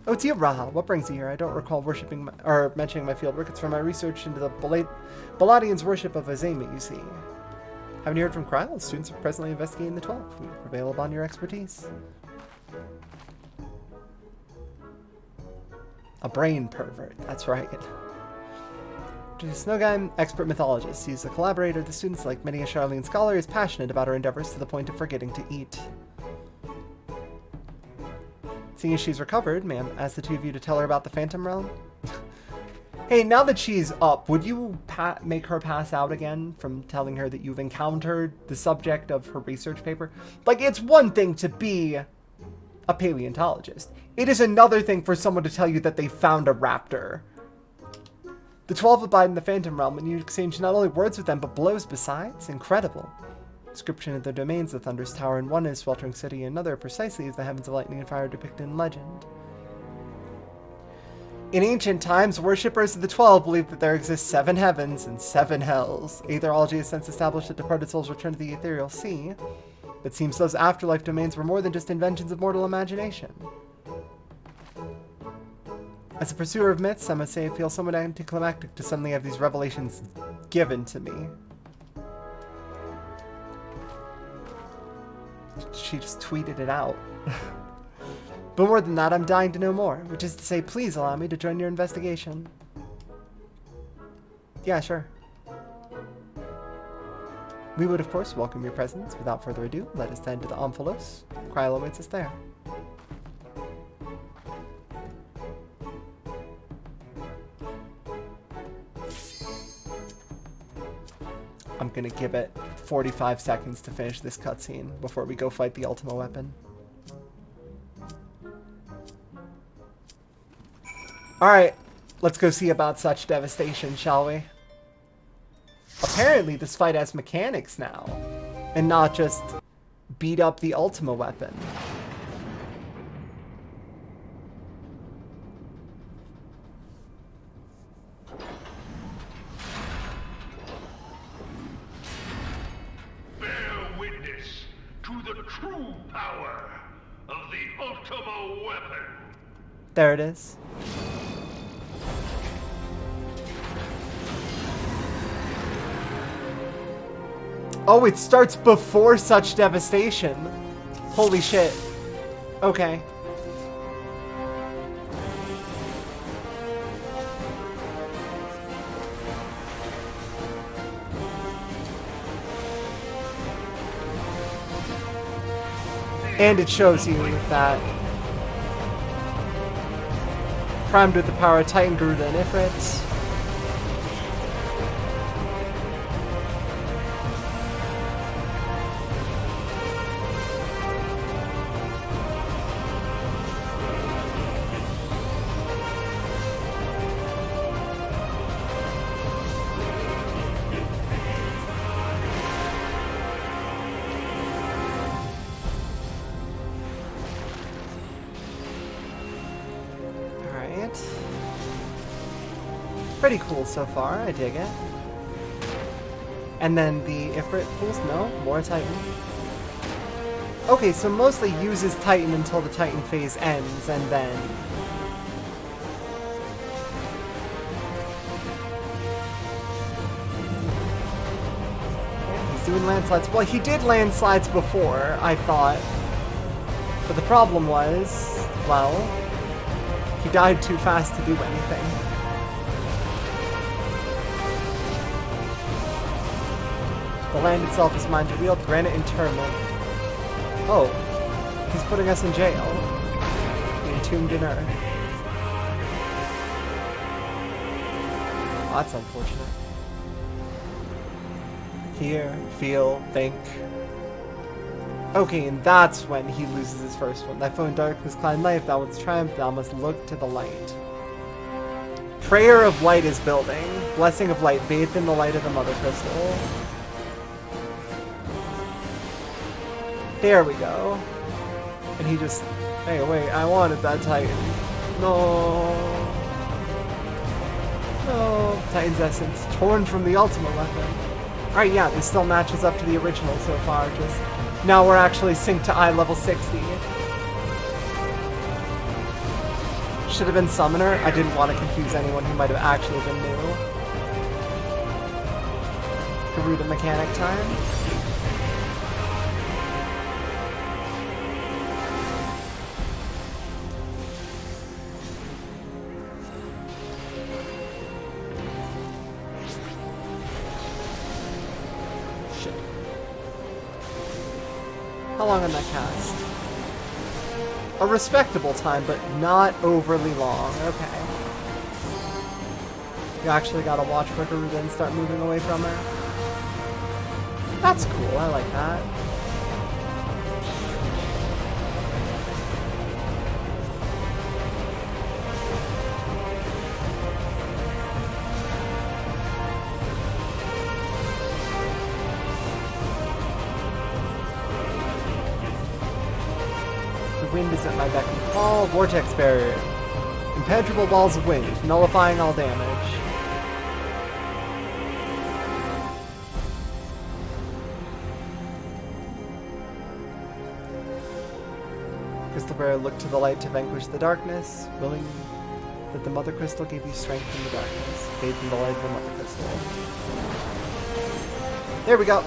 Oh, it's you, Raha. What brings you here? I don't recall worshipping or mentioning my fieldwork. It's from my research into the Baladians' worship of Azami, you see. Haven't you heard from Kryle? Students are presently investigating the 12th. We prevail upon your expertise. A brain pervert. That's right. Snowguy, expert mythologist. He's a collaborator. The students, like many a Charlene scholar, is passionate about her endeavors to the point of forgetting to eat. Seeing as she's recovered, ma'am, ask the two of you to tell her about the Phantom Realm. Hey, now that she's up, would you make her pass out again from telling her that you've encountered the subject of her research paper? Like, it's one thing to be a paleontologist. It is another thing for someone to tell you that they found a raptor. The 12 abide in the Phantom Realm, and you exchange not only words with them, but blows besides. Incredible. Description of their domains, the Thunderous Tower in one is Sweltering City, and another precisely as the heavens of lightning and fire depicted in legend. In ancient times, worshippers of the 12 believed that there exist 7 heavens and 7 hells. Aetherology has since established that departed souls return to the ethereal sea. It seems those afterlife domains were more than just inventions of mortal imagination. As a pursuer of myths, I must say it feels somewhat anticlimactic to suddenly have these revelations given to me. She just tweeted it out. But more than that, I'm dying to know more, which is to say, please allow me to join your investigation. Yeah, sure. We would, of course, welcome your presence. Without further ado, let us tend to the Omphalos. Krylo awaits us there. I'm gonna give it 45 seconds to finish this cutscene before we go fight the Ultima weapon. Alright, let's go see about such devastation, shall we? Apparently this fight has mechanics now, and not just beat up the Ultima weapon. Bear witness to the true power of the Ultima weapon. There it is. Oh, it starts before such devastation. Holy shit. Okay. And it shows you that primed with the power of Titan Garuda and Ifrit. Pretty cool so far, I dig it. And then the Ifrit pulls, no, more Titan. Okay, so mostly uses Titan until the Titan phase ends, and then... Yeah, he's doing landslides. Well, he did landslides before, I thought. But the problem was, well, he died too fast to do anything. The land itself is mine to wield, granite interment. Oh, he's putting us in jail. The entombed in earth. Oh, that's unfortunate. Hear, feel, think. Okay, and that's when he loses his first one. Thy foe in darkness climb life, thou wouldst triumph, thou must look to the light. Prayer of light is building. Blessing of light, bathed in the light of the mother crystal. There we go. And he just, hey, wait, I wanted that Titan. No. No. Titan's essence, torn from the ultimate weapon. Alright, yeah, this still matches up to the original so far, just now we're actually synced to eye level 60. Should have been Summoner. I didn't want to confuse anyone who might have actually been new. Garuda mechanic time. Shit. How long on that cast? A respectable time, but not overly long. Okay. You actually gotta watch for Garuda and start moving away from her. That's cool, I like that. Wind is at my beck and call. Vortex barrier. Impenetrable balls of wind, nullifying all damage. Crystal barrier, look to the light to vanquish the darkness. Willing that the mother crystal gave you strength in the darkness. Bathed in the light of the mother crystal. There we go.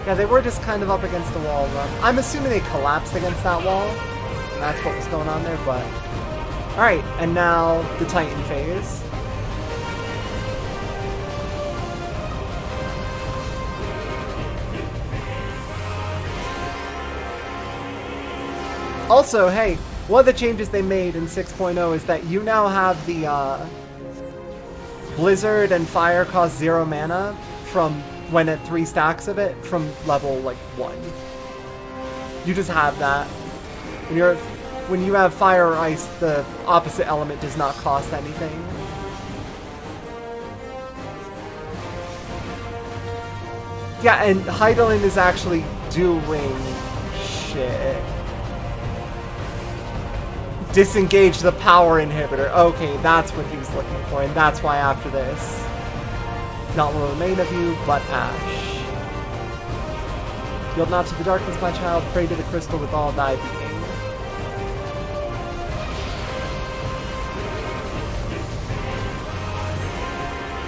Yeah, they were just kind of up against the wall. I'm assuming they collapsed against that wall. That's what was going on there, but... Alright, and now the Titan phase. Also, hey, one of the changes they made in 6.0 is that you now have the Blizzard and Fire cost 0 mana from when at 3 stacks of it from level like 1. You just have that. When you have Fire or Ice, the opposite element does not cost anything. Yeah, and Heidelin is actually doing shit. Disengage the power inhibitor. Okay, that's what he was looking for, and that's why after this, not will remain of you, but ash. Yield not to the darkness, my child. Pray to the crystal with all thy being.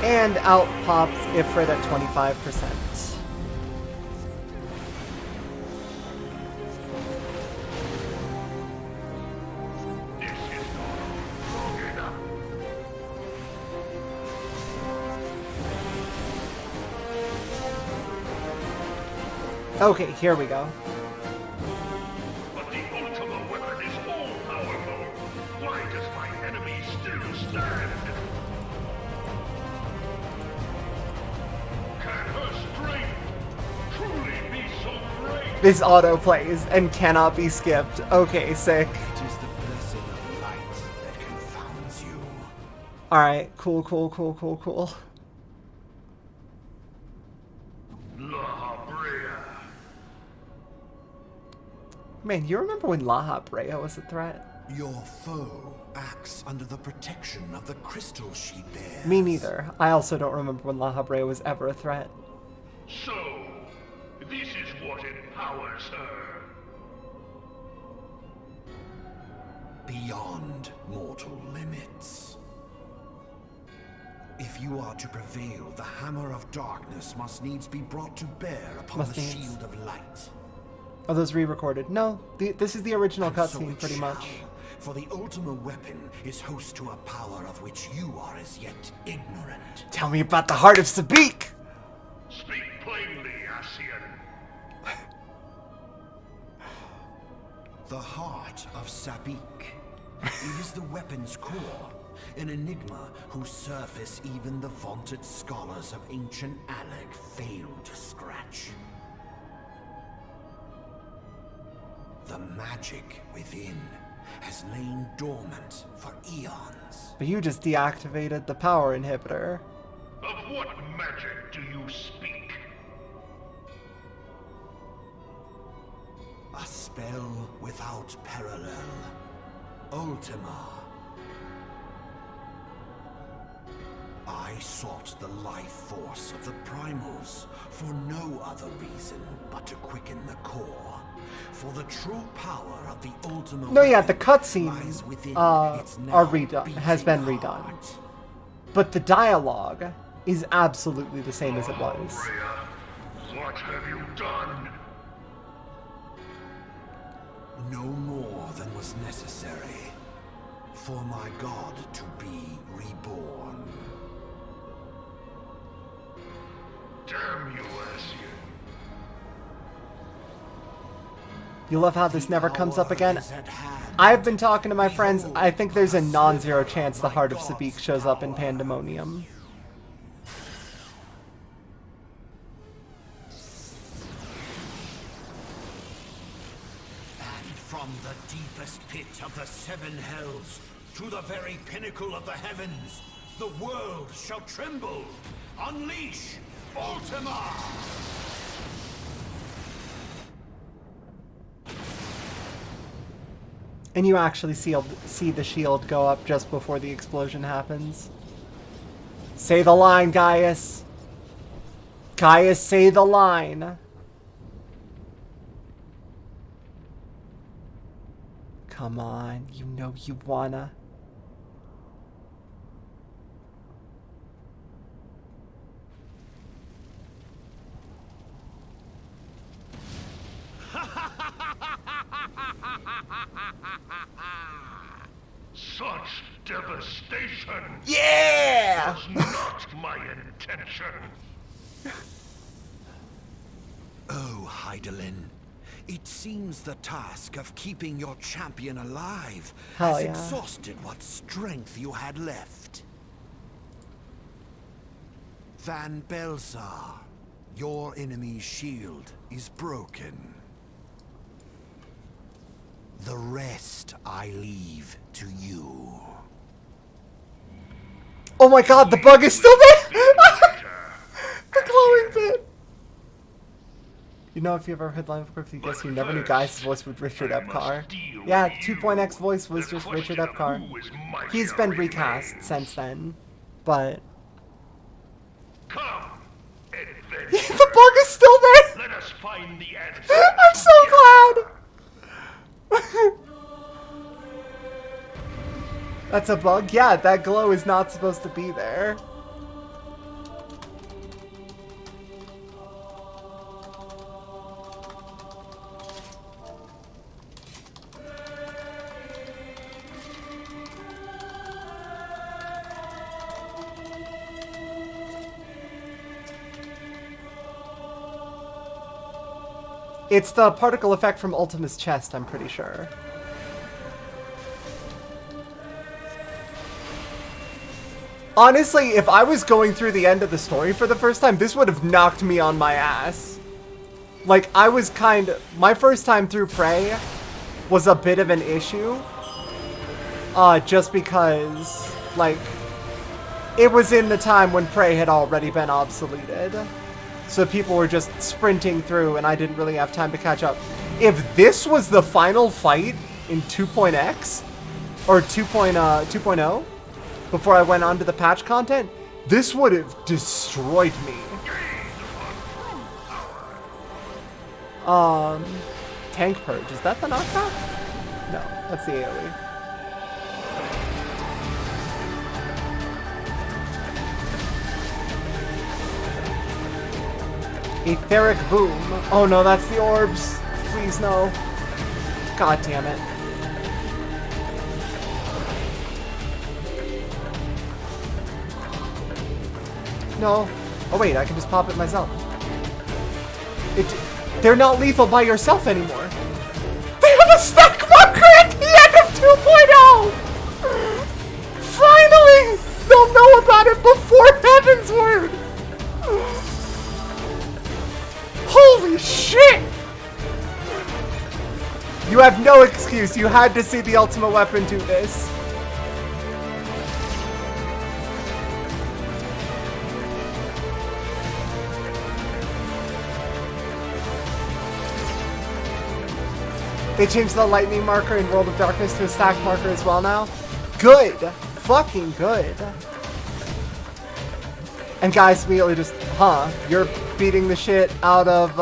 And out pops Ifrit at 25%. Okay, here we go. But the ultimate weapon is all powerful. Why does my enemy still stand? Can her strength truly be so great? This auto plays and cannot be skipped. Okay, sick. It is the blessing of light that confounds you. Alright, cool. Man, you remember when Laha Brea was a threat? Your foe acts under the protection of the crystal she bears. Me neither. I also don't remember when Laha Brea was ever a threat. So, this is what empowers her. Beyond mortal limits. If you are to prevail, the hammer of darkness must needs be brought to bear upon the shield of light. Are those re-recorded? No, this is the original cutscene, pretty much. For the Ultima weapon is host to a power of which you are as yet ignorant. Tell me about the heart of Sabik! Speak plainly, Ascian. The heart of Sabik. It is the weapon's core, an enigma whose surface even the vaunted scholars of ancient Alec failed to scratch. The magic within has lain dormant for eons. But you just deactivated the power inhibitor. Of what magic do you speak? A spell without parallel. Ultima. I sought the life force of the primals for no other reason but to quicken the core. For the true power of the Ultima. No, yeah, the cutscene has been redone. Heart. But the dialogue is absolutely the same as it was. Freya, what have you done? No more than was necessary for my god to be reborn. Damn you, Ascian. You love how this never comes up again? I've been talking to my friends. I think there's a non-zero chance the Heart of Sabik shows up in Pandemonium. And from the deepest pit of the seven hells to the very pinnacle of the heavens, the world shall tremble. Unleash Ultima! And you actually see the shield go up just before the explosion happens. Say the line, Gaius. Gaius, say the line. Come on, you know you wanna. Such devastation! Yeah! Was not my intention. Oh, Hydaelyn. It seems the task of keeping your champion alive has exhausted what strength you had left. Van Belsar, your enemy's shield is broken. The rest I leave to you. Oh my god, the bug is still there! The glowing bit! You know, if you ever heard Line of Griff, you guess you never knew Gaius' voice was Richard Epcar. Yeah, 2.x voice was just Richard Epcar. He's been recast since then, but... Come, the bug is still there! Let us find the answer. I'm so glad! That's a bug? Yeah, that glow is not supposed to be there. It's the particle effect from Ultima's chest, I'm pretty sure. Honestly, if I was going through the end of the story for the first time, this would have knocked me on my ass. Like, I was my first time through Prey was a bit of an issue. Just because, like, it was in the time when Prey had already been obsoleted. So people were just sprinting through and I didn't really have time to catch up. If this was the final fight in 2.x or 2.0 before I went on to the patch content, this would have destroyed me. Tank Purge, is that the knockback? No, that's the AoE. Etheric Boom. Oh no, that's the orbs. Please no. God damn it. No. Oh wait, I can just pop it myself. They're not lethal by yourself anymore. They have a stack marker at the end of 2.0! Finally! They'll know about it before Heaven's Word! Holy shit! You have no excuse. You had to see the ultimate weapon do this. They changed the lightning marker in World of Darkness to a stack marker as well now. Good. Fucking good. And guys immediately just, you're beating the shit out of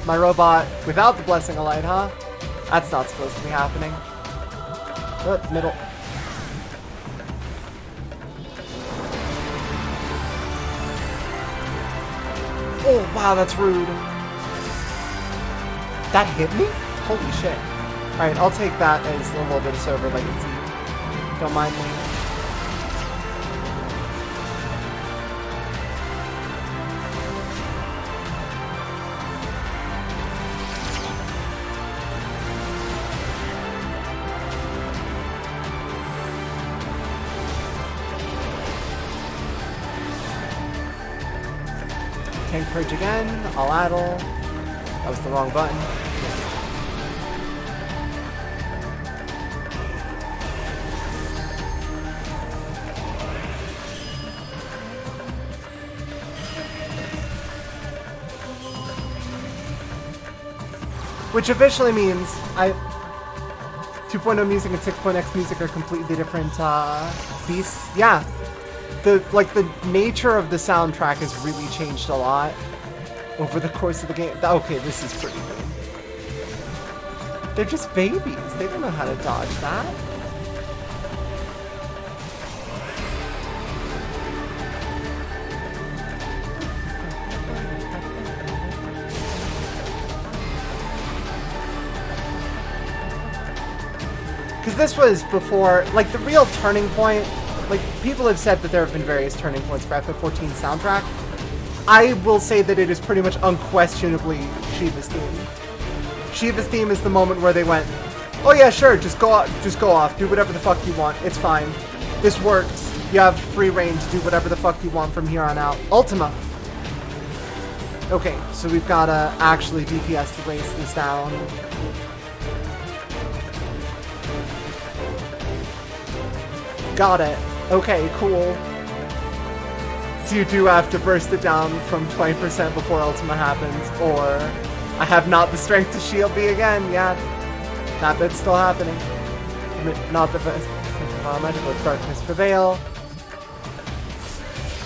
my robot without the Blessing of Light, huh? That's not supposed to be happening. Middle. Oh, wow, that's rude. That hit me? Holy shit. Alright, I'll take that as a little bit of server latency. Don't mind me. Tank purge again. I'll addle. That was the wrong button. Which officially means 2.0 music and 6.x music are completely different beasts. Yeah. The nature of the soundtrack has really changed a lot over the course of the game. Okay, this is pretty good. They're just babies. They don't know how to dodge that. Because this was before, like, the real turning point. Like, people have said that there have been various turning points for FF14 soundtrack. I will say that it is pretty much unquestionably Shiva's theme. Shiva's theme is the moment where they went, oh yeah, sure, just go off, do whatever the fuck you want, it's fine. This works. You have free reign to do whatever the fuck you want from here on out. Ultima. Okay, so we've got to actually DPS to race this down. Got it. Okay, cool. So you do have to burst it down from 20% before Ultima happens, or I have not the strength to shield me again. Yeah, that bit's still happening. Not the best. Magical Darkness Prevail.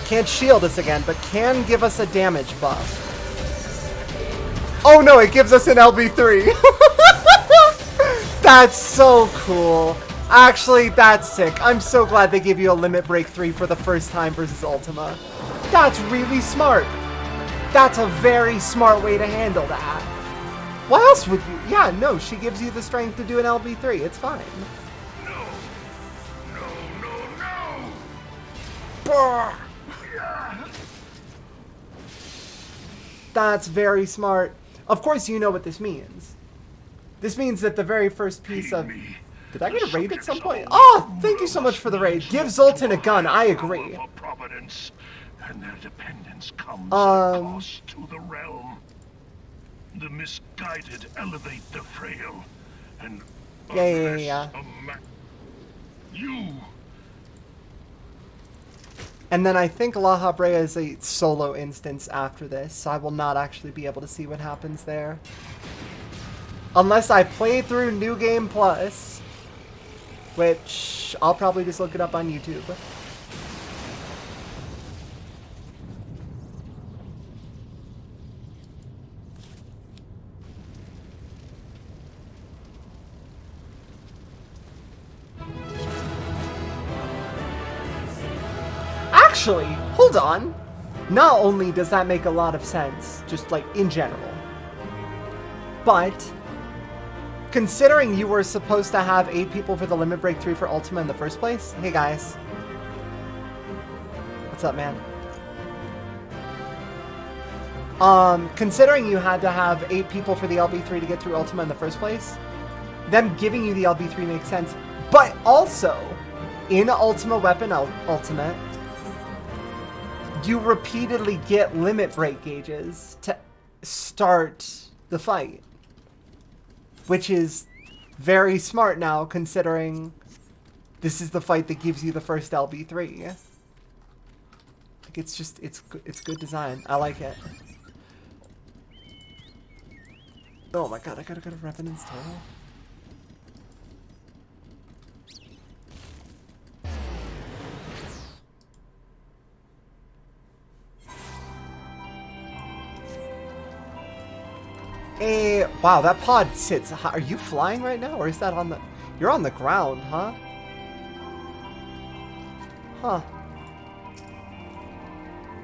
Can't shield us again, but can give us a damage buff. Oh no, it gives us an LB3. That's so cool. Actually, that's sick. I'm so glad they give you a Limit Break 3 for the first time versus Ultima. That's really smart. That's a very smart way to handle that. What else would you... Yeah, no, she gives you the strength to do an LB3. It's fine. No. That's very smart. Of course you know what this means. This means that the very first piece of... Did I get a raid at some point? Oh, thank you so much for the raid. Give Zoltan a gun. I agree. And their dependence comes at cost to the realm. The misguided elevate the frail, and yeah. You. And then I think La Habrea is a solo instance after this, so I will not actually be able to see what happens there. Unless I play through New Game Plus. Which, I'll probably just look it up on YouTube. Actually, hold on. Not only does that make a lot of sense, just like in general, but... considering you were supposed to have 8 people for the Limit Break 3 for Ultima in the first place. Hey guys. What's up, man? considering you had to have 8 people for the LB3 to get through Ultima in the first place, them giving you the LB3 makes sense. But also, in Ultima Weapon Ultimate, you repeatedly get limit break gauges to start the fight. Which is very smart now, considering this is the fight that gives you the first LB3. Like, it's just, it's good design. I like it. Oh my god, I gotta go to Revenant's Total. Hey, wow, that pod sits. Are you flying right now, or is that on the... You're on the ground, huh? Huh.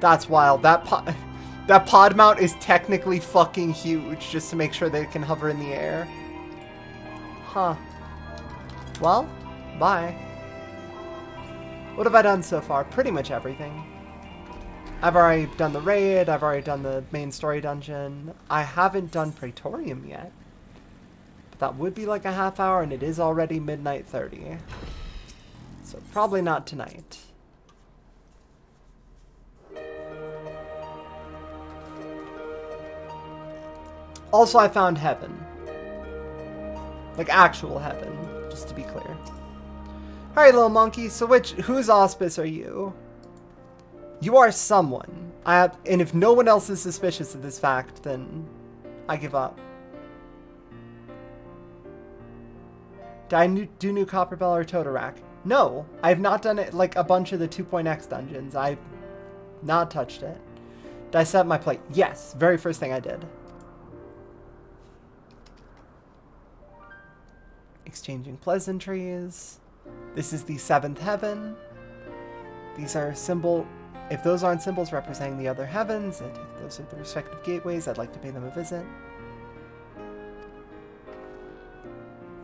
That's wild. That pod mount is technically fucking huge, just to make sure they can hover in the air. Huh. Well, bye. What have I done so far? Pretty much everything. I've already done the raid, I've already done the main story dungeon. I haven't done Praetorium yet. But that would be like a half hour, and it is already midnight 30. So probably not tonight. Also, I found heaven. Like actual heaven, just to be clear. Alright, little monkey, so whose auspice are you? You are someone. And if no one else is suspicious of this fact, then I give up. Did I do new Copper Bell or Totorak? No, I have not done it like a bunch of the 2.x dungeons. I've not touched it. Did I set up my plate? Yes, very first thing I did. Exchanging pleasantries. This is the 7th heaven. These are if those aren't symbols representing the other heavens, and if those are the respective gateways, I'd like to pay them a visit.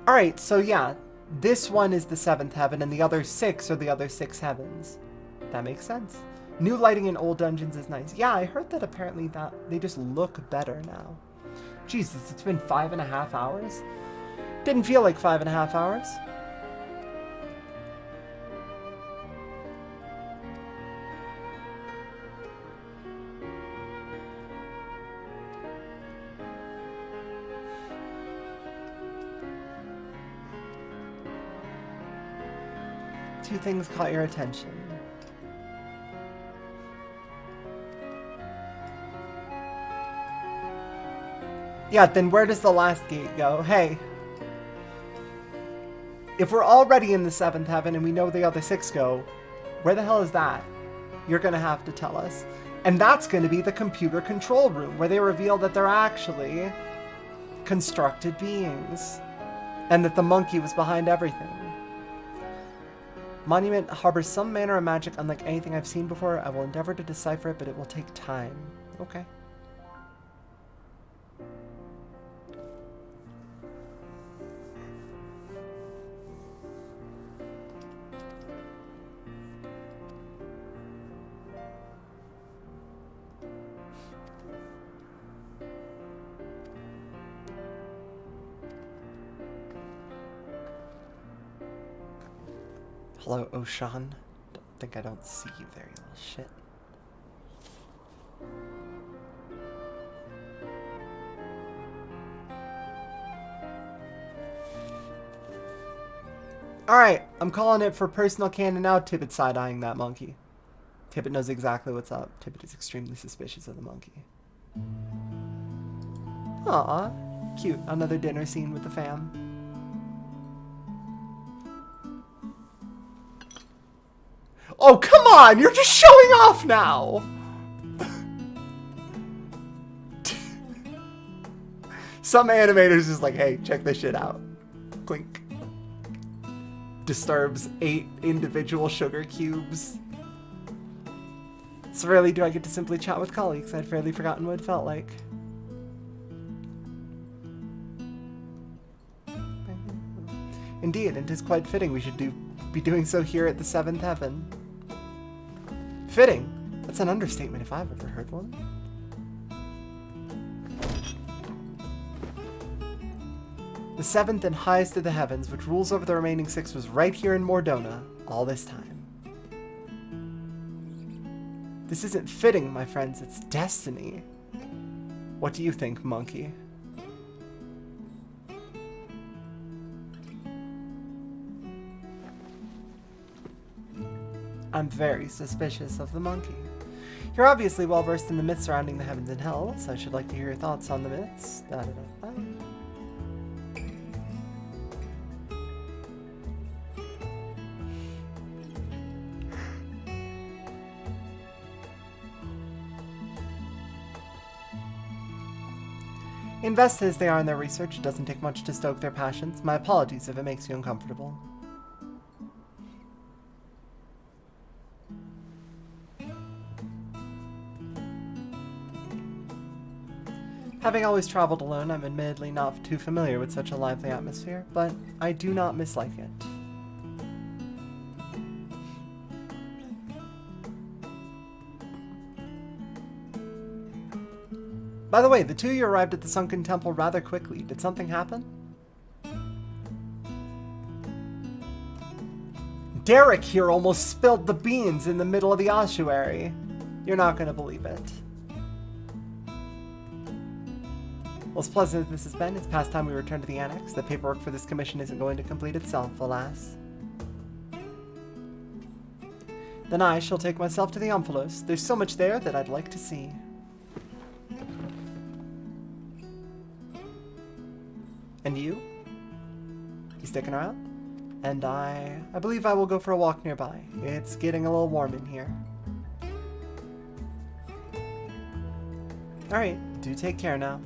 Alright, so yeah, this one is the 7th heaven, and the other 6 are the other 6 heavens. That makes sense. New lighting in old dungeons is nice. Yeah, I heard that apparently that they just look better now. Jesus, it's been 5.5 hours? Didn't feel like 5.5 hours. Two things caught your attention. Yeah, then where does the last gate go? Hey. If we're already in the 7th heaven and we know the other 6 go, where the hell is that? You're gonna have to tell us. And that's gonna be the computer control room, where they reveal that they're actually constructed beings. And that the monkey was behind everything. Monument harbors some manner of magic unlike anything I've seen before. I will endeavor to decipher it, but it will take time. Okay. Hello, Oshan. I don't see you there, you little shit. Alright, I'm calling it for personal canon now. Tibbet side-eyeing that monkey. Tibbet knows exactly what's up. Tibbet is extremely suspicious of the monkey. Aw, cute. Another dinner scene with the fam. Oh, come on! You're just showing off now! Some animators is like, hey, check this shit out. Clink. Disturbs 8 individual sugar cubes. So rarely do I get to simply chat with colleagues. I'd fairly forgotten what it felt like. Indeed, and 'tis quite fitting we should be doing so here at the 7th heaven. Fitting? That's an understatement if I've ever heard one. The seventh and highest of the heavens, which rules over the remaining six, was right here in Mordona all this time. This isn't fitting, my friends. It's destiny. What do you think, monkey? I'm very suspicious of the monkey. You're obviously well versed in the myths surrounding the heavens and hell, so I should like to hear your thoughts on the myths. Invested as they are in their research, it doesn't take much to stoke their passions. My apologies if it makes you uncomfortable. Having always traveled alone, I'm admittedly not too familiar with such a lively atmosphere, but I do not mislike it. By the way, the two of you arrived at the Sunken Temple rather quickly. Did something happen? Derek here almost spilled the beans in the middle of the ossuary. You're not going to believe it. Well, as pleasant as this has been, it's past time we return to the Annex. The paperwork for this commission isn't going to complete itself, alas. Then I shall take myself to the Omphalos. There's so much there that I'd like to see. And you? You sticking around? And I believe I will go for a walk nearby. It's getting a little warm in here. Alright, do take care now.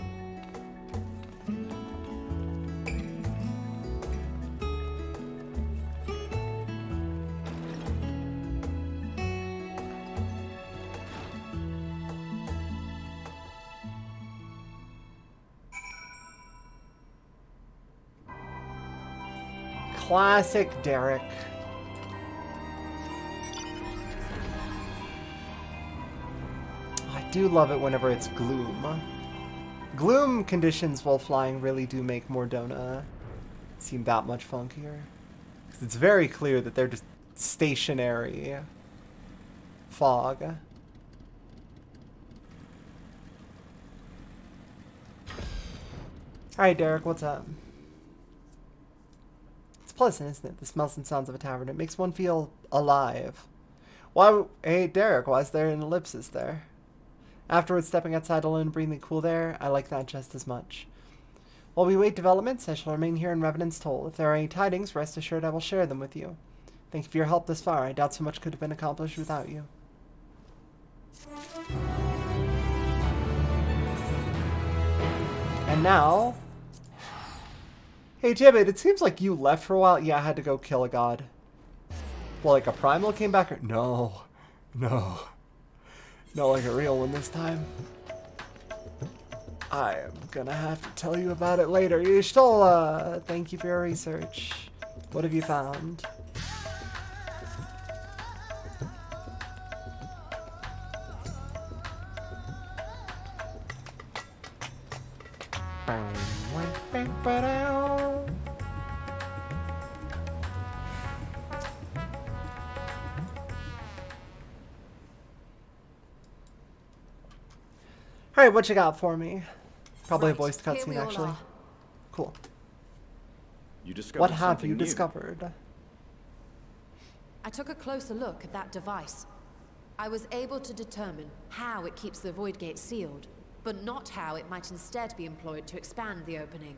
Classic Derek. I do love it whenever it's gloom. Gloom conditions while flying really do make Mordona seem that much funkier. 'Cause it's very clear that they're just stationary fog. Alright, Derek, what's up? Pleasant, isn't it? The smells and sounds of a tavern. It makes one feel alive. Why? Hey, Derek, why is there an ellipsis there? Afterwards, stepping outside alone and breathing cool air, I like that just as much. While we wait developments, I shall remain here in Revenant's Toll. If there are any tidings, rest assured I will share them with you. Thank you for your help thus far. I doubt so much could have been accomplished without you. And now... Hey, Tibbet, it seems like you left for a while. Yeah, I had to go kill a god. Well, like a primal came back? Or... No. No. Not like a real one this time. I am gonna have to tell you about it later. Y'shtola, thank you for your research. What have you found? Alright, what you got for me? Probably a voiced cutscene, actually. Cool. You discovered what have something you new. discovered? I took a closer look at that device. I was able to determine how it keeps the void gate sealed, but not how it might instead be employed to expand the opening.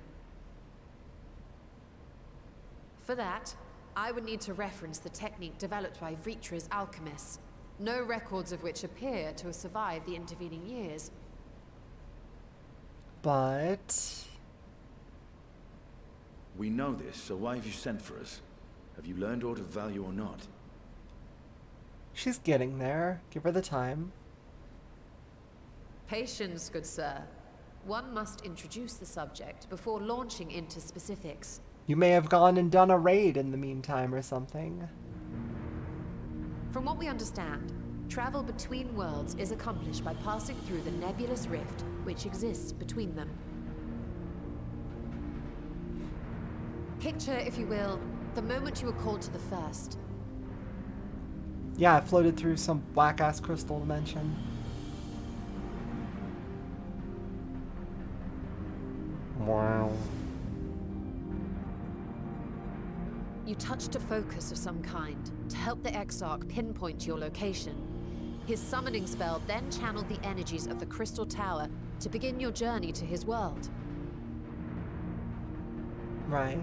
For that, I would need to reference the technique developed by Vritra's alchemists, no records of which appear to have survived the intervening years. But... We know this, so why have you sent for us? Have you learned aught of value or not? She's getting there. Give her the time. Patience, good sir. One must introduce the subject before launching into specifics. You may have gone and done a raid in the meantime or something. From what we understand, travel between worlds is accomplished by passing through the nebulous rift which exists between them. Picture, if you will, the moment you were called to the first. Yeah, I floated through some whack-ass crystal dimension. Wow. You touched a focus of some kind to help the Exarch pinpoint your location. His summoning spell then channeled the energies of the Crystal Tower to begin your journey to his world. Right.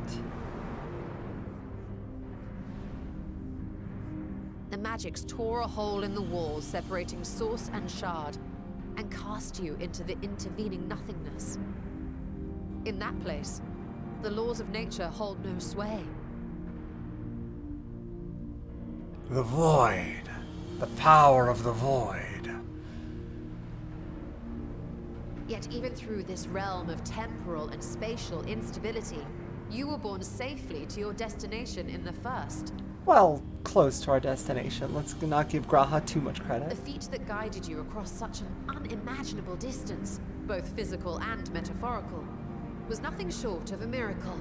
The magics tore a hole in the wall separating source and shard, and cast you into the intervening nothingness. In that place, the laws of nature hold no sway. The void. The power of the void. Yet even through this realm of temporal and spatial instability, you were borne safely to your destination in the first. Well, close to our destination. Let's not give Graha too much credit. The feat that guided you across such an unimaginable distance, both physical and metaphorical, was nothing short of a miracle.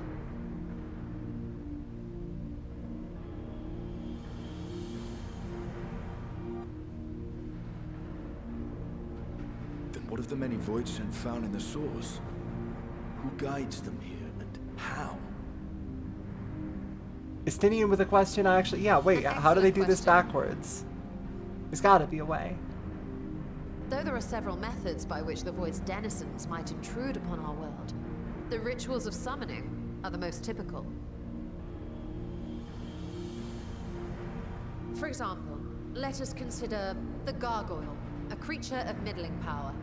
Then what of the many Voidsent found in the source? Who guides them here, and how? Estinian with a question. Yeah, wait, how do they do this backwards? There's gotta be a way. Though there are several methods by which the Void's denizens might intrude upon our world, the rituals of summoning are the most typical. For example, let us consider the Gargoyle, a creature of middling power.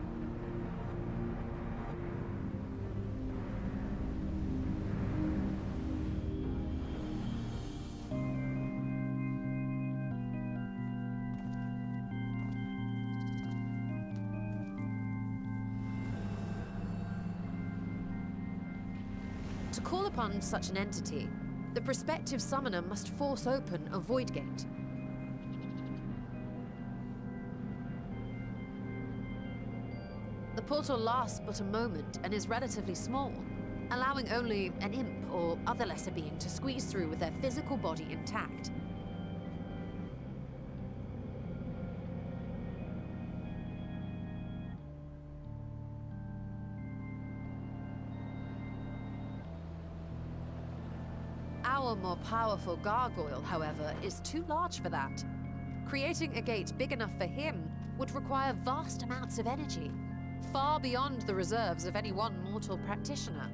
To call upon such an entity, the prospective summoner must force open a void gate. The portal lasts but a moment and is relatively small, allowing only an imp or other lesser being to squeeze through with their physical body intact. Our more powerful gargoyle, however, is too large for that. Creating a gate big enough for him would require vast amounts of energy, far beyond the reserves of any one mortal practitioner.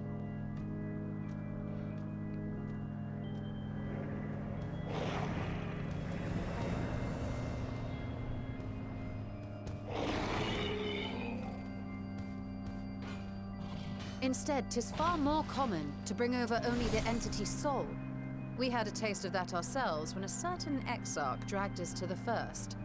Instead, 'tis far more common to bring over only the entity's soul. We had a taste of that ourselves when a certain Exarch dragged us to the first.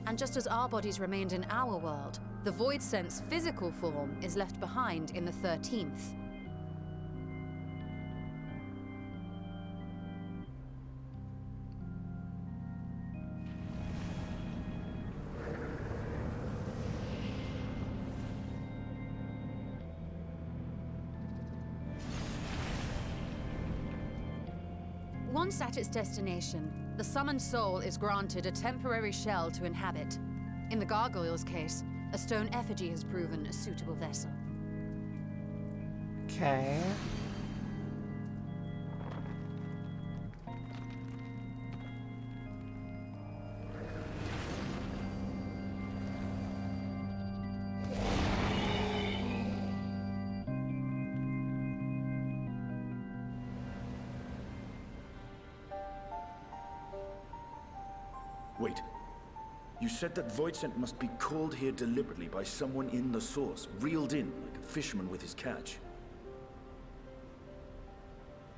And just as our bodies remained in our world, the Voidsent's physical form is left behind in the 13th. Once at its destination, the summoned soul is granted a temporary shell to inhabit. In the gargoyle's case, a stone effigy has proven a suitable vessel. Okay. Wait. You said that Voidsent must be called here deliberately by someone in the source, reeled in like a fisherman with his catch.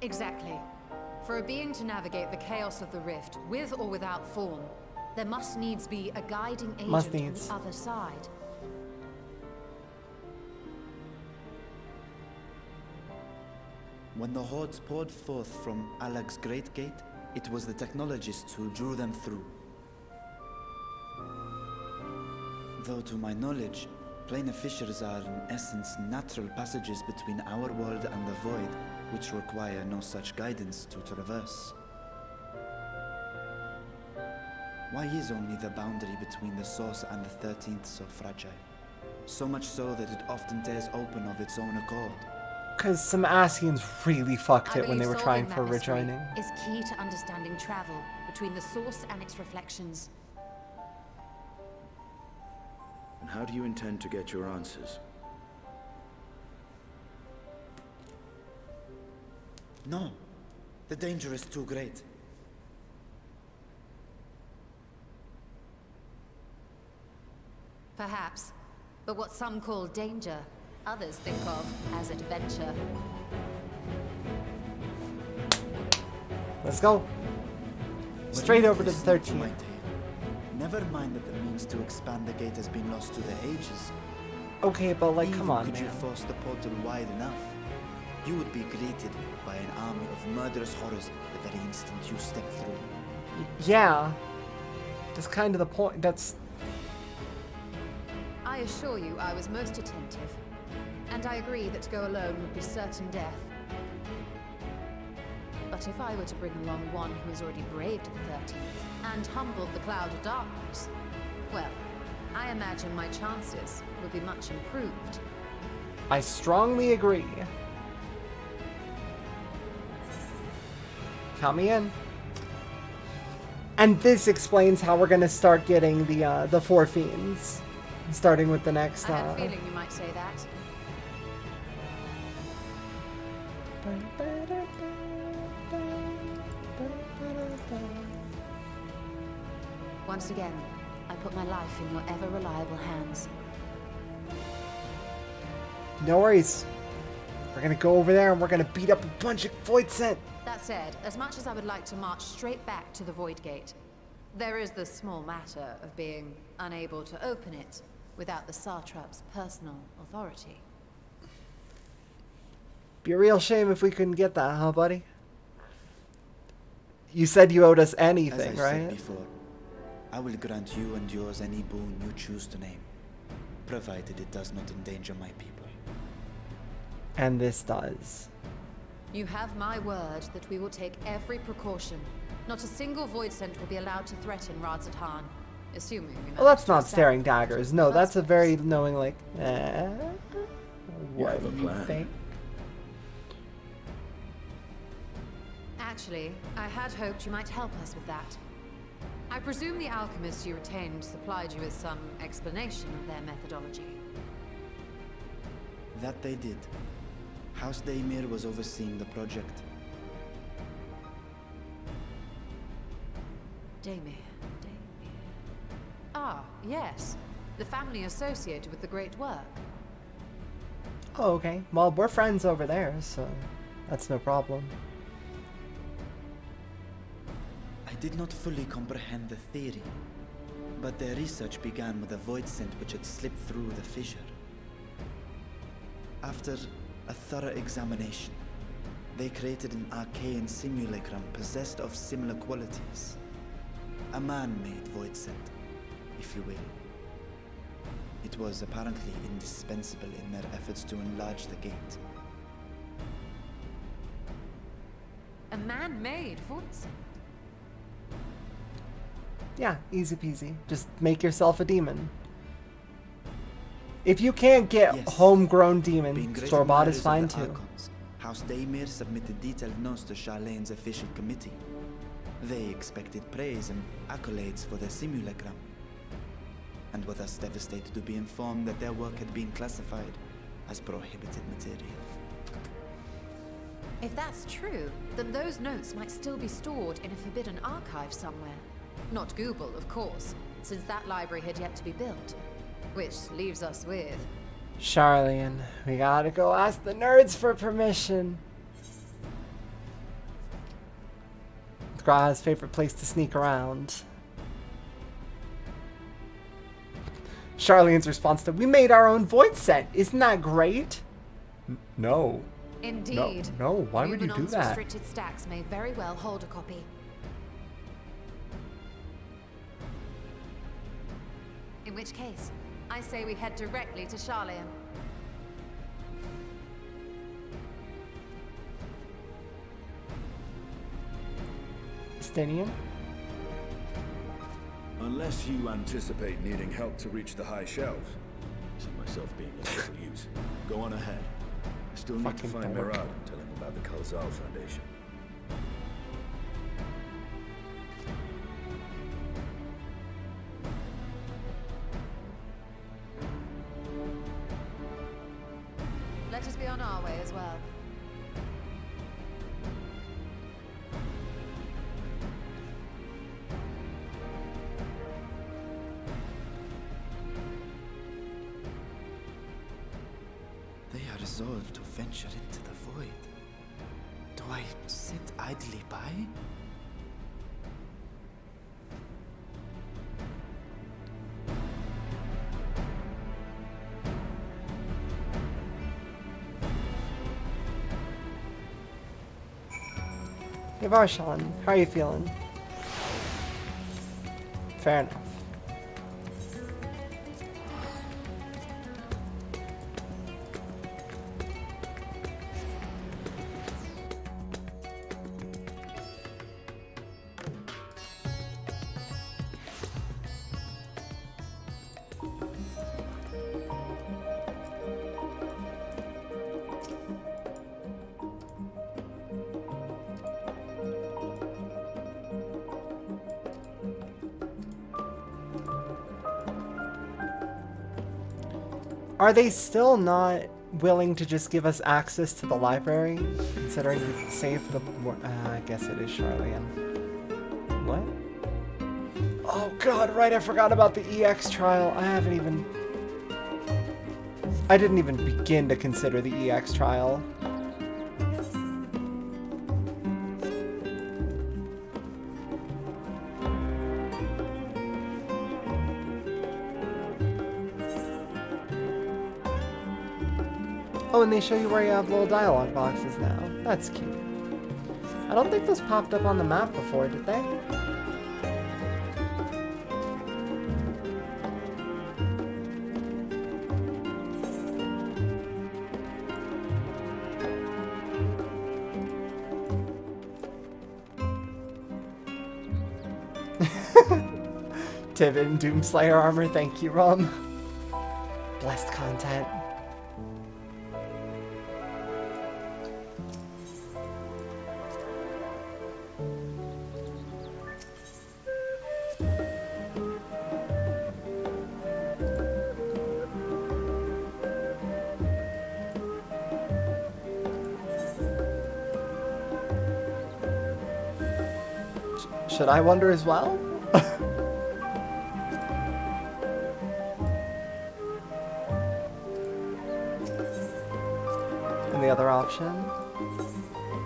Exactly. For a being to navigate the chaos of the rift, with or without form, there must needs be a guiding agent on the other side. When the hordes poured forth from Alag's Great Gate, it was the technologists who drew them through. Though to my knowledge, planar fissures are in essence natural passages between our world and the void, which require no such guidance to traverse. Why is only the boundary between the source and the 13th so fragile? So much so that it often tears open of its own accord. Because some Ascians really fucked it when they were trying for rejoining. Is key to understanding travel between the source and its reflections. And how do you intend to get your answers? No. The danger is too great. Perhaps. But what some call danger, others think of as adventure. Let's go. Straight over to the 13th. Never mind that the means to expand the gate has been lost to the ages. Okay, but like, come on, could man. you force the portal wide enough, you would be greeted by an army of murderous horrors the very instant you step through. Yeah. That's kind of the point. That's... I assure you I was most attentive. And I agree that to go alone would be certain death. But if I were to bring along one who has already braved the 13th and humbled the cloud of darkness, well, I imagine my chances would be much improved. I strongly agree. Count me in. And this explains how we're gonna start getting the 4 fiends. Starting with the next I had a feeling you might say that. Once again, I put my life in your ever-reliable hands. No worries. We're gonna go over there and we're gonna beat up a bunch of Void Scent. That said, as much as I would like to march straight back to the Void Gate, there is the small matter of being unable to open it without the Satrap's personal authority. Be a real shame if we couldn't get that, huh, buddy? You said you owed us anything, As I right? said before, I will grant you and yours any boon you choose to name, provided it does not endanger my people. And this does. You have my word that we will take every precaution. Not a single Void Scent will be allowed to threaten Radzat Han, assuming we Well, that's manage to not establish staring daggers. No, the that's a first very place. knowing, like, You what have a do you plan. think? Actually, I had hoped you might help us with that. I presume the alchemists you retained supplied you with some explanation of their methodology. That they did. House Daimir was overseeing the project. Daimir. Ah, yes. The family associated with the great work. Oh, okay. Well, we're friends over there, so that's no problem. I did not fully comprehend the theory, but their research began with a void scent which had slipped through the fissure. After a thorough examination, they created an arcane simulacrum possessed of similar qualities. A man-made void scent, if you will. It was apparently indispensable in their efforts to enlarge the gate. A man-made void scent? Yeah, easy peasy. Just make yourself a demon. If you can't get homegrown demon, Being great store-bought is admirers fine of the too. Archons, House Daimir submitted detailed notes to Charlene's official committee. They expected praise and accolades for their simulacrum, and were thus devastated to be informed that their work had been classified as prohibited material. If that's true, then those notes might still be stored in a forbidden archive somewhere. Not Google, of course, since that library had yet to be built. Which leaves us with... Charlene, we gotta go ask the nerds for permission. It's Gra's favorite place to sneak around. Charlene's response to, "We made our own void scent. Isn't that great?" No. Indeed. No, why would you do Numenon's that? restricted stacks may very well hold a copy. In which case, I say we head directly to Charlian. Stinian? Unless you anticipate needing help to reach the high shelves. I see myself being of little use. Go on ahead. I still need to find Mirad and tell him about the Kalzal Foundation. Let us be on our way as well. They are resolved to venture into the void. Do I sit idly by? Hey Varshan, how are you feeling? Fair enough. Are they still not willing to just give us access to the library? Considering we saved the... I guess it is Charlian. What? Oh god, right, I forgot about the EX trial. I didn't even begin to consider the EX trial. Oh, and they show you where you have little dialogue boxes now. That's cute. I don't think those popped up on the map before, did they? Tivin, Doomslayer armor, thank you, Rum. Blessed content. Should I wonder as well? And the other option?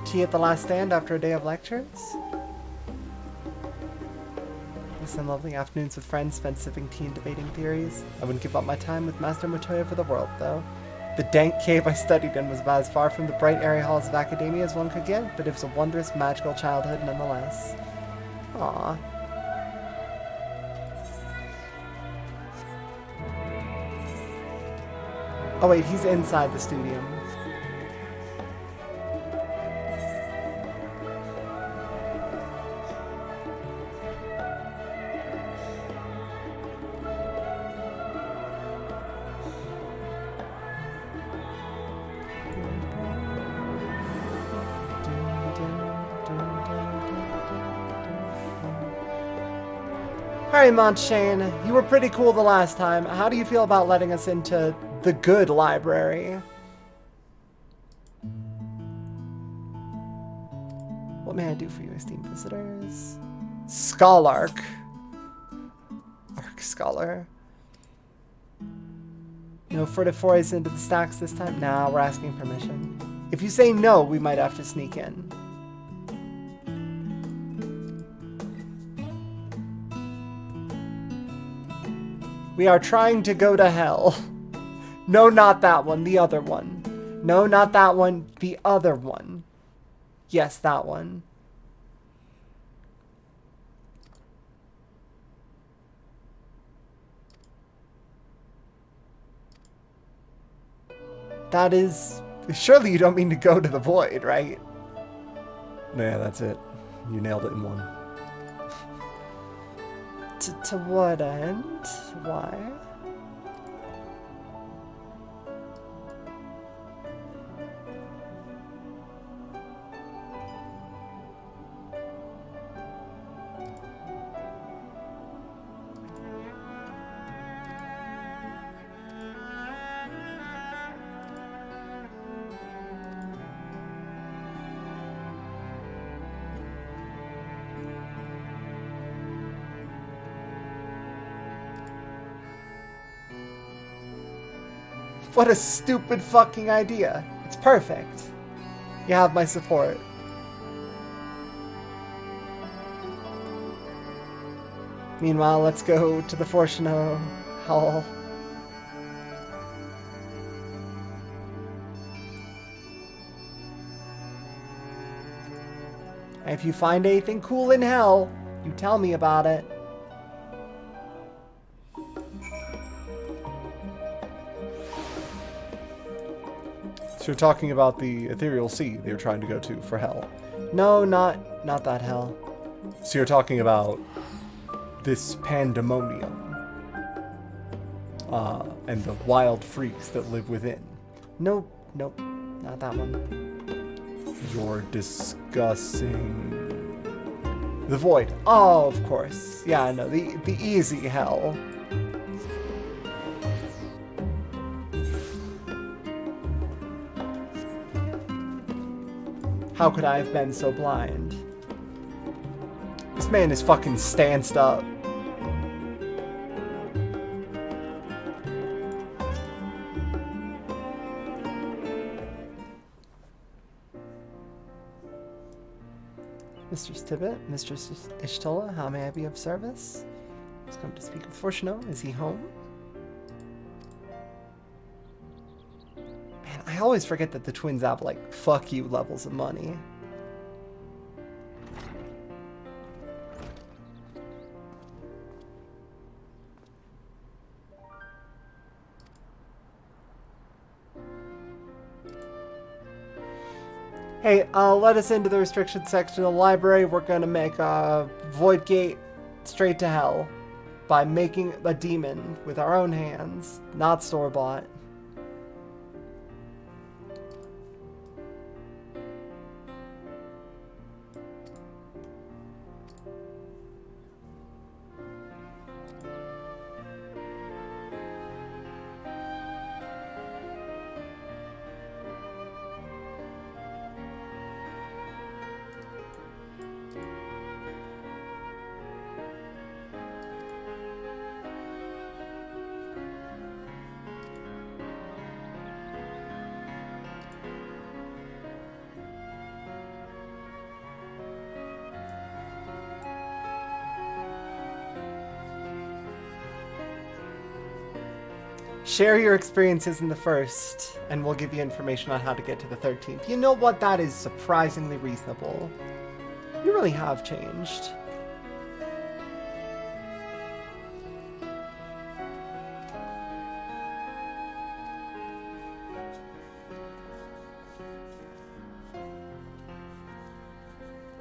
Tea at the last stand after a day of lectures? Some lovely afternoons with friends spent sipping tea and debating theories. I wouldn't give up my time with Master Motoya for the world, though. The dank cave I studied in was about as far from the bright airy halls of academia as one could get, but it was a wondrous, magical childhood nonetheless. Aww. Oh wait, he's inside the studio. Alright, Montshane, you were pretty cool the last time. How do you feel about letting us into the good library? What may I do for you, esteemed visitors? Scholark. Arc Scholar. No furtive forays into the stacks this time? Nah, we're asking permission. If you say no, we might have to sneak in. We are trying to go to hell. No, not that one, the other one. No, not that one. The other one. Yes, that one. That is... Surely you don't mean to go to the void, right? Yeah, that's it. You nailed it in one. To what end? Why? What a stupid fucking idea. It's perfect. You have my support. Meanwhile, let's go to the Fortuno Hall. And if you find anything cool in hell, you tell me about it. So you're talking about the ethereal sea they were trying to go to for hell. No, not that hell. So you're talking about this pandemonium. And the wild freaks that live within. Nope, not that one. You're discussing... The void. Oh, of course. Yeah, no, the easy hell. How could I have been so blind? This man is fucking stanced up. Mistress Tibbet, Mistress Ishtola, how may I be of service? He's come to speak with Fortuno. Is he home? Man, I always forget that the twins have, like, fuck you levels of money. Hey, let us into the restriction section of the library. We're gonna make a void gate straight to hell by making a demon with our own hands, not store-bought. Share your experiences in the first, and we'll give you information on how to get to the 13th. You know what? That is surprisingly reasonable. You really have changed.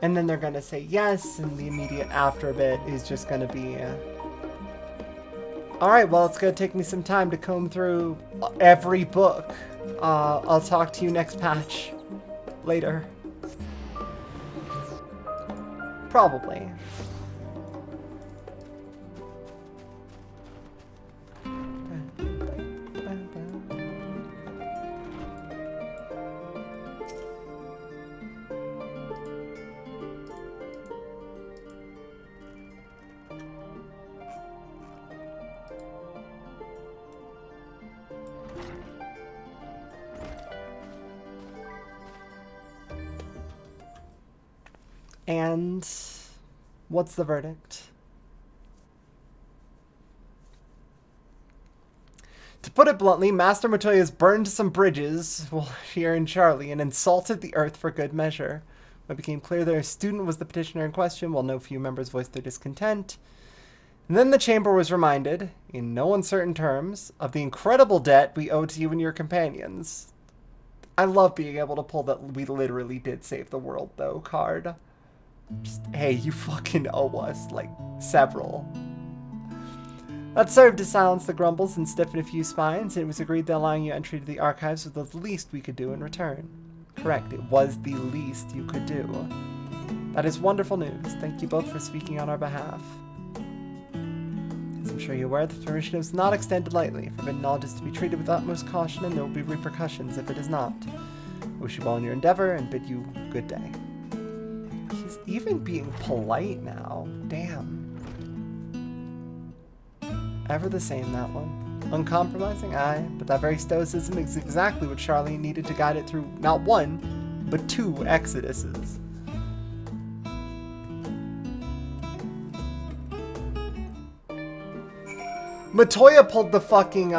And then they're gonna say yes, and the immediate after bit is just gonna be... Alright, well, it's gonna take me some time to comb through every book. I'll talk to you next patch. Later. Probably. And what's the verdict? To put it bluntly, Master Montoya has burned some bridges while here in Charlie and insulted the earth for good measure. When it became clear their student was the petitioner in question, while no few members voiced their discontent. And then the chamber was reminded, in no uncertain terms, of the incredible debt we owe to you and your companions. I love being able to pull that we literally did save the world, though, card. Just, hey, you fucking owe us, like, several. That served to silence the grumbles and stiffen a few spines, and it was agreed that allowing you entry to the archives was the least we could do in return. Correct, it was the least you could do. That is wonderful news. Thank you both for speaking on our behalf. As I'm sure you're aware, the permission is not extended lightly. Forbidden knowledge is to be treated with utmost caution, and there will be repercussions if it is not. I wish you well in your endeavor, and bid you good day. He's even being polite now. Damn. Ever the same, that one. Uncompromising? Aye, but that very stoicism is exactly what Charlie needed to guide it through not one, but 2 exoduses. Montoya pulled the fucking,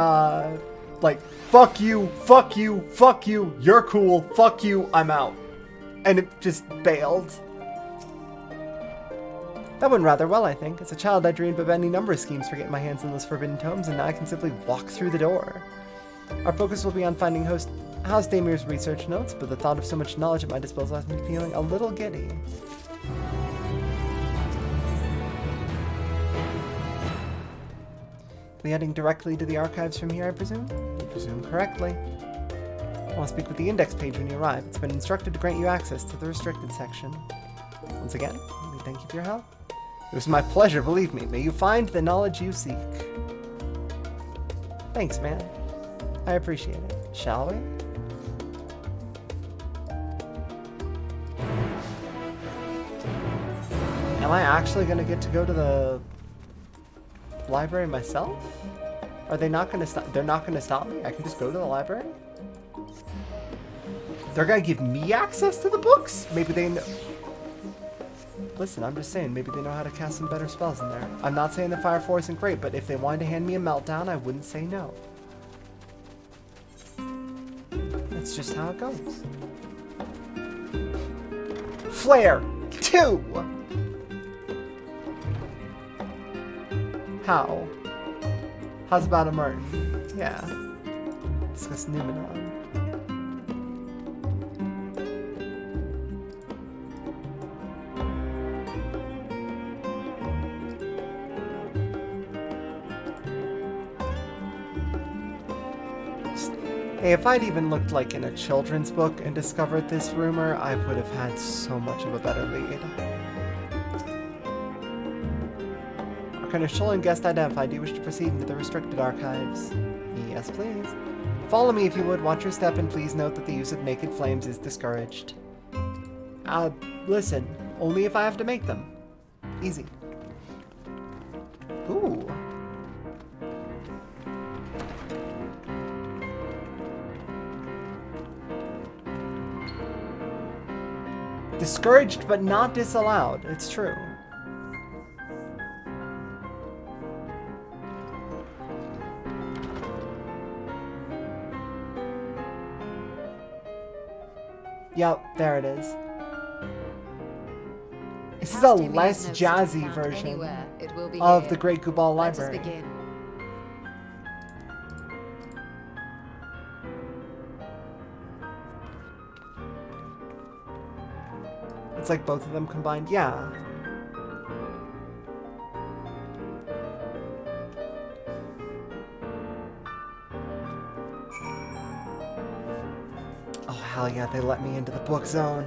like, fuck you, fuck you, fuck you, you're cool, fuck you, I'm out. And it just bailed. That went rather well, I think. As a child, I dreamed of any number of schemes for getting my hands on those forbidden tomes, and now I can simply walk through the door. Our focus will be on finding House Damir's research notes, but the thought of so much knowledge at my disposal has me feeling a little giddy. Be heading directly to the archives from here, I presume? You presume correctly. I want to speak with the index page when you arrive. It's been instructed to grant you access to the restricted section. Once again, we thank you for your help. It was my pleasure, believe me. May you find the knowledge you seek. Thanks, man. I appreciate it. Shall we? Am I actually going to get to go to the library myself? Are they not going to stop? They're not going to stop me? I can just go to the library? They're going to give me access to the books? Maybe they know. Listen, I'm just saying, maybe they know how to cast some better spells in there. I'm not saying the Fire 4 isn't great, but if they wanted to hand me a meltdown, I wouldn't say no. That's just how it goes. Flare 2! How? How's about a Martin? Yeah. Discuss Numenon. Hey, if I'd even looked like in a children's book and discovered this rumor, I would have had so much of a better lead. Arcanishol and guest identified. Do you wish to proceed into the restricted archives? Yes, please. Follow me if you would. Watch your step and please note that the use of naked flames is discouraged. Listen, only if I have to make them. Easy. Ooh. Discouraged but not disallowed. It's true. Yep, there it is. This is a less jazzy version of the Great Gubal Library. It's like both of them combined. Yeah. Oh, hell yeah, they let me into the book zone.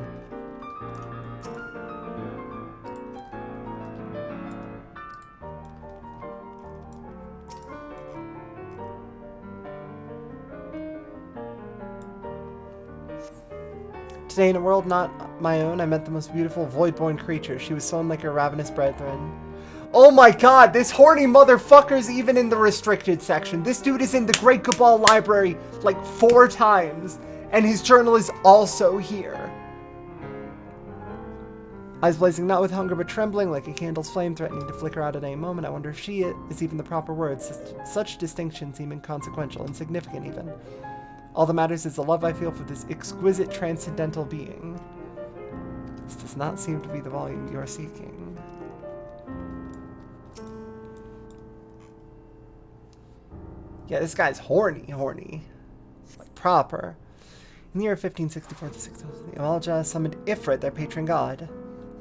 Today, in a world not my own, I met the most beautiful void-born creature. She was sown like her ravenous brethren. Oh my god, this horny motherfucker's even in the restricted section. This dude is in the Great Gubal Library like 4 times, and his journal is also here. Eyes blazing not with hunger but trembling, like a candle's flame threatening to flicker out at any moment. I wonder if she is even the proper word. Such distinctions seem inconsequential, insignificant even. All that matters is the love I feel for this exquisite transcendental being. This does not seem to be the volume you are seeking. Yeah, this guy's horny. Like, proper. In the year 1564 to 6000, the Amalja summoned Ifrit, their patron god.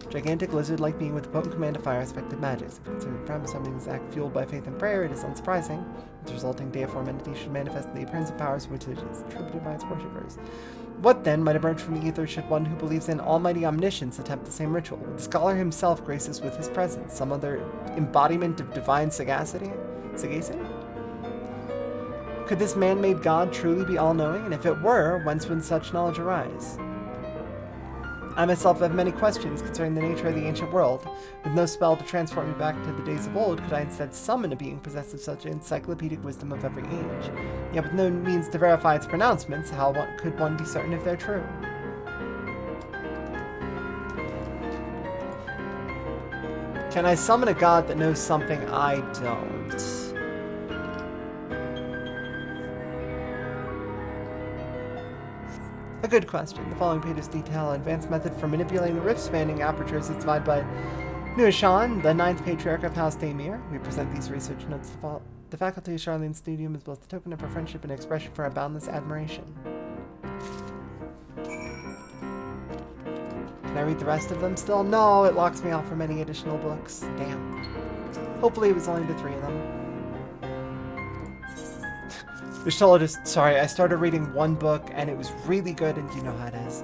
Gigantic lizard-like being with a potent command of fire-aspected magics. If considered prime summoning's act fueled by faith and prayer, it is unsurprising. Its resulting deiform entity should manifest the appearance of powers which it is attributed by its worshippers. What then might emerge from the ether should one who believes in almighty omniscience attempt the same ritual? Would the scholar himself grace us with his presence? Some other embodiment of divine sagacity? Could this man-made god truly be all-knowing? And if it were, whence would such knowledge arise? I myself have many questions concerning the nature of the ancient world. With no spell to transport me back to the days of old, could I instead summon a being possessed of such encyclopedic wisdom of every age? Yet with no means to verify its pronouncements, how could one be certain if they're true? Can I summon a god that knows something I don't? A good question. The following pages detail an advanced method for manipulating rift-spanning apertures that's provided by Nuashan, the 9th patriarch of House Daemir. We present these research notes to the faculty of Charlene's studium as both a token of our friendship and an expression for our boundless admiration. Can I read the rest of them still? No, it locks me off from any additional books. Damn. Hopefully it was only the 3 of them. Sorry, I started reading one book and it was really good, and you know how it is.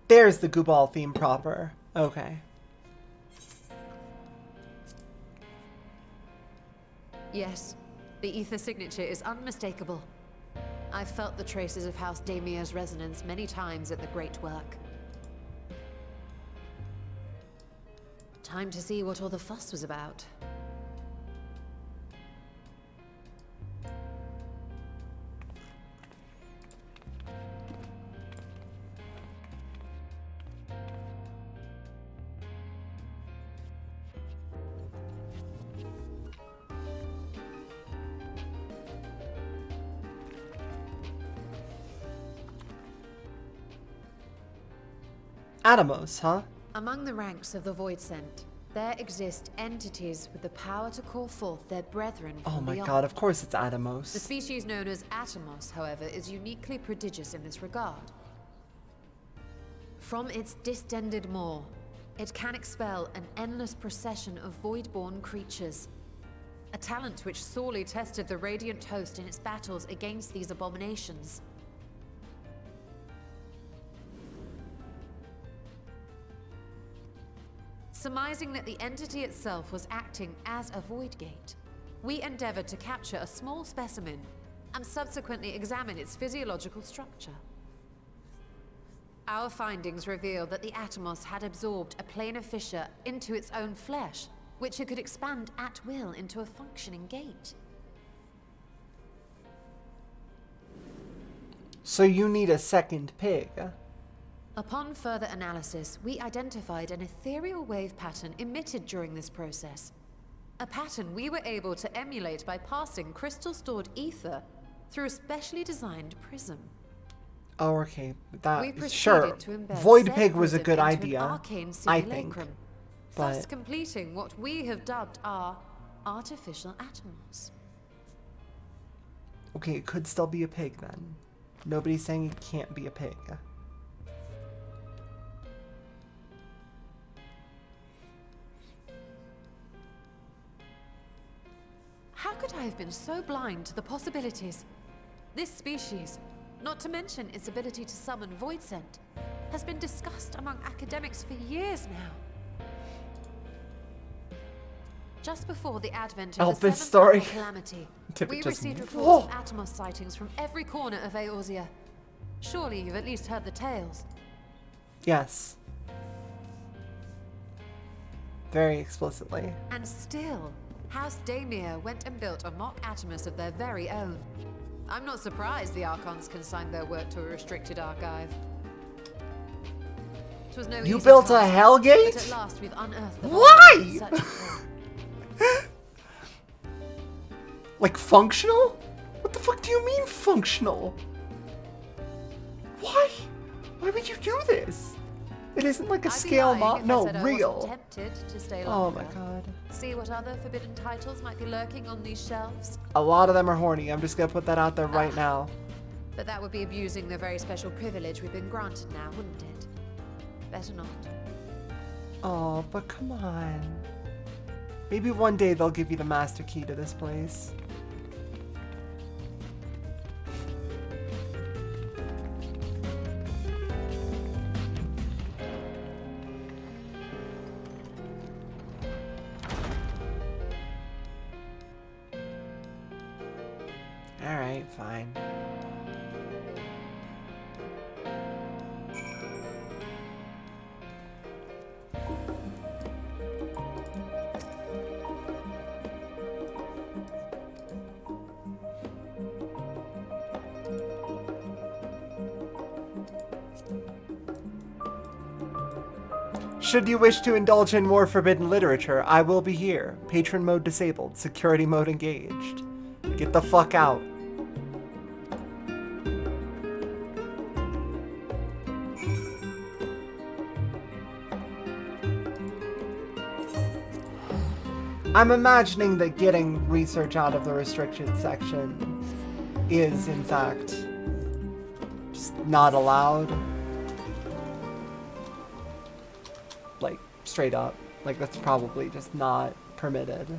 There's the Gubal theme proper. Okay. Yes, the ether signature is unmistakable. I've felt the traces of House Daemir's resonance many times at the Great Work. Time to see what all the fuss was about. Atomos, huh? Among the ranks of the Voidsent, there exist entities with the power to call forth their brethren from Oh my beyond. god, of course it's Atomos. The species known as Atomos, however, is uniquely prodigious in this regard. From its distended maw, it can expel an endless procession of void-born creatures. A talent which sorely tested the Radiant Host in its battles against these abominations. Surmising that the entity itself was acting as a void gate, we endeavored to capture a small specimen and subsequently examine its physiological structure. Our findings revealed that the Atomos had absorbed a planar fissure into its own flesh, which it could expand at will into a functioning gate. So you need a second pig. Upon further analysis, we identified an ethereal wave pattern emitted during this process. A pattern we were able to emulate by passing crystal-stored ether through a specially designed prism. Oh, okay. We That sure. to embed Void said pig was a prism good into an idea, arcane I think. simulacrum, But thus completing what we have dubbed our artificial atoms. okay, it could still be a pig then. Nobody's saying it can't be a pig. How could I have been so blind to the possibilities? This species, not to mention its ability to summon Voidsent, has been discussed among academics for years now. Just before the advent of the Elpis seventh story. calamity, Tip we just- received Whoa. reports of Atomos sightings from every corner of Eorzea. Surely you've at least heard the tales. Yes. Very explicitly. And still, House Daemir went and built a mock Atomus of their very own. I'm not surprised the Archons consigned their work to a restricted archive. It was no You easy built a task, Hellgate? but at last we've unearthed the Why? vault in search of Like functional? What the fuck do you mean functional? Why? Why would you do this? It isn't like a I'd be scale lying mod. if I No, said I real. wasn't tempted to stay Oh longer. my god. See what other forbidden titles might be lurking on these shelves. A lot of them are horny. I'm just gonna put that out there right now. But that would be abusing the very special privilege we've been granted now, wouldn't it? Better not. Oh, but come on. Maybe one day they'll give you the master key to this place. Alright, fine. Should you wish to indulge in more forbidden literature, I will be here. Patron mode disabled, security mode engaged. Get the fuck out. I'm imagining that getting research out of the restricted section is, in fact, just not allowed. Like, straight up. Like, that's probably just not permitted.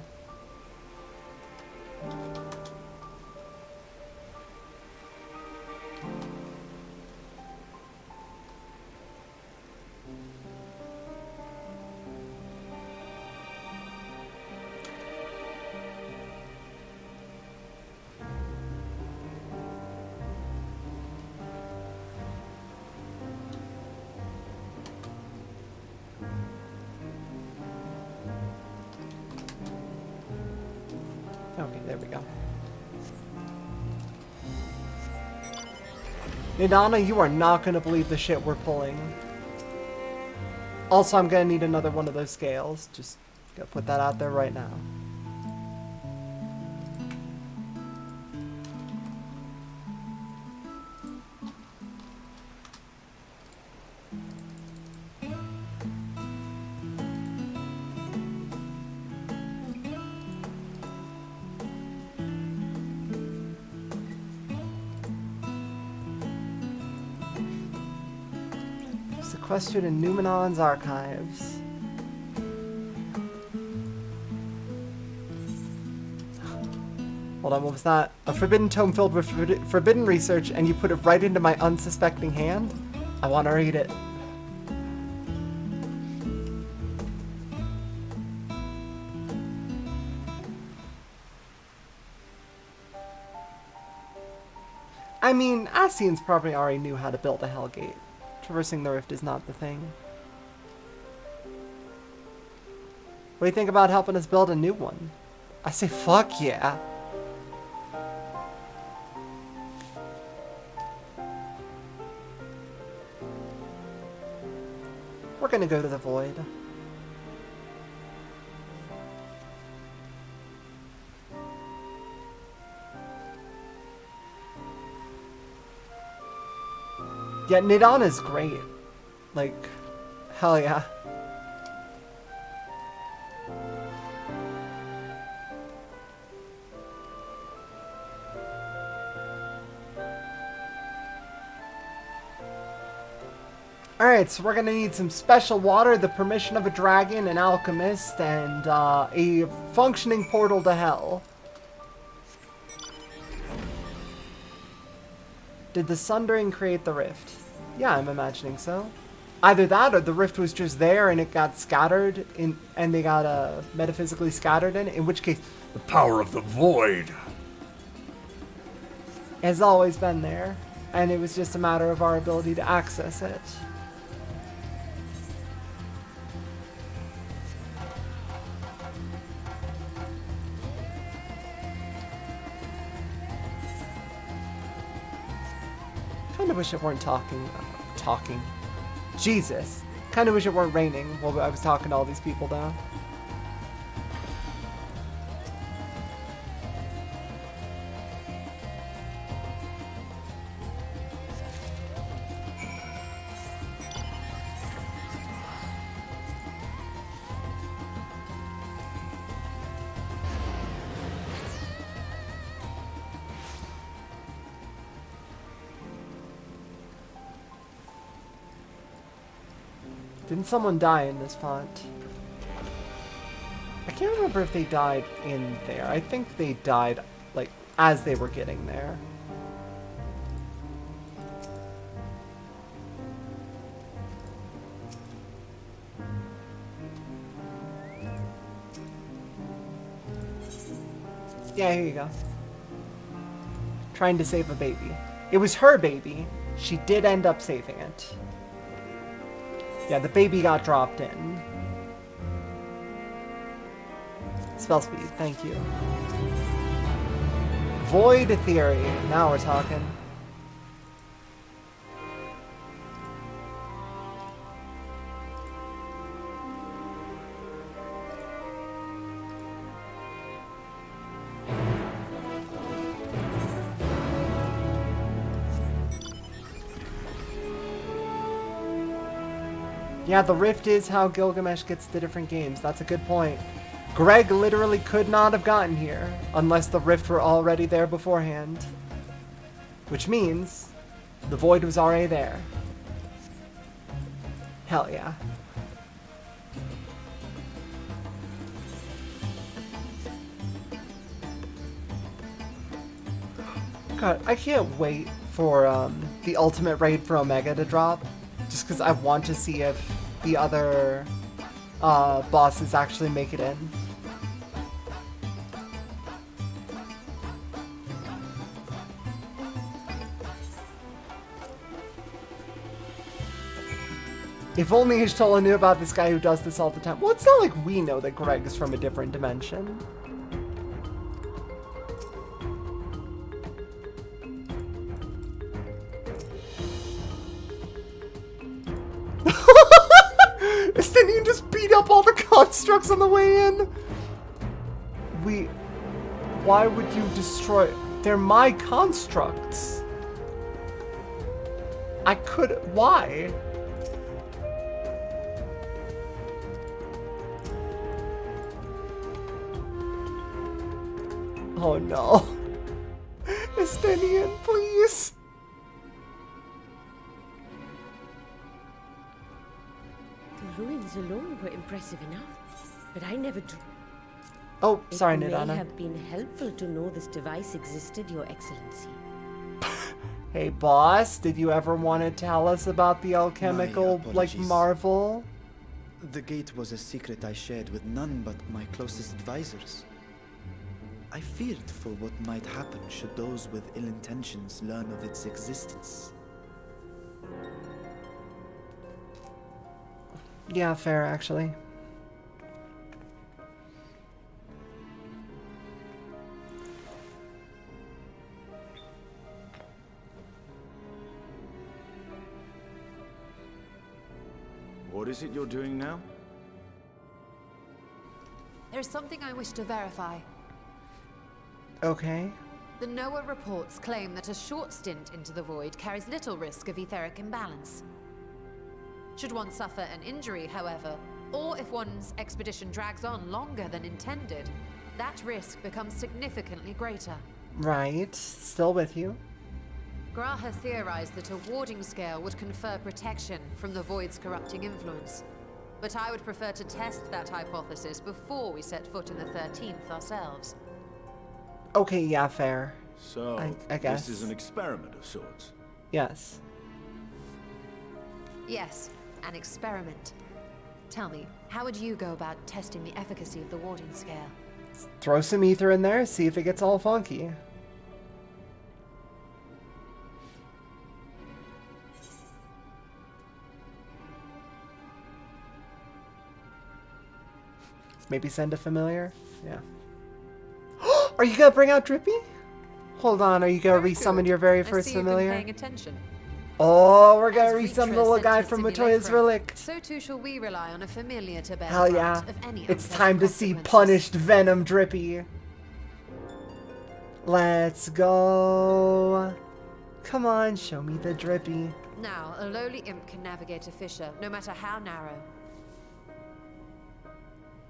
Okay, there we go. Nidana, you are not gonna believe the shit we're pulling. Also, I'm gonna need another one of those scales. Just gotta put that out there right now. Sequestered in Numenon's archives. Hold on, what was that? A forbidden tome filled with forbidden research, and you put it right into my unsuspecting hand? I want to read it. I mean, Ascians probably already knew how to build a Hellgate. Traversing the rift is not the thing. What do you think about helping us build a new one? I say fuck yeah. We're gonna go to the void. Yeah, Nidana's great. Like, hell yeah. Alright, so we're gonna need some special water, the permission of a dragon, an alchemist, and a functioning portal to hell. Did the Sundering create the rift? Yeah, I'm imagining so. Either that or the rift was just there and it got scattered in, and they got metaphysically scattered in which case the power of the void has always been there, and it was just a matter of our ability to access it. Kinda wish it weren't talking. Jesus. Kinda wish it weren't raining while I was talking to all these people though. Didn't someone die in this font? I can't remember if they died in there. I think they died, like, as they were getting there. Yeah, here you go. Trying to save a baby. It was her baby. She did end up saving it. Yeah, the baby got dropped in. Spell speed, thank you. Void theory. Now we're talking. Yeah, the rift is how Gilgamesh gets the different games. That's a good point. Greg literally could not have gotten here unless the rift were already there beforehand. Which means the void was already there. Hell yeah. God, I can't wait for the ultimate raid for Omega to drop. Just because I want to see if the other bosses actually make it in. If only Ishtola knew about this guy who does this all the time. Well, it's not like we know that Greg is from a different dimension. Estinian just beat up all the constructs on the way in. Why would you destroy? They're my constructs. Why? Oh no. Estinian, please. The ruins alone were impressive enough, but I never drew. Oh, sorry, It may Nidana. have been helpful to know this device existed, Your Excellency. Hey, boss, did you ever want to tell us about the alchemical, like, apologies. marvel? The gate was a secret I shared with none but my closest advisors. I feared for what might happen should those with ill intentions learn of its existence. Yeah, fair, actually. What is it you're doing now? There's something I wish to verify. Okay. The NOAA reports claim that a short stint into the void carries little risk of etheric imbalance. Should one suffer an injury, however, or if one's expedition drags on longer than intended, that risk becomes significantly greater. Right. Still with you. Graha theorized that a warding scale would confer protection from the void's corrupting influence. But I would prefer to test that hypothesis before we set foot in the 13th ourselves. Okay, yeah, fair. So, I guess. this is an experiment of sorts. Yes. Yes, an experiment. Tell me, how would you go about testing the efficacy of the warding scale? Throw some ether in there, see if it gets all funky. Maybe send a familiar? Yeah. Are you gonna bring out Drippy? Hold on, are you gonna resummon your very first I see you've been familiar? paying attention. Oh, we're gonna As reassemble Ritra a guy sent from to Matoya's Simulacrum, relic. So too shall we rely on a familiar to bear Hell the yeah. brunt of any It's unpleasant time to see consequences. punished Venom Drippy. Let's go. Come on, show me the Drippy. Now, a lowly imp can navigate a fissure, no matter how narrow.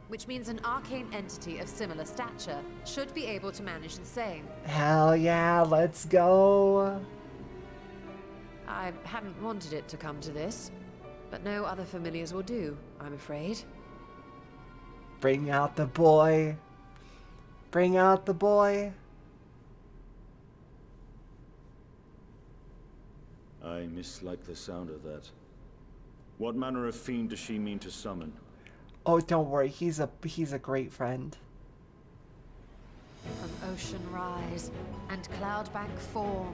Which means an arcane entity of similar stature should be able to manage the same. Hell yeah, let's go. I hadn't wanted it to come to this, but no other familiars will do, I'm afraid. Bring out the boy. Bring out the boy. I mislike the sound of that. What manner of fiend does she mean to summon? Oh, don't worry. He's a great friend. From ocean rise and cloudbank form,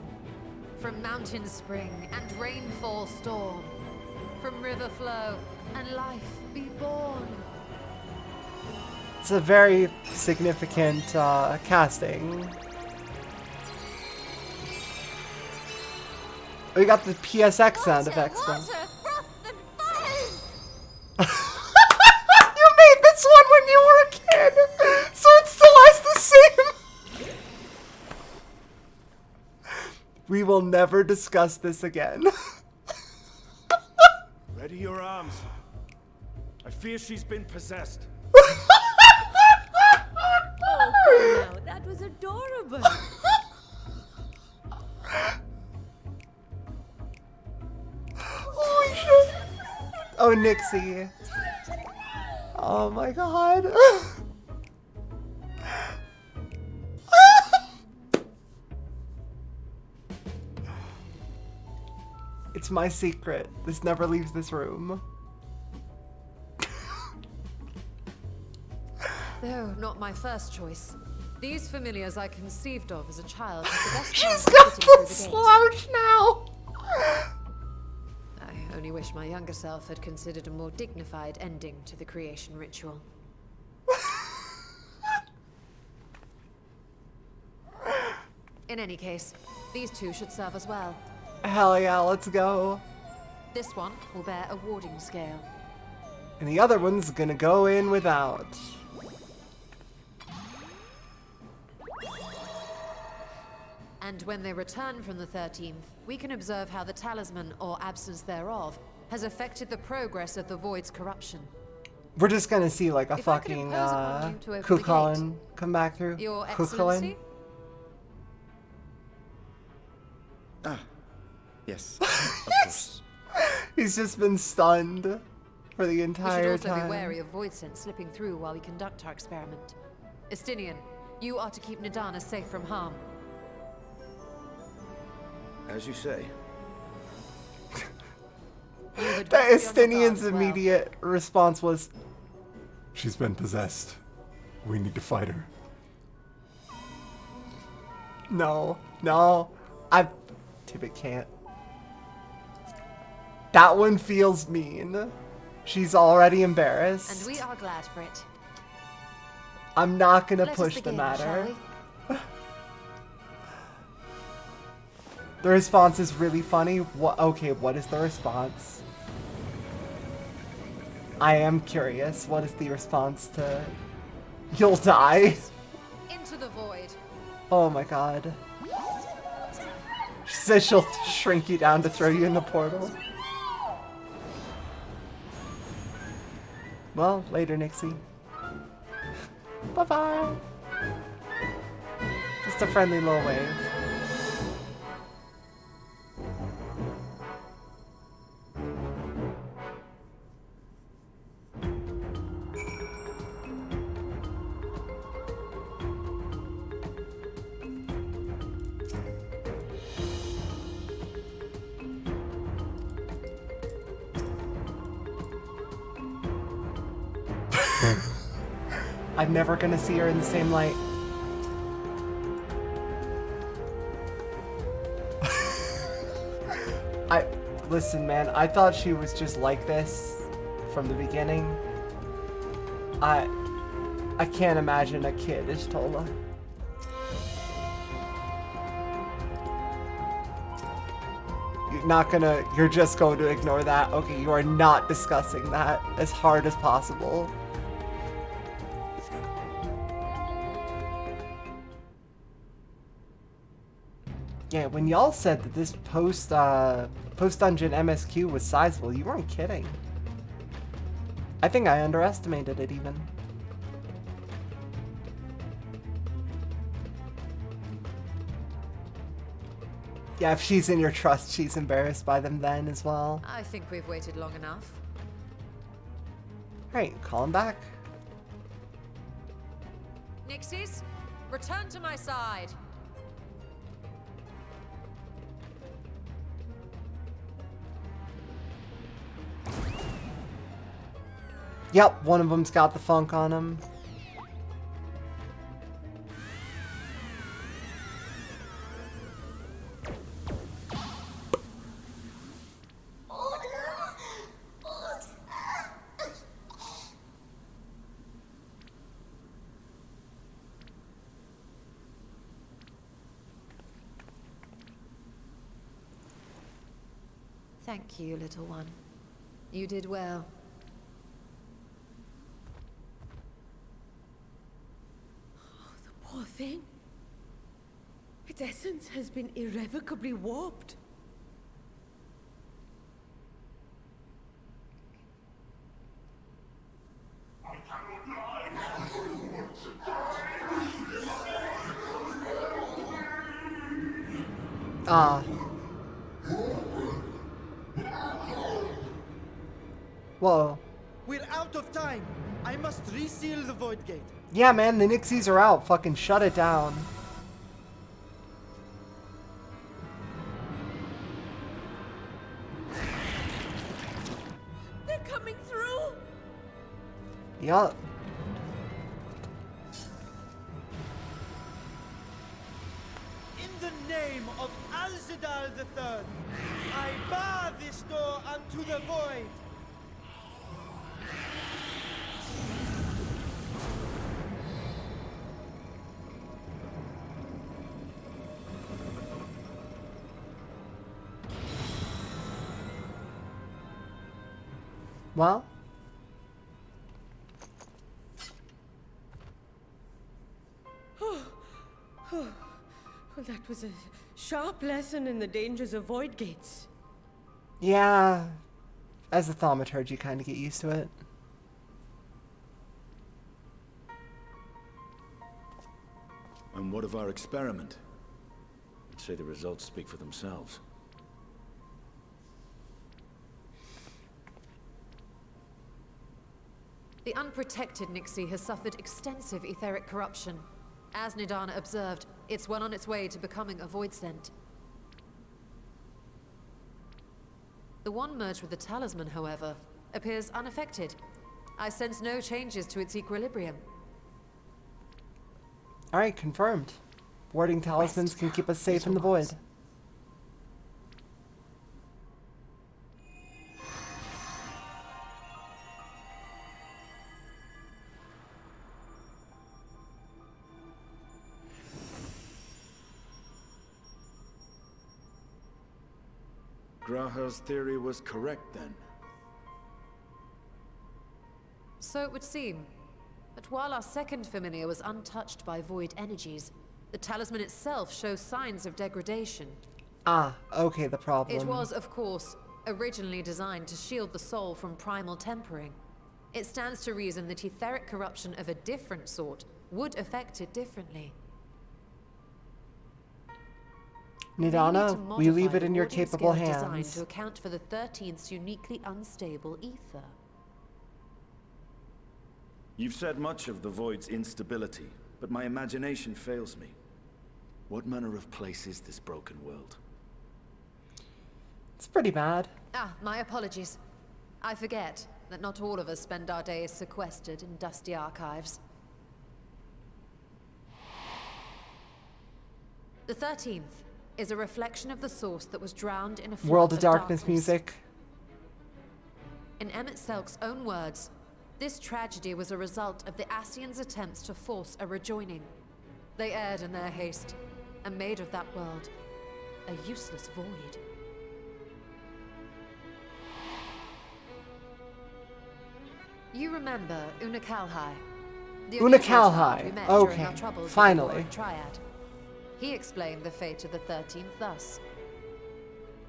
from mountain spring and rainfall storm, from river flow and life be born. It's a very significant casting. We got the PSX sound effects though. You made this one when you were a kid, so it still has the same. We will never discuss this again. Ready your arms. I fear she's been possessed. Oh, come now. That was adorable. Holy shit. Oh, Nixie. Oh my god. It's my secret. This never leaves this room. Though not my first choice. These familiars I conceived of as a child had the best She's chance got of the getting through the slouch now. I only wish my younger self had considered a more dignified ending to the creation ritual. In any case, these two should serve as well. Hell yeah, let's go. This one will bear a warding scale. And the other one's gonna go in without. And when they return from the 13th, we can observe how the talisman, or absence thereof, has affected the progress of the Void's corruption. We're just gonna see like a If I could fucking impose upon you to open the Kukulin come back through. Your Kukulin. Excellency? Ah, yes. Of course. He's just been stunned for the We should entire also time. be wary of void scent slipping through while we conduct our experiment. Estinian, you are to keep Nadana safe from harm. As you say. The Estinian's immediate response was, She's been possessed. We need to fight her. no, no, Tibbet can't. That one feels mean. She's already embarrassed. And we are glad for it. I'm not gonna Let us push the begin, matter. shall The response is really funny. What? Okay, what is the response? I am curious. What is the response to "You'll die"? Into the void. Oh my god. She says she'll shrink you down to throw you in the portal. Well, later, Nixie. Bye-bye. Just a friendly little wave. I'm never gonna see her in the same light. Listen, man, I thought she was just like this from the beginning. I can't imagine a kid is Tola. you're just going to ignore that. Okay, you are not discussing that as hard as possible. Yeah, when y'all said that this post-dungeon MSQ was sizable, you weren't kidding. I think I underestimated it even. Yeah, if she's in your trust, she's embarrassed by them then as well. I think we've waited long enough. Alright, call him back. Nixies, return to my side. Yep, one of them's got the funk on him. Thank you, little one. You did well. Poor thing. Its essence has been irrevocably warped. Ah. Whoa. We're out of time. I must reseal the void gate. Yeah, man, the Nixies are out. Fucking shut it down. They're coming through. Yup. In the name of Alzadal III, I bar this door unto the void. Well. Well, that was a sharp lesson in the dangers of void gates. Yeah. As a thaumaturge, you kind of get used to it. And what of our experiment? I'd say the results speak for themselves. The unprotected Nixie has suffered extensive etheric corruption. As Nidana observed, it's well on its way to becoming a void scent. The one merged with the talisman, however, appears unaffected. I sense no changes to its equilibrium. Alright, confirmed. Warding talismans can keep us safe in the void. Graha's theory was correct then. So it would seem. But while our second familiar was untouched by void energies, the talisman itself shows signs of degradation. Ah, okay, the problem. It was, of course, originally designed to shield the soul from primal tempering. It stands to reason that etheric corruption of a different sort would affect it differently. Nidana, we leave it in your capable designed hands. to account for the 13th's uniquely unstable ether. You've said much of the Void's instability, but my imagination fails me. What manner of place is this broken world? It's pretty bad. Ah, my apologies. I forget that not all of us spend our days sequestered in dusty archives. The 13th is a reflection of the source that was drowned in a flood World of Darkness music. In Emmett Selk's own words, this tragedy was a result of the Ascians' attempts to force a rejoining. They erred in their haste, and made of that world a useless void. You remember Unakalhai? The Unakalhai, we met during okay, our troubles finally. with the Warring Triad. He explained the fate of the 13th thus.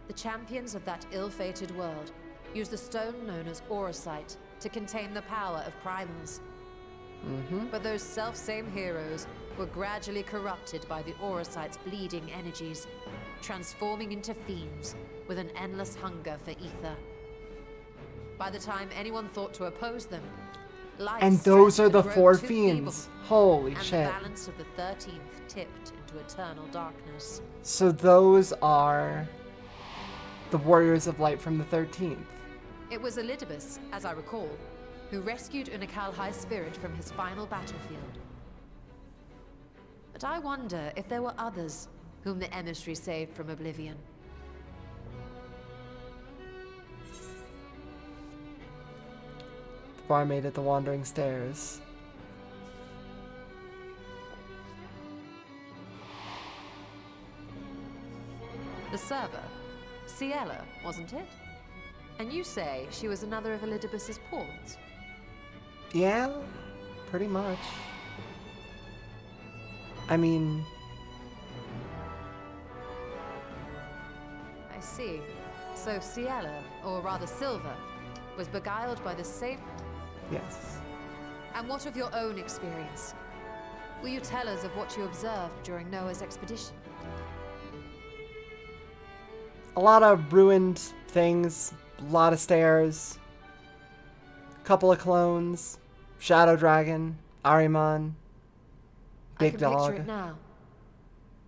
The champions of that ill-fated world used the stone known as Auracite to contain the power of primals. But those self-same heroes were gradually corrupted by the Auracite's bleeding energies, transforming into fiends with an endless hunger for ether. By the time anyone thought to oppose them, and those are the grown 4 too fiends. feeble, Holy and shit. the balance of the 13th tipped into eternal darkness. So those are the Warriors of Light from the 13th. It was Elidibus, as I recall, who rescued Unakalhai's spirit from his final battlefield. But I wonder if there were others whom the emissary saved from oblivion. The barmaid at the Wandering Stairs. The server, Ciela, wasn't it? And you say she was another of Elidibus's pawns? Yeah, pretty much. I mean... I see. So Ciela, or rather Silver, was beguiled by the same... Yes. And what of your own experience? Will you tell us of what you observed during Noah's expedition? A lot of ruined things, a lot of stairs, couple of clones, Shadow Dragon, Ahriman, Big I can Dog. picture it now.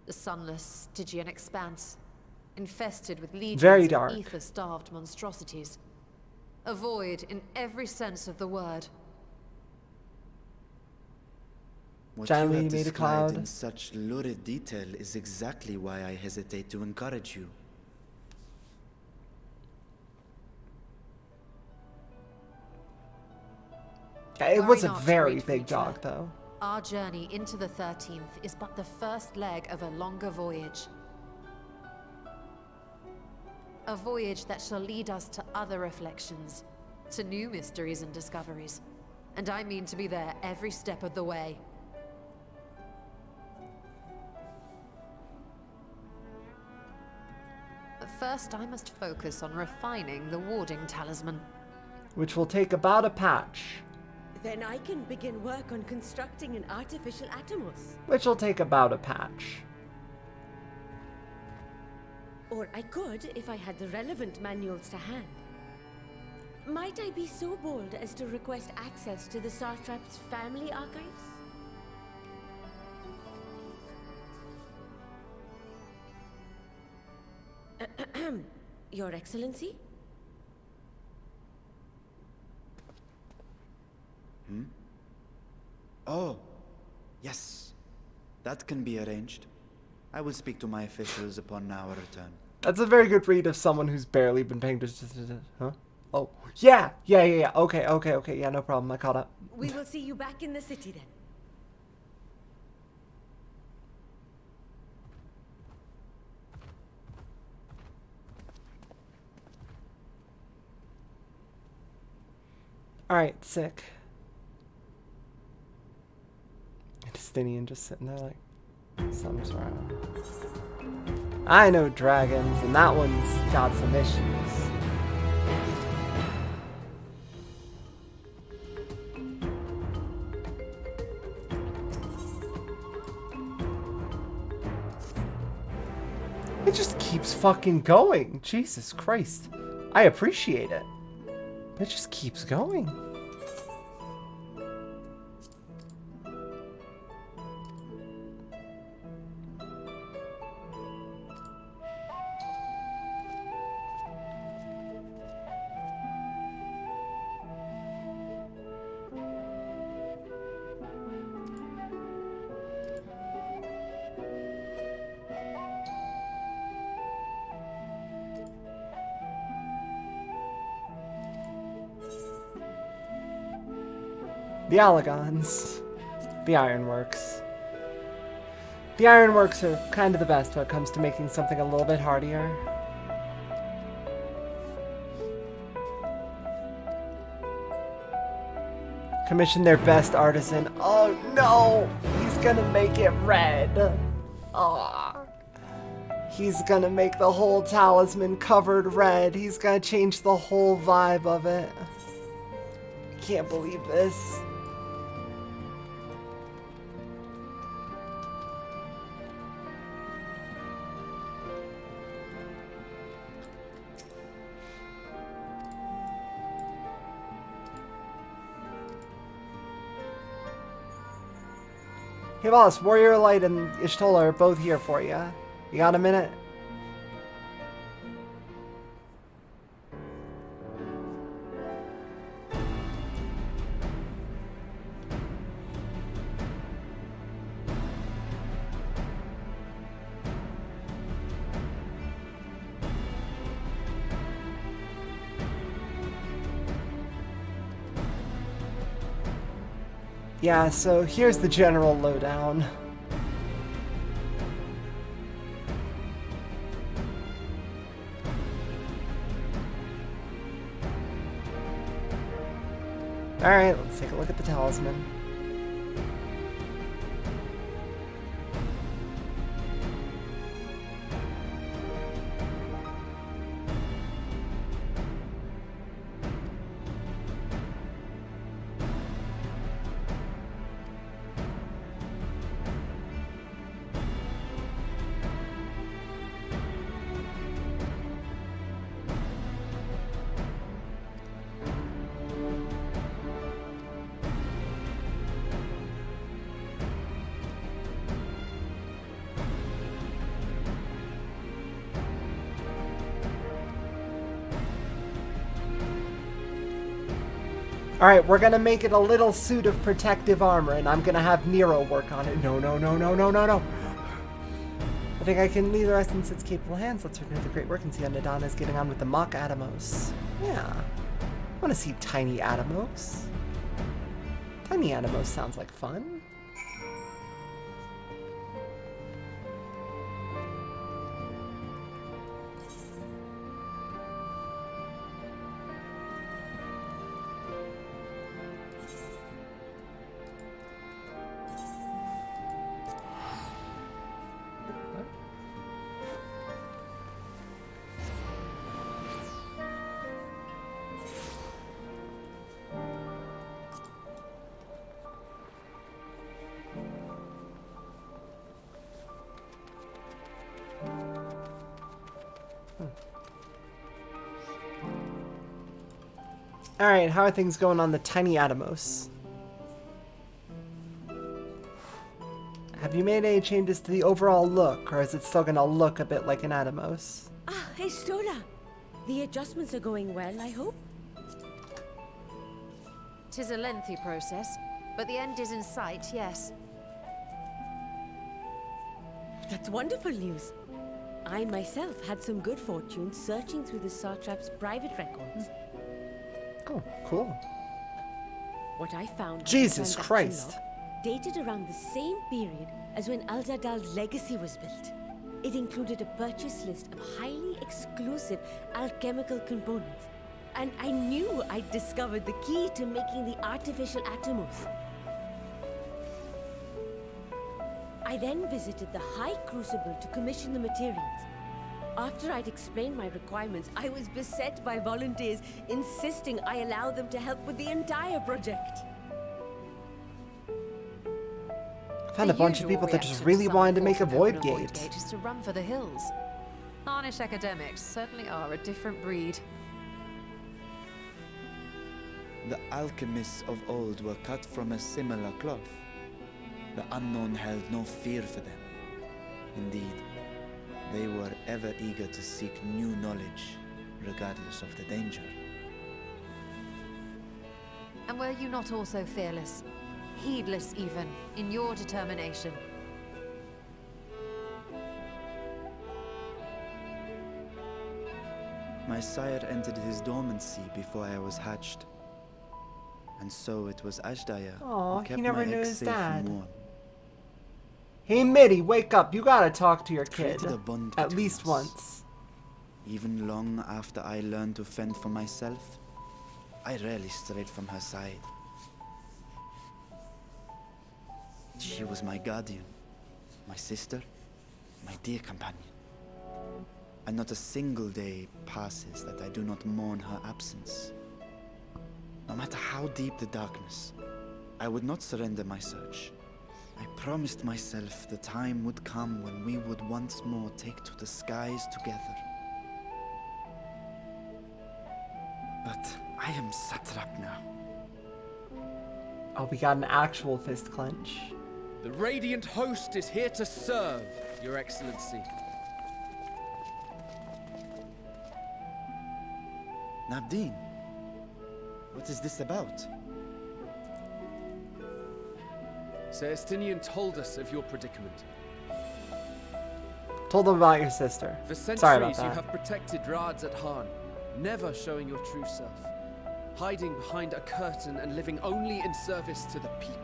The sunless Stygian expanse, infested with Very legions dark. of ether-starved monstrosities. A void in every sense of the word. What Giant you have Lady made a described cloud. in such lurid detail is exactly why I hesitate to encourage you. It Worry was a not, very great big creature. dog, though. Our journey into the 13th is but the first leg of a longer voyage. A voyage that shall lead us to other reflections, to new mysteries and discoveries. And I mean to be there every step of the way. But first I must focus on refining the warding talisman. Which will take about a patch. Then I can begin work on constructing an artificial Atomos. Which will take about a patch. Or I could if I had the relevant manuals to hand. Might I be so bold as to request access to the Satrap's family archives? Your Excellency? Oh, yes. That can be arranged. I will speak to my officials upon our return. That's a very good read of someone who's barely been paying attention. Huh? Oh, yeah. Okay, yeah, no problem. I caught up. We will see you back in the city then. Alright, sick. Justinian just sitting there like, something's wrong. I know dragons, and that one's got some issues. It just keeps fucking going. Jesus Christ. I appreciate it. It just keeps going. The Allegons. The Ironworks. The Ironworks are kind of the best when it comes to making something a little bit hardier. Commission their best artisan. Oh no! He's gonna make it red. Oh. He's gonna make the whole talisman covered red. He's gonna change the whole vibe of it. I can't believe this. Hey boss, Warrior Light and Ishtola are both here for you. You got a minute? Yeah, so here's the general lowdown. Alright, let's take a look at the talisman. Alright, we're gonna make it a little suit of protective armor, and I'm gonna have Nero work on it. No, no, no, no, no, no, no. I think I can leave the rest in Sid's capable hands. Let's renew the great work and see how Nadana is getting on with the mock Atomos. Yeah. I wanna see Tiny Atomos. Tiny Atomos sounds like fun. Alright, how are things going on the Tiny Atomos? Have you made any changes to the overall look, or is it still gonna look a bit like an Atomos? Ah, Estola! The adjustments are going well, I hope? 'Tis a lengthy process, but the end is in sight, yes. That's wonderful news. I myself had some good fortune searching through the Satrap's private records. Oh, cool. What I found Jesus Christ. dated around the same period as when Al-Zadal's legacy was built. It included a purchase list of highly exclusive alchemical components, and I knew I'd discovered the key to making the artificial Atomos. I then visited the High Crucible to commission the materials. After I'd explained my requirements, I was beset by volunteers insisting I allow them to help with the entire project. I found a bunch of people that just really wanted to make a void gate. Is to run for the hills. Harnish academics certainly are a different breed. The alchemists of old were cut from a similar cloth. The unknown held no fear for them. Indeed, they were ever eager to seek new knowledge, regardless of the danger. And were you not also fearless, heedless even, in your determination? My sire entered his dormancy before I was hatched. And so it was Ashdaya Aw, who kept he never my knew eggs his safe dad. and warm. Hey Mitty, wake up. You gotta talk to your kid. Created a bond At between least us. once. Even long after I learned to fend for myself, I rarely strayed from her side. She was my guardian, my sister, my dear companion. And not a single day passes that I do not mourn her absence. No matter how deep the darkness, I would not surrender my search. I promised myself the time would come when we would once more take to the skies together. But I am satrap now. Oh, we got an actual fist clench. The Radiant Host is here to serve, Your Excellency. Nabdeen, what is this about? Sir Estinian told us of your predicament. Told them about your sister. For Sorry about centuries that. you have protected Rads at Han, never showing your true self, hiding behind a curtain and living only in service to the people.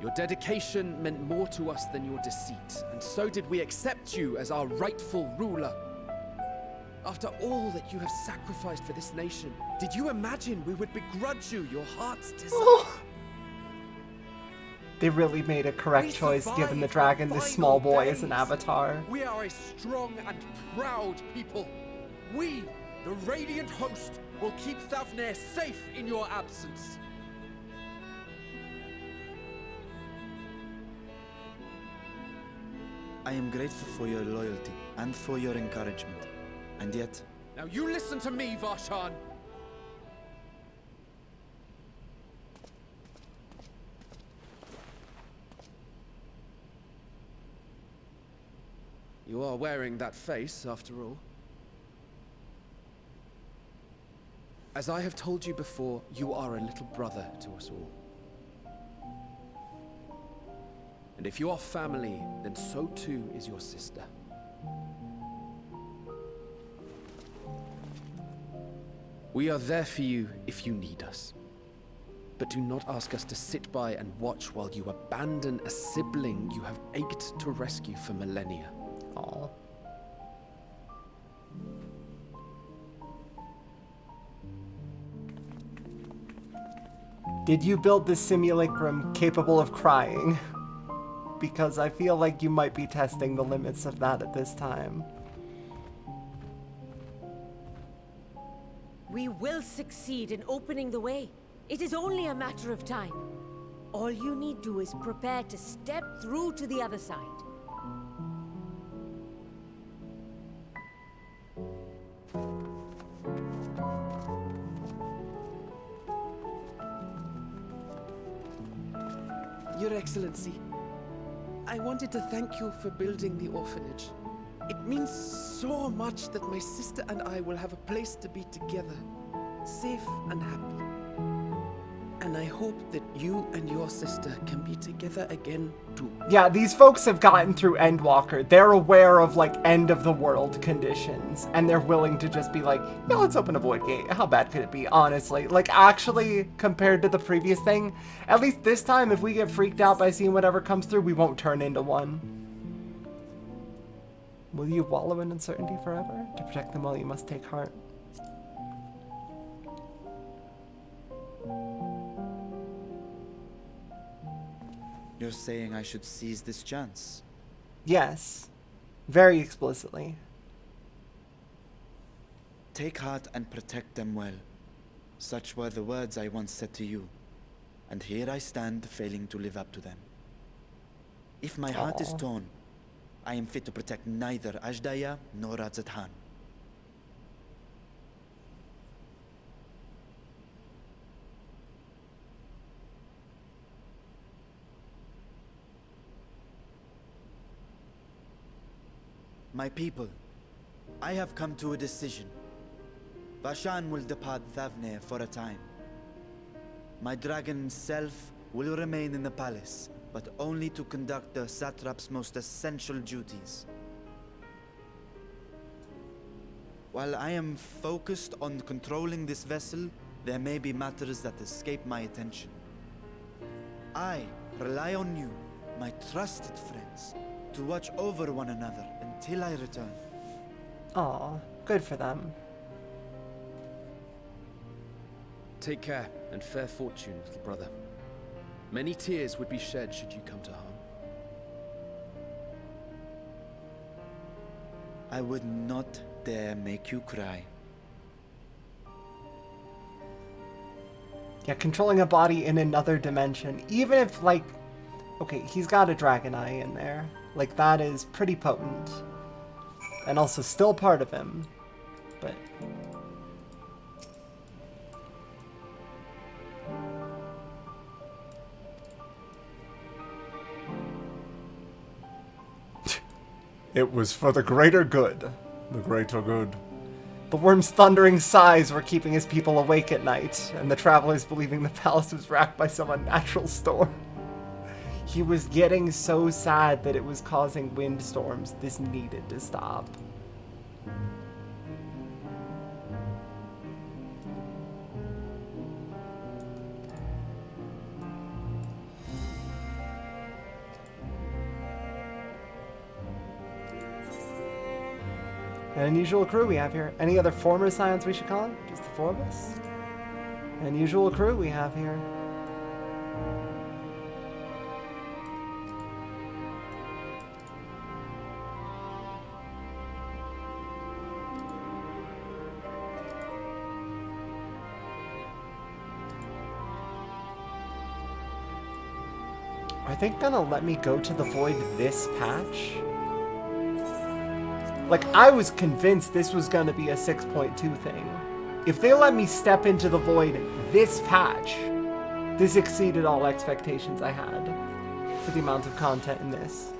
Your dedication meant more to us than your deceit, and so did we accept you as our rightful ruler. After all that you have sacrificed for this nation, did you imagine we would begrudge you your heart's desire? They really made a correct choice giving the dragon this small boy as an avatar. We are a strong and proud people. We, the Radiant Host, will keep Thavnair safe in your absence. I am grateful for your loyalty and for your encouragement. And yet... Now you listen to me, Varshan! You are wearing that face, after all. As I have told you before, you are a little brother to us all. And if you are family, then so too is your sister. We are there for you if you need us. But do not ask us to sit by and watch while you abandon a sibling you have ached to rescue for millennia. Aww. Did you build this simulacrum capable of crying? Because I feel like you might be testing the limits of that at this time. We will succeed in opening the way. It is only a matter of time. All you need do is prepare to step through to the other side. Your Excellency, I wanted to thank you for building the orphanage. It means so much that my sister and I will have a place to be together, safe and happy. And I hope that you and your sister can be together again too. Yeah, these folks have gotten through Endwalker. They're aware of, like, end of the world conditions. And they're willing to just be like, yeah, let's open a void gate. How bad could it be, honestly? Like, actually, compared to the previous thing, at least this time, if we get freaked out by seeing whatever comes through, we won't turn into one. Will you wallow in uncertainty forever? To protect them all, you must take heart. You're saying I should seize this chance? Yes. Very explicitly. Take heart and protect them well. Such were the words I once said to you. And here I stand, failing to live up to them. If my heart is torn, I am fit to protect neither Ajdaya nor Radzat-Han. My people, I have come to a decision. Vashan will depart Thavnair for a time. My dragon self will remain in the palace, but only to conduct the satrap's most essential duties. While I am focused on controlling this vessel, there may be matters that escape my attention. I rely on you, my trusted friends, to watch over one another until I return. Aw, good for them. Take care. And fair fortune, little brother. Many tears would be shed should you come to harm. I would not dare make you cry. Yeah, controlling a body in another dimension, even if, like, okay, he's got a dragon eye in there. Like, that is pretty potent. And also still part of him. But... It was for the greater good. The greater good. The worm's thundering sighs were keeping his people awake at night, and the travelers believing the palace was racked by some unnatural storm. He was getting so sad that it was causing windstorms. This needed to stop. An unusual crew we have here. Any other former scions we should call him? Just the four of us? An unusual crew we have here. Are they gonna let me go to the void this patch? Like, I was convinced this was going to be a 6.2 thing. If they let me step into the void this patch, this exceeded all expectations I had for the amount of content in this.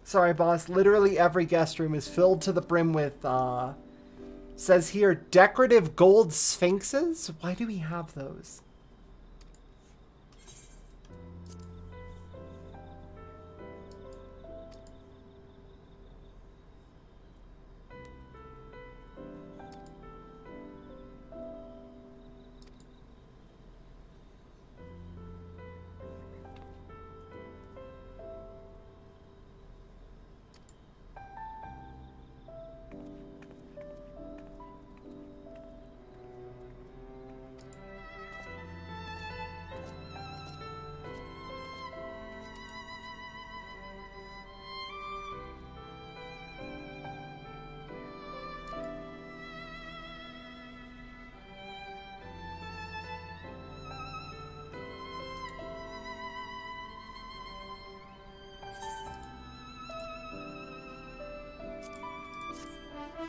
Sorry, boss. Literally every guest room is filled to the brim with, says here, decorative gold sphinxes? Why do we have those?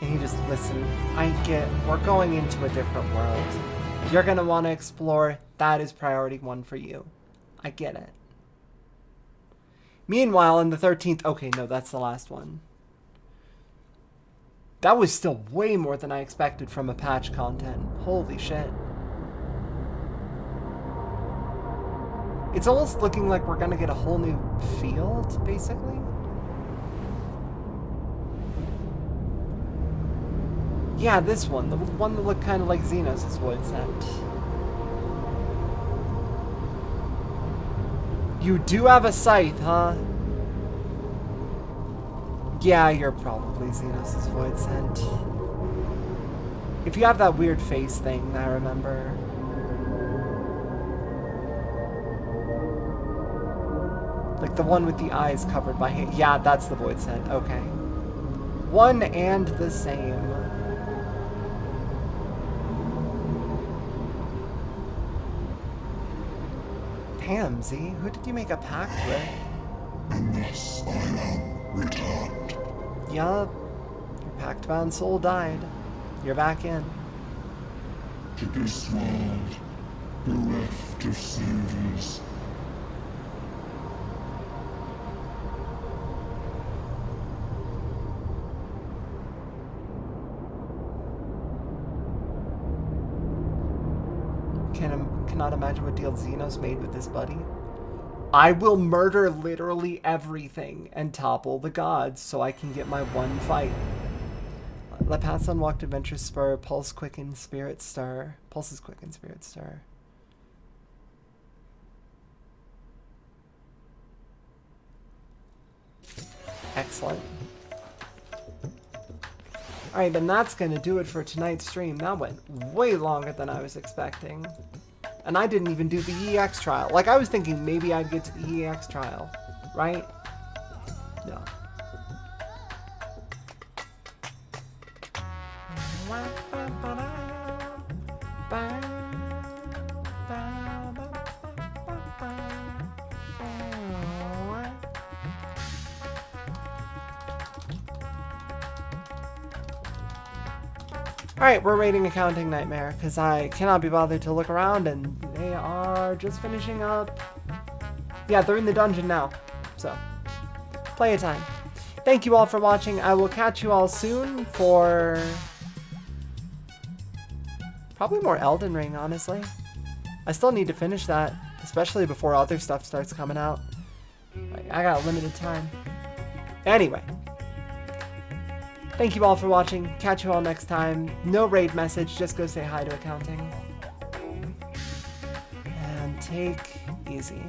And he just, listen, I get, we're going into a different world. You're gonna want to explore, that is priority one for you. I get it. Meanwhile, in the 13th, okay, no, that's the last one. That was still way more than I expected from a patch content. Holy shit. It's almost looking like we're gonna get a whole new field, basically. Yeah, this one. The one that looked kind of like Xenos' void sent. You do have a scythe, huh? Yeah, you're probably Xenos' void sent. If you have that weird face thing, I remember. Like the one with the eyes covered by hair. Yeah, that's the void sent. Okay. One and the same. Damn, Z, who did you make a pact with? Unless I am returned. Yup. Your pact-bound soul died. You're back in. To this world, bereft of service. Cannot imagine what deal Xenos made with this buddy. I will murder literally everything and topple the gods so I can get my one fight. Let paths unwalked adventure spur, pulse quicken spirit stir. Pulses quicken spirit stir. Excellent. Alright, then that's gonna do it for tonight's stream. That went way longer than I was expecting. And I didn't even do the EX trial. Like, I was thinking maybe I'd get to the EX trial, right? No. Alright, we're raiding Accounting Nightmare, because I cannot be bothered to look around, and they are just finishing up. Yeah, they're in the dungeon now, so play a time. Thank you all for watching. I will catch you all soon for probably more Elden Ring, honestly. I still need to finish that, especially before other stuff starts coming out. Like, I got limited time. Anyway. Thank you all for watching. Catch you all next time. No raid message, just go say hi to Accounting. And take easy.